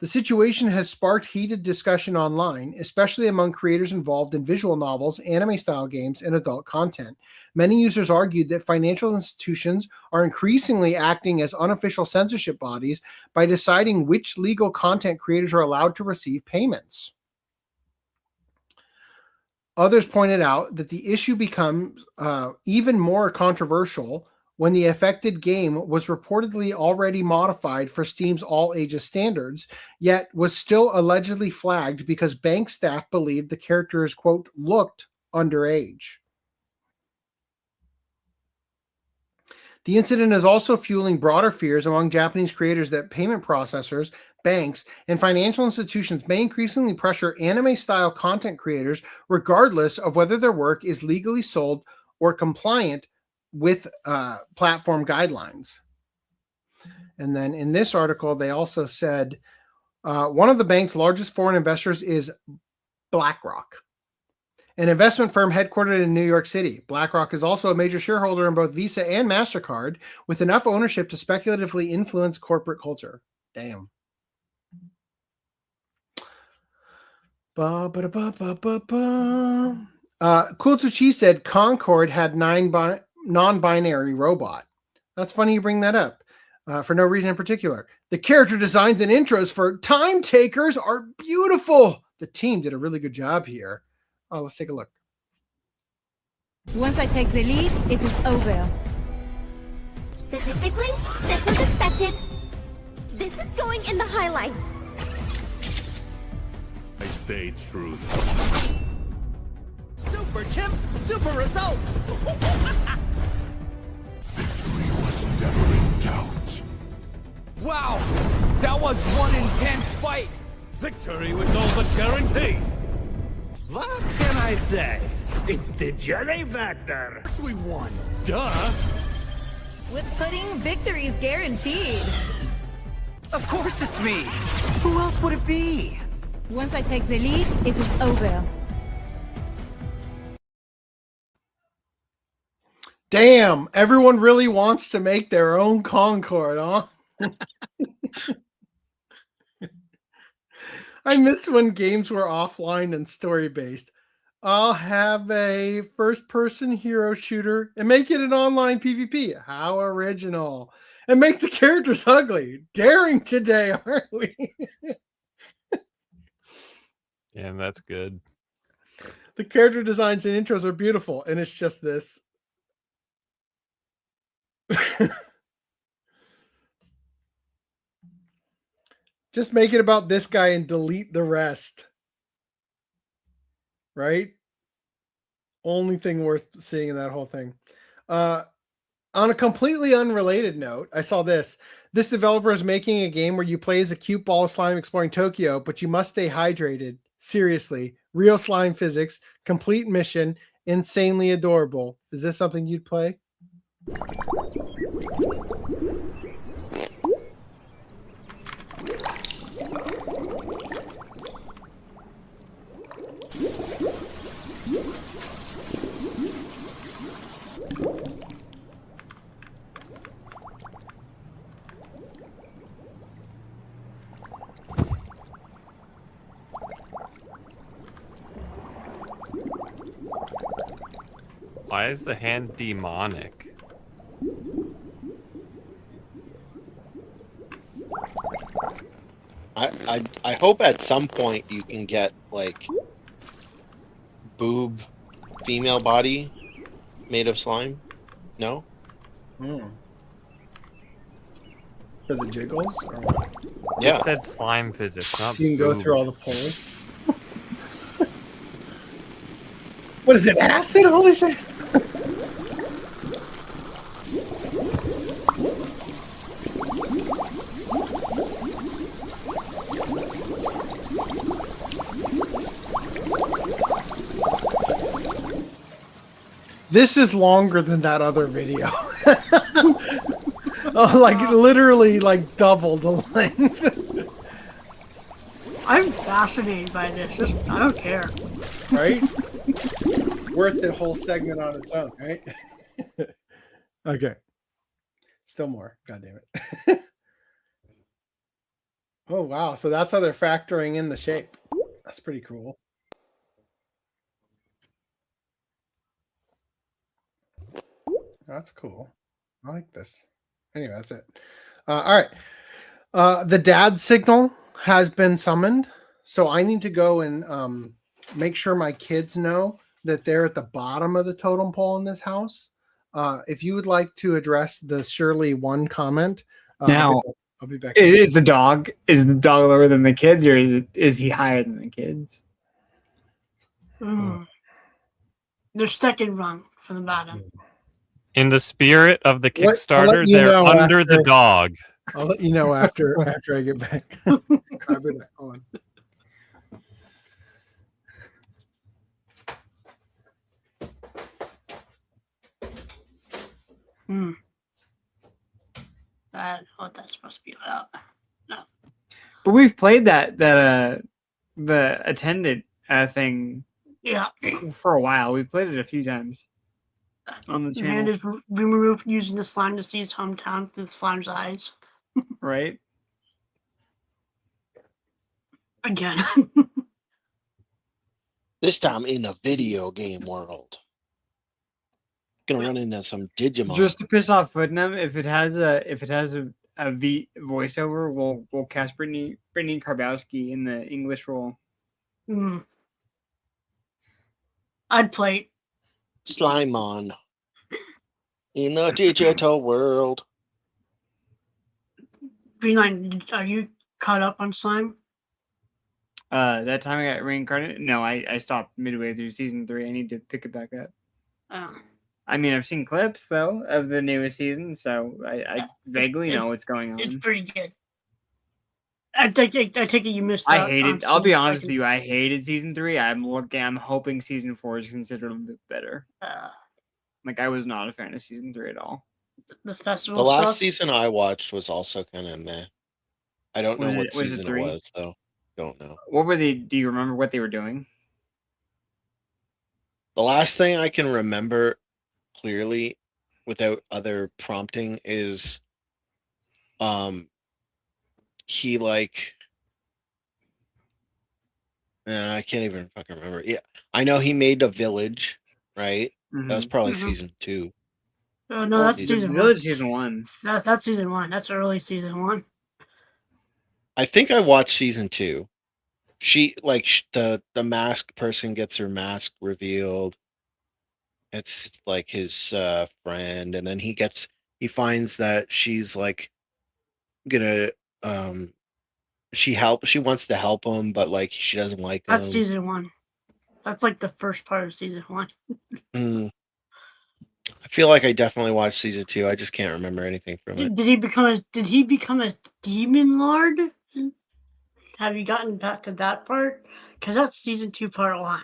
The situation has sparked heated discussion online, especially among creators involved in visual novels, anime-style games, and adult content. Many users argued that financial institutions are increasingly acting as unofficial censorship bodies by deciding which legal content creators are allowed to receive payments. Others pointed out that the issue becomes even more controversial when the affected game was reportedly already modified for Steam's all ages standards, yet was still allegedly flagged because bank staff believed the characters, quote, looked underage. The incident is also fueling broader fears among Japanese creators that payment processors, banks, and financial institutions may increasingly pressure anime-style content creators regardless of whether their work is legally sold or compliant with platform guidelines. And then in this article, they also said one of the bank's largest foreign investors is BlackRock, an investment firm headquartered in New York City. BlackRock is also a major shareholder in both Visa and MasterCard, with enough ownership to speculatively influence corporate culture. Damn. Kultuchi said Concord had 9 non-binary robot. That's funny you bring that up. For no reason in particular. The character designs and intros for Time Takers are beautiful. The team did a really good job here. Oh, let's take a look. Once I take the lead, it is over. Statistically, this was expected. This is going in the highlights. I stayed true. Super chimp, super results. Victory was never in doubt. Wow, that was one intense fight. Victory was all but guaranteed. What can I say? It's the Jelly Factor. We won. Duh. With pudding, victory's guaranteed. Of course it's me. Who else would it be? Once I take the lead, it is over. Damn, everyone really wants to make their own Concord, huh? I miss when games were offline and story-based. I'll have a first-person hero shooter and make it an online PvP. How original. And make the characters ugly. Daring today, aren't we? Yeah, that's good. The character designs and intros are beautiful, and it's just this. Just make it about this guy and delete the rest. Right? Only thing worth seeing in that whole thing. On a completely unrelated note, I saw this. This developer is making a game where you play as a cute ball of slime exploring Tokyo, but you must stay hydrated. Seriously. Real slime physics, complete mission, insanely adorable. Is this something you'd play? Why is the hand demonic? I hope at some point you can get like boob female body made of slime. No? For the jiggles? Or what? Yeah. It said slime physics, not You can go boob. through all the polls. What is it, acid? Holy shit. This is longer than that other video. Oh, like literally like double the length. I'm fascinated by this. I don't care. Right? Worth the whole segment on its own, right? Okay. Still more. God damn it. Oh wow! So that's how they're factoring in the shape. That's pretty cool. That's cool. I like this. Anyway, that's it. All right. The dad signal has been summoned, so I need to go and make sure my kids know that they're at the bottom of the totem pole in this house. If you would like to address the Shirley one comment, Now, I'll be back. Is the dog lower than the kids, or is he higher than the kids? They're second rung from the bottom. In the spirit of the I'll let Kickstarter, you they're know under the after- dog. I'll let you know after I get back. I'll be back. Hold on. I don't know what that's supposed to be about. No. But we've played that the attendant thing. Yeah. For a while, we've played it a few times on the The man channel. is removed using the slime to see his hometown through the slime's eyes. Right. Again. This time in the video game world. Gonna run into some Digimon. Just to piss off Footnum, if it has a V voiceover, we'll cast Brittany Karbowski in the English role. I'd play Slimon. In the digital world. Greenline, are you caught up on slime? That time I got reincarnated. No, I stopped midway through season 3. I need to pick it back up. I mean, I've seen clips though of the newest season, so I vaguely know what's going on. It's pretty good. I take it you missed I out. hated. I'll be honest with you. I hated season 3. I'm hoping season 4 is considered a bit better. Like I was not a fan of season 3 at all. The festival. The last stuff? season I watched was also kind of meh. I don't know what Was it season it 3? was though. Don't know. What were they? Do you remember what they were doing? The last thing I can remember clearly without other prompting is he like I can't even fucking remember. Yeah, I know he made a village, right? That was probably season 2. Oh no, that's season 1. Village season 1. That's season 1. That's early season 1. I think I watched season 2. She like the masked person gets her mask revealed. It's like his friend, and then he finds that she's like gonna she wants to help him, but like she doesn't like him. That's season 1. That's like the first part of season 1. I feel like I definitely watched season 2. I just can't remember anything from it. Did he become a demon lord? Have you gotten back to that part? Because that's season 2, part 1.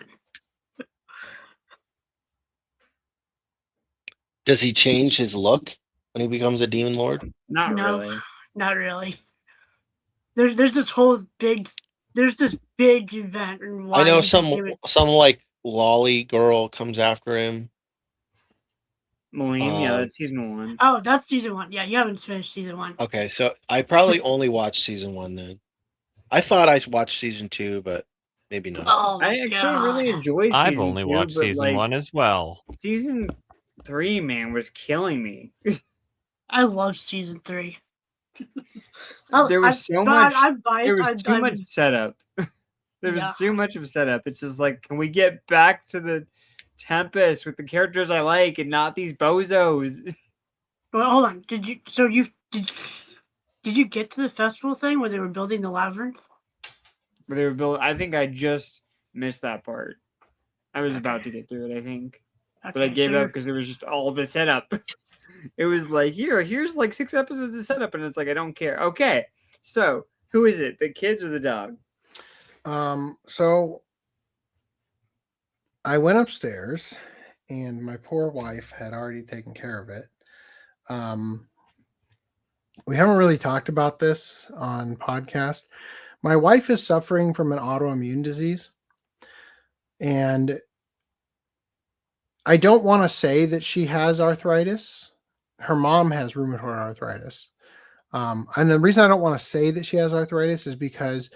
Does he change his look when he becomes a demon lord? Not really. Not really. There's this big event. And why I know he some like lolly girl comes after him. Maureen, yeah, that's season 1. Oh, that's season 1. Yeah, you haven't finished season 1. Okay, so I probably only watched season 1 then. I thought I watched season 2, but maybe not. Oh I actually really enjoyed. I've only watched season 1 as well. Season 3, man, was killing me. I love season 3. There was too much setup. There was too much of setup. It's just like, can we get back to the Tempest with the characters I like and not these bozos? Well, hold on. Did you get to the festival thing where they were building the labyrinth? Where they were building. I think I just missed that part. I was about to get through it, I think, but I gave up because there was just all the setup. It was like, here's like 6 episodes of setup, and it's like, I don't care. Okay, so who is it? The kids or the dog? So I went upstairs, and my poor wife had already taken care of it. We haven't really talked about this on podcast. My wife is suffering from an autoimmune disease, and I don't want to say that she has arthritis. Her mom has rheumatoid arthritis. And the reason I don't want to say that she has arthritis is because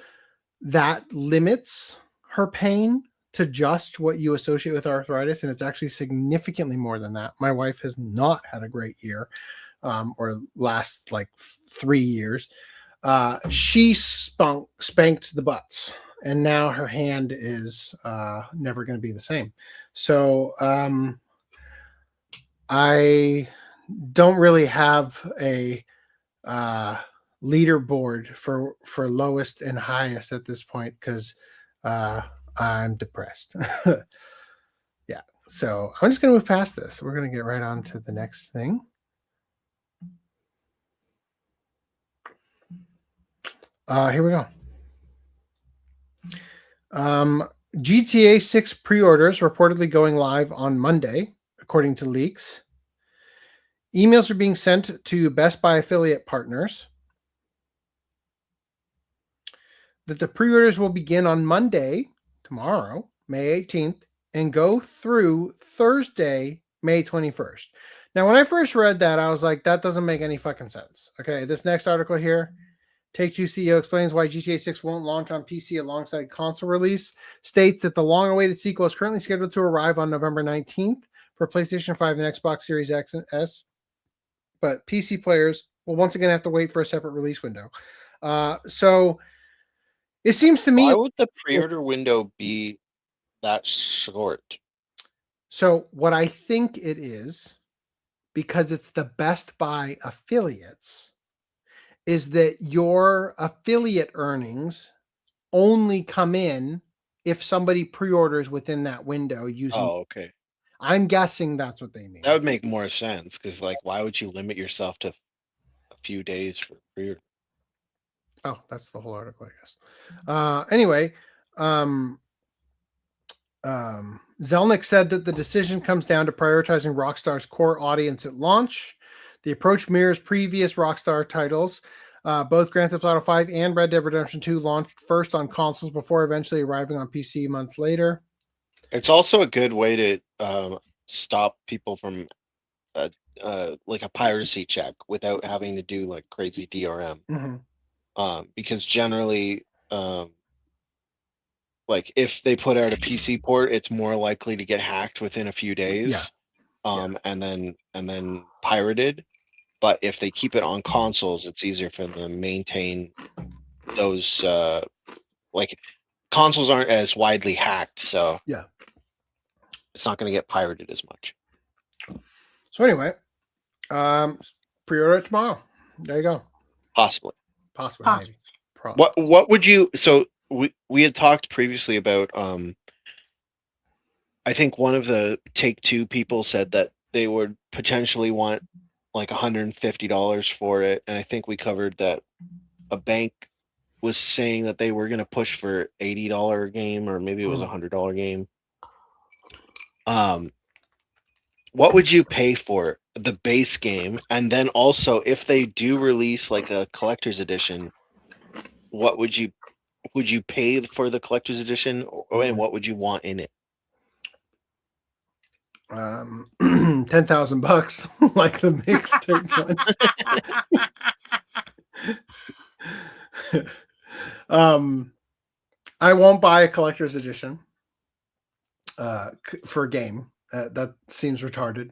that limits her pain to just what you associate with arthritis, and it's actually significantly more than that. My wife has not had a great year, or last like 3 years. She spanked the butts, and now her hand is never going to be the same. So I don't really have a leaderboard for lowest and highest at this point because I'm depressed. Yeah, so I'm just going to move past this. We're going to get right on to the next thing. Here we go. GTA 6 pre-orders reportedly going live on Monday, according to leaks. Emails are being sent to Best Buy affiliate partners that the pre-orders will begin on Monday, tomorrow, May 18th, and go through Thursday, May 21st. Now, when I first read that, I was like, that doesn't make any fucking sense. Okay, this next article here, Take-Two CEO explains why GTA 6 won't launch on PC alongside console release, states that the long-awaited sequel is currently scheduled to arrive on November 19th for PlayStation 5 and Xbox Series X and S, but PC players will once again have to wait for a separate release window. So it seems to me... Why would the pre-order window be that short? So what I think it is, because it's the Best Buy affiliates, is that your affiliate earnings only come in if somebody pre-orders within that window using... Oh, okay. I'm guessing that's what they mean. That would make more sense, because like, why would you limit yourself to a few days for pre-order? Oh, that's the whole article, I guess. Anyway, Zelnick said that the decision comes down to prioritizing Rockstar's core audience at launch. The approach mirrors previous Rockstar titles. Both Grand Theft Auto 5 and Red Dead Redemption 2 launched first on consoles before eventually arriving on PC months later. It's also a good way to stop people from like a piracy check without having to do like crazy DRM. Mm-hmm. Because generally, like if they put out a PC port, it's more likely to get hacked within a few days, and then pirated. But if they keep it on consoles, it's easier for them to maintain those. Like consoles aren't as widely hacked, so yeah, it's not going to get pirated as much. So anyway, pre-order it tomorrow. There you go. Possibly. Maybe. What would you? So we had talked previously about. I think one of the Take-Two people said that they would potentially want like $150 for it, and I think we covered that a bank was saying that they were going to push for $80 game, or maybe it was $100 game. What would you pay for the base game? And then also, if they do release like a collector's edition, what would you pay for the collector's edition, and what would you want in it? $10,000, like the mixtape one. I won't buy a collector's edition for a game. That seems retarded.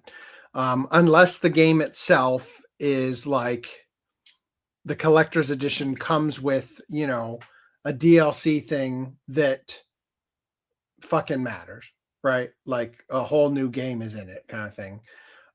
Unless the game itself is like the collector's edition comes with, a DLC thing that fucking matters, right? Like a whole new game is in it, kind of thing.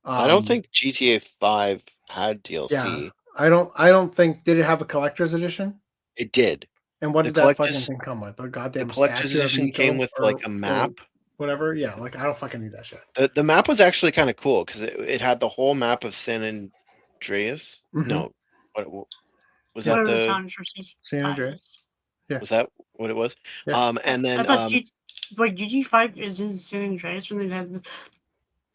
I don't think GTA 5 had DLC. Yeah, I don't think. Did it have a collector's edition? It did. And what did that fucking thing come with? The goddamn collector's edition came with like a map. Whatever, yeah. Like I don't fucking need that shit. The map was actually kind of cool because it had the whole map of San Andreas. Mm-hmm. No, what was that? The San Andreas. Yeah. Was that what it was? Yes. And then I thought GT5 is in San Andreas, and then had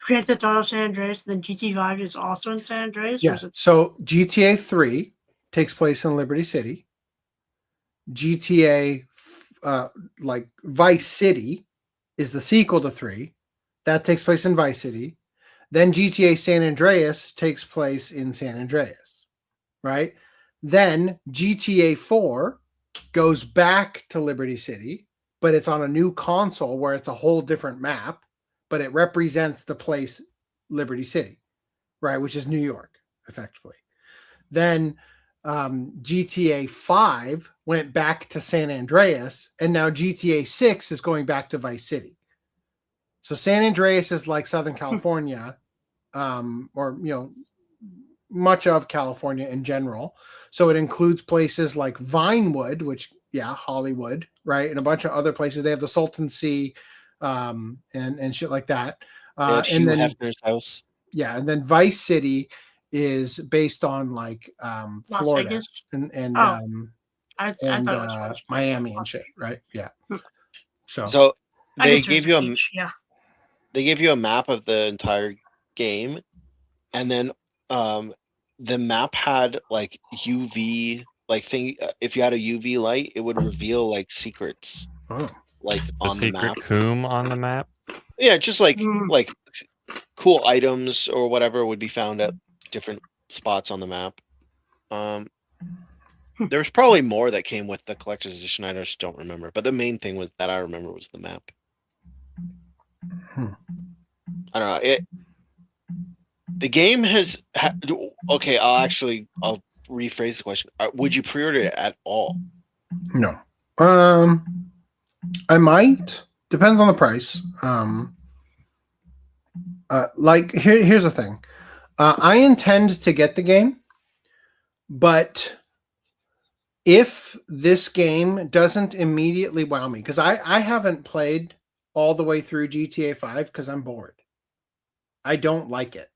Grand Theft Auto San Andreas, and then GT5 is also in San Andreas. Yeah. So GTA 3 takes place in Liberty City. GTA like Vice City is the sequel to 3. That takes place in Vice City. Then GTA San Andreas takes place in San Andreas, right? Then GTA 4 goes back to Liberty City, but it's on a new console where it's a whole different map, but it represents the place Liberty City, right? Which is New York, effectively. Then GTA 5 went back to San Andreas, and now GTA 6 is going back to Vice City. So San Andreas is like Southern California, or, you know, much of California in general. So it includes places like Vinewood, which, yeah, Hollywood, right? And a bunch of other places. They have the Salton Sea and shit like that. And then Hefner's house. Yeah, and then Vice City is based on like Florida Vegas? and I thought it was Miami and shit, right? Yeah. So I they guess gave there's you a beach, yeah. they gave you a map of the entire game, and then the map had like UV thing. If you had a UV light, it would reveal like secrets, like The on the secret map. coom on the map. Yeah, just like cool items or whatever would be found at different spots on the map. There's probably more that came with the collector's edition. I just don't remember. But the main thing was that I remember was the map. I don't know. The game has. Okay, I'll rephrase the question. Would you pre-order it at all? No. I might. Depends on the price. Here's the thing. I intend to get the game, but if this game doesn't immediately wow me, because I haven't played all the way through GTA 5 because I'm bored. I don't like it.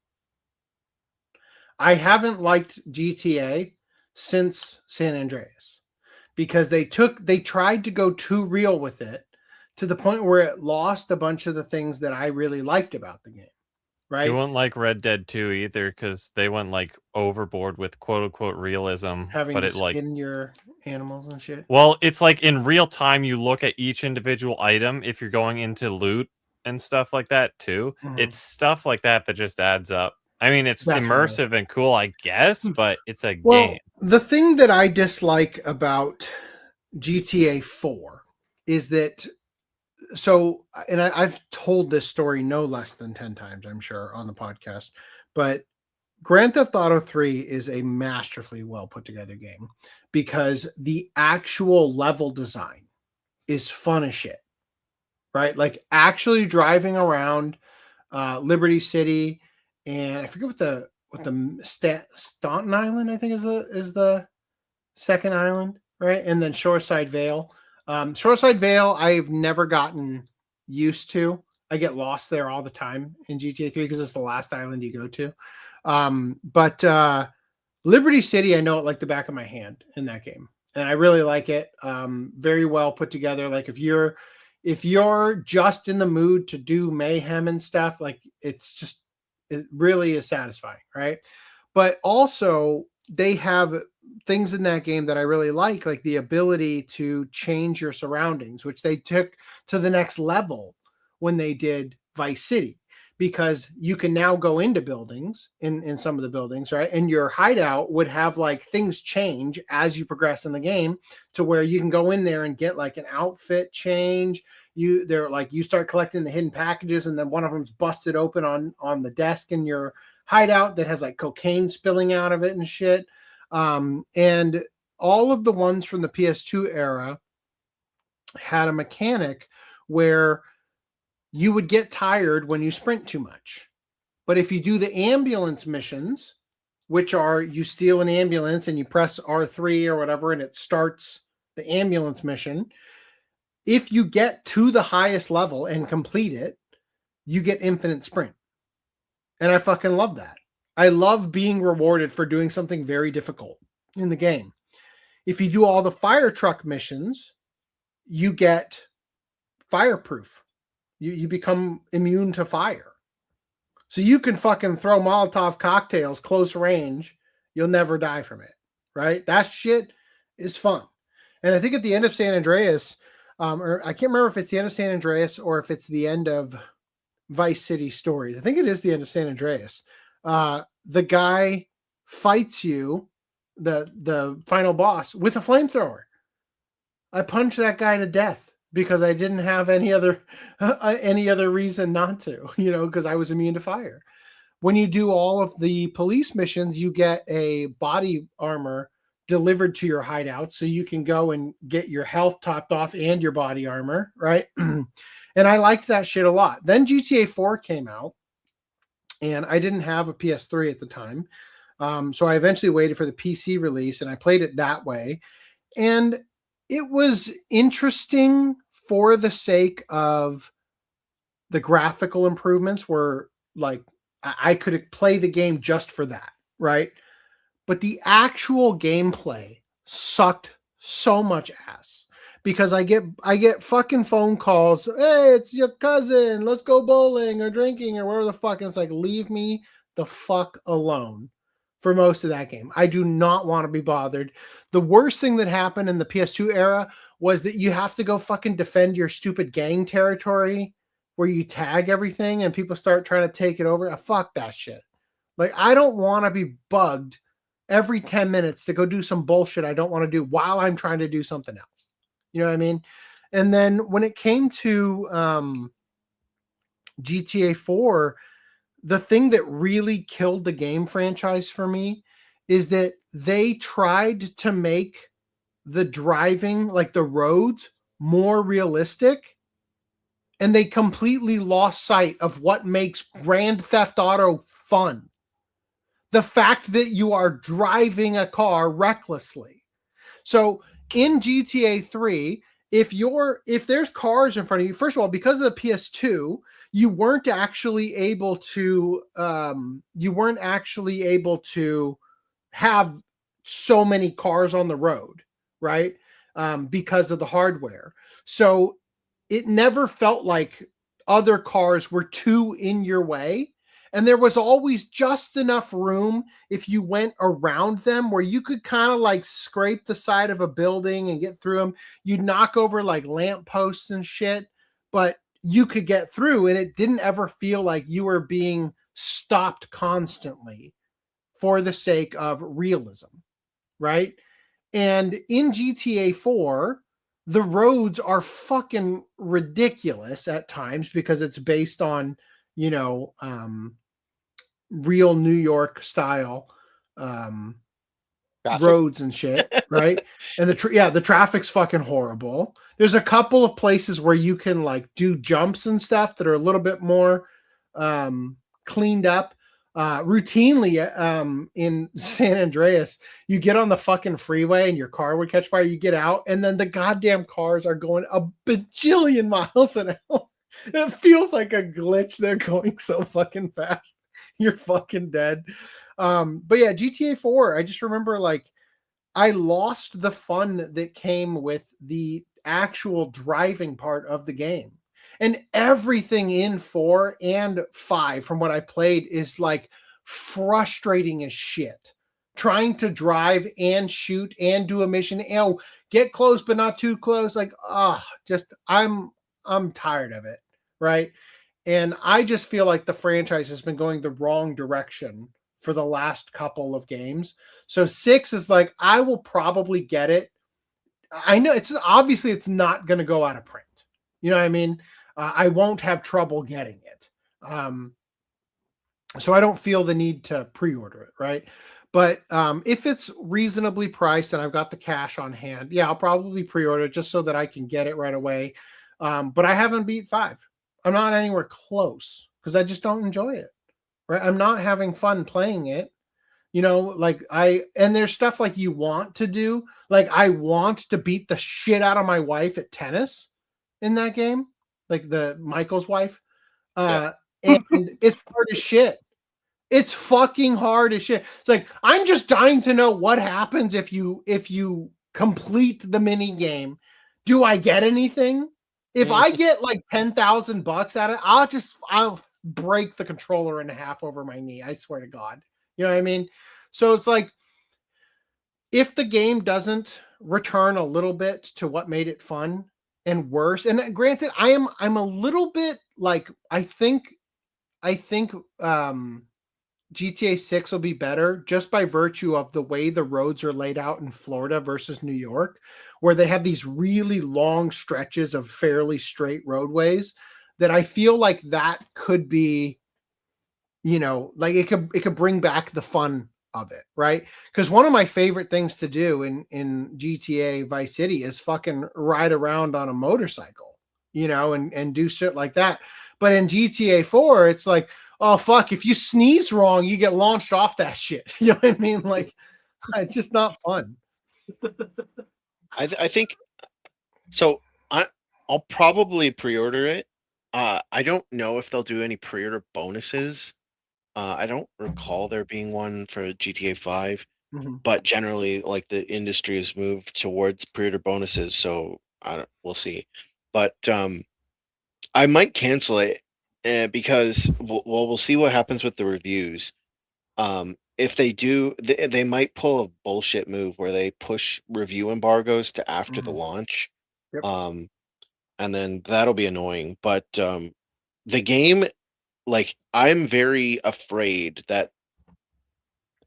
I haven't liked GTA since San Andreas because they tried to go too real with it to the point where it lost a bunch of the things that I really liked about the game. Right? You won't like Red Dead 2 either because they went like overboard with quote unquote realism. Having but to it like skin your animals and shit. Well, it's like in real time you look at each individual item if you're going into loot and stuff like that too. Mhm. It's stuff like that that just adds up. I mean, it's Definitely. immersive and cool, I guess, but it's a Well, game. the thing that I dislike about GTA 4 is that I've told this story no less than 10 times, I'm sure, on the podcast, but Grand Theft Auto 3 is a masterfully well put together game because the actual level design is fun as shit, right? Like actually driving around Liberty City, and I forget what the Staunton Island, I think is the second island, right? And then Shoreside Vale. Shoreside Vale, I've never gotten used to. I get lost there all the time in GTA 3 because it's the last island you go to. But Liberty City, I know it like the back of my hand in that game, and I really like it. Very well put together. Like if you're just in the mood to do mayhem and stuff, like it really is satisfying, right? But also they have things in that game that I really like the ability to change your surroundings, which they took to the next level when they did Vice City, because you can now go into buildings in some of the buildings, right? And your hideout would have like things change as you progress in the game to where you can go in there and get like an outfit change. You start collecting the hidden packages, and then one of them's busted open on the desk in your hideout that has like cocaine spilling out of it and shit. And all of the ones from the PS2 era had a mechanic where you would get tired when you sprint too much. But if you do the ambulance missions, which are you steal an ambulance and you press R3 or whatever, and it starts the ambulance mission. If you get to the highest level and complete it, you get infinite sprint. And I fucking love that. I love being rewarded for doing something very difficult in the game. If you do all the fire truck missions, you get fireproof. You become immune to fire. So you can fucking throw Molotov cocktails close range. You'll never die from it, right? That shit is fun. And I think at the end of San Andreas, or I can't remember if it's the end of San Andreas or if it's the end of Vice City Stories. I think it is the end of San Andreas. The guy fights you the final boss with a flamethrower. I punched that guy to death because I didn't have any other reason not to, because I was immune to fire. When you do all of the police missions, you get a body armor delivered to your hideout, so you can go and get your health topped off and your body armor, right? And I liked that shit a lot. Then GTA 4 came out, and I didn't have a PS3 at the time. So I eventually waited for the PC release, and I played it that way. And it was interesting for the sake of the graphical improvements were like, I could play the game just for that, right? But the actual gameplay sucked so much ass because I get fucking phone calls. Hey, it's your cousin. Let's go bowling or drinking or whatever the fuck. And it's like, leave me the fuck alone for most of that game. I do not want to be bothered. The worst thing that happened in the PS2 era was that you have to go fucking defend your stupid gang territory where you tag everything and people start trying to take it over. Fuck that shit. Like, I don't want to be bugged every 10 minutes to go do some bullshit I don't want to do while I'm trying to do something else. You know what I mean? And then when it came to GTA 4, the thing that really killed the game franchise for me is that they tried to make the driving, like the roads, more realistic. And they completely lost sight of what makes Grand Theft Auto fun. The fact that you are driving a car recklessly. So in GTA 3, if there's cars in front of you, first of all, because of the PS2, you weren't actually able to have so many cars on the road, right? Because of the hardware. So it never felt like other cars were too in your way. And there was always just enough room if you went around them where you could kind of like scrape the side of a building and get through them. You'd knock over like lampposts and shit, but you could get through, and it didn't ever feel like you were being stopped constantly for the sake of realism, right? And in GTA 4, the roads are fucking ridiculous at times because it's based on, real New York style roads and shit, right? And the traffic's fucking horrible. There's a couple of places where you can like do jumps and stuff that are a little bit more cleaned up. Routinely in San Andreas, you get on the fucking freeway and your car would catch fire. You get out, and then the goddamn cars are going a bajillion miles an hour. It feels like a glitch. They're going so fucking fast. You're fucking dead. But yeah, GTA 4, I just remember like I lost the fun that came with the actual driving part of the game. And everything in 4 and 5 from what I played is like frustrating as shit. Trying to drive and shoot and do a mission, get close but not too close. Like, I'm tired of it, right? And I just feel like the franchise has been going the wrong direction for the last couple of games. So 6 is like, I will probably get it. I know it's not going to go out of print. You know what I mean? I won't have trouble getting it. So I don't feel the need to pre-order it, right? But if it's reasonably priced and I've got the cash on hand, yeah, I'll probably pre-order it just so that I can get it right away. But I haven't beat 5. I'm not anywhere close because I just don't enjoy it, right? I'm not having fun playing it. And there's stuff like you want to do. Like I want to beat the shit out of my wife at tennis in that game. Like the Michael's wife. And it's hard as shit. It's fucking hard as shit. It's like, I'm just dying to know what happens if you complete the mini game. Do I get anything? If I get like $10,000 at it, I'll break the controller in half over my knee. I swear to God. You know what I mean? So it's like, if the game doesn't return a little bit to what made it fun and worse, and granted, I'm a little bit like, I think GTA 6 will be better just by virtue of the way the roads are laid out in Florida versus New York, where they have these really long stretches of fairly straight roadways that I feel like that could be, you know, like it could bring back the fun of it, right? Because one of my favorite things to do in GTA Vice City is fucking ride around on a motorcycle, you know, and do shit like that. But in GTA 4, it's like, oh fuck, if you sneeze wrong, you get launched off that shit. You know what I mean? Like, it's just not fun. I think so. I'll probably pre-order it. I don't know if they'll do any pre-order bonuses. I don't recall there being one for GTA 5, but generally, like, the industry has moved towards pre-order bonuses, so we'll see. But I might cancel it because we'll see what happens with the reviews. If they do, they might pull a bullshit move where they push review embargoes to after the launch. Yep. And then that'll be annoying. But the game, like, I'm very afraid that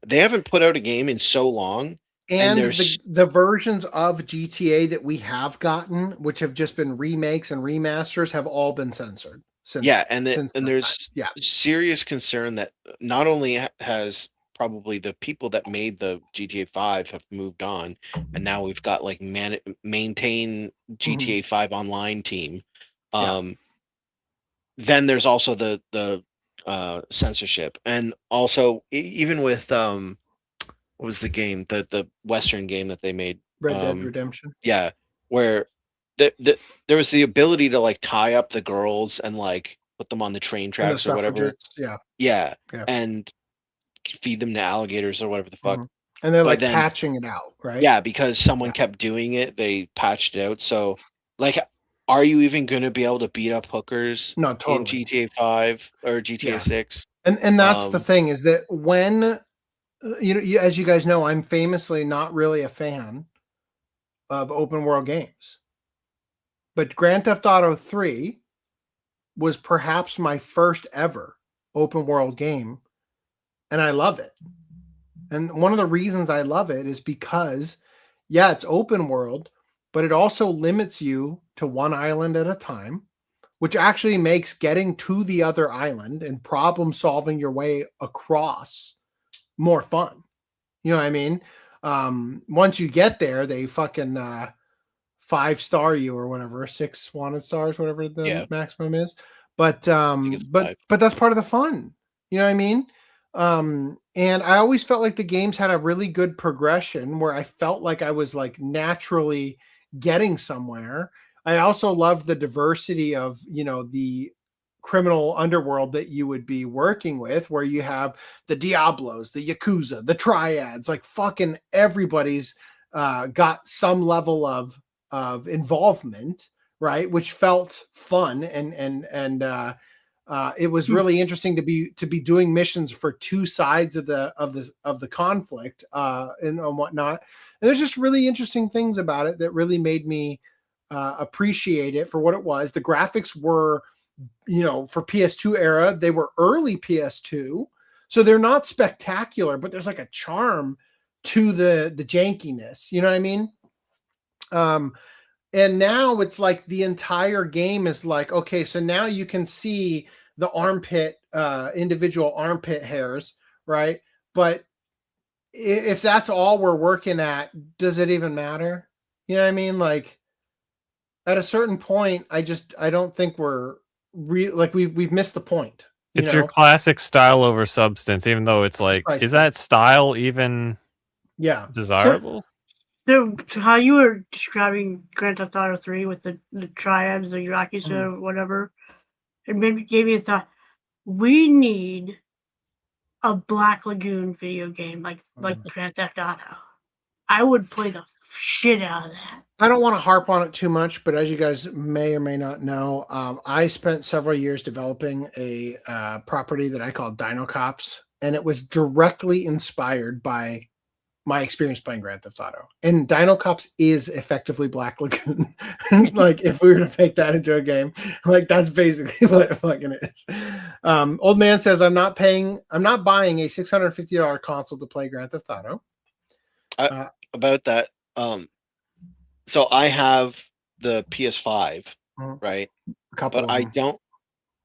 they haven't put out a game in so long. And the versions of GTA that we have gotten, which have just been remakes and remasters, have all been censored. There's serious concern that not only has probably the people that made the GTA 5 have moved on, and now we've got like maintain GTA 5 online team. Then there's also the censorship, and also even with what was the game, the Western game that they made, Red Dead Redemption. Yeah, where there was the ability to like tie up the girls and like put them on the train tracks or whatever. Yeah, and feed them to alligators or whatever the fuck. And they're like patching it out, right? Yeah, because someone kept doing it, they patched it out. So, like, are you even going to be able to beat up hookers in GTA 5 or GTA 6? And that's the thing, is that when as you guys know, I'm famously not really a fan of open world games. But Grand Theft Auto 3 was perhaps my first ever open world game, and I love it. And one of the reasons I love it is because, yeah, it's open world, but it also limits you to one island at a time, which actually makes getting to the other island and problem solving your way across more fun. You know what I mean? Once you get there, they fucking 5-star you or whatever, 6 wanted stars, whatever the maximum is. But that's part of the fun. You know what I mean? And I always felt like the games had a really good progression where I felt like I was like naturally getting somewhere. I also love the diversity of, you know, the criminal underworld that you would be working with, where you have the Diablos, the Yakuza, the Triads, like fucking everybody's got some level of involvement, right? Which felt fun and it was really interesting to be doing missions for two sides of the conflict and whatnot. And there's just really interesting things about it that really made me appreciate it for what it was. The graphics were, you know, for PS2 era, they were early PS2, so they're not spectacular, but there's like a charm to the jankiness. You know what I mean? And now it's like the entire game is like, okay, so now you can see the armpit, individual armpit hairs, right? But if that's all we're working at, does it even matter? You know what I mean? Like, at a certain point, I don't think we're we've missed the point. It's your classic style over substance, even though it's like, is that style even desirable? So how you were describing Grand Theft Auto 3 with the triads, the Yakuza, whatever, it gave me a thought. We need a Black Lagoon video game like Grand Theft Auto. I would play the shit out of that. I don't want to harp on it too much, but as you guys may or may not know, I spent several years developing a property that I call Dino Cops, and it was directly inspired by my experience playing Grand Theft Auto. And Dino Cops is effectively Black Lagoon. Like if we were to make that into a game, like that's basically what it fucking is. Old man says, I'm not buying a $650 console to play Grand Theft Auto. About that, so I have the PS5, right? But I don't.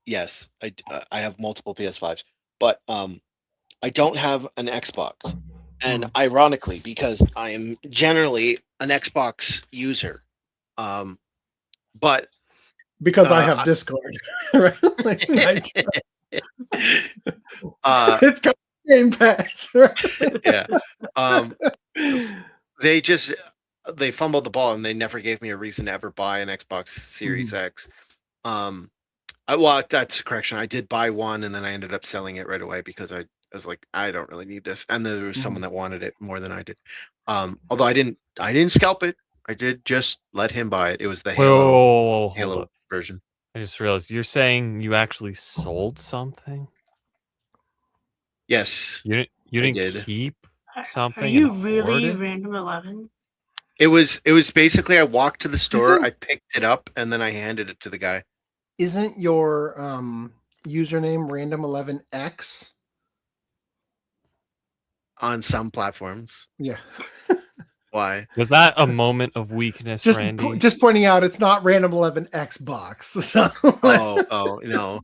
Yes, I have multiple PS5s, but I don't have an Xbox. And ironically, because I am generally an Xbox user, but because I have Discord, right? It's got Game Pass, right? Yeah. They fumbled the ball and they never gave me a reason to ever buy an Xbox Series X. Well, that's a correction. I did buy one and then I ended up selling it right away because I was like, I don't really need this. And there was someone that wanted it more than I did. Although I didn't scalp it. I did just let him buy it. It was the Halo version. I just realized you're saying you actually sold something? Yes. You didn't keep something? Are you and really hoard it? Random 11? It was basically I walked to the store, I picked it up, and then I handed it to the guy. Isn't your username Random11X? On some platforms. Yeah. Why? Was that a moment of weakness, Randy? Just pointing out it's not Random11 Xbox. So. Oh no.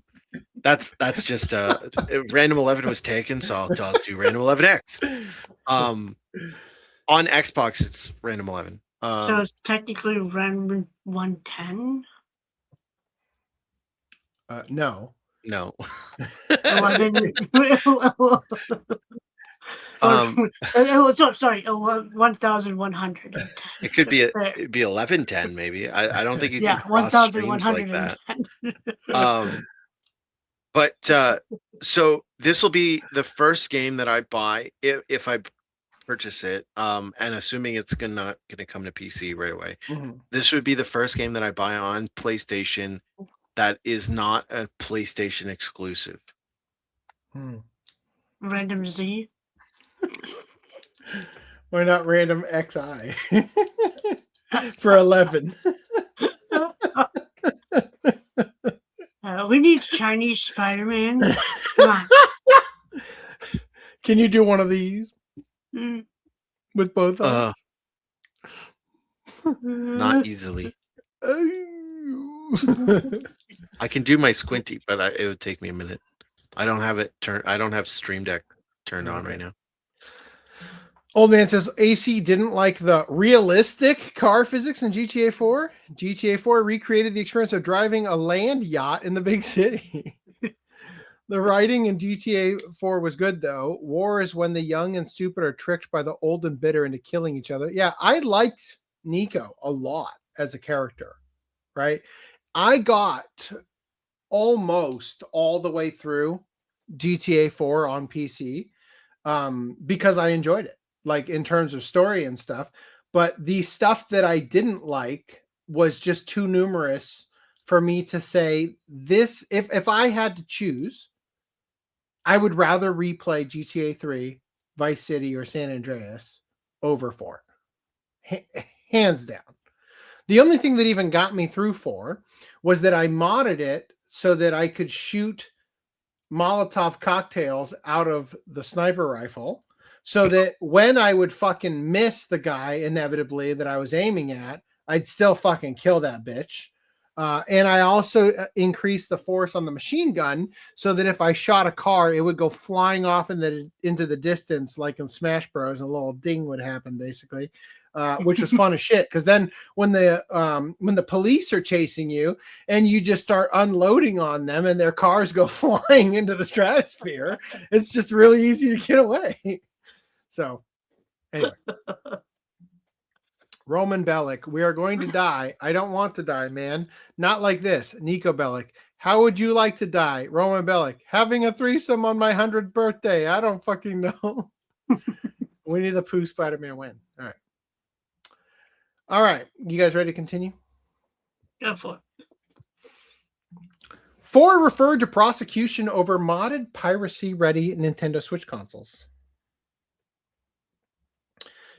That's just Random 11 was taken, so I'll do Random 11X. On Xbox it's Random 11. So it's technically Random 110? No. 11. Sorry, 1,100. It could be it'd be 1110 maybe. I don't think you can cross streams like that. But so this will be the first game that I buy if I purchase it. And assuming it's gonna come to PC right away. This would be the first game that I buy on PlayStation that is not a PlayStation exclusive. Random Z. Why not Random XI for 11? We need Chinese Spider-Man. Come on. Can you do one of these with both eyes? Not easily. I can do my squinty, but it would take me a minute. I don't have it turned. I don't have Stream Deck turned on right now. Old man says AC didn't like the realistic car physics in GTA 4. GTA 4 recreated the experience of driving a land yacht in the big city. The writing in GTA 4 was good, though. War is when the young and stupid are tricked by the old and bitter into killing each other. Yeah, I liked Nico a lot as a character, right? I got almost all the way through GTA 4 on PC because I enjoyed it, like in terms of story and stuff. But the stuff that I didn't like was just too numerous for me to say this. If I had to choose, I would rather replay GTA 3, Vice City, or San Andreas over 4. Hands down. The only thing that even got me through 4 was that I modded it so that I could shoot Molotov cocktails out of the sniper rifle, so that when I would fucking miss the guy inevitably that I was aiming at, I'd still fucking kill that bitch. And I also increased the force on the machine gun so that if I shot a car, it would go flying off into the distance like in Smash Bros. And a little ding would happen, basically, which was fun as shit. Because then when the police are chasing you and you just start unloading on them and their cars go flying into the stratosphere, it's just really easy to get away. So, anyway. Roman Bellic, we are going to die. I don't want to die, man. Not like this. Nico Bellic, how would you like to die? Roman Bellic, having a threesome on my 100th birthday. I don't fucking know. Winnie the Pooh Spider-Man win. All right. All right. You guys ready to continue? Go for it. 4 referred to prosecution over modded piracy-ready Nintendo Switch consoles.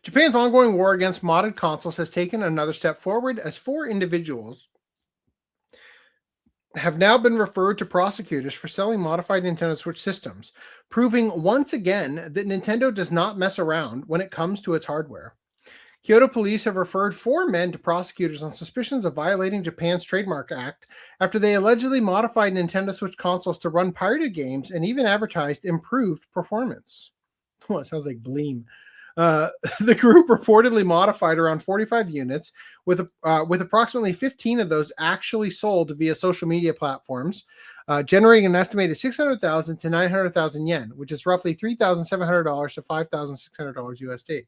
Japan's ongoing war against modded consoles has taken another step forward as 4 individuals have now been referred to prosecutors for selling modified Nintendo Switch systems, proving once again that Nintendo does not mess around when it comes to its hardware. Kyoto police have referred 4 men to prosecutors on suspicions of violating Japan's Trademark Act after they allegedly modified Nintendo Switch consoles to run pirated games and even advertised improved performance. Oh, it sounds like Bleem. The group reportedly modified around 45 units, with approximately 15 of those actually sold via social media platforms, generating an estimated 600,000 to 900,000 yen, which is roughly $3,700 to $5,600 USD.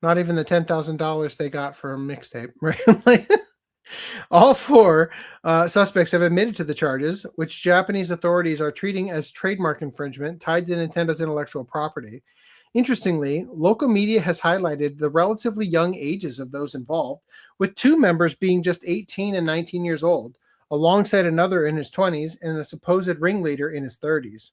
Not even the $10,000 they got for a mixtape, right? All 4 suspects have admitted to the charges, which Japanese authorities are treating as trademark infringement tied to Nintendo's intellectual property. Interestingly, local media has highlighted the relatively young ages of those involved, with 2 members being just 18 and 19 years old, alongside another in his 20s and a supposed ringleader in his 30s.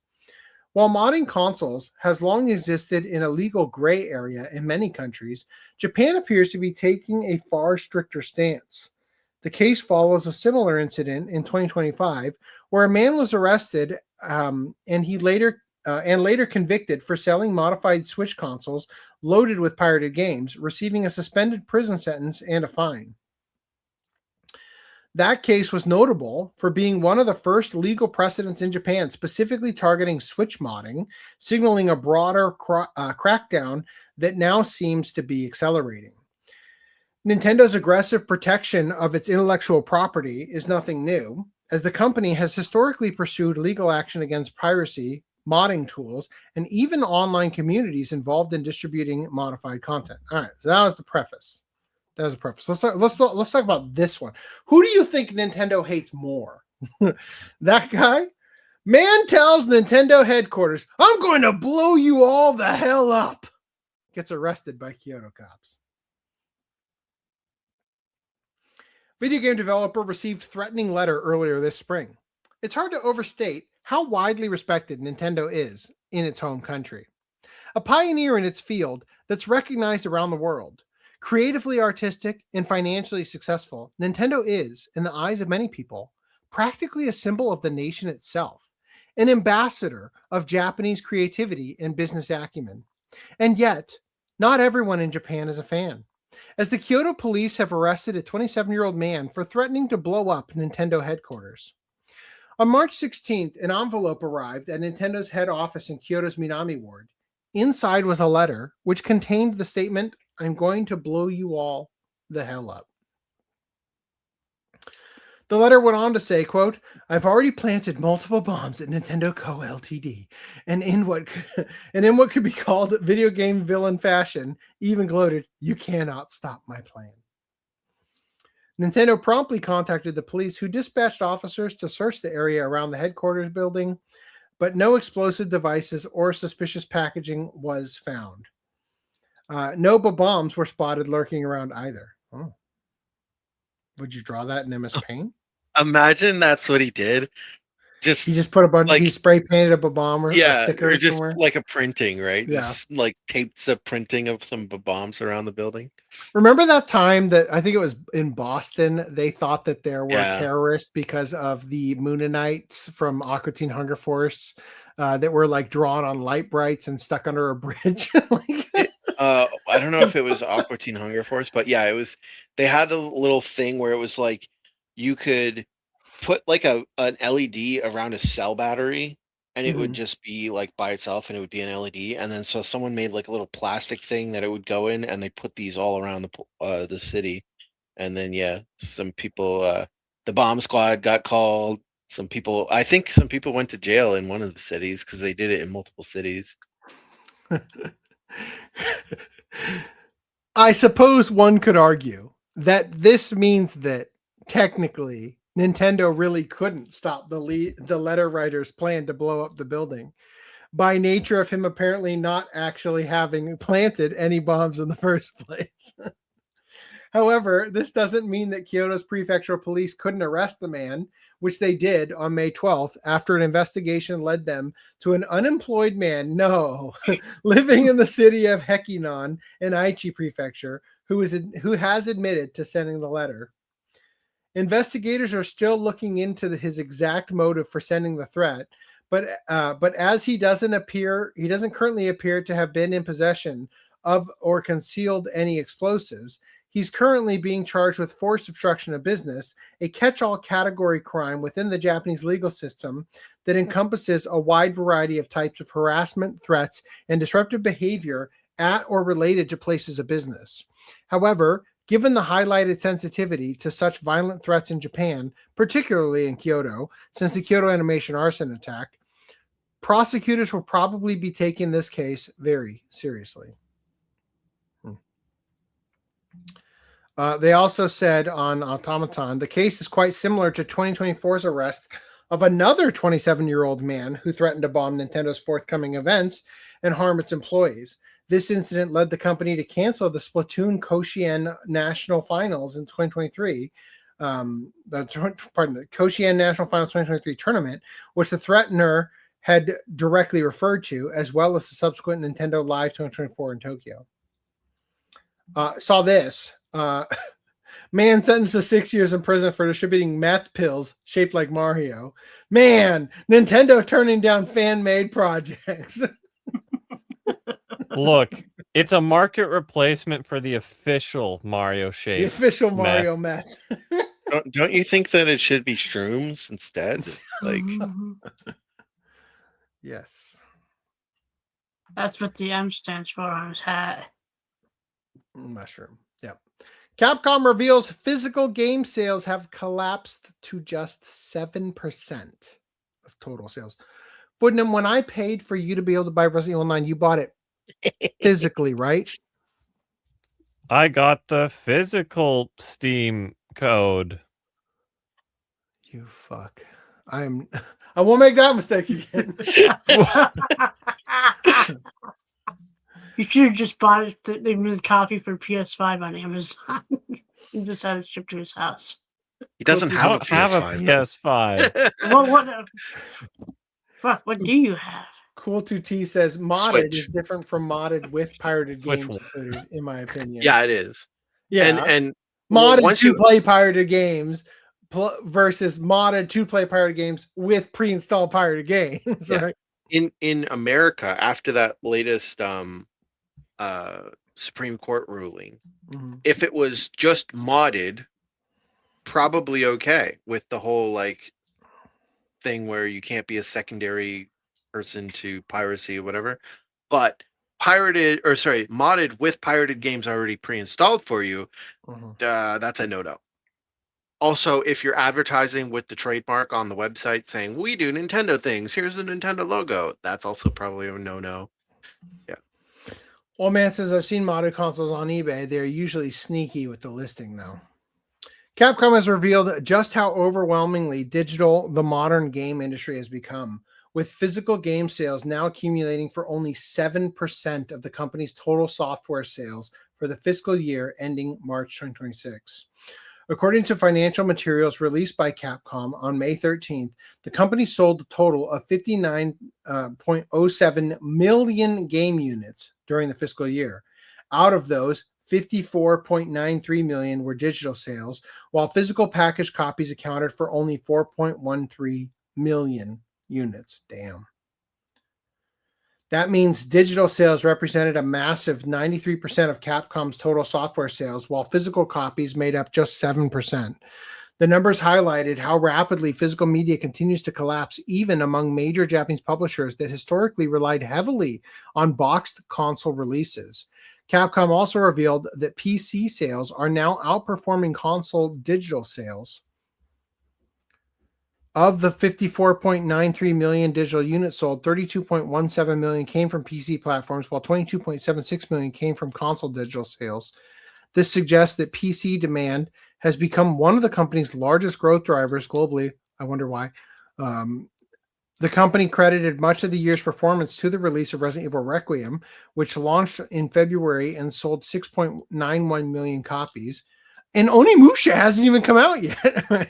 While modding consoles has long existed in a legal gray area in many countries, Japan appears to be taking a far stricter stance. The case follows a similar incident in 2025, where a man was arrested and later convicted for selling modified Switch consoles loaded with pirated games, receiving a suspended prison sentence and a fine. That case was notable for being one of the first legal precedents in Japan specifically targeting Switch modding, signaling a broader crackdown that now seems to be accelerating. Nintendo's aggressive protection of its intellectual property is nothing new, as the company has historically pursued legal action against piracy, modding tools, and even online communities involved in distributing modified content. All right, so that was the preface. Let's talk about this one. Who do you think Nintendo hates more? That guy? Man tells Nintendo headquarters, "I'm going to blow you all the hell up." Gets arrested by Kyoto cops. Video game developer received threatening letter earlier this spring. It's hard to overstate how widely respected Nintendo is in its home country. A pioneer in its field that's recognized around the world. Creatively artistic and financially successful, Nintendo is, in the eyes of many people, practically a symbol of the nation itself, an ambassador of Japanese creativity and business acumen. And yet, not everyone in Japan is a fan, as the Kyoto police have arrested a 27-year-old man for threatening to blow up Nintendo headquarters. On March 16th, an envelope arrived at Nintendo's head office in Kyoto's Minami Ward. Inside was a letter which contained the statement, "I'm going to blow you all the hell up." The letter went on to say, quote, "I've already planted multiple bombs at Nintendo Co. Ltd. And in what could be called video game villain fashion, even gloated, 'You cannot stop my plan.'" Nintendo promptly contacted the police, who dispatched officers to search the area around the headquarters building, but no explosive devices or suspicious packaging was found. No bombs were spotted lurking around either. Oh. Would you draw that in MS Paint? Imagine that's what he did. He just put a bunch. He spray painted up a bomb or a sticker or just somewhere. like a printing, right? Yeah. Just like taped a printing of some bombs around the building. Remember that time that I think it was in Boston? They thought that there were terrorists because of the Moonanites from Aqua Teen Hunger Force that were like drawn on light brights and stuck under a bridge. I don't know if it was Aqua Teen Hunger Force, but yeah, it was. They had a little thing where it was like you could put like an LED around a cell battery, and it would just be like by itself, and it would be an LED. And then so someone made like a little plastic thing that it would go in, and they put these all around the city. And then some people, the bomb squad got called. I think some people went to jail in one of the cities because they did it in multiple cities. I suppose one could argue that this means that technically Nintendo really couldn't stop the letter writer's plan to blow up the building by nature of him apparently not actually having planted any bombs in the first place. However, this doesn't mean that Kyoto's prefectural police couldn't arrest the man which they did on May 12th after an investigation led them to an unemployed man, living in the city of Hekinan in Aichi Prefecture, who has admitted to sending the letter. Investigators are still looking into his exact motive for sending the threat, but as he doesn't currently appear to have been in possession of or concealed any explosives, he's currently being charged with forced obstruction of business, a catch-all category crime within the Japanese legal system that encompasses a wide variety of types of harassment, threats, and disruptive behavior at or related to places of business. However, given the highlighted sensitivity to such violent threats in Japan, particularly in Kyoto, since the Kyoto Animation arson attack, prosecutors will probably be taking this case very seriously. They also said on Automaton, the case is quite similar to 2024's arrest of another 27-year-old man who threatened to bomb Nintendo's forthcoming events and harm its employees. This incident led the company to cancel the Splatoon Koshien National Finals in 2023. The Koshien National Finals 2023 tournament, which the threatener had directly referred to, as well as the subsequent Nintendo Live 2024 in Tokyo. Saw this. Man sentenced to 6 years in prison for distributing meth pills shaped like Mario. Man, Nintendo turning down fan-made projects. Look, it's a market replacement for the official Mario shape. The official Mario meth. Don't you think that it should be shrooms instead? Like, yes. That's what the M stands for on his hat. Mushroom. Yep. Capcom reveals physical game sales have collapsed to just 7% of total sales. Footnum, when I paid for you to be able to buy Resident Evil 9, you bought it physically, right? I got the physical Steam code. You fuck. I won't make that mistake again. You should have just bought it. They made a copy for PS5 on Amazon. You just had it shipped to his house. He doesn't have a PS5. What do you have? Cool2T says modded Switch. is different from modded with pirated games included, in my opinion. Yeah, it is. Yeah, and modded to play pirated games versus modded to play pirated games with pre-installed pirated games. Yeah. Right? In America, after that latest Supreme Court ruling, if it was just modded, probably okay with the whole like thing where you can't be a secondary person to piracy or whatever. But modded with pirated games already pre-installed for you, that's a no-no. Also, if you're advertising with the trademark on the website saying, we do Nintendo things, here's the Nintendo logo, that's also probably a no-no. Yeah. Well, man says, I've seen modded consoles on eBay. They're usually sneaky with the listing, though. Capcom has revealed just how overwhelmingly digital the modern game industry has become, with physical game sales now accumulating for only 7% of the company's total software sales for the fiscal year ending March 2026. According to financial materials released by Capcom on May 13th, the company sold a total of 59.07 million game units during the fiscal year. Out of those, 54.93 million were digital sales, while physical packaged copies accounted for only 4.13 million units. Damn. That means digital sales represented a massive 93% of Capcom's total software sales, while physical copies made up just 7%. The numbers highlighted how rapidly physical media continues to collapse, even among major Japanese publishers that historically relied heavily on boxed console releases. Capcom also revealed that PC sales are now outperforming console digital sales. Of the 54.93 million digital units sold, 32.17 million came from PC platforms, while 22.76 million came from console digital sales. This suggests that PC demand has become one of the company's largest growth drivers globally. I wonder why. The company credited much of the year's performance to the release of Resident Evil Requiem, which launched in February and sold 6.91 million copies. And Onimusha hasn't even come out yet.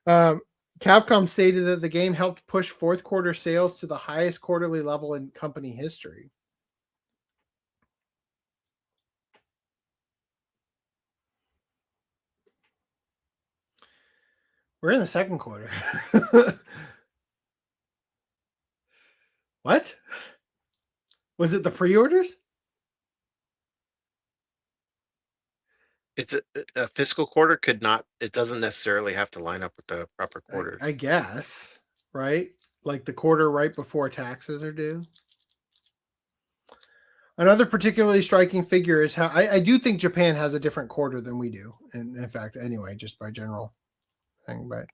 Capcom stated that the game helped push fourth quarter sales to the highest quarterly level in company history. We're in the second quarter. What? Was it the pre-orders? It's a fiscal quarter it doesn't necessarily have to line up with the proper quarters. I guess, right? Like the quarter right before taxes are due. Another particularly striking figure is how I do think Japan has a different quarter than we do. And in fact, anyway, just by general thing, but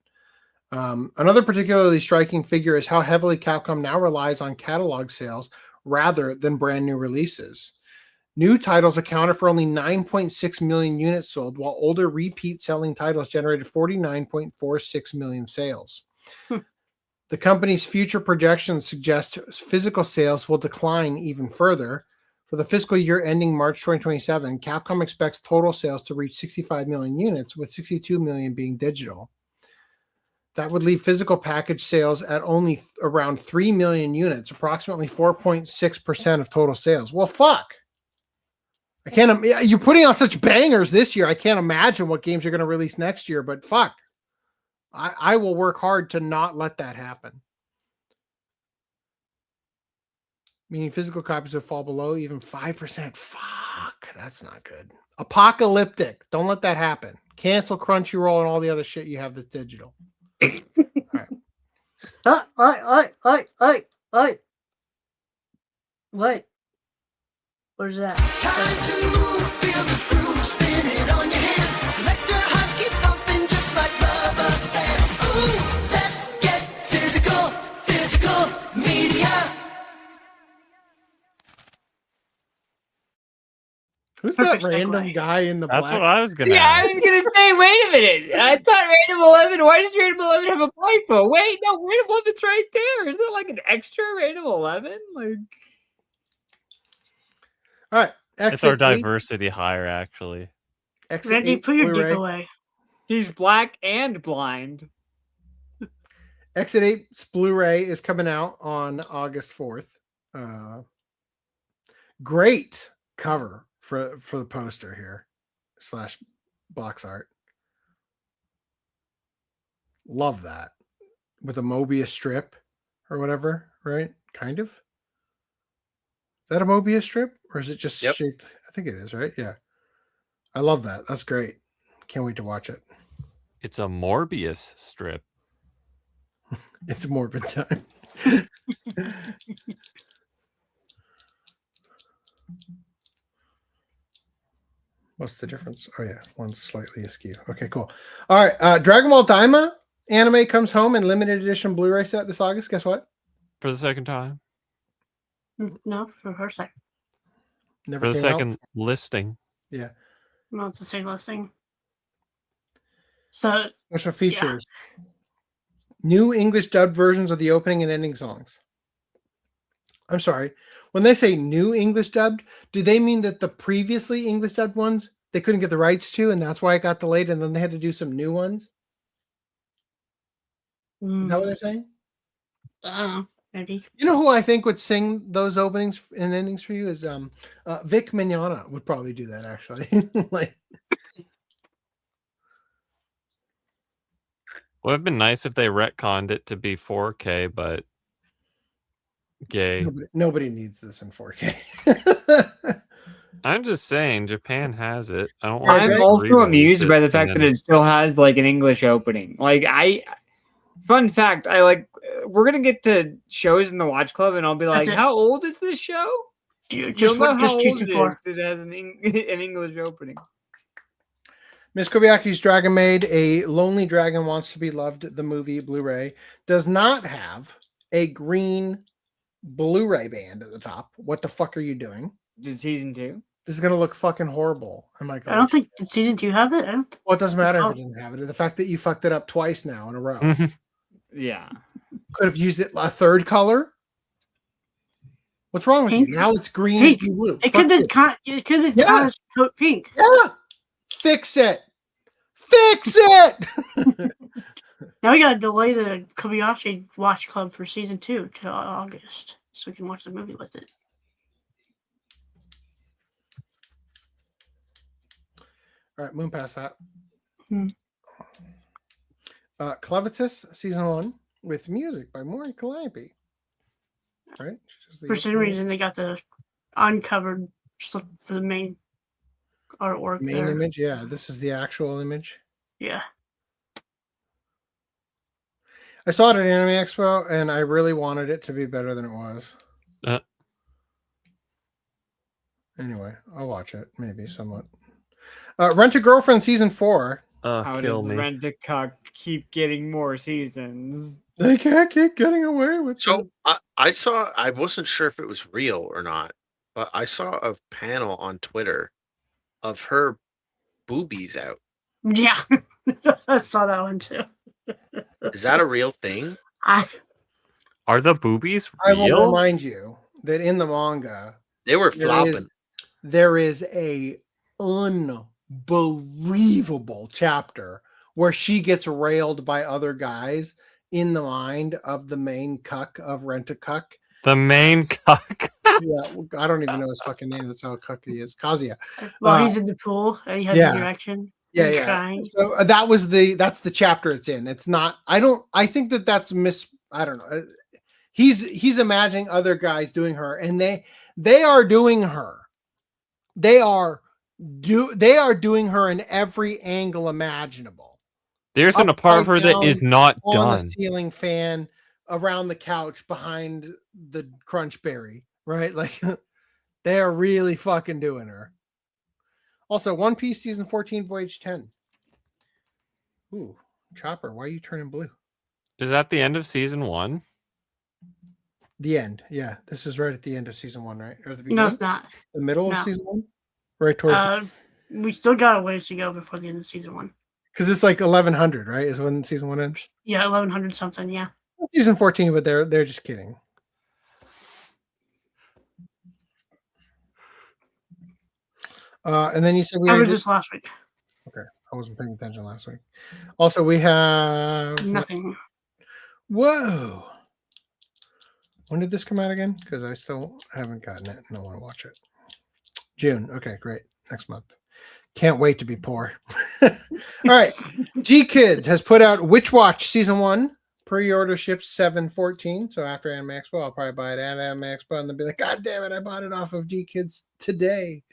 another particularly striking figure is how heavily Capcom now relies on catalog sales rather than brand new releases. New titles accounted for only 9.6 million units sold, while older repeat selling titles generated 49.46 million sales. The company's future projections suggest physical sales will decline even further. For the fiscal year ending March 2027, Capcom expects total sales to reach 65 million units, with 62 million being digital. That would leave physical package sales at only around 3 million units, approximately 4.6% of total sales. Well, fuck. I can't. You're putting out such bangers this year. I can't imagine what games you're going to release next year. But fuck, I will work hard to not let that happen. Meaning physical copies will fall below even 5%. Fuck, that's not good. Apocalyptic. Don't let that happen. Cancel Crunchyroll and all the other shit you have that's digital. All right. What? Where's that? Time to move, feel the groove, spin it on your hands. Let your hearts keep pumping just like rubber bands. Ooh, let's get physical media. Who's that random guy in the black? That's what I was gonna I was gonna say, wait a minute. I thought Random 11. Why does Random 11 have a blindfold? Wait, no, Random 11's right there. Is it like an extra Random 11? Like. All right. It's our diversity higher, actually. Randy, put your dick away. He's black and blind. Exit 8's Blu-ray is coming out on August 4th. Great cover for the poster here / box art. Love that. With a Mobius strip or whatever, right? Kind of. Is that a Mobius strip? Or is it just shaped? I think it is, right? Yeah. I love that. That's great. Can't wait to watch it. It's a Morbius strip. It's morbid time. What's the difference? Oh, yeah. One's slightly askew. Okay, cool. All right. Dragon Ball Daima anime comes home in limited edition Blu-ray set this August. Guess what? For the second time. No, for her second. Never for the came second out? listing. Yeah. No, it's the same listing. So special features. Yeah. New English dubbed versions of the opening and ending songs. I'm sorry. When they say new English dubbed, do they mean that the previously English dubbed ones they couldn't get the rights to, and that's why it got delayed, and then they had to do some new ones? Is that what they're saying? Maybe. You know who I think would sing those openings and endings for you is Vic Mignogna would probably do that actually. Like, would have been nice if they retconned it to be 4K, but gay. Nobody needs this in 4K. I'm just saying, Japan has it. I don't. I'm also amused by the fact that it still has like an English opening. Like fun fact, we're gonna get to shows in the Watch Club, and I'll be like, "How old is this show?" You'll know how old it is. It has an English opening. Miss Kobayashi's Dragon Maid, A Lonely Dragon Wants to Be Loved, the movie Blu-ray, does not have a green Blu-ray band at the top. What the fuck are you doing? Did season 2? This is gonna look fucking horrible. Oh my god! I don't think season 2 have it. Well, it doesn't matter if it didn't have it. The fact that you fucked it up twice now in a row. Yeah. Could have used it a third color. What's wrong with you? Now it's green and blue. It could have been coat pink. Yeah. Fix it. Fix it. Now we gotta delay the Kobayashi Watch Club for season 2 to August, so we can watch the movie with it. All right, moon past that. Hmm. Clevitus season 1 with music by Maury Calliope. Right? For some reason, they got the uncovered slip for the main artwork. Main there. image, yeah. This is the actual image. Yeah. I saw it at Anime Expo, and I really wanted it to be better than it was. Anyway, I'll watch it, maybe somewhat. Rent a Girlfriend season 4. How does Rent-A-Cuck keep getting more seasons? They can't keep getting away with So I wasn't sure if it was real or not, but I saw a panel on Twitter of her boobies out. Yeah. I saw that one too. Is that a real thing? Are the boobies I real? will remind you that in the manga, they were flopping. There is a unbelievable chapter where she gets railed by other guys in the mind of the main cuck of Rent-A-Cuck. The main cuck. Yeah, I don't even know his fucking name. That's how cuck he is. Kazuya. Well, he's in the pool and he has yeah. an erection. Yeah. Crying. So that's the chapter it's in. It's not. I think that's I don't know. He's imagining other guys doing her, and they are doing her. They are doing her in every angle imaginable. There's an part of her that is not on done. the ceiling fan, around the couch, behind the Crunchberry, right? Like they are really fucking doing her. Also, One Piece season 14, Voyage 10. Ooh, Chopper, why are you turning blue? Is that the end of season 1? The end, yeah. This is right at the end of season 1, right? Or the beginning? No, it's not. The middle No. of season 1? Right towards we still got a ways to go before the end of season 1. because it's like 1100, right? Is when season 1 ends. Yeah, 1100 something. Yeah. Season 14, but they're just kidding. And then you said we covered this last week. Okay, I wasn't paying attention last week. Also, we have Nothing. Whoa! When did this come out again? Because I still haven't gotten it and I want to watch it. June. Okay, great. Next month. Can't wait to be poor. All right. G Kids has put out Witch Watch season 1. Pre-order ships 7/14. So after Anime Expo, I'll probably buy it at Anime Expo and then be like, God damn it, I bought it off of G Kids today.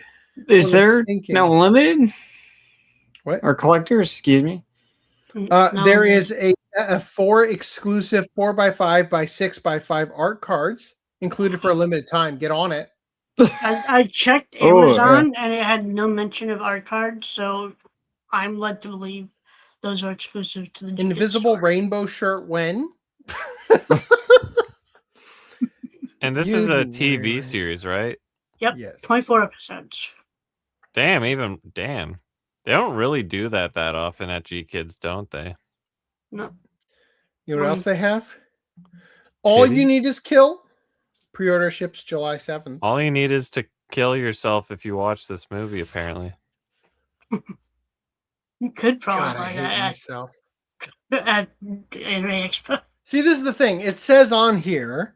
Is there no limited? What? Or collectors? Excuse me. There is a 4 exclusive 4x5 by 6x5 art cards included for a limited time. Get on it. I checked Amazon and it had no mention of art cards, so I'm led to believe those are exclusive to the Invisible Rainbow shirt when? And this is a TV series, right? Yep. Yes. 24 episodes. Damn. They don't really do that often at G Kids, don't they? No. You know what else they have? All Titties? You Need Is Kill. Pre-order ships July 7th. All you need is to kill yourself if you watch this movie, apparently. You could probably God, I buy hate that myself. at Anime Expo. See, this is the thing. It says on here,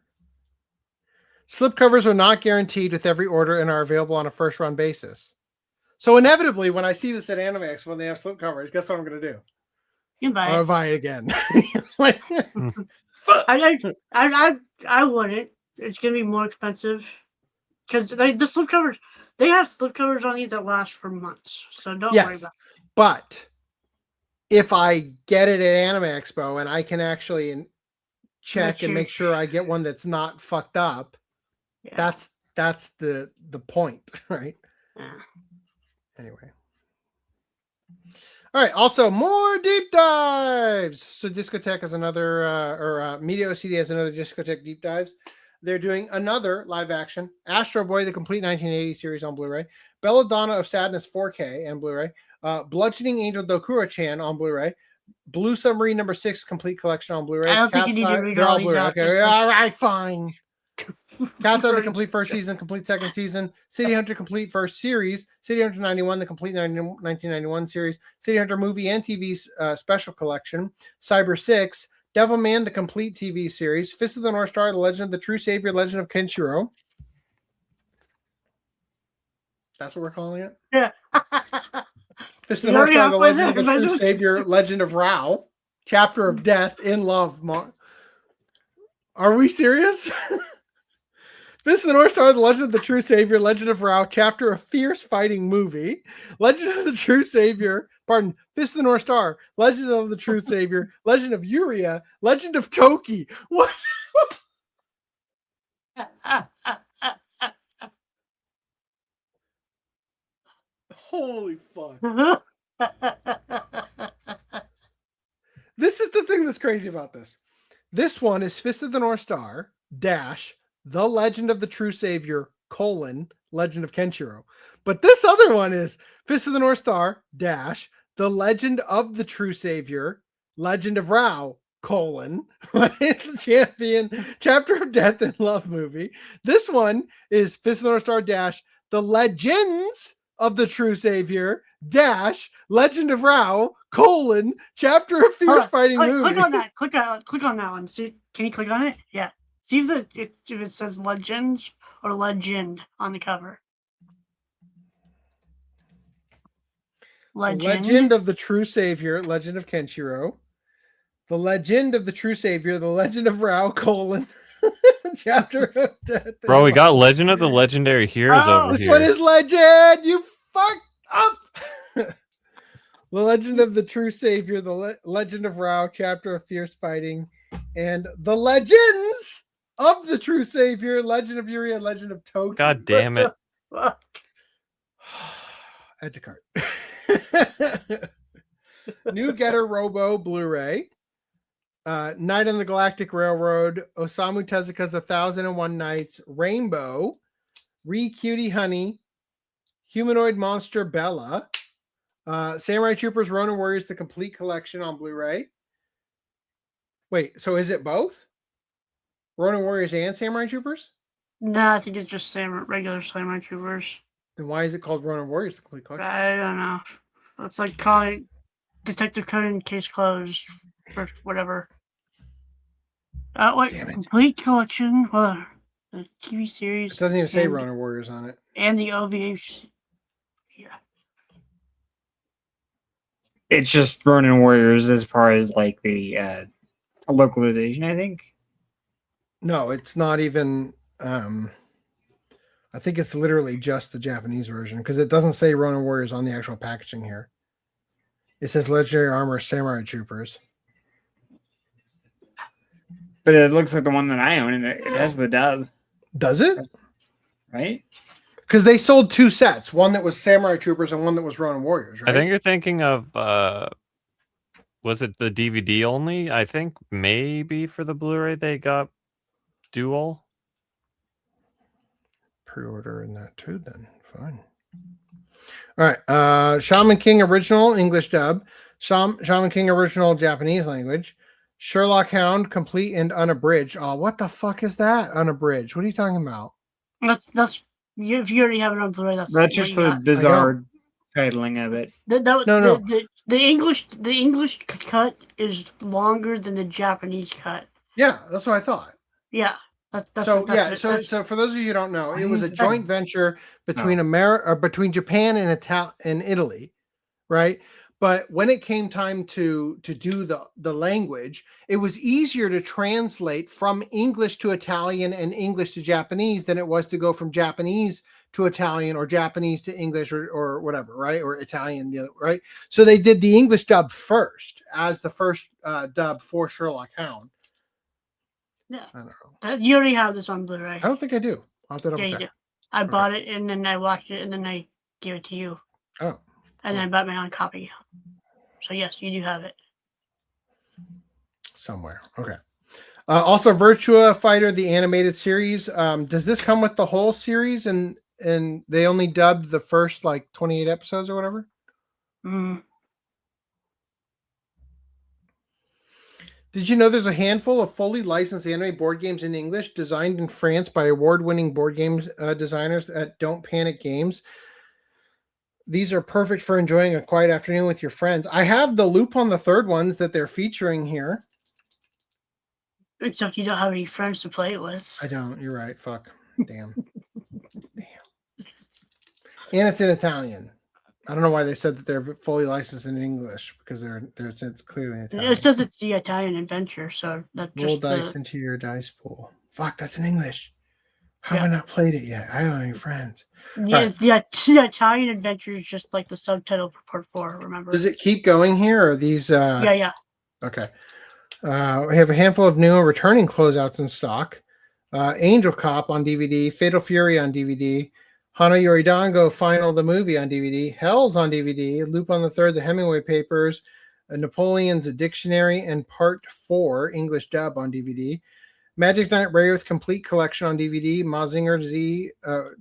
slipcovers are not guaranteed with every order and are available on a first-run basis. So inevitably, when I see this at Anime Expo, when they have slipcovers, guess what I'm going to do? You buy I'll it. buy it again. I wouldn't. It's gonna be more expensive because the slipcovers. They have slipcovers on these that last for months, so don't worry about it. But if I get it at Anime Expo and I can actually check and make sure I get one that's not fucked up, that's the point, right? Yeah. Anyway. All right. Also, more deep dives. So, Discotheque has another, Media OCD has another Discotheque deep dives. They're doing another live action Astro Boy, the complete 1980 series on Blu-ray, Belladonna of Sadness 4K and Blu-ray, Bludgeoning Angel Dokura-chan on Blu-ray, Blue Submarine number 6 complete collection on Bluray. I don't think you need to read They're all these Blu-ray. out. Okay, all right, fine. Cats Eye, the complete first season, complete second season. City Hunter, complete first series. City Hunter 91, the complete 1991 series. City Hunter movie and TV special collection. Cyber 6. Devilman, the complete TV series. Fist of the North Star, the Legend of the True Savior, Legend of Kenshiro. That's what we're calling it? Yeah. Fist of the North Star, the Legend of the True Savior, Legend of Rao. Chapter of Death, In Love. Are we serious? Fist of the North Star, the Legend of the True Savior, Legend of Rao, Chapter of Fierce Fighting Movie. Legend of the True Savior, Fist of the North Star, Legend of the True Savior, Legend of Yuri, Legend of Toki. What? Holy fuck. This is the thing that's crazy about this. This one is Fist of the North Star, dash, The Legend of the True Savior, colon, Legend of Kenshiro. But this other one is Fist of the North Star, dash, The Legend of the True Savior, Legend of Rao, colon, the champion, Chapter of Death and Love movie. This one is Fist of the North Star, dash, The Legends of the True Savior, dash, Legend of Rao, colon, Chapter of Fierce Fighting movie. Click on that. Click on that one. See, can you click on it? Yeah. See if it says Legends or Legend on the cover. Legend of the True Savior, Legend of Kenshiro. The Legend of the True Savior, The Legend of Rao, colon, Chapter of Death. Bro, we got Legend of the Legendary Heroes over this here. One is Legend. You fucked up. The Legend of the True Savior, The Legend of Rao, Chapter of Fierce Fighting, and The Legends of the True Savior, Legend of Yuri, and Legend of Toki. God damn it. Add to cart. New Getter Robo Blu-ray. Night on the Galactic Railroad, Osamu Tezuka's 1001 Nights, Rainbow, Cutie Honey, Humanoid Monster Bella, Samurai Troopers Ronin Warriors, the complete collection on Blu-ray. Wait, so is it both? Ronin Warriors and Samurai Troopers? No, I think it's just regular Samurai Troopers. Then why is it called Ronin Warriors, the complete collection? I don't know. It's like calling Detective Conan case closed or whatever. Wait, complete collection. Well, the TV series. It doesn't even say Ronin Warriors on it. And the OVA. Yeah. It's just Ronin Warriors as far as like the localization, I think. No, it's not even. I think it's literally just the Japanese version because it doesn't say Ronin Warriors on the actual packaging here. It says Legendary Armor Samurai Troopers. But it looks like the one that I own, and it has the dub. Does it? Right? Because they sold two sets, one that was Samurai Troopers and one that was Ronin Warriors, right? I think you're thinking of, was it the DVD only? I think maybe for the Blu-ray they got dual. Pre-order in that too, then. Fine. All right. Shaman King original English dub. Shaman King original Japanese language. Sherlock Hound complete and unabridged. Oh, what the fuck is that? Unabridged. What are you talking about? That's if you already have it on Blu-ray, that's just for the bizarre titling of it. The English cut is longer than the Japanese cut. Yeah, that's what I thought. Yeah. So for those of you who don't know, it was a joint venture between between Japan and Italy, right? But when it came time to do the language, it was easier to translate from English to Italian and English to Japanese than it was to go from Japanese to Italian or Japanese to English or whatever, right? Or Italian, the other, right? So they did the English dub first as the first dub for Sherlock Hound. Yeah, I don't know. You already have this on Blu-ray. I don't think I do. I'll have to double check. You do. I bought it and then I watched it and then I gave it to you. Oh. And then I bought my own copy. So yes, you do have it. Somewhere. Okay. Also, Virtua Fighter, the animated series. Does this come with the whole series and they only dubbed the first like 28 episodes or whatever? Did you know there's a handful of fully licensed anime board games in English designed in France by award-winning board games designers at Don't Panic Games? These are perfect for enjoying a quiet afternoon with your friends. I have the Lupin the Third ones that they're featuring here. Except you don't have any friends to play it with. I don't. You're right. Fuck. Damn. And it's in Italian. I don't know why they said that they're fully licensed in English because it's clearly Italian. It says it's the Italian adventure, so that's Roll just dice into your dice pool. Fuck, that's in English. How have I not played it yet? I don't have any friends. Yeah, Right. the Italian adventure is just like the subtitle for part 4. Remember? Does it keep going here? Or are these? Yeah. Okay. We have a handful of new and returning closeouts in stock. Angel Cop on DVD, Fatal Fury on DVD, Hana Yoridango Final the Movie on DVD, Hell's on DVD, Lupin the Third, the Hemingway Papers, Napoleon's a Dictionary, and Part 4 English dub on DVD. Magic Knight Rayearth Complete Collection on DVD, Mazinger Z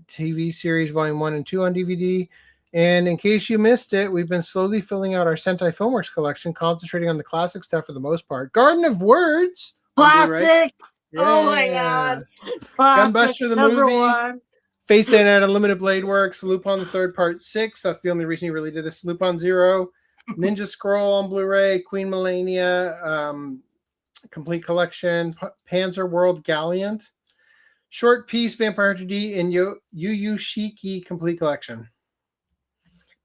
TV Series Volume 1 and 2 on DVD. And in case you missed it, we've been slowly filling out our Sentai Filmworks collection, concentrating on the classic stuff for the most part. Garden of Words! Classic! Oh my Yeah. god! Gunbuster the number movie. 1. Face and at Unlimited Blade Works, Lupin the Third Part 6. That's the only reason he really did this. Lupin Zero, Ninja Scroll on Blu-ray, Queen Melania, Complete Collection, Panzer World Gallant, Short Piece Vampire 2D, and Yu Yu Shiki Complete Collection.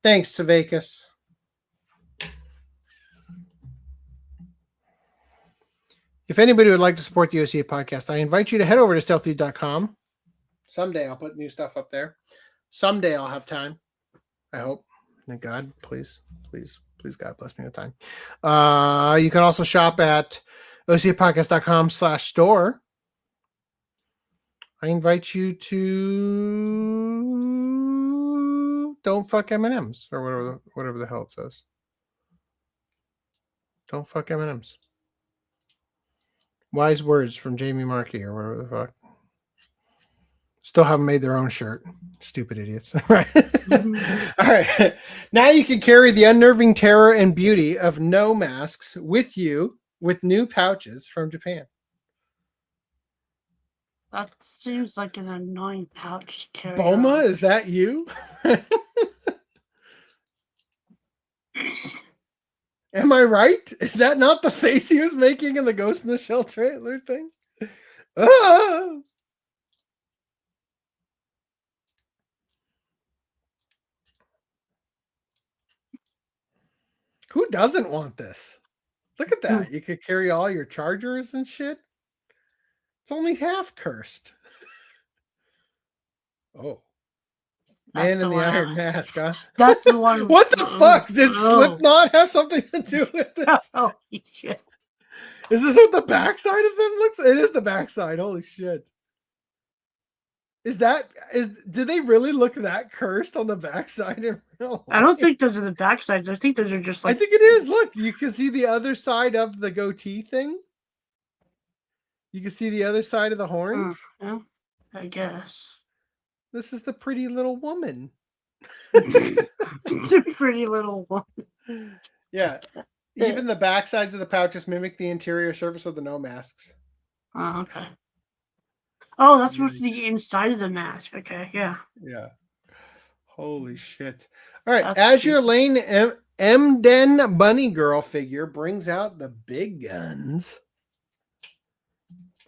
Thanks, Savakis. If anybody would like to support the OCA podcast, I invite you to head over to stealthy.com. Someday I'll put new stuff up there. Someday I'll have time. I hope. Thank God. Please, God bless me with time. You can also shop at OCApodcast.com/store. I invite you to don't fuck M&Ms or whatever the hell it says. Don't fuck M&Ms. Wise words from Jamie Markey or whatever the fuck. Still haven't made their own shirt. Stupid idiots. Right. All right. Now you can carry the unnerving terror and beauty of Noh masks with you with new pouches from Japan. That seems like an annoying pouch to carry. Boma, is that you? Am I right? Is that not the face he was making in the Ghost in the Shell trailer thing? Ah! Who doesn't want this? Look at that. You could carry all your chargers and shit. It's only half cursed. Oh. Man in the Iron Mask, huh? That's the one. What the fuck? Did Slipknot have something to do with this? Holy shit. Is this what the backside of them looks like? It is the backside. Holy shit. Did they really look that cursed on the backside in real life? I don't think those are the backsides. I think those are just like. I think it is. Look, you can see the other side of the goatee thing. You can see the other side of the horns. Yeah, I guess. This is the pretty little woman. The pretty little woman. Yeah. Even the back sides of the pouches mimic the interior surface of the Noh masks. Oh, okay. Oh, that's what's the inside of the mask. Okay, yeah. Yeah. Holy shit. All right. Azure Lane Emden Bunny Girl figure brings out the big guns.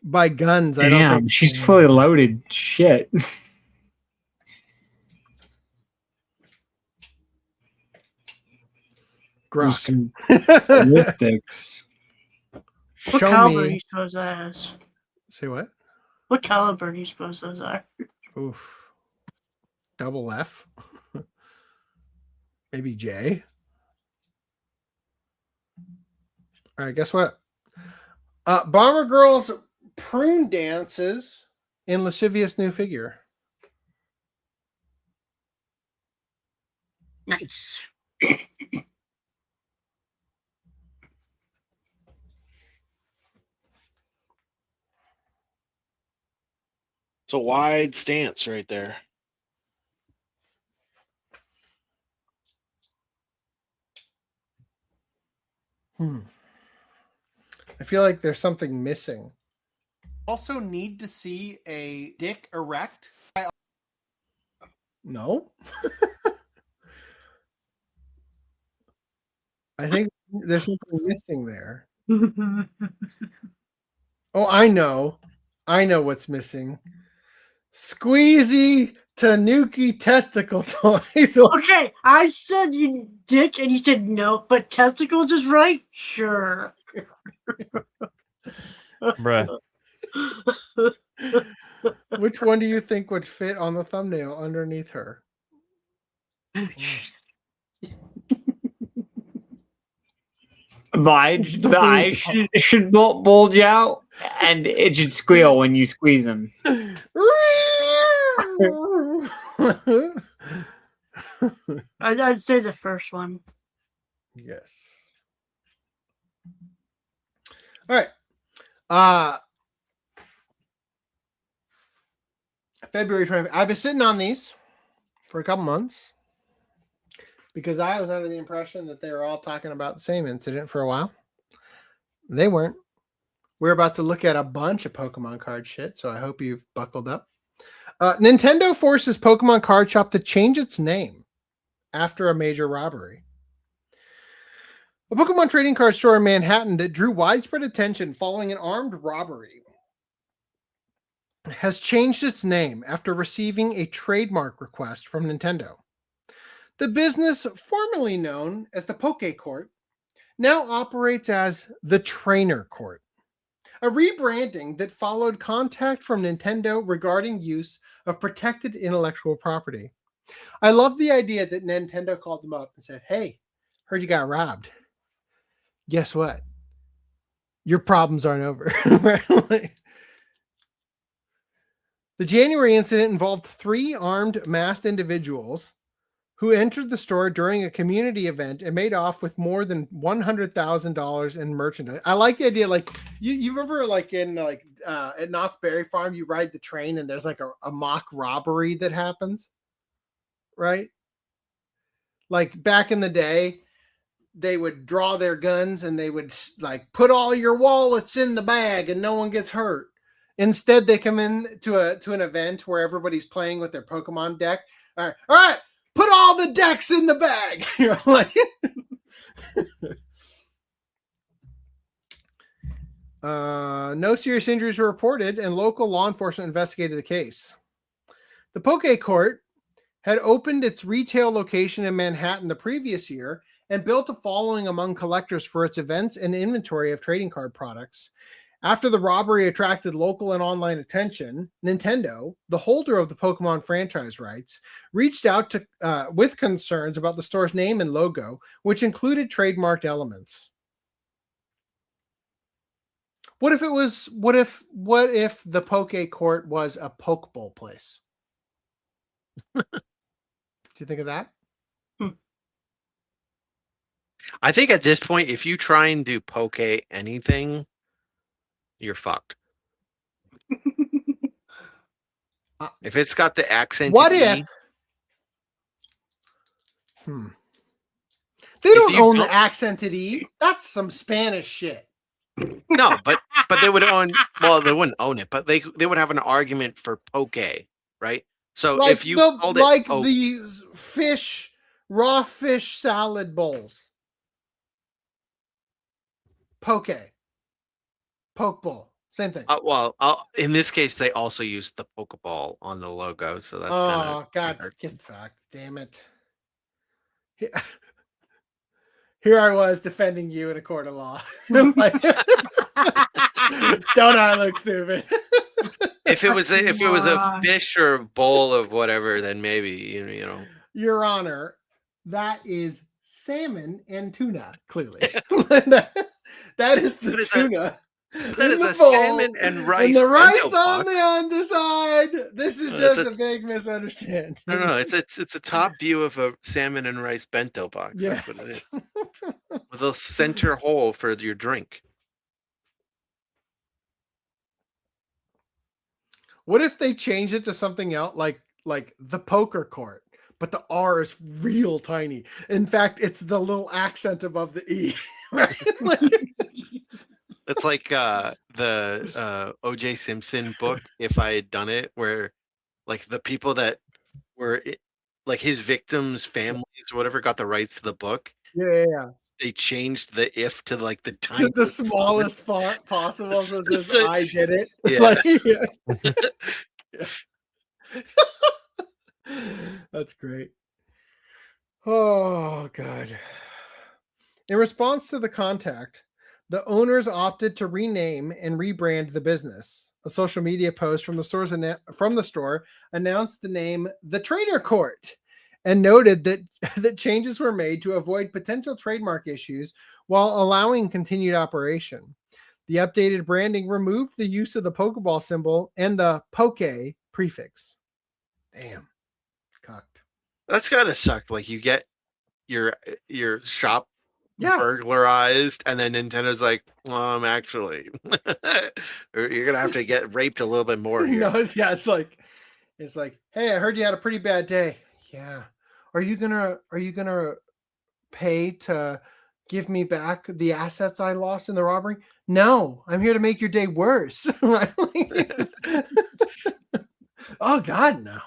By guns, I don't think she's fully loaded. Shit. Some ballistics. What caliber do you suppose that is? Say what? What caliber do you suppose those are? Oof. Double F. Maybe J. All right, guess what? Bomber Girl's prune dances in lascivious new figure. Nice. It's a wide stance right there. I feel like there's something missing. Also need to see a dick erect. No. I think there's something missing there. Oh, I know. I know what's missing. Squeezy Tanuki testicle toys. Okay, I said you dick and you said no, but testicles is right? Sure. Bruh. Which one do you think would fit on the thumbnail underneath her? The eyes should bulge out, and it should squeal when you squeeze them. I'd say the first one. Yes. All right. February 20th. I've been sitting on these for a couple months because I was under the impression that they were all talking about the same incident for a while. They weren't. We're about to look at a bunch of Pokemon card shit, so I hope you've buckled up. Nintendo forces Pokemon Card Shop to change its name after a major robbery. A Pokemon trading card store in Manhattan that drew widespread attention following an armed robbery has changed its name after receiving a trademark request from Nintendo. The business, formerly known as the Poke Court, now operates as the Trainer Court, a rebranding that followed contact from Nintendo regarding use of protected intellectual property. I love the idea that Nintendo called them up and said, "Hey, heard you got robbed. Guess what? Your problems aren't over." The January incident involved 3 armed, masked individuals who entered the store during a community event and made off with more than $100,000 in merchandise. I like the idea, like you remember, like in at Knott's Berry Farm, you ride the train and there's like a mock robbery that happens, right? Like back in the day, they would draw their guns and they would like put all your wallets in the bag and no one gets hurt. Instead, they come in to an event where everybody's playing with their Pokemon deck. All right, put all the decks in the bag. You're like, no serious injuries were reported, and local law enforcement investigated the case. The Poke Court had opened its retail location in Manhattan the previous year and built a following among collectors for its events and inventory of trading card products. After the robbery attracted local and online attention, Nintendo, the holder of the Pokemon franchise rights, reached out to with concerns about the store's name and logo, which included trademarked elements. What if the Poke Court was a Pokeball place? Do you think of that? I think at this point, if you try and do Poke anything, you're fucked. If it's got the accent, what if? They don't own the accented E. That's some Spanish shit. No, but they would own. Well, they wouldn't own it, but they would have an argument for Poke, right? So like if you called it the fish, raw fish salad bowls, Poke bowl, same thing. In this case, they also used the Pokeball on the logo, so that's God, get fucked, damn it. Here I was defending you in a court of law. Like, don't I look stupid? If it was a fish or a bowl of whatever, then maybe you know. Your Honor, that is salmon and tuna. Clearly, that is the tuna. That is a salmon and rice. And the rice bento on box. the underside. This is just a big misunderstanding. No, it's a top view of a salmon and rice bento box. Yes. That's what it is. With a center hole for your drink. What if they change it to something else, like the poker court, but the R is real tiny? In fact, it's the little accent above the E. Right? It's like the O.J. Simpson book, If I Had Done It, where like the people that were like his victims' families or whatever got the rights to the book. Yeah. They changed the if to like the To tiny the smallest font possible, so it says So- I did it. Yeah. Like, That's great. Oh, God. In response to the contact, the owners opted to rename and rebrand the business. A social media post from the store announced the name The Trader Court and noted that changes were made to avoid potential trademark issues while allowing continued operation. The updated branding removed the use of the Pokeball symbol and the Poke prefix. Damn. Cocked. That's gotta suck. Like you get your shop Yeah. burglarized, and then Nintendo's like, actually, or you're gonna have to get raped a little bit more here. No, it's like, hey, I heard you had a pretty bad day. Yeah. Are you gonna pay to give me back the assets I lost in the robbery? No, I'm here to make your day worse. Right? Oh God, no.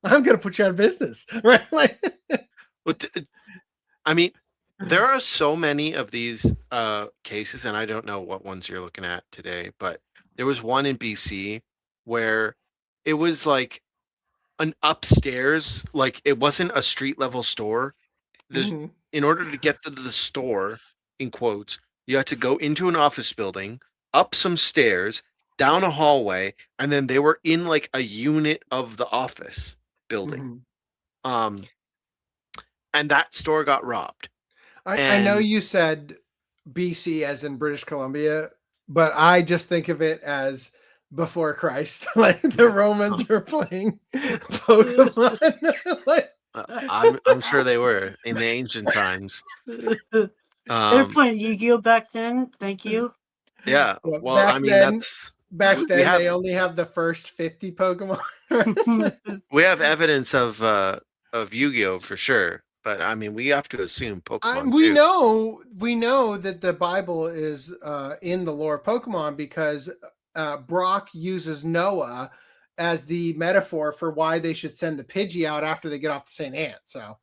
I'm gonna put you out of business. Right? Like, I mean, there are so many of these cases, and I don't know what ones you're looking at today, but there was one in BC where it was like an upstairs, like it wasn't a street level store. Mhm. In order to get to the store, in quotes, you had to go into an office building, up some stairs, down a hallway, and then they were in like a unit of the office building. And that store got robbed. I know you said BC as in British Columbia, but I just think of it as before Christ. Like the Romans were playing Pokemon. Like, I'm sure they were in the ancient times. They were playing Yu-Gi-Oh back then. Thank you. Yeah. Yeah, Well, I mean, back then have- they only have the first 50 Pokemon. we have evidence of Yu-Gi-Oh for sure, but I mean, we have to assume Pokemon. we too. know that the Bible is in the lore of Pokemon because Brock uses Noah as the metaphor for why they should send the Pidgey out after they get off the St. Ant. So,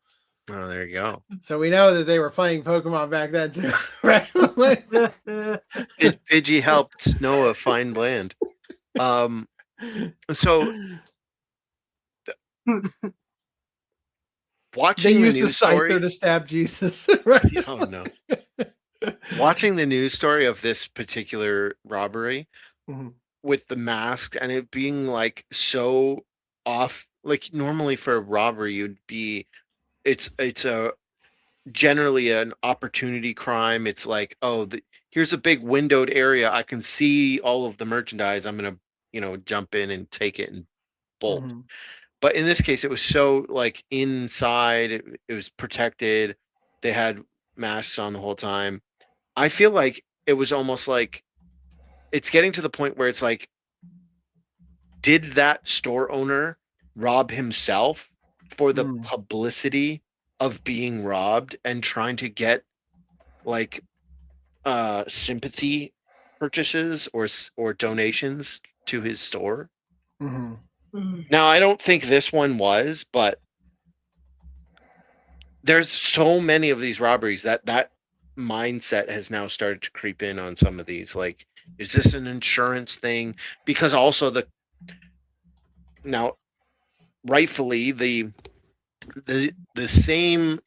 oh, there you go. So we know that they were playing Pokemon back then too, right? Pidgey helped Noah find land. So watching they used the the news story scyther to stab Jesus. Right? Oh no! Watching the news story of this particular robbery Mhm. with the mask and it being like so off, like normally for a robbery it's a generally an opportunity crime. It's like, oh, here's a big windowed area, I can see all of the merchandise, I'm gonna jump in and take it and bolt. Mhm. But in this case it was so like inside, it was protected, they had masks on the whole time. I feel like it was almost like it's getting to the point where it's like, did that store owner rob himself for the publicity of being robbed and trying to get like sympathy purchases or donations to his store? Mhm. Now, I don't think this one was, but there's so many of these robberies that mindset has now started to creep in on some of these. Like, is this an insurance thing? Because also now rightfully the same,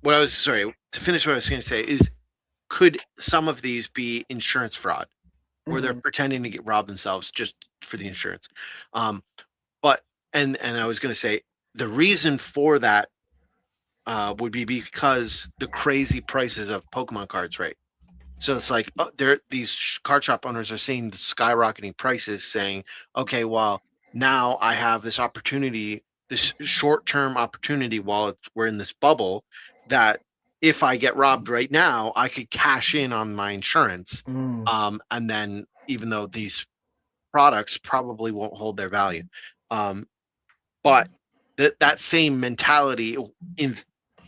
to finish what I was going to say is, could some of these be insurance fraud where they're pretending to get robbed themselves just for the insurance? But I was going to say the reason for that would be because the crazy prices of Pokemon cards, right? So it's like, these card shop owners are seeing the skyrocketing prices, saying, okay, well, now I have this opportunity, this short-term opportunity while we're in this bubble, that if I get robbed right now, I could cash in on my insurance. And then even though these products probably won't hold their value. But that same mentality, in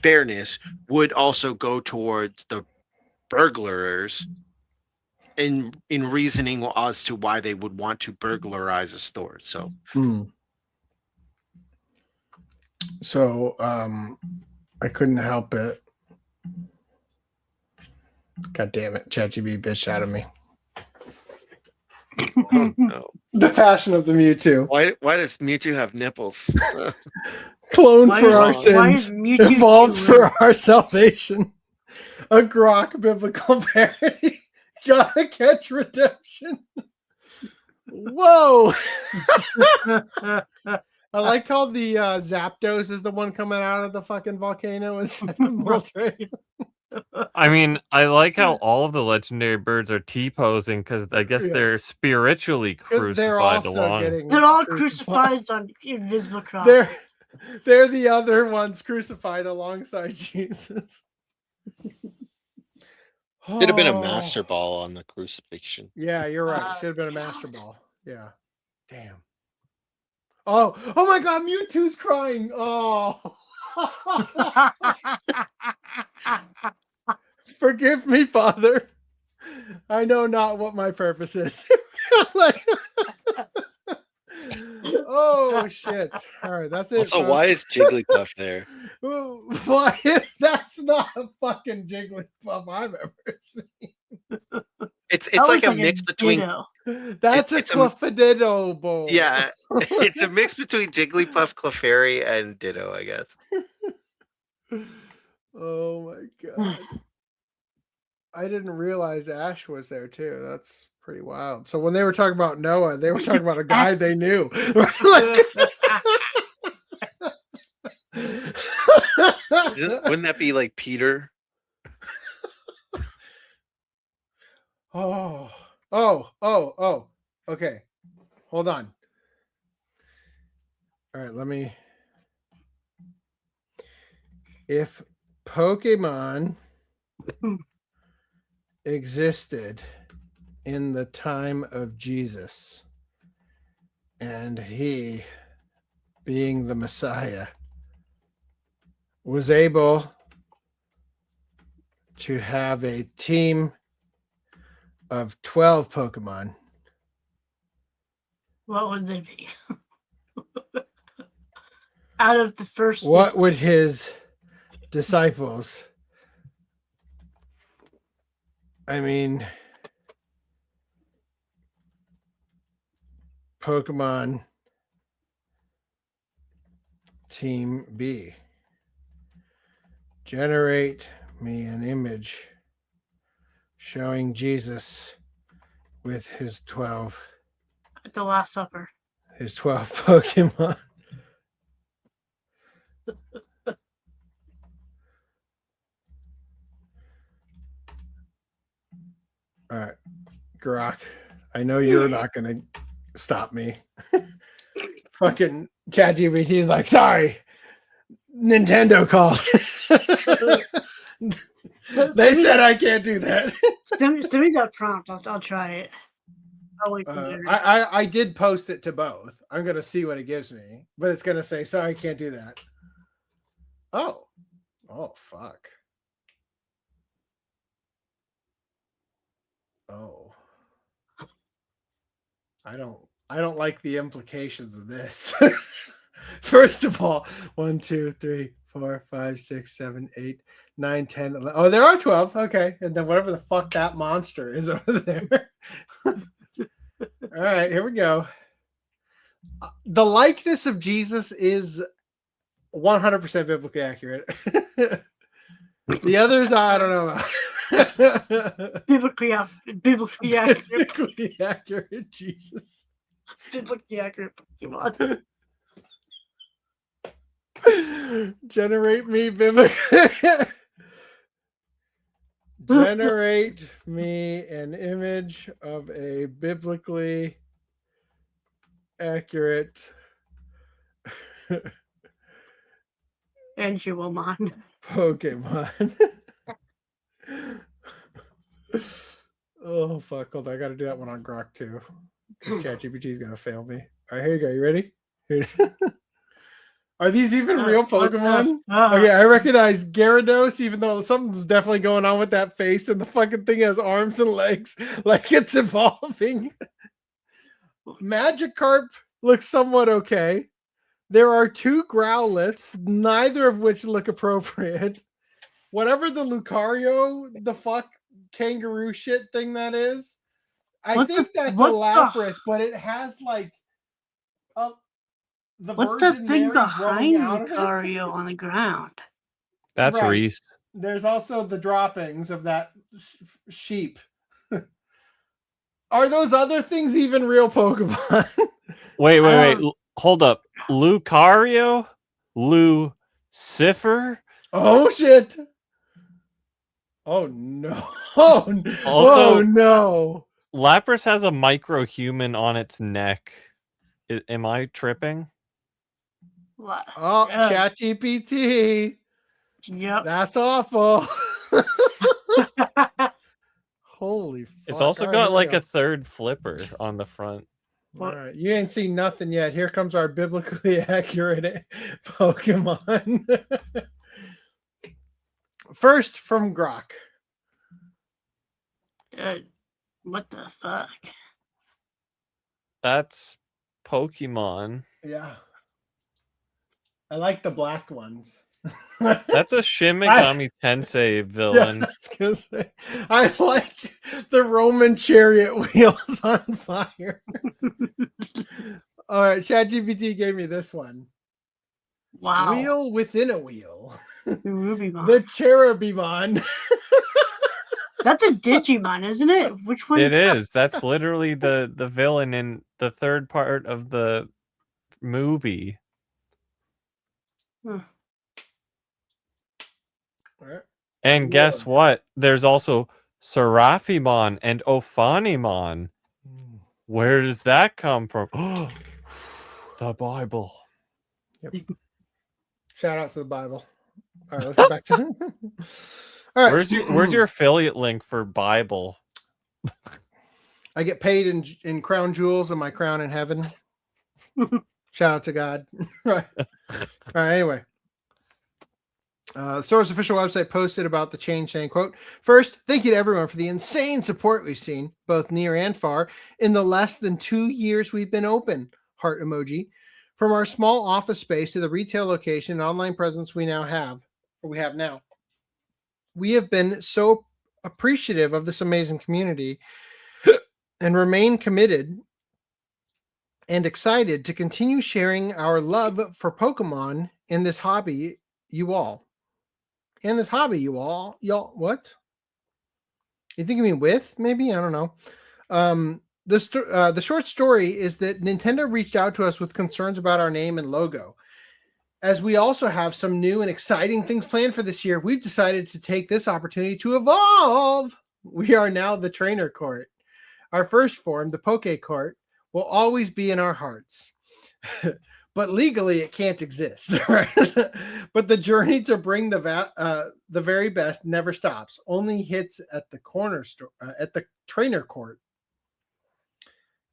fairness, would also go towards the burglars in reasoning as to why they would want to burglarize a store. So So I couldn't help it. God damn it, ChatGPT bitch out of me. oh, no. The fashion of the Mewtwo. Why does Mewtwo have nipples? Cloned Why for is- our why sins, is Mewtwo evolved cute? for our salvation. A grok biblical parody. Gotta catch redemption. Whoa! I like how the Zapdos is the one coming out of the fucking volcano instead of Moltres. I mean, I like how all of the legendary birds are T-posing because I guess Yeah. they're spiritually 'Cause they're crucified also along. getting They're all crucified on Invisible Cross. They're the other ones crucified alongside Jesus. Should have been a Oh. master ball on the crucifixion. Yeah, you're right. Should have been a master ball. Yeah. Damn. Oh my god, Mewtwo's crying. Oh. Forgive me, Father. I know not what my purpose is. Like- oh shit. All right, that's it. Also, why is folks. Jigglypuff there? Why? That's not a fucking Jigglypuff I've ever seen. It's like a mix between. That's it's a Clefairy bowl. Yeah, it's a mix between Jigglypuff, Clefairy, and Ditto, I guess. Oh my god. I didn't realize Ash was there too. That's pretty wild. So when they were talking about Noah, they were talking about a guy they knew. Wouldn't that be like Peter? Oh. Okay. Hold on. All right, let me. If Pokemon existed in the time of Jesus and he, being the Messiah, was able to have a team of 12 Pokemon, What would they be? Out of the first. what would his disciples, I mean, Pokemon Team B, generate me an image showing Jesus with his 12 At the Last Supper. his 12 Pokemon. All right, Grok, I know you're not going to stop me. Fucking ChatGPT is like, sorry, Nintendo called. They said I can't do that. Send me that prompt. I'll try it. I'll wait for it. I did post it to both. I'm going to see what it gives me, but it's going to say, sorry, I can't do that. Oh, fuck. Oh, I don't like the implications of this. First of all, 1, 2, 3, 4, 5, 6, 7, 8, 9, 10, 11. Oh, there are 12. Okay. And then whatever the fuck that monster is over there. All right, here we go. The likeness of Jesus is 100% biblically accurate. The others, I don't know. Biblically accurate. Biblically accurate Jesus. Biblically accurate Pokemon. Generate me biblically. Generate me an image of a biblically accurate Angelomon. Pokemon. Oh fuck! Hold on, I got to do that one on Grok too. ChatGPT is gonna fail me. All right, here you go. You ready? Here. Are these even real Pokemon? fuck? Okay, I recognize Gyarados, even though something's definitely going on with that face, and the fucking thing has arms and legs, like it's evolving. Magikarp looks somewhat okay. There are 2 Growlithes, neither of which look appropriate. Whatever the Lucario, the fuck kangaroo shit thing that is, I think that's a Lapras, but it has like the What's Virgin that thing Mary growing behind out of it. Lucario on the ground? That's Right. Reese. There's also the droppings of that sheep. Are those other things even real Pokemon? Wait. Hold up. Lucario? Lucifer? Oh shit. Oh no. Oh, Also, oh no. Lapras has a micro-human on its neck. Am I tripping? Oh, ChatGPT. Yep. That's awful. Holy fuck. It's also All got right, like here a third flipper on the front. we go. All right, you ain't seen nothing yet. Here comes our biblically accurate Pokemon. First from Grok. What the fuck? That's Pokemon. Yeah. I like the black ones. That's a Shin Megami Tensei villain. Yeah, I was gonna say, I like the Roman chariot wheels on fire. All right, ChatGPT gave me this one. Wow. Wheel within a wheel. Rubimon. The Cherubimon. That's a Digimon, isn't it? Which one? It is. That's literally the villain in the third part of the movie. Hmm. And guess what? There's also Seraphimon and Ophanimon. Where does that come from? The Bible. Yep. Shout out to the Bible. All right, let's go back to all right. Where's your affiliate link for Bible? I get paid in crown jewels and my crown in heaven. Shout out to God. Right. All right, anyway. The store's official website posted about the change saying, quote, "First, thank you to everyone for the insane support we've seen, both near and far, in the less than 2 years we've been open." Heart emoji. From our small office space to the retail location and online presence we have now. We have been so appreciative of this amazing community and remain committed and excited to continue sharing our love for Pokemon in this hobby, you all. Y'all, what? You think you mean with? Maybe? I don't know. The short story is that Nintendo reached out to us with concerns about our name and logo. As we also have some new and exciting things planned for this year, we've decided to take this opportunity to evolve. We are now the Trainer Court. Our first form, the Poke Court, will always be in our hearts. But legally, it can't exist. Right? But the journey to bring the very best never stops. Only hits at the corner store, at the Trainer Court.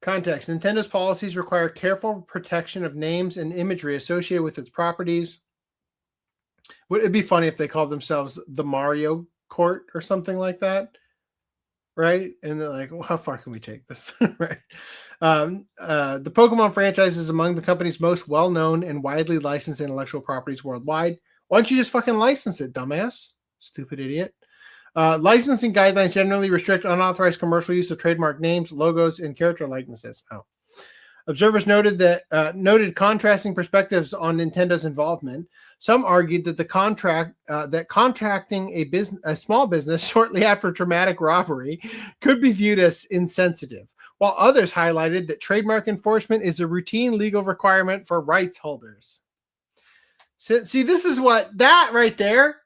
Context: Nintendo's policies require careful protection of names and imagery associated with its properties. Would it be funny if they called themselves the Mario Court or something like that? Right? And they're like, well, how far can we take this? Right? The Pokemon franchise is among the company's most well-known and widely licensed intellectual properties worldwide. Why don't you just fucking license it, dumbass? Stupid idiot. Licensing guidelines generally restrict unauthorized commercial use of trademark names, logos, and character likenesses. Observers noted contrasting perspectives on Nintendo's involvement. Some argued that contracting a small business shortly after a traumatic robbery could be viewed as insensitive, while others highlighted that trademark enforcement is a routine legal requirement for rights holders. See, this is what that right there.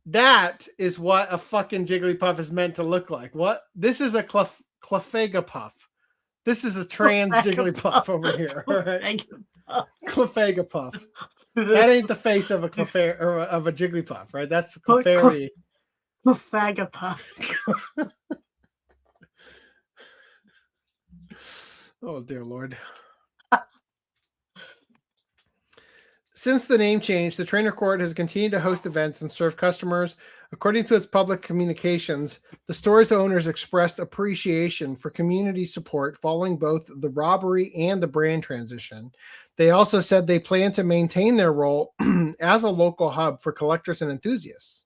That is what a fucking Jigglypuff is meant to look like. What? This is a Clefaigapuff. This is a trans Jigglypuff over here. Right? Clefaigapuff. That ain't the face of a Jigglypuff, right? That's Clefairy. Clefaigapuff. Oh dear Lord. Since the name change, the Trainer Court has continued to host events and serve customers. According to its public communications, the store's owners expressed appreciation for community support following both the robbery and the brand transition. They also said they plan to maintain their role as a local hub for collectors and enthusiasts.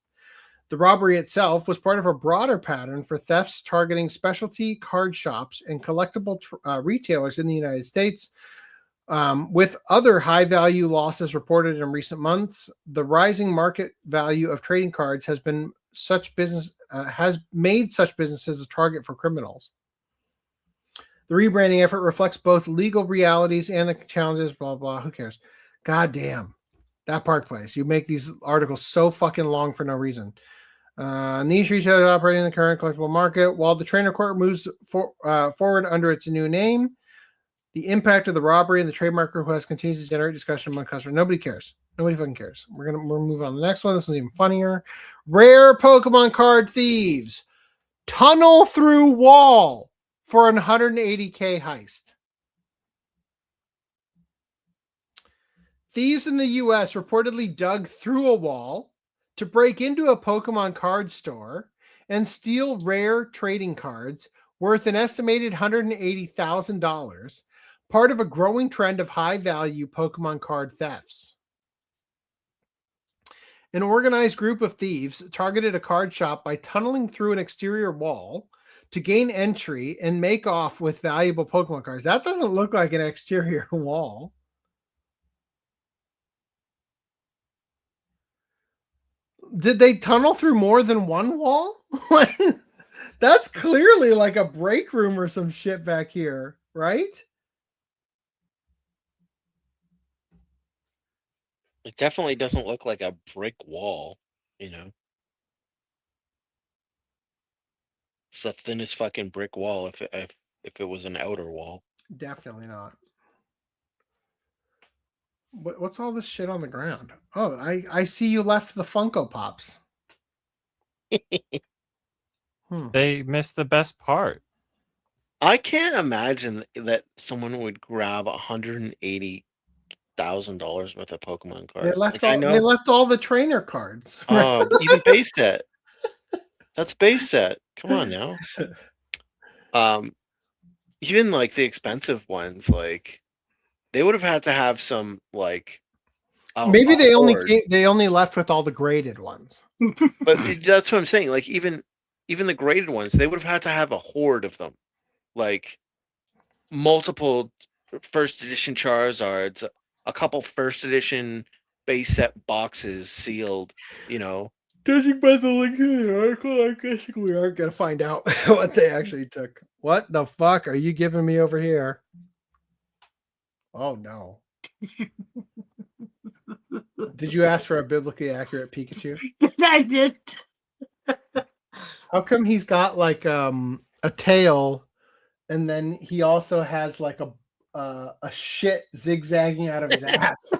The robbery itself was part of a broader pattern for thefts targeting specialty card shops and collectible retailers in the United States. With other high-value losses reported in recent months, the rising market value of trading cards has made such businesses a target for criminals. The rebranding effort reflects both legal realities and the challenges. Blah blah. Who cares? God damn, that Park Place. You make these articles so fucking long for no reason. Niche retailers operating in the current collectible market, while the Trainer Court moves forward under its new name. The impact of the robbery and the trademark request continues to generate discussion among customers. Nobody cares. Nobody fucking cares. We'll move on to the next one. This one's even funnier. Rare Pokemon card thieves tunnel through wall for an $180K heist. Thieves in the U.S. reportedly dug through a wall to break into a Pokemon card store and steal rare trading cards worth an estimated $180,000. Part of a growing trend of high-value Pokemon card thefts. An organized group of thieves targeted a card shop by tunneling through an exterior wall to gain entry and make off with valuable Pokemon cards. That doesn't look like an exterior wall. Did they tunnel through more than one wall? That's clearly like a break room or some shit back here, right? It definitely doesn't look like a brick wall, you know. It's the thinnest fucking brick wall if it was an outer wall. Definitely not. What's all this shit on the ground? Oh, I see you left the Funko Pops. They missed the best part. I can't imagine that someone would grab $180,000 worth of Pokemon cards. They left all the trainer cards. Oh, even base set. That's base set. Come on now. Even like the expensive ones, like they would have had to have some like. Maybe they only left with all the graded ones. But that's what I'm saying. Like even the graded ones, they would have had to have a horde of them, like multiple first edition Charizards, a couple first edition base set boxes sealed. You know. Judging by the link in the article, I guess we aren't going to find out what they actually took. What the fuck are you giving me over here? Oh, no. Did you ask for a biblically accurate Pikachu? I did. How come he's got like a tail and then he also has like a shit zigzagging out of his ass?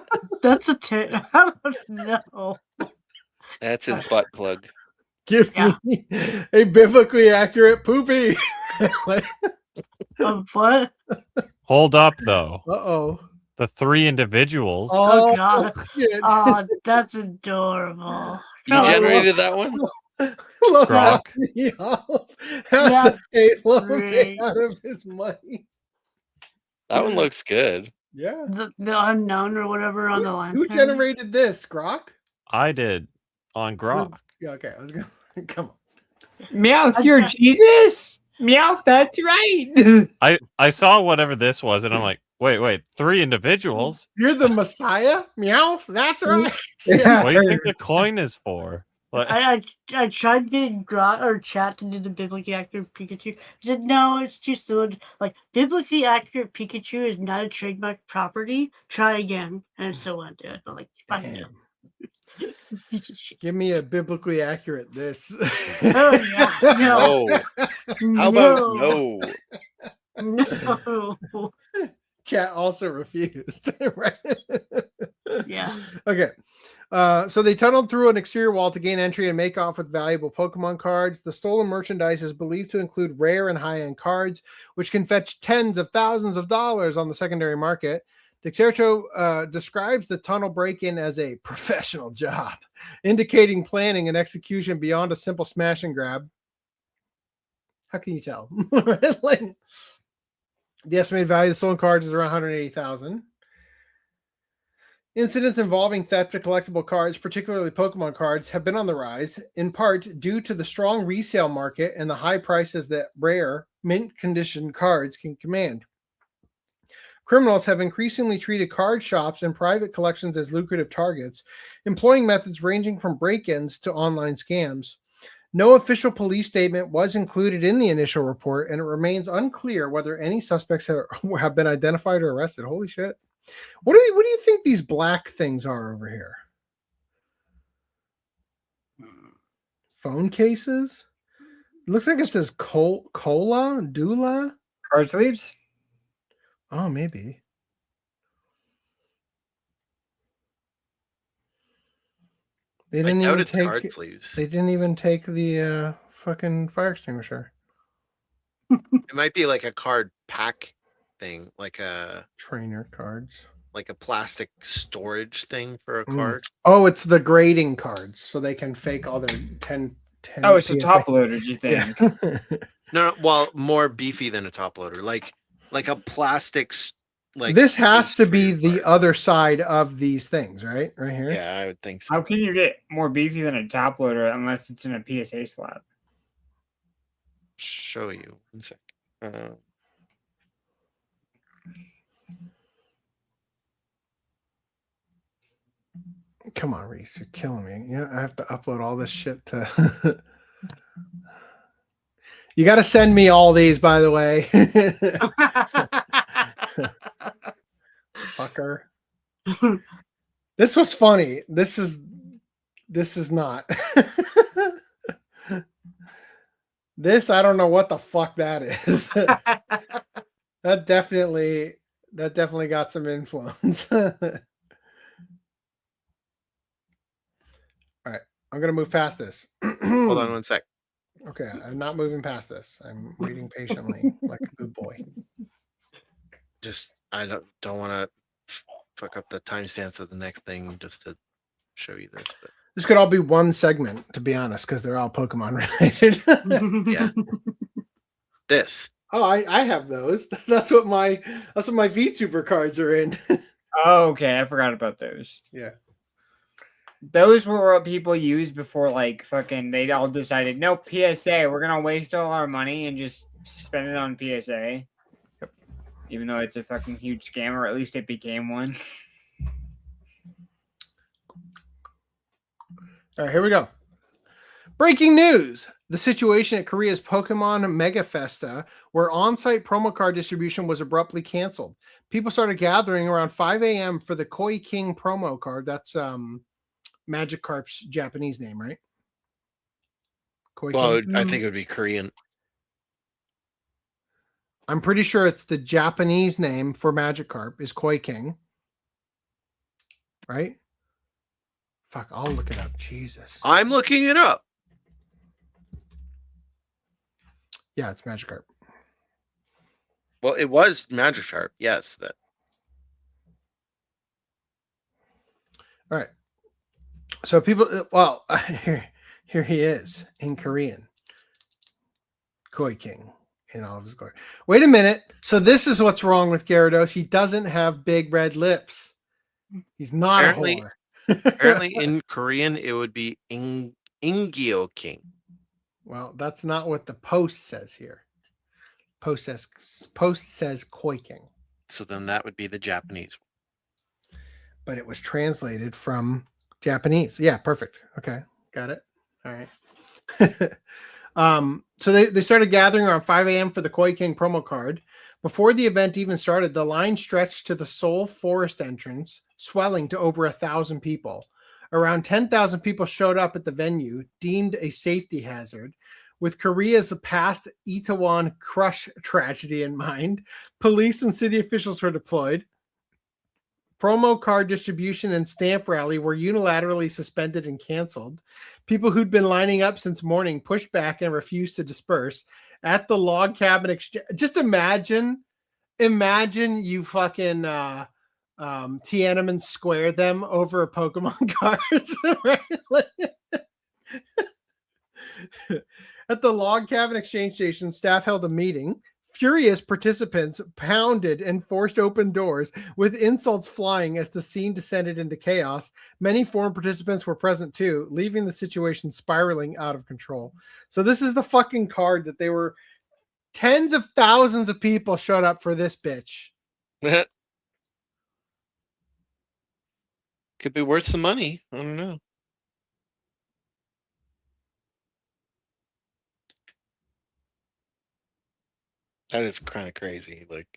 That's a tail. I don't know. That's his butt plug. Give me a biblically accurate poopy. What? Hold up, though. Uh-oh. The 3 individuals. Oh, God. Shit. Oh, that's adorable. You generated that one? Grok. That's a Halo out of his money. That one looks good. Yeah. The unknown or whatever on the line. Who generated this, Grok? I did on Grok. Yeah, okay. I was gonna come on. Meowth, you're Jesus. Meowth, that's right. I saw whatever this was, and I'm like, wait, 3 individuals. You're the Messiah? Meowth, that's right. What do you think the coin is for? What? I tried getting Grok or chat to do the biblically accurate Pikachu. He said, no, it's too soon. Like, biblically accurate Pikachu is not a trademark property. Try again. And I still won't do it. But, like, fuck you. Piece of shit. Give me a biblically accurate this. Oh, yeah. No. How about no? No. Chat also refused. Right? Yeah. Okay. So they tunneled through an exterior wall to gain entry and make off with valuable Pokemon cards. The stolen merchandise is believed to include rare and high-end cards, which can fetch tens of thousands of dollars on the secondary market. Dexerto describes the tunnel break-in as a professional job, indicating planning and execution beyond a simple smash and grab. How can you tell? Like, the estimated value of the stolen cards is around 180,000. Incidents involving theft of collectible cards, particularly Pokemon cards, have been on the rise, in part due to the strong resale market and the high prices that rare, mint-condition cards can command. Criminals have increasingly treated card shops and private collections as lucrative targets, employing methods ranging from break-ins to online scams. No official police statement was included in the initial report, and it remains unclear whether any suspects have been identified or arrested. Holy shit. What do you think these black things are over here? Phone cases? It looks like it says cola, doula? Card sleeves? Oh, maybe. They didn't even take card sleeves. They didn't even take the fucking fire extinguisher. It might be like a card pack thing, like a trainer cards, like a plastic storage thing for a card. Oh, it's the grading cards, so they can fake all their 10. Oh, it's a top loader, do you think? Yeah. No, well, more beefy than a top loader, like a plastic. Like this has to be the other side of these things, right? Right here. Yeah, I would think so. How can you get more beefy than a top loader unless it's in a PSA slot? Show you. 1 second. Come on, Reese, you're killing me. Yeah, I have to upload all this shit to. You got to send me all these, by the way. Fucker. This was funny. This is not. This, I don't know what the fuck that is. That definitely got some influence. All right, I'm gonna move past this. Hold on 1 sec. Okay, I'm not moving past this. I'm waiting patiently, like a good boy. Just I don't want to fuck up the timestamps of the next thing just to show you this. But this could all be one segment, to be honest, because they're all Pokemon related. Yeah. This. Oh, I have those. That's what my VTuber cards are in. Oh, okay, I forgot about those. Yeah. Those were what people used before, like, fucking, they all decided, no, PSA, we're going to waste all our money and just spend it on PSA. Yep. Even though it's a fucking huge scam, or at least it became one. All right, here we go. Breaking news. The situation at Korea's Pokemon Mega Festa, where on-site promo card distribution was abruptly canceled. People started gathering around 5 a.m. for the Koi King promo card. That's Magikarp's Japanese name, right? Koi King? I think it would be Korean. I'm pretty sure it's the Japanese name for Magikarp is Koi King. Right? Fuck, I'll look it up. Jesus. I'm looking it up. Yeah, it's Magikarp. Well, it was Magikarp. Yes, that. All right. So people, well, here he is in Korean. Koi King in all of his glory. Wait a minute. So this is what's wrong with Gyarados. He doesn't have big red lips. He's not a whore. Apparently in Korean, it would be Ingyo King. Well, that's not what the post says here. Post says Koi King. So then that would be the Japanese one. But it was translated from Japanese. Yeah, perfect. Okay, got it. All right. So they started gathering around 5 a.m. for the Koi King promo card. Before the event even started, the line stretched to the Seoul Forest entrance, swelling to over 1,000 people. Around 10,000 people showed up at the venue, deemed a safety hazard. With Korea's past Itaewon crush tragedy in mind, police and city officials were deployed. Promo card distribution and stamp rally were unilaterally suspended and canceled. People who'd been lining up since morning pushed back and refused to disperse. At the log cabin exchange, just imagine you fucking Tiananmen Square them over Pokemon cards. Right? At the log cabin exchange station, staff held a meeting. Furious participants pounded and forced open doors, with insults flying as the scene descended into chaos. Many foreign participants were present too, leaving the situation spiraling out of control. So this is the fucking card that they were... Tens of thousands of people showed up for this bitch. Could be worth some money. I don't know. That is kind of crazy. Like,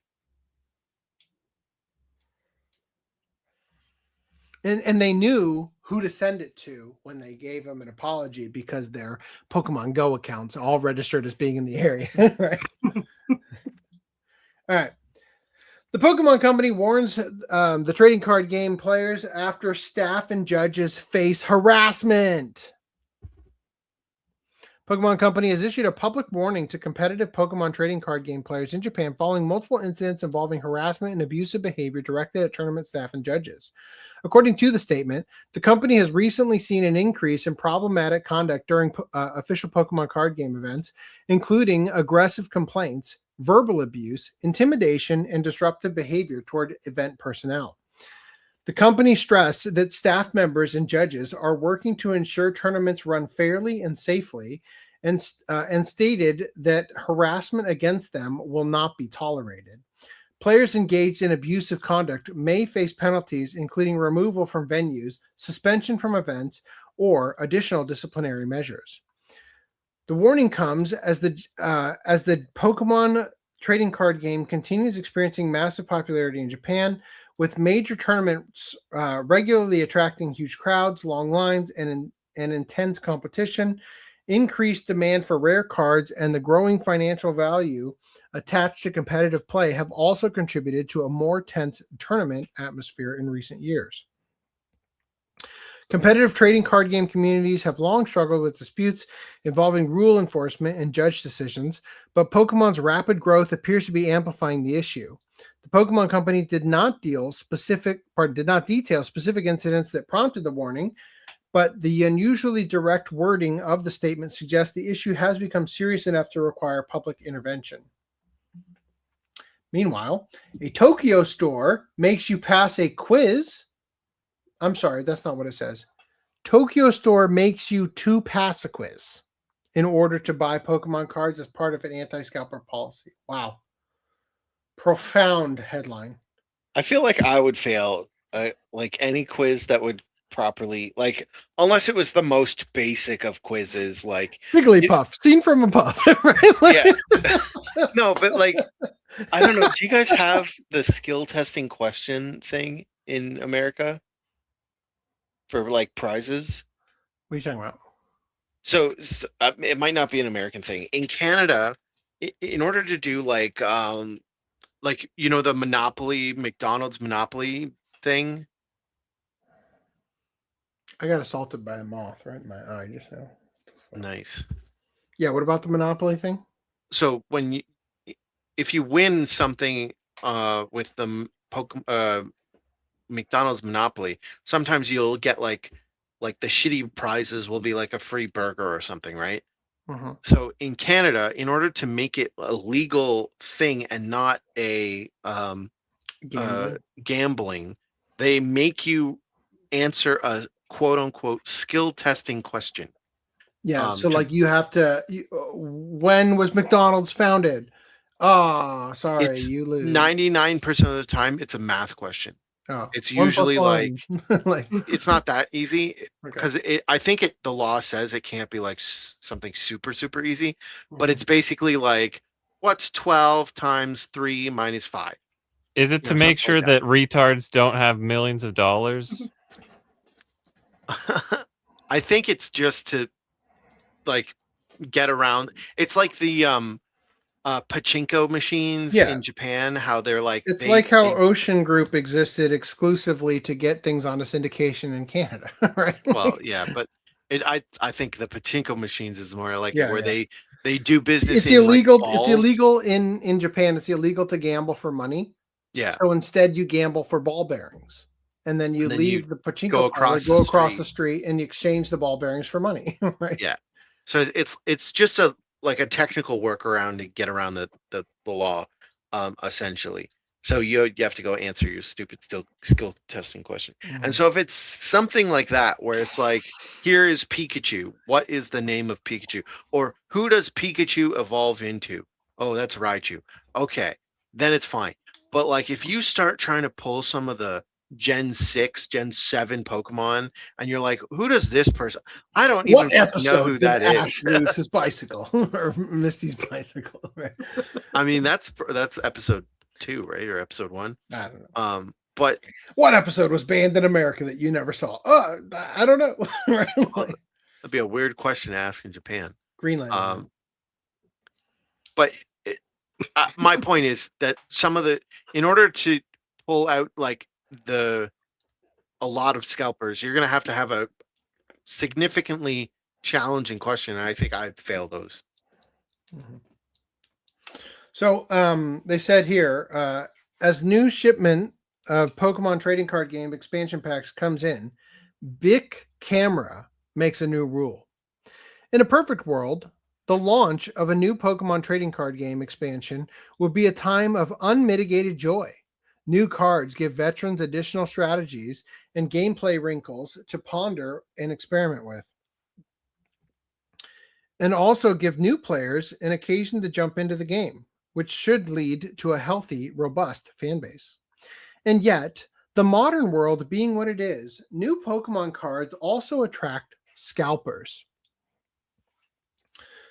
and they knew who to send it to when they gave them an apology, because their Pokemon Go accounts all registered as being in the area. Right. All right. The Pokemon Company warns the trading card game players after staff and judges face harassment. Pokemon Company has issued a public warning to competitive Pokemon trading card game players in Japan following multiple incidents involving harassment and abusive behavior directed at tournament staff and judges. According to the statement, the company has recently seen an increase in problematic conduct during official Pokemon card game events, including aggressive complaints, verbal abuse, intimidation, and disruptive behavior toward event personnel. The company stressed that staff members and judges are working to ensure tournaments run fairly and safely, and stated that harassment against them will not be tolerated. Players engaged in abusive conduct may face penalties, including removal from venues, suspension from events, or additional disciplinary measures. The warning comes as the Pokemon trading card game continues experiencing massive popularity in Japan, with major tournaments regularly attracting huge crowds, long lines, and intense competition. Increased demand for rare cards and the growing financial value attached to competitive play have also contributed to a more tense tournament atmosphere in recent years. Competitive trading card game communities have long struggled with disputes involving rule enforcement and judge decisions, but Pokemon's rapid growth appears to be amplifying the issue. The Pokemon Company did not detail specific incidents that prompted the warning, but the unusually direct wording of the statement suggests the issue has become serious enough to require public intervention. Meanwhile, a Tokyo store makes you pass a quiz. I'm sorry, that's not what it says. Tokyo store makes you to pass a quiz in order to buy Pokemon cards as part of an anti-scalper policy. Wow. Profound headline. I feel like I would fail like any quiz that would properly, like, unless it was the most basic of quizzes, like Wigglypuff, seen from above. Right? Like, yeah. No, but like, I don't know. Do you guys have the skill testing question thing in America for like prizes? What are you talking about? So it might not be an American thing. In Canada, in order to do like you know, the Monopoly, McDonald's Monopoly thing. I got assaulted by a moth right in my eye just now. Nice. Yeah, what about the Monopoly thing? So if you win something with the McDonald's Monopoly, sometimes you'll get like the shitty prizes will be like a free burger or something, right? Mm-hmm. So in Canada, in order to make it a legal thing and not a gambling, they make you answer a quote unquote skill testing question. Yeah, so like you have to. When was McDonald's founded? Oh, sorry, you lose. 99% of the time, it's a math question. Oh, it's usually like like it's not that easy because Okay. I think the law says it can't be like something super easy, but it's basically like what's 12 times 3 minus 5. Is it to make sure that retards don't have millions of dollars? I think it's just to like get around. It's like the pachinko machines in Japan, how they're like It's like how Ocean Group existed exclusively to get things onto syndication in Canada, right? Well, yeah, but I think the pachinko machines is more like Yeah, where yeah. they do business. It's in, illegal. Like, it's illegal in Japan. It's illegal to gamble for money. Yeah. So instead, you gamble for ball bearings, and then you leave the pachinko parlor, go across the street, and you exchange the ball bearings for money. Right? Yeah. So it's just a technical workaround to get around the law, essentially. So you have to go answer your stupid skill testing question. And so if it's something like that, where it's like, here is Pikachu. What is the name of Pikachu? Or who does Pikachu evolve into? Oh, that's Raichu. Okay, then it's fine. But like, if you start trying to pull some of the Gen 6, Gen 7 Pokemon, and you're like, who does this person? I don't even know who that is. Ash lose his bicycle or Misty's bicycle? Right? I mean, that's episode 2, right? Or episode 1? I don't know. But what episode was banned in America that you never saw? I don't know. Right? That'd be a weird question to ask in Japan. Greenland. But my point is that in order to pull out like a lot of scalpers, you're gonna have to have a significantly challenging question, and I think I'd fail those. So they said here, as new shipment of Pokemon trading card game expansion packs comes in, Bic Camera makes a new rule. In a perfect world, the launch of a new Pokemon trading card game expansion would be a time of unmitigated joy. New cards give veterans additional strategies and gameplay wrinkles to ponder and experiment with, and also give new players an occasion to jump into the game, which should lead to a healthy, robust fan base. And yet, the modern world being what it is, new Pokemon cards also attract scalpers,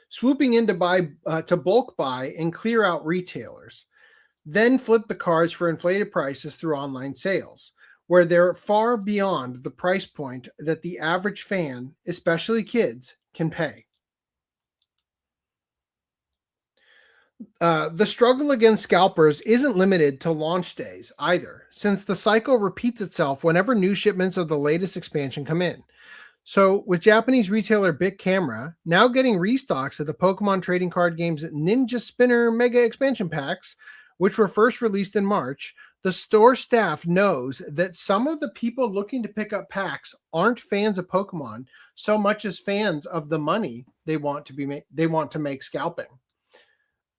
swooping in to bulk buy and clear out retailers, then flip the cards for inflated prices through online sales, where they're far beyond the price point that the average fan, especially kids, can pay. The struggle against scalpers isn't limited to launch days either, since the cycle repeats itself whenever new shipments of the latest expansion come in. So, with Japanese retailer Bic Camera now getting restocks of the Pokemon trading card game's Ninja Spinner Mega Expansion Packs, which were first released in March, the store staff knows that some of the people looking to pick up packs aren't fans of Pokemon so much as fans of the money they want to make scalping.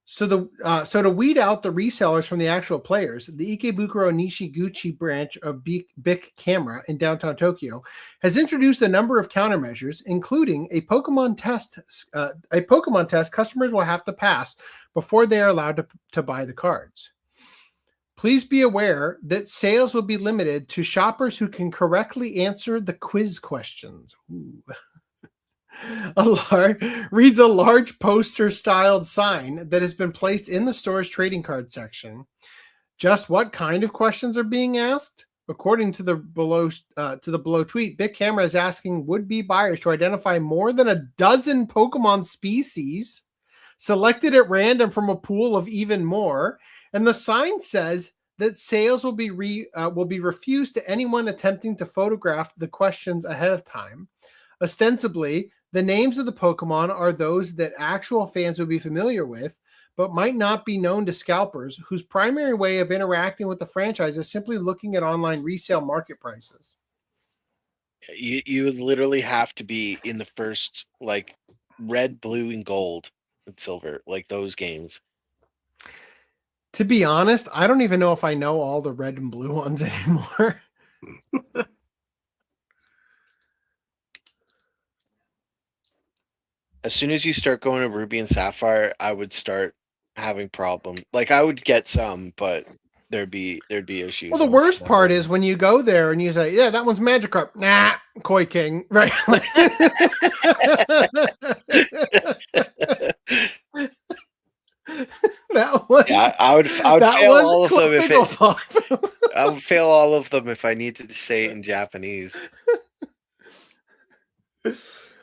So to weed out the resellers from the actual players, the Ikebukuro Nishiguchi branch of Bic Camera in downtown Tokyo has introduced a number of countermeasures, including a Pokemon test customers will have to pass before they are allowed to buy the cards. Please be aware that sales will be limited to shoppers who can correctly answer the quiz questions. Ooh. Reads a large poster-styled sign that has been placed in the store's trading card section. Just what kind of questions are being asked? According to the below tweet, Bic Camera is asking would-be buyers to identify more than a dozen Pokemon species selected at random from a pool of even more, and the sign says that sales will be refused to anyone attempting to photograph the questions ahead of time. Ostensibly, the names of the Pokemon are those that actual fans would be familiar with, but might not be known to scalpers whose primary way of interacting with the franchise is simply looking at online resale market prices. You literally have to be in the first, like, red, blue, and gold and silver, like those games. To be honest, I don't even know if I know all the red and blue ones anymore. As soon as you start going to Ruby and Sapphire, I would start having problems. Like, I would get some, but there'd be issues. Well, the worst part is when you go there and you say, "Yeah, that one's Magikarp." Nah, Koi King, right? I would fail all of them I would fail all of them if I needed to say it in Japanese.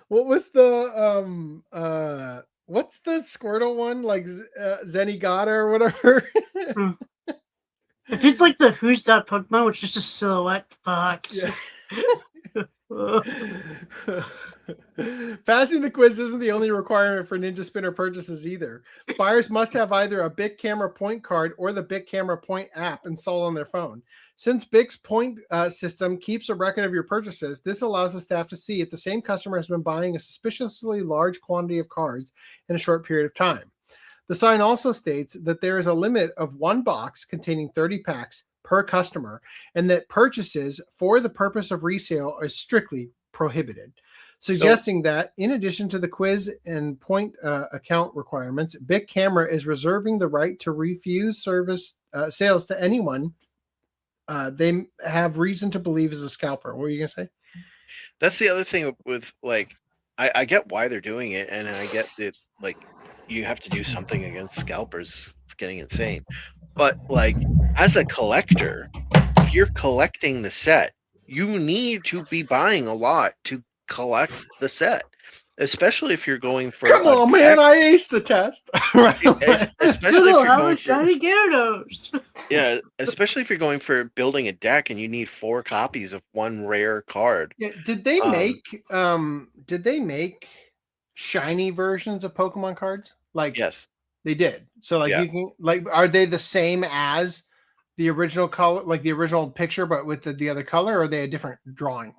What was the what's the Squirtle one, like Zenigata or whatever? If it's like the Who's That Pokemon, which is just a silhouette box. Yeah. Passing the quiz isn't the only requirement for Ninja Spinner purchases either. Buyers must have either a Bic Camera Point card or the Bic Camera Point app installed on their phone. Since Bic's Point system keeps a record of your purchases, this allows the staff to see if the same customer has been buying a suspiciously large quantity of cards in a short period of time. The sign also states that there is a limit of one box containing 30 packs per customer, and that purchases for the purpose of resale are strictly prohibited, suggesting that in addition to the quiz and point account requirements, Bic Camera is reserving the right to refuse service sales to anyone they have reason to believe is a scalper. What were you gonna say? That's the other thing with like, I get why they're doing it, and I get that like you have to do something against scalpers. It's getting insane. But like, as a collector, if you're collecting the set, you need to be buying a lot to collect the set, especially if you're going for. Come on, man! I aced the test. Especially if you're how going much shiny Gyarados? Yeah, especially if you're going for building a deck and you need 4 copies of one rare card. Yeah, did they make shiny versions of Pokemon cards? Like, yes, they did. So like, you can like, are they the same as the original color, like the original picture, but with the other color, or are they a different drawing?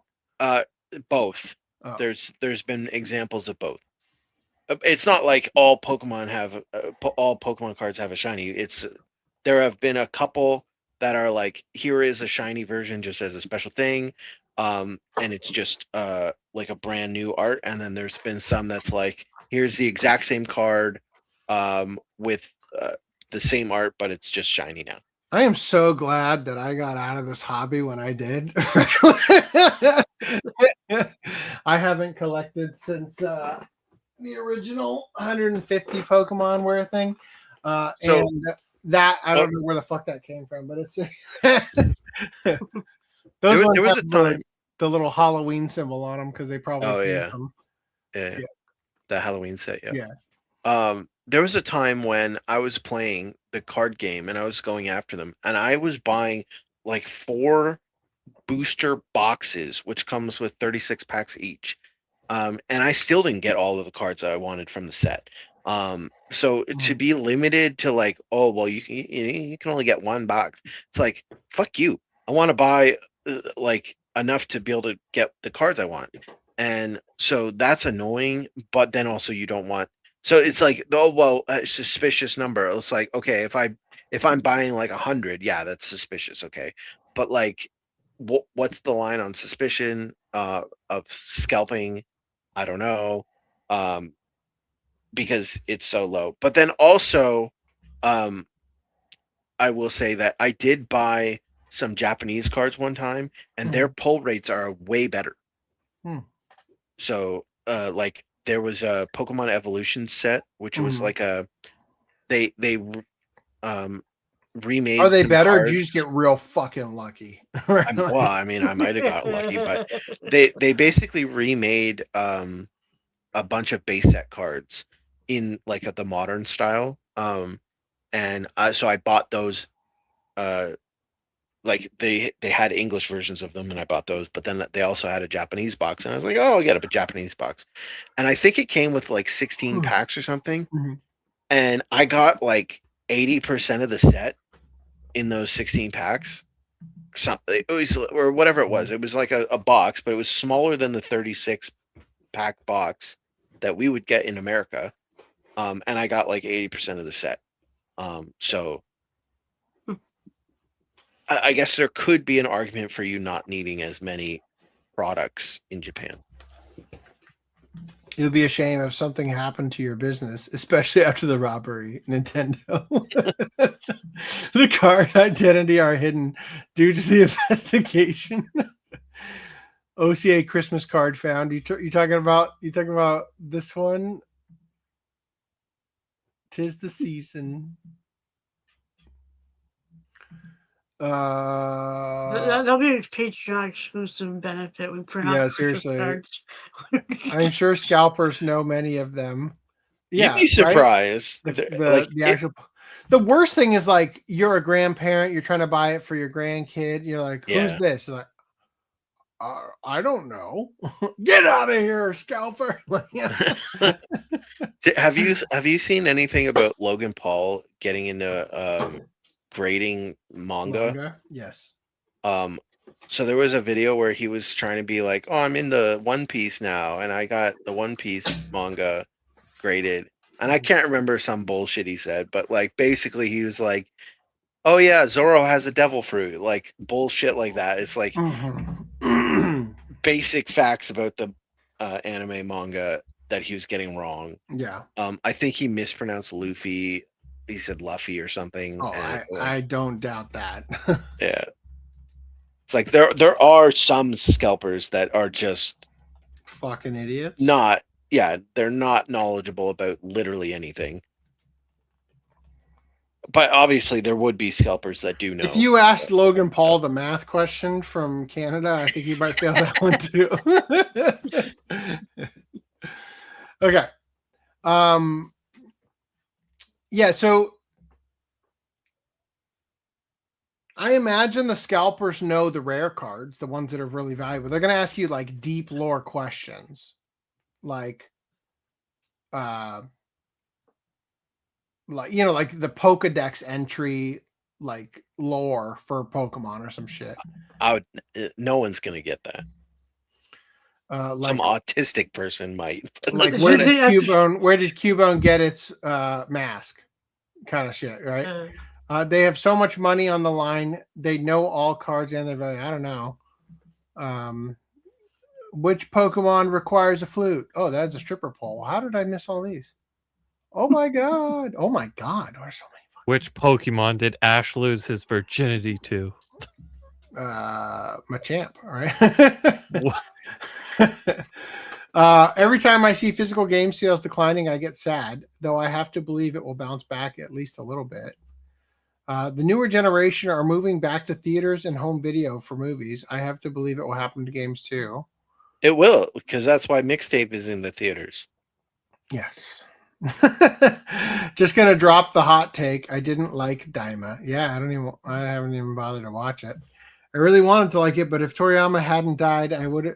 Both. Oh. There's been examples of both. It's not like all Pokemon cards have a shiny. There have been a couple that are like, here is a shiny version just as a special thing, and it's just like a brand new art. And then there's been some that's like, here's the exact same card with the same art, but it's just shiny now. I am so glad that I got out of this hobby when I did. I haven't collected since the original 150 Pokemon were thing. And that I don't know where the fuck that came from, but it's those ones have the little Halloween symbol on them because they probably yeah. From, yeah, the Halloween set. Yeah. There was a time when I was playing the card game and I was going after them, and I was buying like 4 booster boxes, which comes with 36 packs each. And I still didn't get all of the cards that I wanted from the set. So to be limited to like, oh, well, you can only get 1 box. It's like, fuck you. I want to buy like enough to be able to get the cards I want. And so that's annoying, but then also you don't want. So it's like, oh, well, a suspicious number. It's like, okay, if I'm buying like 100, yeah, that's suspicious. Okay. But like, what's the line on suspicion of scalping? I don't know. Because it's so low. But then also, I will say that I did buy some Japanese cards one time, and their pull rates are way better. So, like, there was a Pokemon Evolution set, which was like they remade. Are they better? Cards. Or did you just get real fucking lucky? Well, I mean, I might have got lucky, but they basically remade a bunch of base set cards in like the modern style. And so I bought those. Like they had English versions of them, and I bought those. But then they also had a Japanese box, and I was like, oh, I'll get a Japanese box. And I think it came with like 16 packs or something. And I got like 80% of the set in those 16 packs. Something it was, or whatever it was. It was like a box, but it was smaller than the 36 pack box that we would get in America. And I got like 80% of the set. So I guess there could be an argument for you not needing as many products in Japan. It would be a shame if something happened to your business, especially after the robbery, Nintendo. The card identity are hidden due to the investigation. OCA Christmas card found. You talking about this one? 'Tis the season. That'll be a Patreon exclusive benefit. We print out seriously. cards. I'm sure scalpers know many of them. You'd be surprised. Right? The worst thing is like you're a grandparent, you're trying to buy it for your grandkid. You're like, who's this? Like, I don't know. Get out of here, scalper. Have you seen anything about Logan Paul getting into grading manga? Yes. So there was a video where he was trying to be like, "Oh, I'm in the One Piece now, and I got the One Piece manga graded." And I can't remember some bullshit he said, but like basically he was like, "Oh yeah, Zoro has a devil fruit," like bullshit like that. It's like basic facts about the anime manga that he was getting wrong. Yeah. I think he mispronounced Luffy. He said Luffy or something. Oh, I don't doubt that. Yeah. It's like there are some scalpers that are just fucking idiots. They're not knowledgeable about literally anything. But obviously there would be scalpers that do know. If you asked Logan Paul the math question from Canada, I think he might fail that one too. Okay. Yeah, so I imagine the scalpers know the rare cards, the ones that are really valuable. They're going to ask you like deep lore questions. Like the Pokedex entry, like lore for Pokemon or some shit. No one's going to get that. Some autistic person might. Like where did Cubone get its mask? Kind of shit, right? They have so much money on the line. They know all cards and their value. I don't know. Which Pokemon requires a flute? Oh, that's a stripper pole. How did I miss all these? Oh my god! Oh my god! There's so many. Which Pokemon did Ash lose his virginity to? Machamp. All right. Every time I see physical game sales declining, I get sad. Though I have to believe it will bounce back at least a little bit. The newer generation are moving back to theaters and home video for movies. I have to believe it will happen to games too. It will, because that's why mixtape is in the theaters. Yes. Just gonna drop the hot take. I didn't like Daima. Yeah, I haven't even bothered to watch it. I really wanted to like it, but if Toriyama hadn't died, it would have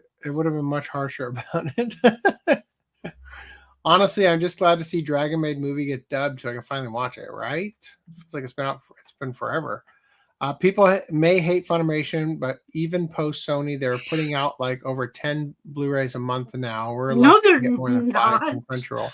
been much harsher about it. Honestly, I'm just glad to see Dragon Maid movie get dubbed so I can finally watch it, right? Feels like it's been forever. People may hate Funimation, but even post Sony, they're putting out like over 10 Blu-rays a month now. We're lucky to get more than 5 from Crunchyroll.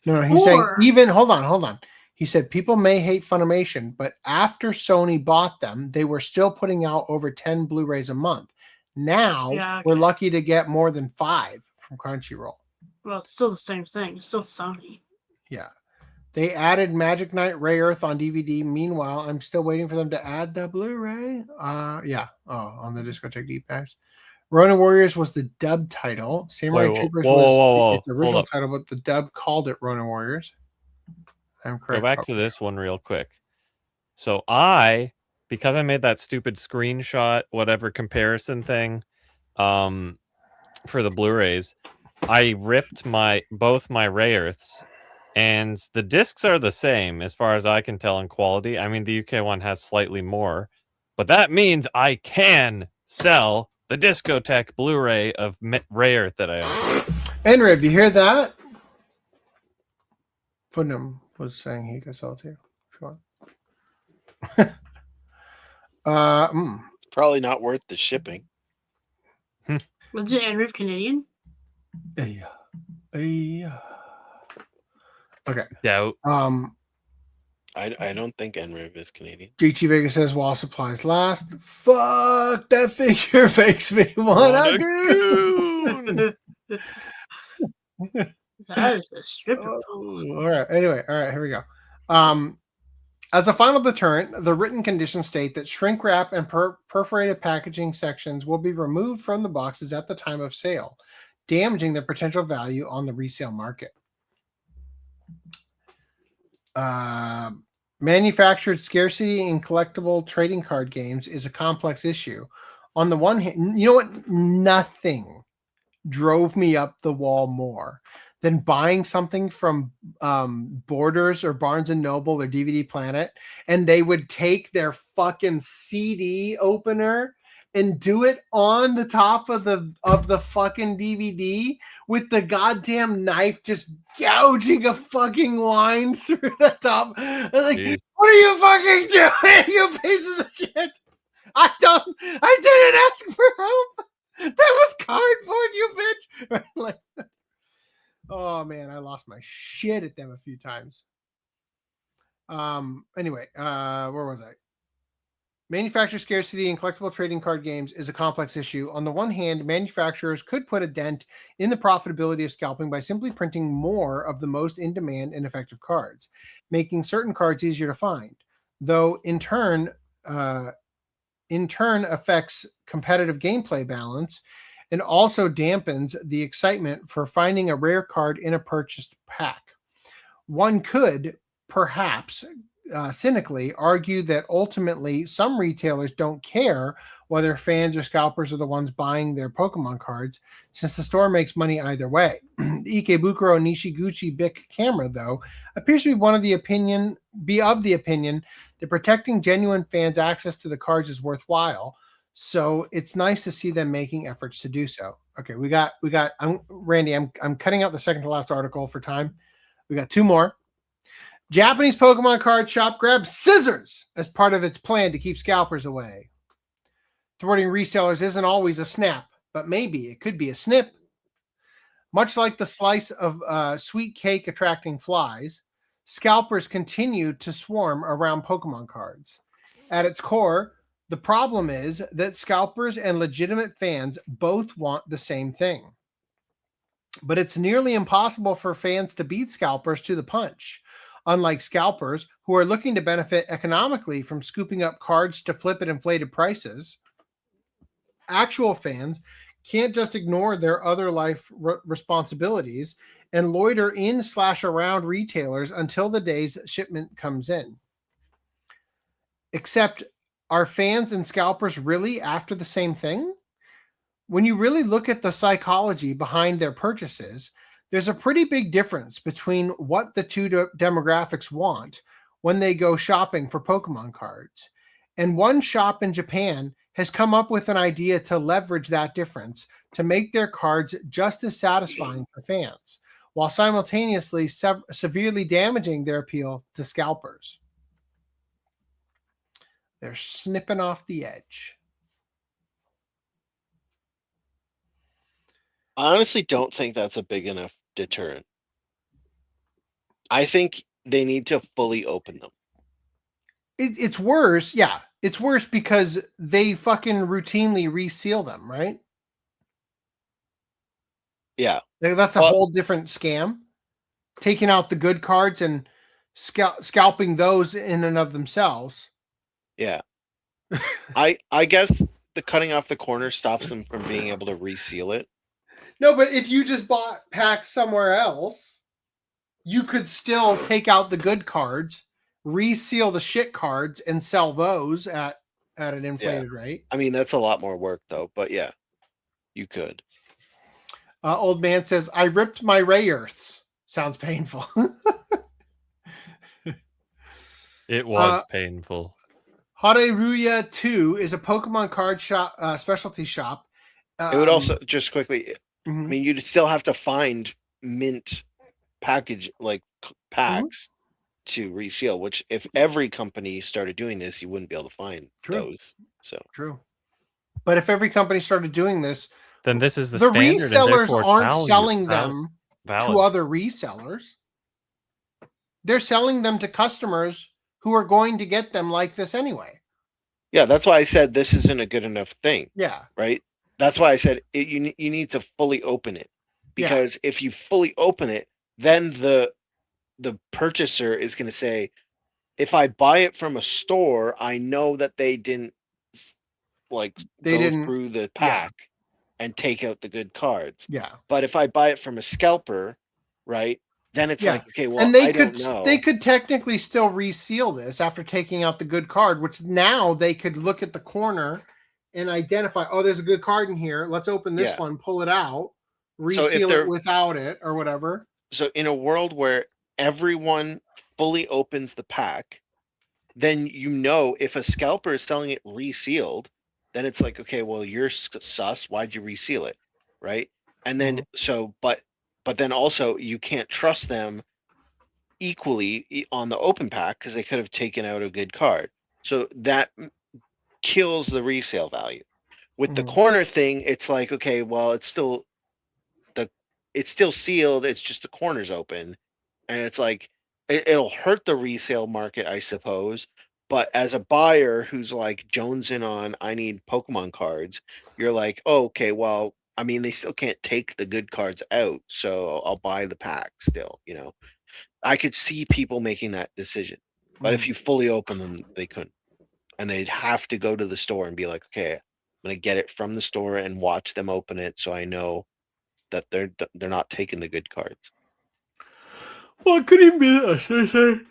No, he's saying even hold on. He said people may hate Funimation, but after Sony bought them, they were still putting out over 10 Blu-rays a month. Now we're lucky to get more than 5 from Crunchyroll. Well, it's still the same thing. It's still Sony. Yeah. They added Magic Knight Ray Earth on DVD. Meanwhile, I'm still waiting for them to add the Blu-ray. Yeah. Oh, on the Discotheque Deep Dives. Ronin Warriors was the dub title. Samurai Troopers was the original title, but the dub called it Ronin Warriors. I'm correct. Go back to this one real quick. So because I made that stupid screenshot, whatever comparison thing, for the Blu-rays, I ripped both my Ray Earths, and the discs are the same as far as I can tell in quality. I mean, the UK one has slightly more, but that means I can sell the Discotheque Blu-ray of Ray Earth that I own. Enrib, you hear that? Putnam was saying he could sell it too. Sure. It's probably not worth the shipping. Was it Enrib Canadian? Yeah. Okay. Doubt. I don't think Enriv is Canadian. GT Vegas says while supplies last. Fuck, that figure makes me want a goon. That is a stripper. All right. Anyway, all right, here we go. As a final deterrent, the written conditions state that shrink wrap and perforated packaging sections will be removed from the boxes at the time of sale, damaging the potential value on the resale market. Manufactured scarcity in collectible trading card games is a complex issue. On the one hand, you know what? Nothing drove me up the wall more than buying something from Borders or Barnes & Noble or DVD Planet, and they would take their fucking CD opener and do it on the top of the fucking DVD with the goddamn knife just gouging a fucking line through the top. I was like, Jeez. what are you fucking doing, you pieces of shit? I didn't ask for help. That was cardboard, you bitch. Like, oh man, I lost my shit at them a few times. Anyway, where was I? Manufacturer scarcity in collectible trading card games is a complex issue. On the one hand, manufacturers could put a dent in the profitability of scalping by simply printing more of the most in-demand and effective cards, making certain cards easier to find, though in turn affects competitive gameplay balance and also dampens the excitement for finding a rare card in a purchased pack. One could, perhaps, cynically argue that ultimately some retailers don't care whether fans or scalpers are the ones buying their Pokemon cards, since the store makes money either way. The Ikebukuro Nishiguchi Bic camera, though, appears to be of the opinion that protecting genuine fans' access to the cards is worthwhile. So it's nice to see them making efforts to do so. Okay, we got. Randy, I'm cutting out the second to last article for time. We got two more. Japanese Pokemon card shop grabs scissors as part of its plan to keep scalpers away. Thwarting resellers isn't always a snap, but maybe it could be a snip. Much like the slice of sweet cake attracting flies, scalpers continue to swarm around Pokemon cards. At its core, the problem is that scalpers and legitimate fans both want the same thing. But it's nearly impossible for fans to beat scalpers to the punch. Unlike scalpers, who are looking to benefit economically from scooping up cards to flip at inflated prices, actual fans can't just ignore their other life responsibilities and loiter in/around retailers until the day's shipment comes in. Except, are fans and scalpers really after the same thing? When you really look at the psychology behind their purchases, there's a pretty big difference between what the two demographics want when they go shopping for Pokemon cards. And one shop in Japan has come up with an idea to leverage that difference to make their cards just as satisfying for fans, while simultaneously severely damaging their appeal to scalpers. They're snipping off the edge. I honestly don't think that's a big enough deterrent. I think they need to fully open them. It's worse. Yeah, it's worse because they fucking routinely reseal them, right? Yeah. That's a whole different scam. Taking out the good cards and scalping those in and of themselves. Yeah. I guess the cutting off the corner stops them from being able to reseal it. No, but if you just bought packs somewhere else, you could still take out the good cards, reseal the shit cards, and sell those at an inflated rate. I mean, that's a lot more work, though. But yeah, you could. Old man says, I ripped my Ray Earths. Sounds painful. It was painful. Hareruya 2 is a Pokemon card shop, specialty shop. It would also, just quickly, I mean, you'd still have to find mint package, like packs to reseal, which if every company started doing this, you wouldn't be able to find those. So True. But if every company started doing this, then this is the the standard, and resellers therefore it's aren't selling them valid. to other resellers. They're selling them to customers who are going to get them like this anyway. yeah, that's why I said this isn't a good enough thing. Yeah. Right. That's why I said you need to fully open it, because if you fully open it, then the purchaser is going to say, if I buy it from a store, I know that they didn't go through the pack and take out the good cards. Yeah. But if I buy it from a scalper, right, then it's like, okay, well, and they I could don't know. they could technically still reseal this after taking out the good card, which now they could look at the corner and identify, oh, there's a good card in here. Let's open this one, pull it out, reseal it without it or whatever. So in a world where everyone fully opens the pack, then if a scalper is selling it resealed, then it's like, okay, well, you're sus. Why'd you reseal it, right? And then but then also you can't trust them equally on the open pack because they could have taken out a good card. So that kills the resale value. With the corner thing, it's like, okay, well, it's still sealed. It's just the corner's open, and it's like it'll hurt the resale market, I suppose. But as a buyer who's like jonesing on, I need Pokemon cards, you're like, oh, okay, well, I mean, they still can't take the good cards out, so I'll buy the pack still. I could see people making that decision, but if you fully open them, they couldn't, and they'd have to go to the store and be like, okay, I'm gonna get it from the store and watch them open it, so I know that they're not taking the good cards. Well, it could even be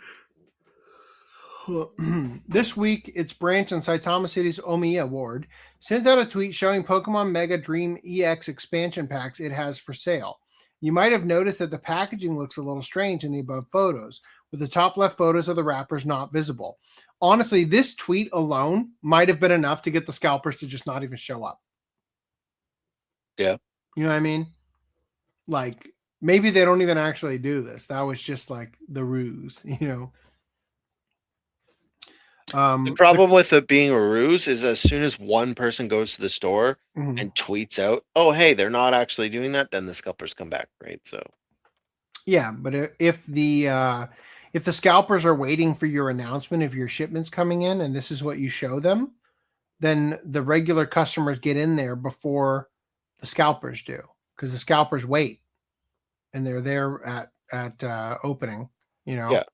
this week, its branch in Saitama City's Omiya Award sent out a tweet showing Pokemon Mega Dream EX expansion packs it has for sale. You might have noticed that the packaging looks a little strange in the above photos, with the top left photos of the wrappers not visible. Honestly, this tweet alone might have been enough to get the scalpers to just not even show up. Yeah. You know what I mean? Like, maybe they don't even actually do this. That was just like the ruse, The problem with it being a ruse is as soon as one person goes to the store and tweets out, oh, hey, they're not actually doing that, then the scalpers come back, right? So yeah, but if the scalpers are waiting for your announcement of your shipments coming in and this is what you show them, then the regular customers get in there before the scalpers do, because the scalpers wait and they're there at opening, Yeah.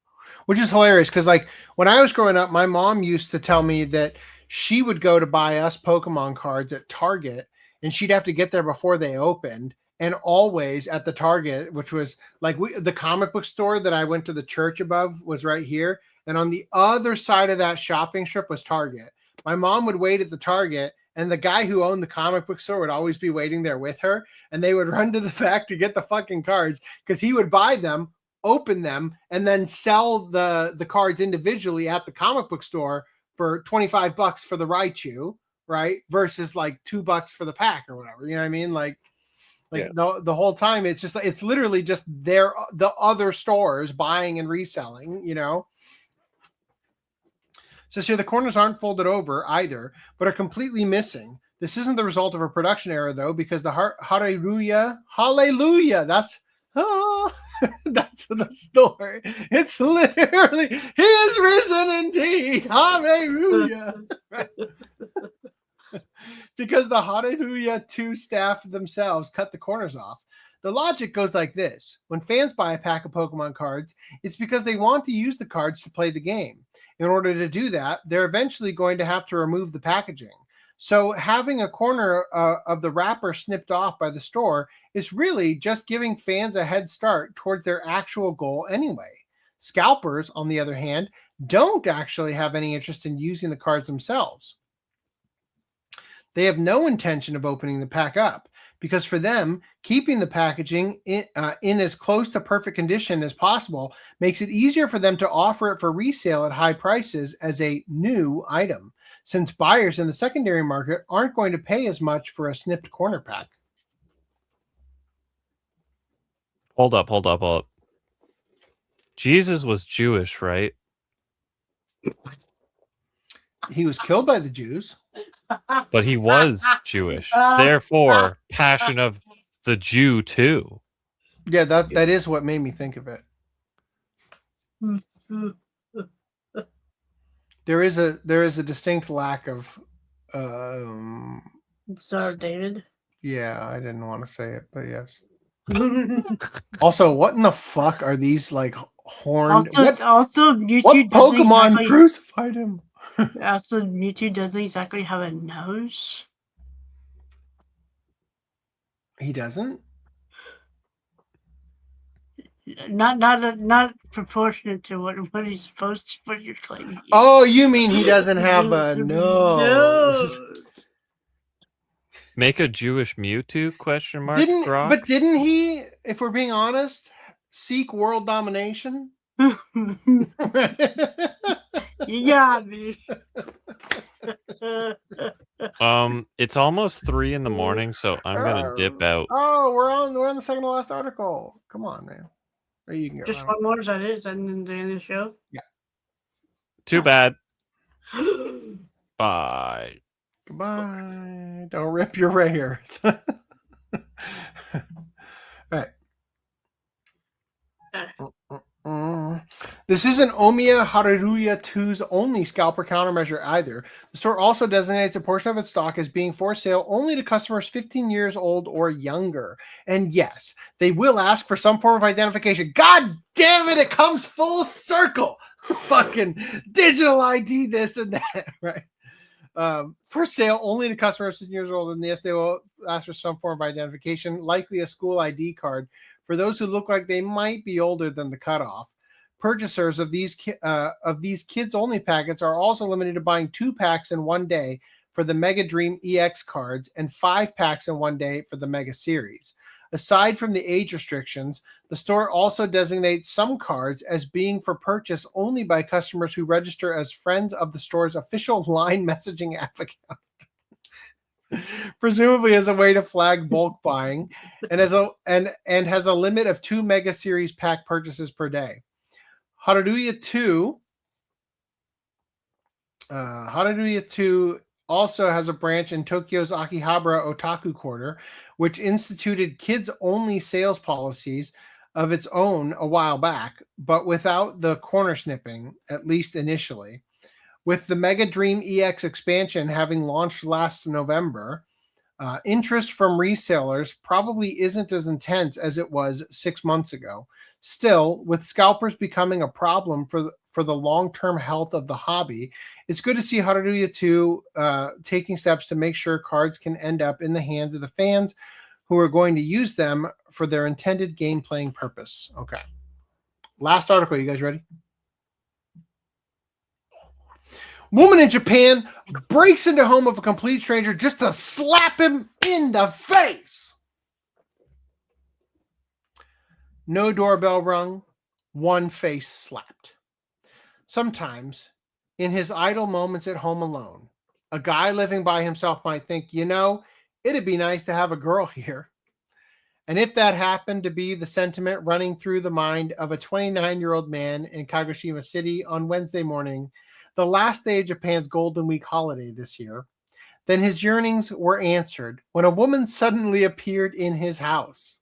Which is hilarious because, like, when I was growing up, my mom used to tell me that she would go to buy us Pokemon cards at Target and she'd have to get there before they opened. And always at the Target, which was like the comic book store that I went to the church above was right here. And on the other side of that shopping strip was Target. My mom would wait at the Target, and the guy who owned the comic book store would always be waiting there with her. And they would run to the back to get the fucking cards because he would buy them, open them, and then sell the cards individually at the comic book store for $25 for the Raichu, right? Versus like $2 for the pack or whatever. You know what I mean? Like the whole time, it's literally just the other stores buying and reselling, So here the corners aren't folded over either, but are completely missing. This isn't the result of a production error though, because the hallelujah, that's the story. It's literally, he is risen indeed. Hallelujah. Because the Hallelujah 2 staff themselves cut the corners off. The logic goes like this. When fans buy a pack of Pokemon cards, it's because they want to use the cards to play the game. In order to do that, they're eventually going to have to remove the packaging. So having a corner of the wrapper snipped off by the store is really just giving fans a head start towards their actual goal anyway. Scalpers, on the other hand, don't actually have any interest in using the cards themselves. They have no intention of opening the pack up because for them, keeping the packaging in as close to perfect condition as possible makes it easier for them to offer it for resale at high prices as a new item, since buyers in the secondary market aren't going to pay as much for a snipped corner pack. Hold up. Jesus was Jewish, right? He was killed by the Jews. But he was Jewish. Therefore, Passion of the Jew too. Yeah, that is what made me think of it. There is a distinct lack of Star of David. Yeah, I didn't want to say it, but yes. Also, what in the fuck are these like horned? Also, Mewtwo what Pokemon crucified him? Also, Mewtwo doesn't exactly have a nose. He doesn't? Not proportionate to what he's supposed to. What you're claiming. Oh, you mean he doesn't have a nose? Make a Jewish Mewtwo? Question mark. But didn't he, if we're being honest, seek world domination? You got me. It's almost 3 in the morning, so I'm gonna dip out. Oh, we're on the second to last article. Come on, man. Or you can go. Just one more, is that it? Is that the end of the show? Yeah. Too bad. Bye. Goodbye. Don't rip your hair. Right. This isn't Omiya Haruya 2's only scalper countermeasure either. The store also designates a portion of its stock as being for sale only to customers 15 years old or younger. And yes, they will ask for some form of identification. God damn it, it comes full circle. Fucking digital ID, this and that, right? For sale only to customers 15 years old. And yes, they will ask for some form of identification, likely a school ID card, for those who look like they might be older than the cutoff. Purchasers of these kids-only packets are also limited to buying 2 packs in one day for the Mega Dream EX cards and 5 packs in one day for the Mega Series. Aside from the age restrictions, the store also designates some cards as being for purchase only by customers who register as friends of the store's official line messaging app account. Presumably as a way to flag bulk buying, and has a limit of 2 Mega Series pack purchases per day. Haruya 2 also has a branch in Tokyo's Akihabara Otaku Quarter, which instituted kids-only sales policies of its own a while back, but without the corner snipping, at least initially. With the Mega Dream EX expansion having launched last November, interest from resellers probably isn't as intense as it was 6 months ago. Still, with scalpers becoming a problem for the long-term health of the hobby, it's good to see Haruya 2 taking steps to make sure cards can end up in the hands of the fans who are going to use them for their intended game-playing purpose. Okay. Last article. You guys ready? Woman in Japan breaks into home of a complete stranger just to slap him in the face. No doorbell rung, one face slapped. Sometimes, in his idle moments at home alone, a guy living by himself might think, it'd be nice to have a girl here. And if that happened to be the sentiment running through the mind of a 29-year-old man in Kagoshima City on Wednesday morning, the last day of Japan's Golden Week holiday this year, then his yearnings were answered when a woman suddenly appeared in his house.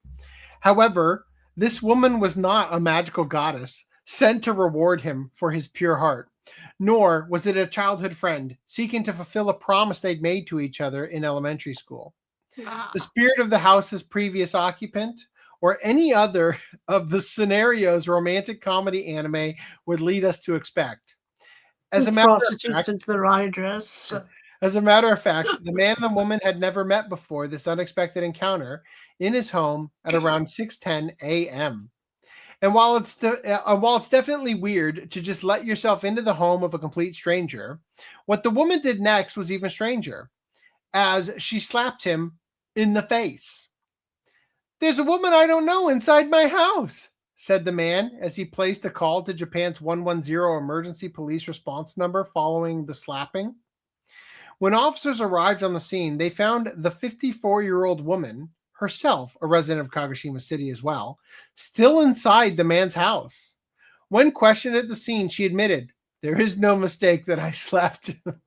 However, this woman was not a magical goddess sent to reward him for his pure heart, nor was it a childhood friend seeking to fulfill a promise they'd made to each other in elementary school. The spirit of the house's previous occupant, or any other of the scenarios romantic comedy anime would lead us to expect. As a matter of fact, into the right address. As a matter of fact, the man and the woman had never met before this unexpected encounter in his home at around 6:10 a.m. And while it's definitely weird to just let yourself into the home of a complete stranger, what the woman did next was even stranger, as she slapped him in the face. "There's a woman I don't know inside my house," said the man as he placed a call to Japan's 110 emergency police response number following the slapping. When officers arrived on the scene, they found the 54-year-old woman, herself a resident of Kagoshima City as well, still inside the man's house. When questioned at the scene, she admitted, "There is no mistake that I slapped him."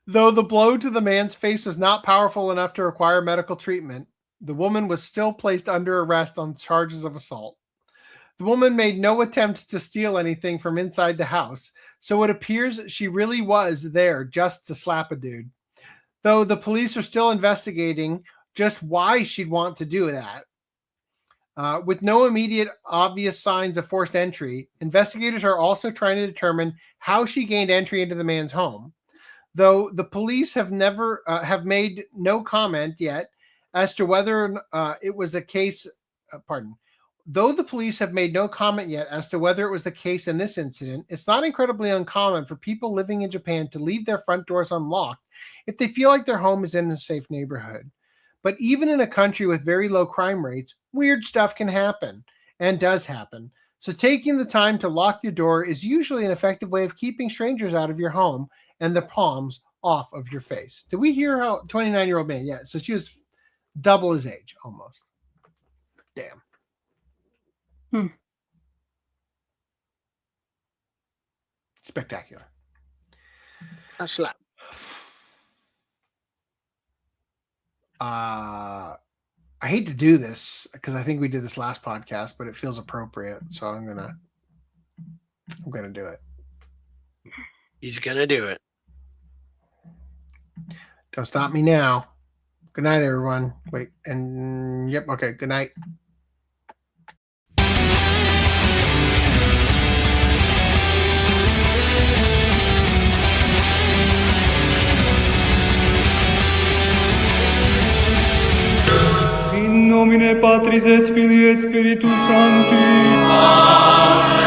Though the blow to the man's face was not powerful enough to require medical treatment, the woman was still placed under arrest on charges of assault. The woman made no attempt to steal anything from inside the house, so it appears she really was there just to slap a dude. Though the police are still investigating just why she'd want to do that. With no immediate obvious signs of forced entry, investigators are also trying to determine how she gained entry into the man's home. Though the police have made no comment yet as to whether it was a case. Though the police have made no comment yet as to whether it was the case in this incident, it's not incredibly uncommon for people living in Japan to leave their front doors unlocked if they feel like their home is in a safe neighborhood. But even in a country with very low crime rates, weird stuff can happen, and does happen. So taking the time to lock your door is usually an effective way of keeping strangers out of your home and the palms off of your face. Did we hear how 29-year-old man? Yeah. So she was double his age almost. Damn. Spectacular. A slap. I hate to do this because I think we did this last podcast, but it feels appropriate, so I'm gonna do it. He's gonna do it. Don't stop me now. Good night, everyone. Wait, and yep, okay. Good night. In nomine Patris et Filii et Spiritus Sancti. Amen.